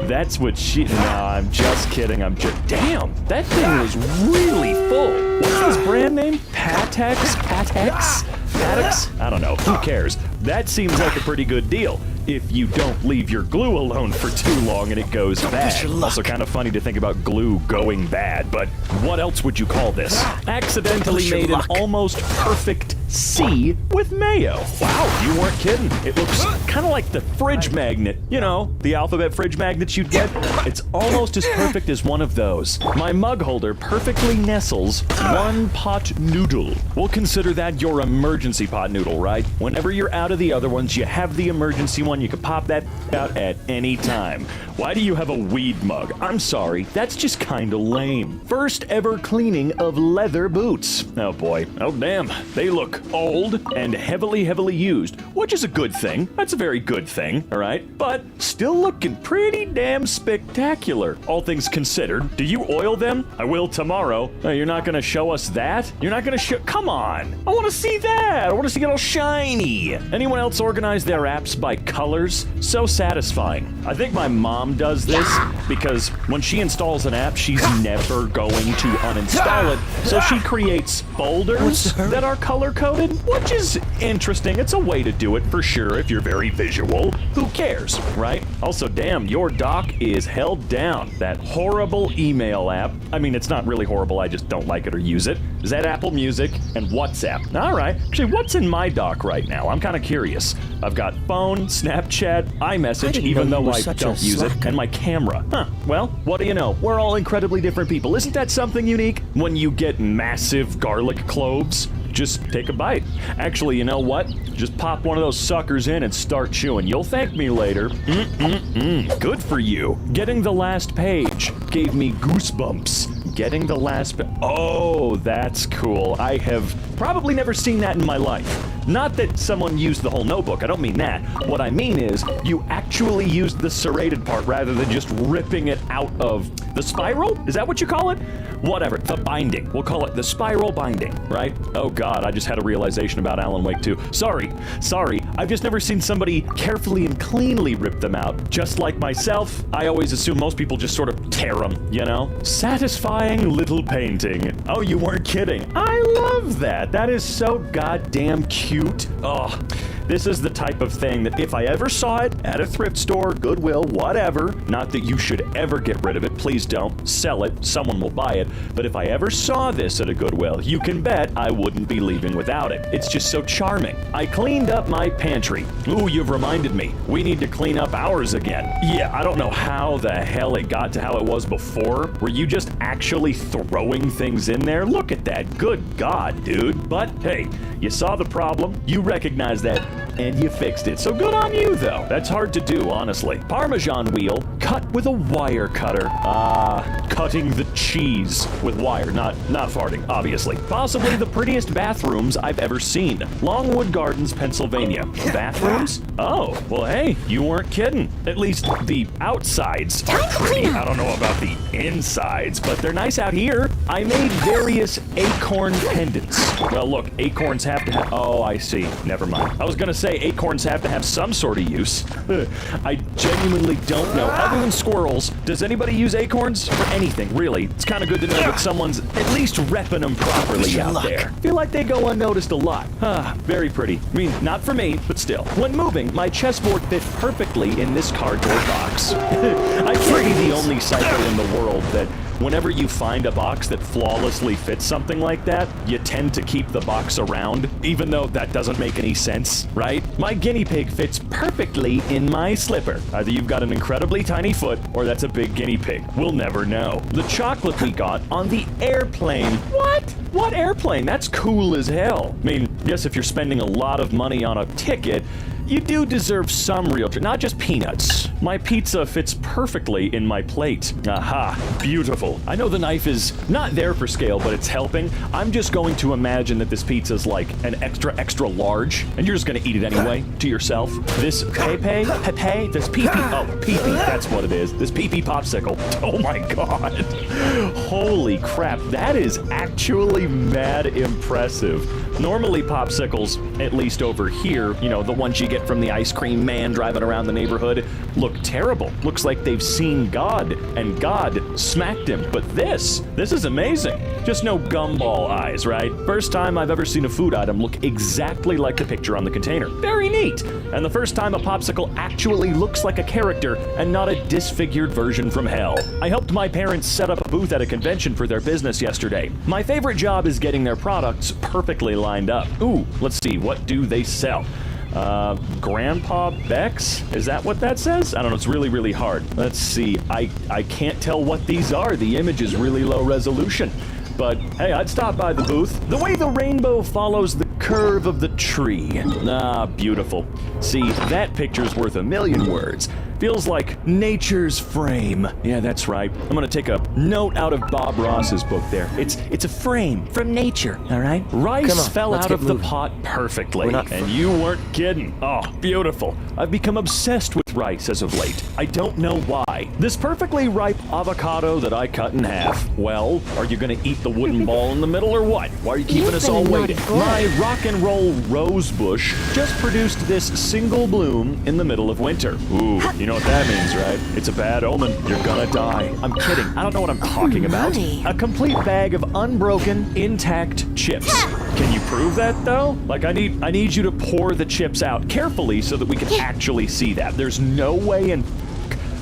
That's what she... No, I'm just kidding. Damn, that thing was really full. What's this brand name? Patex? Patex? Patex? I don't know. Who cares? That seems like a pretty good deal. If you don't leave your glue alone for too long and it goes bad. Also kind of funny to think about glue going bad, but what else would you call this? Accidentally made an almost perfect C with mayo. Wow, you weren't kidding. It looks kind of like the fridge magnet. You know, the alphabet fridge magnets you'd get? It's almost as perfect as one of those. My mug holder perfectly nestles one pot noodle. We'll consider that your emergency pot noodle, right? Whenever you're out of the other ones, you have the emergency one. You can pop that out at any time. Why do you have a weed mug? I'm sorry, that's just kinda lame. First ever cleaning of leather boots. Oh boy, oh damn. They look old and heavily used, which is a good thing. That's a very good thing, all right? But still looking pretty damn spectacular, all things considered. Do you oil them? I will tomorrow. Oh, you're not gonna show us that? You're not gonna show, come on. I wanna see that. I wanna see it all shiny. Anyone else organize their apps by colors? So satisfying. I think my mom does this because when she installs an app, she's never going to uninstall it. So she creates folders that are color-coded, which is interesting. It's a way to do it for sure if you're very visual. Who cares, right? Also, damn, your dock is held down. That horrible email app. I mean, it's not really horrible, I just don't like it or use it. Is that Apple Music and WhatsApp? All right. Actually, what's in my dock right now? I'm kind of curious. I've got phone, Snapchat, iMessage, even though I don't use it, and my camera. Huh. Well, what do you know? We're all incredibly different people. Isn't that something unique? When you get massive garlic cloves, just take a bite. Actually, you know what? Just pop one of those suckers in and start chewing. You'll thank me later. Good for you. Getting the last page gave me goosebumps. Getting the last oh, that's cool. I have probably never seen that in my life. Not that someone used the whole notebook, I don't mean that. What I mean is, you actually used the serrated part rather than just ripping it out of the spiral? Is that what you call it? Whatever, the binding. We'll call it the spiral binding, right? Oh god, I just had a realization about Alan Wake 2. Sorry. I've just never seen somebody carefully and cleanly rip them out. Just like myself, I always assume most people just sort of tear them, you know? Satisfying little painting. Oh, you weren't kidding. I love that. That is so goddamn cute. Oh, this is the type of thing that if I ever saw it at a thrift store, Goodwill, whatever, not that you should ever get rid of it, please don't, sell it, someone will buy it, but if I ever saw this at a Goodwill, you can bet I wouldn't be leaving without it. It's just so charming. I cleaned up my pantry. Ooh, you've reminded me. We need to clean up ours again. Yeah, I don't know how the hell it got to how it was before. Were you just actually throwing things in there? Look at that. Good God, dude. But hey, you saw the problem, you recognized that, and you fixed it. So good on you, though. That's hard to do, honestly. Parmesan wheel cut with a wire cutter. Cutting the cheese with wire, not farting, obviously. Possibly the prettiest bathrooms I've ever seen. Longwood Gardens, Pennsylvania. Bathrooms? Oh, well, hey, you weren't kidding. At least the outsides are pretty. I don't know about the insides, but they're nice out here. I made various acorn pendants. Well, look, acorns have to have... Oh, I see. Never mind. I was gonna say acorns have to have some sort of use. I genuinely don't know. Other than squirrels, does anybody use acorns for anything, really? It's kind of good to know that someone's at least repping them properly out there. Feel like they go unnoticed a lot. Very pretty. I mean, not for me, but still. When moving, my chessboard fit perfectly in this cardboard box. I can't be the only psycho in the world that whenever you find a box that flawlessly fits something like that, you tend to keep the box around, even though that doesn't make any sense, right? My guinea pig fits perfectly in my slipper. Either you've got an incredibly tiny foot, or that's a big guinea pig. We'll never know. The chocolate we got on the airplane. What? What airplane? That's cool as hell. I mean, yes, if you're spending a lot of money on a ticket, you do deserve some real treat, not just peanuts. My pizza fits perfectly in my plate. Aha, beautiful. I know the knife is not there for scale, but it's helping. I'm just going to imagine that this pizza's like an extra large, and you're just gonna eat it anyway, to yourself. This pepe, this pee-pee, that's what it is. This pee-pee popsicle. Oh my God. Holy crap, that is actually mad impressive. Normally popsicles, at least over here, you know, the ones you get from the ice cream man driving around the neighborhood, look terrible. Looks like they've seen God, and God smacked him. But this is amazing. Just no gumball eyes, right? First time I've ever seen a food item look exactly like the picture on the container. Very neat. And the first time a popsicle actually looks like a character and not a disfigured version from hell. I helped my parents set up a booth at a convention for their business yesterday. My favorite job is getting their products perfectly lined lined up. Ooh, let's see, what do they sell? Grandpa Bex? Is that what that says? I don't know, it's really, really hard. Let's see, I can't tell what these are. The image is really low resolution. But hey, I'd stop by the booth. The way the rainbow follows the curve of the tree. Ah, beautiful. See, that picture's worth a million words. Feels like nature's frame. Yeah, that's right. I'm gonna take a note out of Bob Ross's book there. It's a frame from nature, all right? Rice fell out of the pot perfectly, and you weren't kidding. Oh, beautiful. I've become obsessed with rice as of late. I don't know why. This perfectly ripe avocado that I cut in half. Well, are you gonna eat the wooden ball in the middle or what? Why are you keeping us all waiting? My rock and roll rose bush just produced this single bloom in the middle of winter. Ooh, you know what that means, right? It's a bad omen. You're gonna die. I'm kidding. I don't know what I'm talking about. A complete bag of unbroken, intact chips. Can you prove that, though? Like, I need you to pour the chips out carefully so that we can actually see that. There's no way in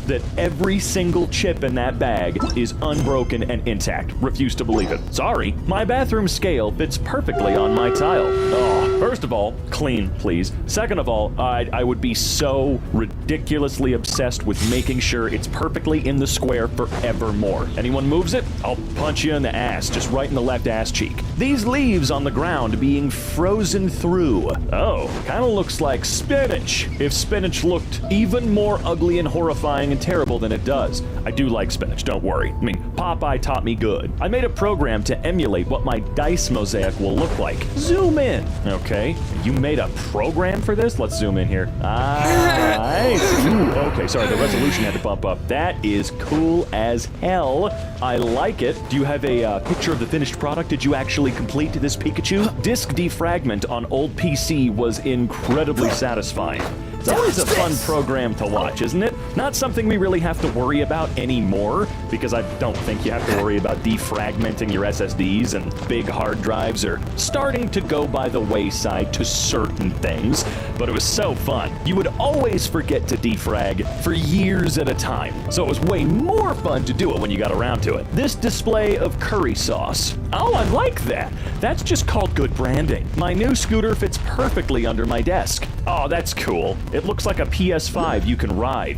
that every single chip in that bag is unbroken and intact. Refuse to believe it. Sorry. My bathroom scale fits perfectly on my tile. Oh, first of all, clean, please. Second of all, I would be so ridiculously obsessed with making sure it's perfectly in the square forevermore. Anyone moves it, I'll punch you in the ass, just right in the left ass cheek. These leaves on the ground being frozen through. Oh, kind of looks like spinach. If spinach looked even more ugly and horrifying and terrible than it does. I do like spinach, don't worry. I mean, Popeye taught me good. I made a program to emulate what my dice mosaic will look like. Zoom in. Okay, you made a program for this? Let's zoom in here. Nice. Ooh, okay, sorry, the resolution had to bump up. That is cool as hell. I like it. Do you have a picture of the finished product? Did you actually complete this Pikachu? Disk defragment on old PC was incredibly satisfying. It's always a fun program to watch, isn't it? Not something we really have to worry about anymore, because I don't think you have to worry about defragmenting your SSDs, and big hard drives are starting to go by the wayside to certain things, but it was so fun. You would always forget to defrag for years at a time, so it was way more fun to do it when you got around to it. This display of curry sauce. Oh, I like that. That's just called good branding. My new scooter fits perfectly under my desk. Oh, that's cool. It looks like a PS5 you can ride.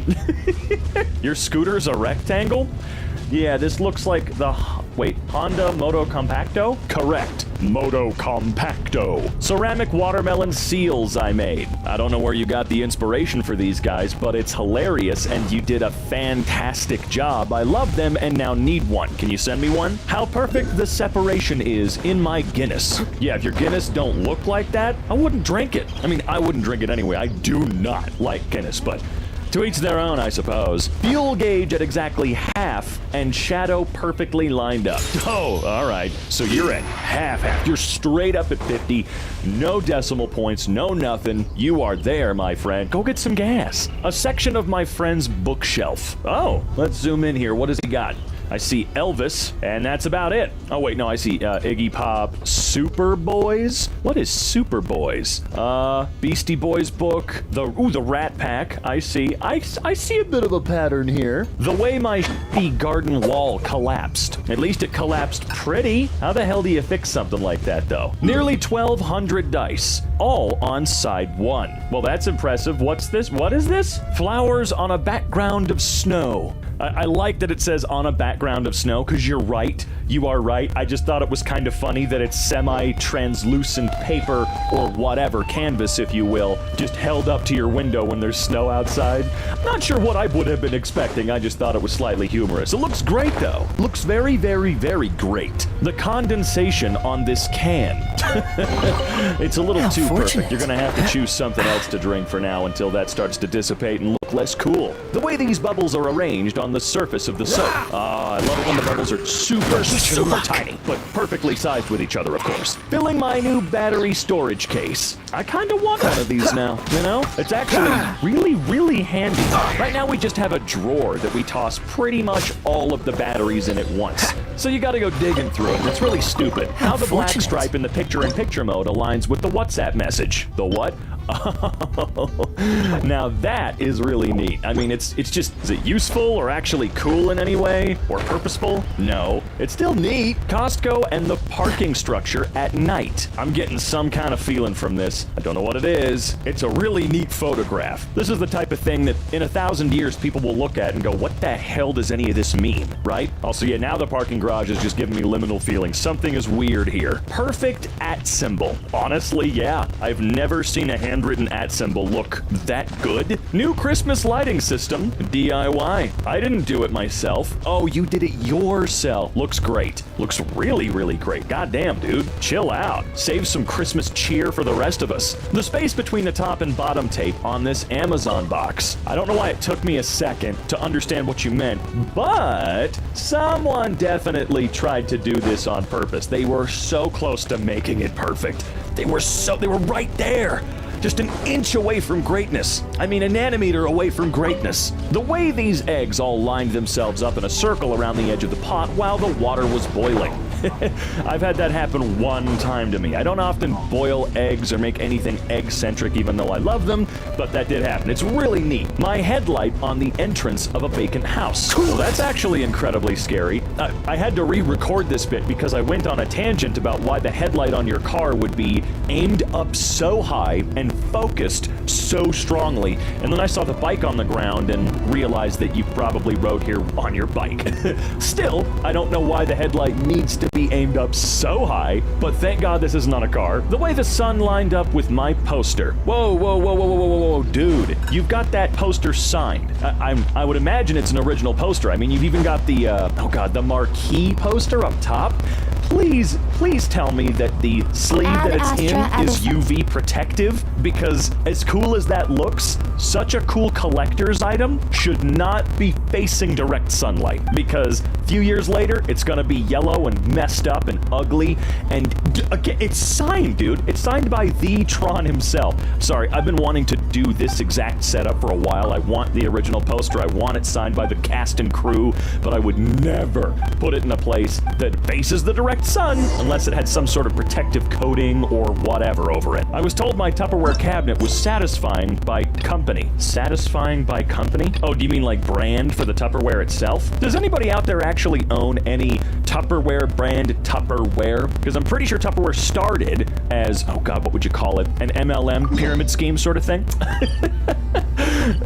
Your scooter's a rectangle? Yeah, this looks like the... Wait, Honda Moto Compacto? Correct. Moto Compacto. Ceramic watermelon seals I made. I don't know where you got the inspiration for these guys, but it's hilarious and you did a fantastic job. I love them and now need one. Can you send me one? How perfect the separation is in my Guinness. Yeah, if your Guinness don't look like that, I wouldn't drink it. I mean, I wouldn't drink it anyway. I do not like Guinness, but... to each their own, I suppose. Fuel gauge at exactly half, and shadow perfectly lined up. Oh, alright. So you're at half. You're straight up at 50. No decimal points, no nothing. You are there, my friend. Go get some gas. A section of my friend's bookshelf. Oh, let's zoom in here. What has he got? I see Elvis, and that's about it. Oh, wait, no, I see Iggy Pop, Superboys? What is Superboys? Beastie Boys book, the Rat Pack, I see. I see a bit of a pattern here. The way my garden wall collapsed. At least it collapsed pretty. How the hell do you fix something like that, though? Nearly 1,200 dice, all on side one. Well, that's impressive. What's this? What is this? Flowers on a background of snow. I like that it says on a background of snow, because you're right. You are right. I just thought it was kind of funny that it's semi-translucent paper, or whatever, canvas if you will, just held up to your window when there's snow outside. I'm not sure what I would have been expecting. I just thought it was slightly humorous. It looks great, though. Looks very, very, very great. The condensation on this can. It's a little too perfect. You're gonna have to choose something else to drink for now until that starts to dissipate and look less cool. The way these bubbles are arranged on the surface of the soap. I love it when the bubbles are super tiny, but perfectly sized with each other, of course. Filling my new battery storage case. I kind of want one of these now, you know? It's actually really, really handy. Right now we just have a drawer that we toss pretty much all of the batteries in at once. So you gotta go digging through it, and it's really stupid. How the black stripe in the picture-in-picture mode aligns with the WhatsApp message. The what? Oh, now that is really neat. I mean, it's just, is it useful or actually cool in any way? Or purposeful? No. It's still neat. Costco and the parking structure at night. I'm getting some kind of feeling from this. I don't know what it is. It's a really neat photograph. This is the type of thing that in 1,000 years people will look at and go, what the hell does any of this mean, right? Also, yeah, now the parking garage is just giving me liminal feelings. Something is weird here. Perfect @ symbol. Honestly, yeah. I've never seen a handwritten @ symbol look that good. New Christmas lighting system. DIY. I didn't do it myself. Oh, you did it yourself. Looks great. Looks really, really great. Goddamn, dude. Chill out. Save some Christmas cheer for the rest of us. The space between the top and bottom tape on this Amazon box. I don't know why it took me a second to understand what you meant, but someone definitely tried to do this on purpose. They were so close to making it perfect. They were right there. Just an inch away from greatness. I mean, a nanometer away from greatness. The way these eggs all lined themselves up in a circle around the edge of the pot while the water was boiling. I've had that happen one time to me. I don't often boil eggs or make anything egg-centric, even though I love them, but that did happen. It's really neat. My headlight on the entrance of a vacant house. Well, that's actually incredibly scary. I had to re-record this bit because I went on a tangent about why the headlight on your car would be aimed up so high and focused so strongly, and then I saw the bike on the ground and realized that you probably rode here on your bike. Still, I don't know why the headlight needs to be aimed up so high, but thank God this isn't on a car. The way the sun lined up with my poster. Whoa, dude. You've got that poster signed. I would imagine it's an original poster. I mean, you've even got the, the marquee poster up top. Please tell me that the sleeve that it's in is UV protective, because as cool as that looks, such a cool collector's item should not be facing direct sunlight, because a few years later, it's gonna be yellow and messed up and ugly, and again, it's signed, dude. It's signed by the Tron himself. Sorry, I've been wanting to do this exact setup for a while. I want the original poster. I want it signed by the cast and crew, but I would never put it in a place that faces the direct sun unless it had some sort of protective coating or whatever over it. I was told my Tupperware cabinet was satisfying by company. Satisfying by company? Oh, do you mean like brand for the Tupperware itself? Does anybody out there actually own any Tupperware brand Tupperware? Because I'm pretty sure Tupperware started as, oh god, what would you call it? An MLM pyramid scheme sort of thing?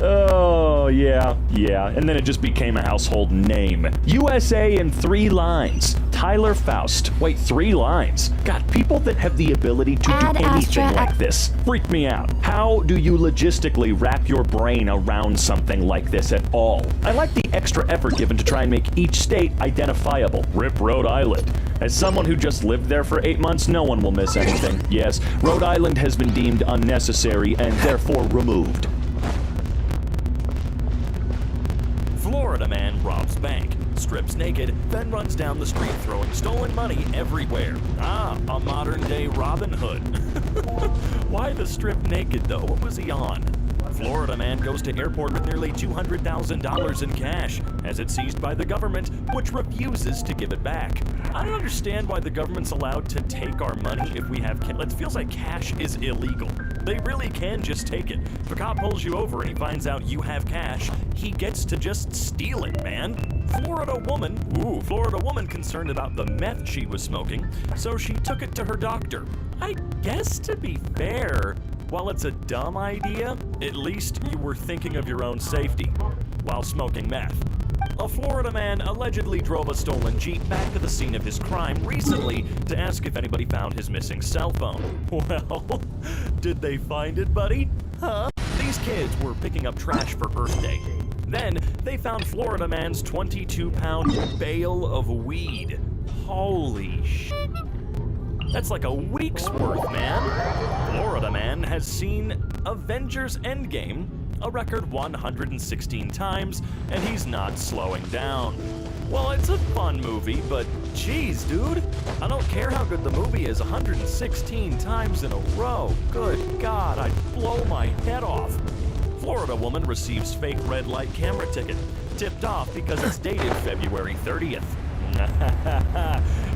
Oh, yeah. And then it just became a household name. USA in 3 lines. Tyler Faust. Wait, 3 lines? God, people that have the ability to do anything like this freak me out. How do you logistically wrap your brain around something like this at all? I like the extra effort given to try and make each state identifiable. RIP Rhode Island. As someone who just lived there for 8 months, no one will miss anything. Yes, Rhode Island has been deemed unnecessary and therefore removed. Florida man robs bank, strips naked, then runs down the street throwing stolen money everywhere. Ah, a modern-day Robin Hood. Why the strip naked, though? What was he on? Florida man goes to airport with nearly $200,000 in cash as it's seized by the government, which refuses to give it back. I don't understand why the government's allowed to take our money if we have cash. It feels like cash is illegal. They really can just take it. If a cop pulls you over and he finds out you have cash, he gets to just steal it, man. Florida woman concerned about the meth she was smoking, so she took it to her doctor. I guess to be fair, while it's a dumb idea, at least you were thinking of your own safety while smoking meth. A Florida man allegedly drove a stolen Jeep back to the scene of his crime recently to ask if anybody found his missing cell phone. Well, did they find it, buddy? Huh? These kids were picking up trash for Earth Day. Then they found Florida man's 22-pound bale of weed. Holy shit. That's like a week's worth, man. Florida man has seen Avengers Endgame a record 116 times, and he's not slowing down. Well, it's a fun movie, but geez, dude. I don't care how good the movie is 116 times in a row. Good God, I'd blow my head off. Florida woman receives fake red light camera ticket, tipped off because it's dated February 30th.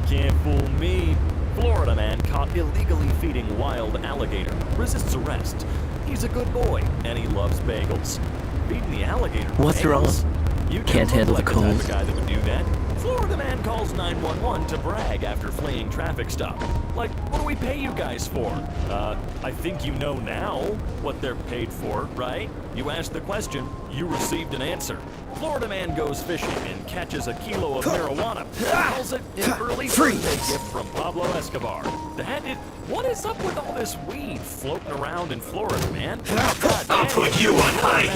Can't fool me. Florida man caught illegally feeding wild alligator, resists arrest. He's a good boy, and he loves bagels. Feeding the alligator What's wrong? bagels? You Can't handle look the like cold. the type of guy that would do that. Florida man calls 911 to brag after fleeing traffic stop. Like, what do we pay you guys for? I think you know now what they're paid for, right? You asked the question, you received an answer. Florida man goes fishing and catches a kilo of marijuana. Calls it an early birthday gift from Pablo Escobar. What is up with all this weed floating around in Florida, man? I'll put you on high.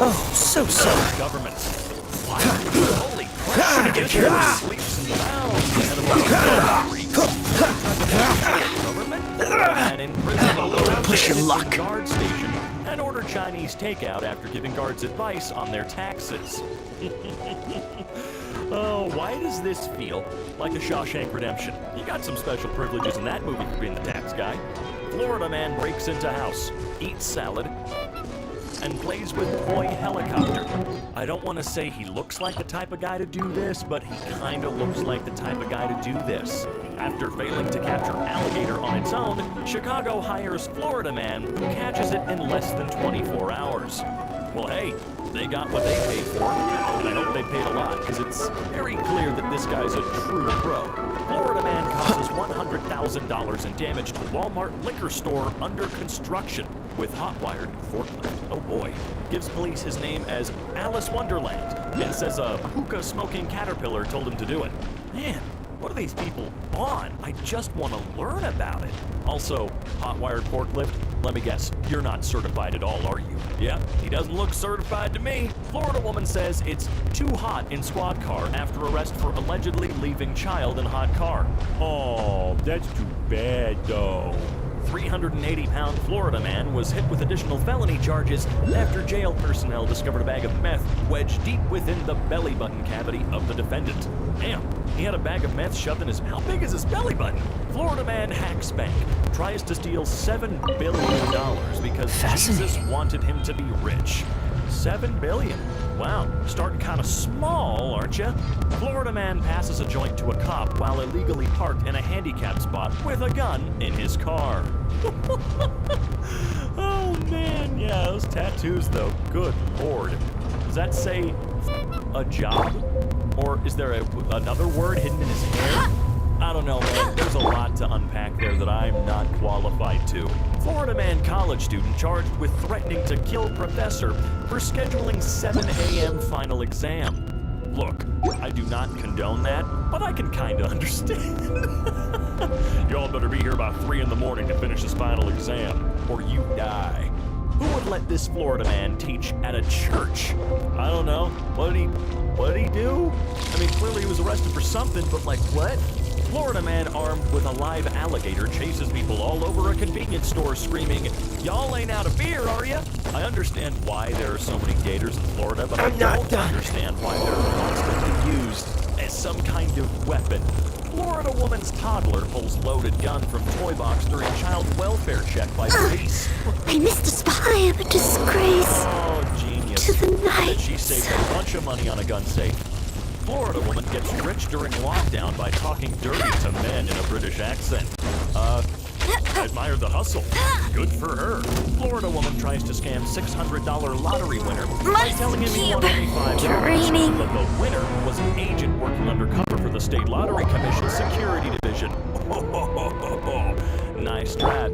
Oh, so sorry. Governments. Holy crap! Get your sleeps and government and in prison. Push your luck. Guard station and order Chinese takeout after giving guards advice on their taxes. Oh, why does this feel like a Shawshank Redemption? You got some special privileges in that movie for being the tax guy. Florida man breaks into house, eats salad, and plays with toy helicopter. I don't want to say he looks like the type of guy to do this, but he kind of looks like the type of guy to do this. After failing to capture alligator on its own, Chicago hires Florida man who catches it in less than 24 hours. Well, hey, they got what they paid for, and I hope they paid a lot, because it's very clear that this guy's a true pro. Florida man causes $100,000 in damage to Walmart liquor store under construction with hot-wired forklift. Oh boy. Gives police his name as Alice Wonderland and says a hookah-smoking caterpillar told him to do it. Man, what are these people on? I just want to learn about it. Also, hot-wired forklift, let me guess, you're not certified at all, are you? Yeah, he doesn't look certified to me. Florida woman says it's too hot in squad car after arrest for allegedly leaving child in hot car. Oh, that's too bad, though. 380-pound Florida man was hit with additional felony charges after jail personnel discovered a bag of meth wedged deep within the belly button cavity of the defendant. Damn, he had a bag of meth shoved in his... How big is his belly button? Florida man hacks bank, tries to steal $7 billion because Jesus wanted him to be rich. $7 billion. Wow, starting kind of small, aren't you? Florida man passes a joint to a cop while illegally parked in a handicap spot with a gun in his car. Oh man, yeah, those tattoos though, good lord. Does that say a job? Or is there another word hidden in his hair? I don't know, man. There's a lot to unpack there that I'm not qualified to. Florida man college student charged with threatening to kill professor for scheduling 7 a.m. final exam. Look, I do not condone that, but I can kinda understand. Y'all better be here by 3 in the morning to finish this final exam, or you die. Who would let this Florida man teach at a church? I don't know. What did he do? I mean, clearly he was arrested for something, but like what? Florida man armed with a live alligator chases people all over a convenience store screaming, "Y'all ain't out of beer, are ya?" I understand why there are so many gators in Florida, but I don't understand why they're constantly used as some kind of weapon. Florida woman's toddler pulls loaded gun from toy box during child welfare check by police. I missed a spy of a disgrace. Oh, genius. To the night. She saved a bunch of money on a gun safe. Florida woman gets rich during lockdown by talking dirty to men in a British accent. I admire the hustle. Good for her. Florida woman tries to scam $600 lottery winner by telling him he won only $5, but the winner was an agent working undercover for the State Lottery Commission Security Division. Nice try.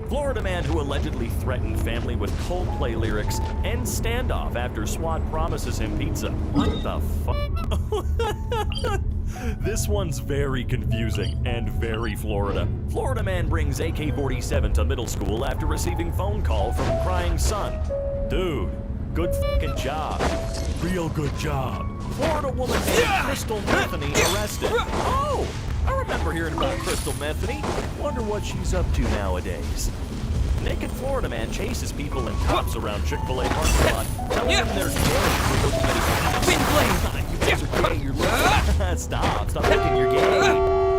Florida man who allegedly threatened family with Coldplay lyrics ends standoff after SWAT promises him pizza. What the fuck? This one's very confusing and very Florida. Florida man brings AK-47 to middle school after receiving phone call from crying son. Dude, good fucking job. Real good job. Florida woman named Crystal Metheny arrested. Oh! I remember hearing about Crystal Metheny. Wonder what she's up to nowadays. Naked Florida man chases people and cops around Chick-fil-A parking lot, telling them they're gay for looking at his You guys are gay, you're looking. Stop thinking you're gay.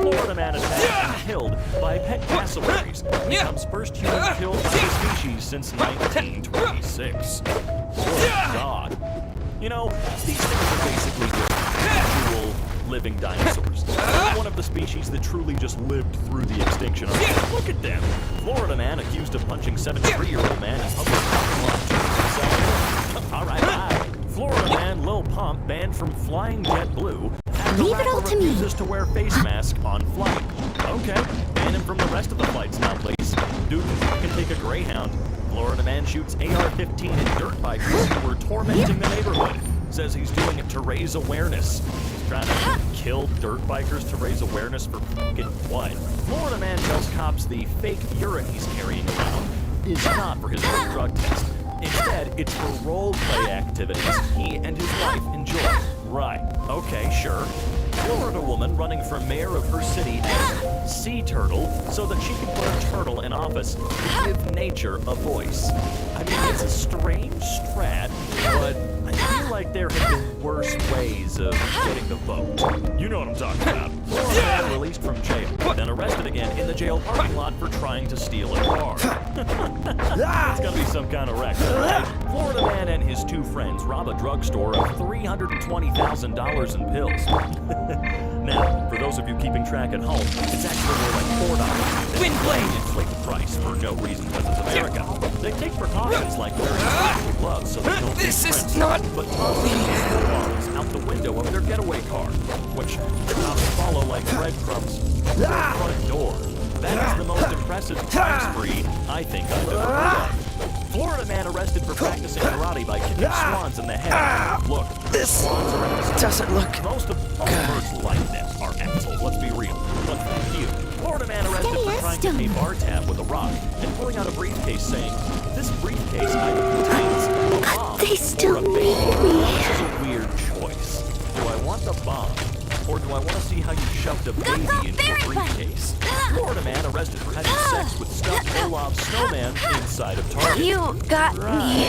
Florida man attacked and killed by pet cassowaries. Becomes first human killed by the species since 1926. Oh, God. You know, these things are basically just actual living dinosaurs. One of of the species that truly just lived through the extinction. Look at them! Florida man accused of punching 73-year-old man in public parking lot. All right, bye. Florida man Lil Pump banned from flying JetBlue. Leave it all to me. Refuses to wear face mask on flight. Okay, ban him from the rest of the flights now, please. Dude can take a Greyhound. Florida man shoots AR-15 at dirt bikers who were tormenting the neighborhood. Says he's doing it to raise awareness. He's trying to kill dirt bikers to raise awareness for fucking what? Florida man tells cops the fake urine he's carrying around is not for his first drug test. Instead, it's for role-play activities he and his wife enjoy. Right, okay, sure. Florida woman running for mayor of her city as Sea Turtle so that she can put a turtle in office to give nature a voice. I mean, it's a strange strat, but I feel like there have been worse ways of getting the vote. You know what I'm talking about. Florida man released from jail, then arrested again in the jail parking lot for trying to steal a car. It's gonna be some kind of wreck, right? Florida man and his two friends rob a drugstore of $320,000 in pills. Now, for those of you keeping track at home, it's actually more like $4. Wind blade! Inflate the price for no reason because it's America. They take precautions like wearing safety gloves so they don't This get is prints, not but toss bottles out the window of their getaway car, which the cops follow like breadcrumbs to their front door. That is the most impressive crime spree I think I've ever heard of. Florida man arrested for practicing karate by kicking swans in the head. Look, This doesn't look most of all birds like them are assholes, let's be real. But you, Florida man arrested for trying to pay bar tab with a rock and pulling out a briefcase saying, this briefcase either contains a bomb They still or a need baby. me. This is a weird choice. Do I want the bomb? Or do I want to see how you shoved a baby into a briefcase? Florida man arrested for having sex with stuffed Olaf snowman inside of Target. You got me.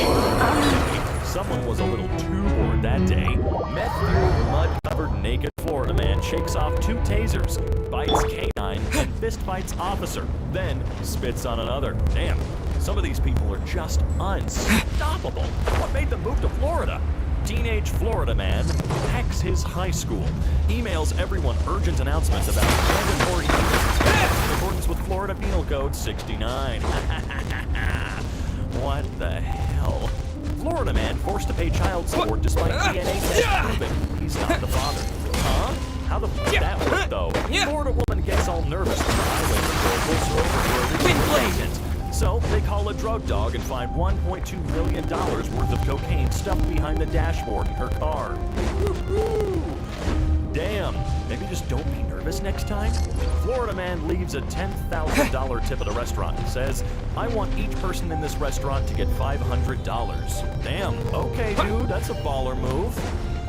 Someone was a little too bored that day. Meth-fueled, mud-covered, naked Florida man shakes off 2 tasers, bites canine, and fist fights officer, then spits on another. Damn, some of these people are just unstoppable. What made them move to Florida? Teenage Florida man hacks his high school, emails everyone urgent announcements about mandatory use in accordance with Florida Penal Code 69. What the hell? Florida man forced to pay child support despite DNA test proving he's not the father. Huh? How the fuck did that work though? Florida woman gets all nervous when the highway patrol pulls her over for a illegal agent. So they call a drug dog and find $1.2 million worth of cocaine stuffed behind the dashboard in her car. Woo-hoo. Damn, maybe just don't be nervous next time. Florida man leaves a $10,000 tip at a restaurant and says, I want each person in this restaurant to get $500. Damn, okay dude, that's a baller move.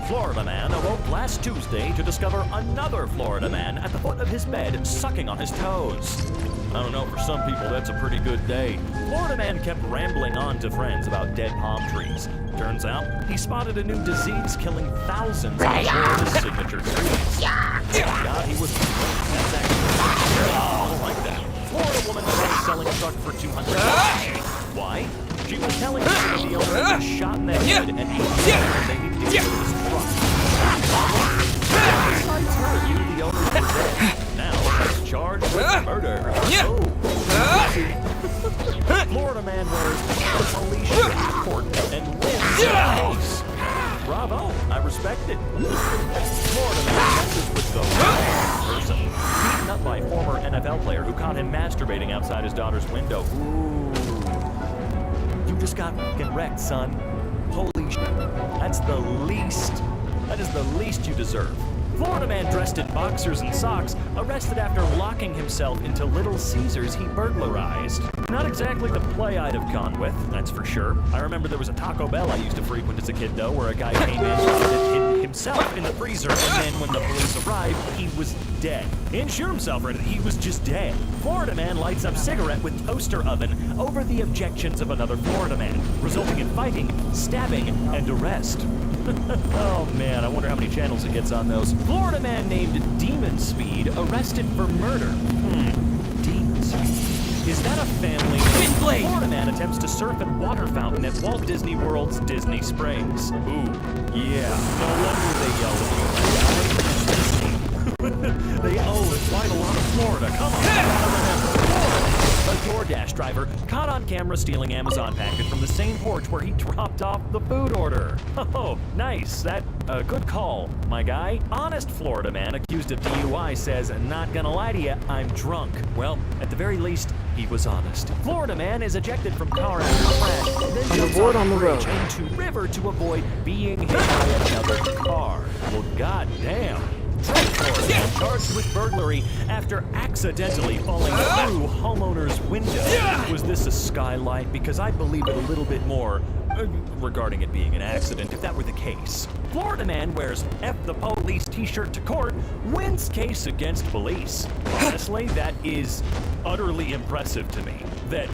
Florida man awoke last Tuesday to discover another Florida man at the foot of his bed sucking on his toes. I don't know, for some people that's a pretty good day. Florida man kept rambling on to friends about dead palm trees. Turns out, he spotted a new disease killing thousands of Florida's signature trees. God, he was... That's actually... I don't like that. Florida woman bought a selling truck for $200. Why? She was telling people the owner was shot in the head and they needed to get this truck. Besides her, you, the owner, were dead. Now she's charged with murder. Oh. Florida man wears a police shirt to court and wins the case. Bravo, I respect it. Florida man messes with the wrong person. Beaten up by former NFL player who caught him masturbating outside his daughter's window. Ooh. You just got fucking wrecked, son. Holy shit. That is the least you deserve. Florida man dressed in boxers and socks arrested after locking himself into Little Caesars he burglarized. Not exactly the play I'd have gone with, that's for sure. I remember there was a Taco Bell I used to frequent as a kid though, where a guy came in and hid himself in the freezer, and then when the police arrived, he was dead. He didn't shoot himself or anything, he was just dead. Florida man lights up cigarette with toaster oven over the objections of another Florida man, resulting in fighting, stabbing, and arrest. Oh man, I wonder how many channels it gets on those. Florida man named Demon Speed arrested for murder. Demon Speed. Is that a family? Florida man attempts to surf at water fountain at Walt Disney World's Disney Springs. Ooh, yeah. No wonder they yell at you. They own driver caught on camera stealing Amazon package from the same porch where he dropped off the food order. Oh, nice. Good call, my guy. Honest Florida man accused of DUI says, not gonna lie to you, I'm drunk. Well, at the very least, he was honest. Florida man is ejected from car after crash, then jumps on the bridge into river to avoid being hit by another car. Well, goddamn. Florida man charged with burglary after accidentally falling through homeowner's window. Was this a skylight? Because I believe it a little bit more regarding it being an accident, if that were the case. Florida man wears F the police t-shirt to court, wins case against police. Honestly, that is utterly impressive to me. That,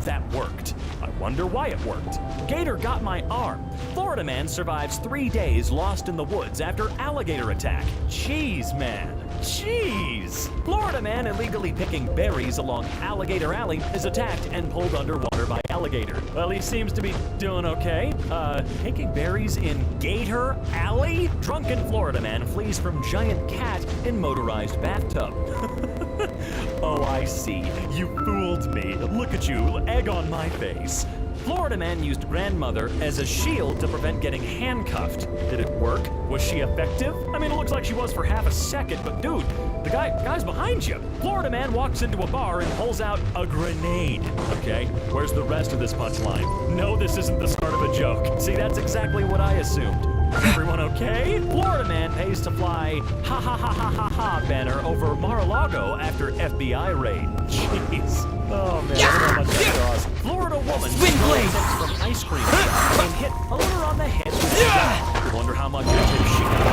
that worked. I wonder why it worked. Gator got my arm. Florida man survives 3 days lost in the woods after alligator attack. Jeez, man. Jeez! Florida man illegally picking berries along Alligator Alley is attacked and pulled underwater by alligator. Well, he seems to be doing okay. Picking berries in Gator Alley? Drunken Florida man flees from giant cat in motorized bathtub. Oh, I see. You fooled me. Look at you, egg on my face. Florida man used grandmother as a shield to prevent getting handcuffed. Did it work? Was she effective? I mean, it looks like she was for half a second, but dude, the guy's behind you. Florida man walks into a bar and pulls out a grenade. Okay, where's the rest of this punchline? No, this isn't the start of a joke. See, that's exactly what I assumed. Everyone okay? Florida man pays to fly ha ha ha ha ha ha banner over Mar-a-Lago after FBI raid. Jeez. Oh man, how much that cost. Florida woman from ice cream shop and hit owner on the head with a gun. Wonder how much it tip she got.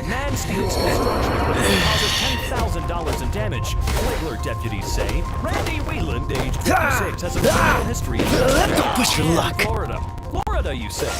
Man steals construction equipment and causes $10,000 in damage. Flagler deputies say Randy Wheeland, age 26, has a criminal history Don't push your luck. Florida, you say?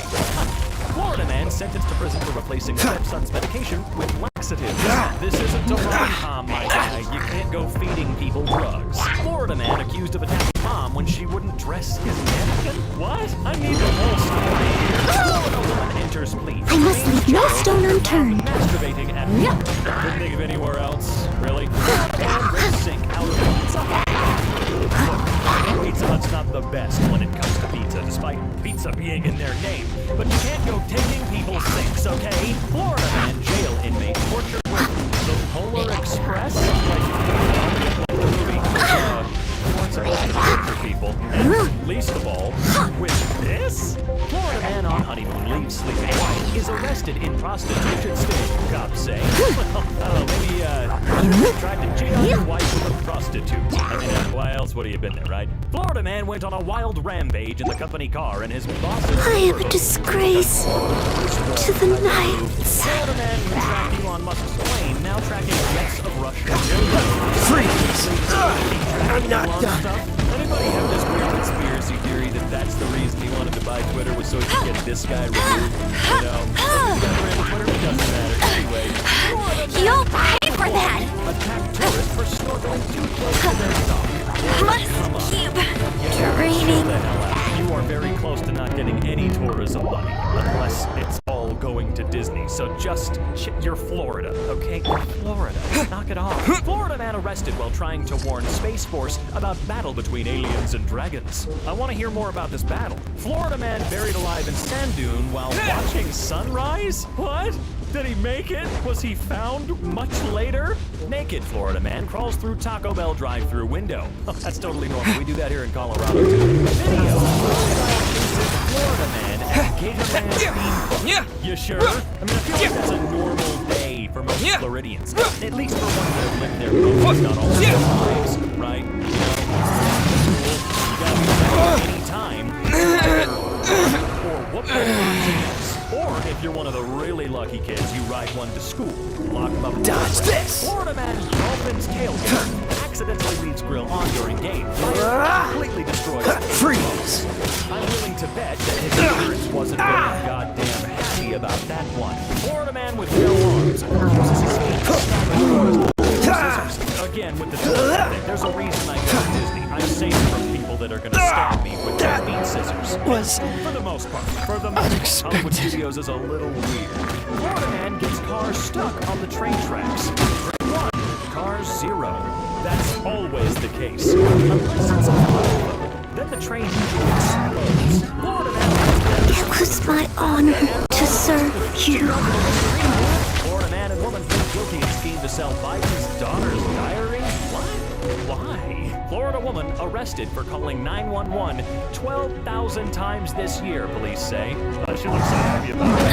Florida man sentenced to prison for replacing stepson's medication with laxatives. This isn't a rom-com, my guy. You can't go feeding people drugs. Florida man accused of attacking mom when she wouldn't dress his napkin? What? I need the whole story here. Florida woman enters plea. I must leave no stone unturned. Masturbating at home. Couldn't think of anywhere else, really. And red sink out of Pizza Hut. Look, Pizza Hut's not the best when it comes to pizza, despite pizza being in their name. But you can't go taking people's sinks, okay? Florida man, jail inmate, tortured with the Polar Express? Like the movie. Weren't supposed to torture people. And least of all, with this? Florida man on honeymoon leaves sleeping wife is arrested in prostitution sting, cops say. Maybe tried to cheat on your wife with a prostitute. I mean, why else would he have been there, right? Florida man went on a wild rampage in the company car and his boss's... I am a disgrace to the Knights. Florida man who tracked Elon Musk's plane, now tracking jets of Russia. Freeze! I'm not done. Anybody have this weird conspiracy theory that that's the reason he wanted to buy Twitter was so he could get this guy removed? You know, if he got rid of Twitter, it doesn't matter. Anyway, You'll pay for that! Attack tourists for snorkeling too close to their dock. Must keep training. You are very close to not getting any tourism money, unless it's all going to Disney. So just you're Florida, okay? You're Florida. Knock it off. Florida man arrested while trying to warn Space Force about battle between aliens and dragons. I want to hear more about this battle. Florida man buried alive in sand dune while watching sunrise? What? Did he make it? Was he found much later? Naked Florida man crawls through Taco Bell drive-thru window. Oh, that's totally normal. We do that here in Colorado too. Video. Florida man at Gatorland theme park. You sure? I mean, I feel like that's a normal day for most Floridians. At least for ones that have lived there for not all their lives, right? You gotta be ready any time. Or whoop your Or if you're one of the really lucky kids, you ride one to school. Lock them up. Dodge this! Florida man dolphins tailgate accidentally leaves grill on during game. Completely destroyed. Freeze! I'm willing to bet that his appearance wasn't very goddamn happy about that one. Florida man with no arms uses his feet to stab scissors. Again, with the thing, there's a reason I go to Disney. I'm safe from people that are gonna stab me with their meat scissors. Was for the most part. For the most part, Hollywood Studios is a little weird. Florida man gets car stuck on the train tracks. Train 1, car 0. That's always the case. Then the train explodes. Florida man. It was my honor to serve you. Florida man and woman found guilty in scheme to sell Biden's daughter's diary. What? Why? Florida woman arrested for calling 911 12,000 times this year, police say. She looks so happy about it.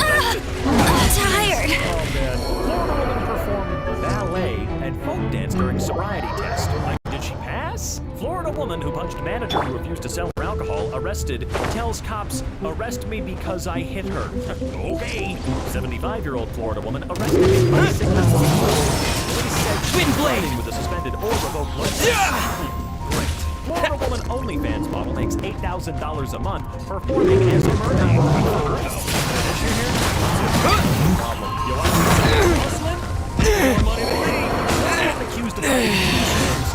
I'm tired. Oh, man. Florida woman performed ballet and folk dance during sobriety test. Like, did she pass? Florida woman who punched manager who refused to sell her alcohol, arrested, tells cops, arrest me because I hit her. Okay. 75-year-old Florida woman arrested by sickness. Police said twin blade with a suspended or revoked license. Florida woman OnlyFans model makes $8,000 a month performing as a mermaid. You like hustling? More money than me. I'm accused of buying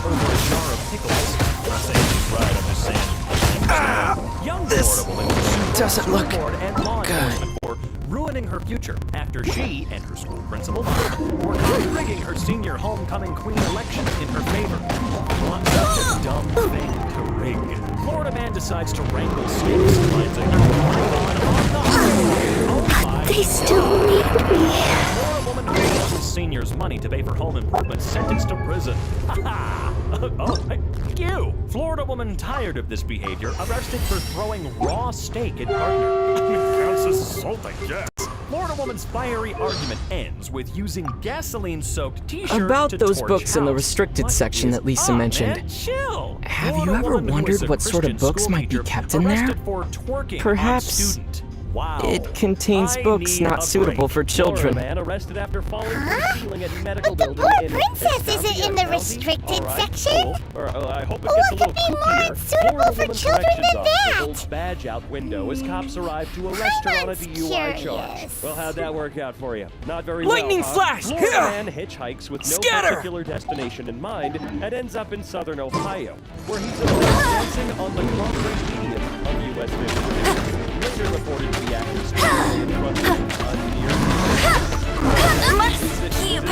over a jar of pickles. I'm not saying she's right, I'm just saying. Young Florida woman doesn't look and law enforcement for ruining her future after she and her school principal were rigging her senior homecoming queen election in her favor. What such a dumb thing to rig. Florida man decides to wrangle snakes and finds They still need me. Florida woman who lost seniors money to pay for home improvements sentenced to prison. Oh, thank you. Florida woman tired of this behavior arrested for throwing raw steak at partner. Counts as assault, I guess. Florida woman's fiery argument ends with using gasoline-soaked t-shirt About to those torch books in the house. restricted What section is that Lisa up, mentioned. man? Chill. Have Florida you ever woman who wondered is a what sort of Christian books might be schoolteacher kept in there? arrested for twerking Perhaps on student. Wow. it contains I books need not a suitable break. for children. Florida man arrested after falling from the ceiling at medical The building poor in princess isn't in the County. restricted All right, section. cool. I hope it Or gets a it little could be more kookier. suitable Florida for woman's children corrections than officer that. holds badge out window as cops arrive to arrest her on a DUI charge. Well, how'd that work out for you? Not very Lightning well, flash! Florida Here! man hitchhikes with no Scatter! particular destination in mind and ends up in southern Ohio, where he's dancing on the concrete median of US 52. Later reported to be acting strangely in front of Must keep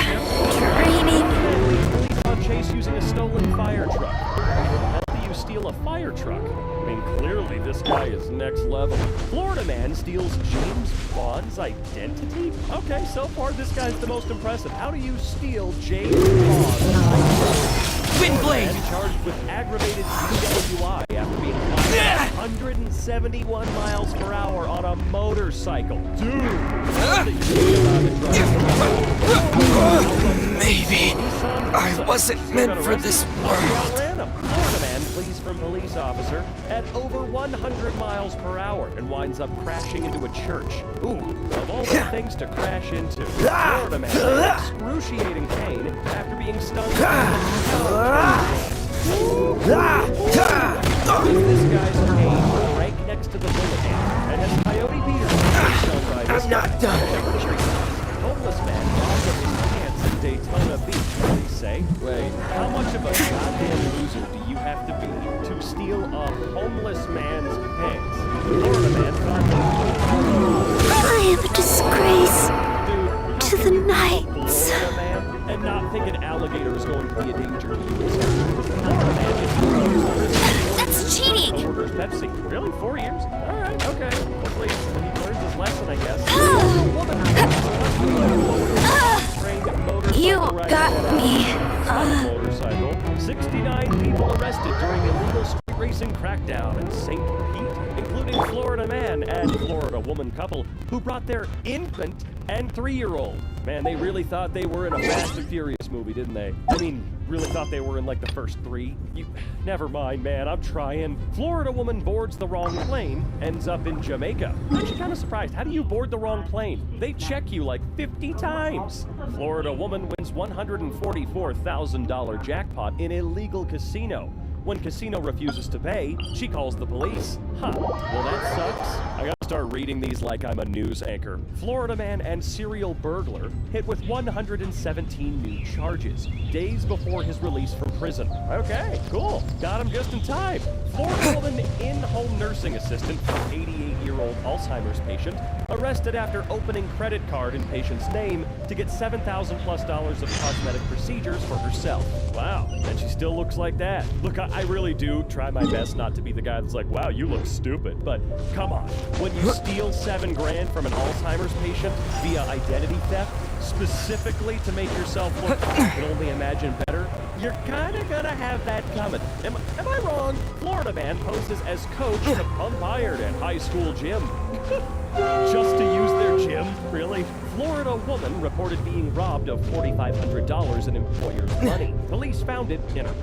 training. police on chase using a stolen fire truck. How do you steal a fire truck? I mean, clearly this guy is next level. Florida man steals James Bond's identity? Okay, so far this guy's the most impressive. How do you steal James Bond's identity? Wind blade! Charged with aggravated DWI after being caught 171 miles per hour on a motorcycle. Dude! Maybe I wasn't meant for this world. Florida man flees from police officer at over 100 miles per hour and winds up crashing into a church. Ooh, of all the things to crash into, Florida man had excruciating pain after being stung. This guy's pain right next to the bullet and has Coyote Peter. I'm not done. Homeless man robbed of his pants in Daytona Beach, police say. Wait, how much of a goddamn loser do you have to be to steal a homeless man's pants? Florida man I am a disgrace to the knights. Florida man, and not think an alligator is going to be a danger to you. Florida man is That's cheating. orders Pepsi. Really? 4 years? All right, okay. Hopefully he learns his lesson, I guess. You got me. Motorcycle. 69 people arrested during illegal street racing crackdown in St. Pete, including Florida man and Florida woman couple who brought their infant and 3-year-old. Man, they really thought they were in a Fast and Furious movie, didn't they? I mean, really thought they were in like the first 3. Never mind, man, I'm trying. Florida woman boards the wrong plane, ends up in Jamaica. I'm actually kind of surprised. How do you board the wrong plane? They check you like 50 times. Florida woman wins $144,000 jackpot in illegal casino. When casino refuses to pay, she calls the police. Huh, well that sucks. I gotta start reading these like I'm a news anchor. Florida man and serial burglar hit with 117 new charges, days before his release from prison. Okay, cool. Got him just in time. Florida woman in-home nursing assistant for 88-year-old Alzheimer's patient arrested after opening credit card in patient's name to get $7,000+ of cosmetic procedures for herself. Wow, and she still looks like that. Look, I really do try my best not to be the guy that's like, wow, you look stupid. But come on, when you steal $7 grand from an Alzheimer's patient via identity theft, specifically to make yourself look, you can only imagine better, you're kinda gonna have that coming. Am I wrong? Florida man poses as coach to pump iron at high school gym. Just to use their gym? Really? Florida woman reported being robbed of $4,500 in employer's money. Police found it in her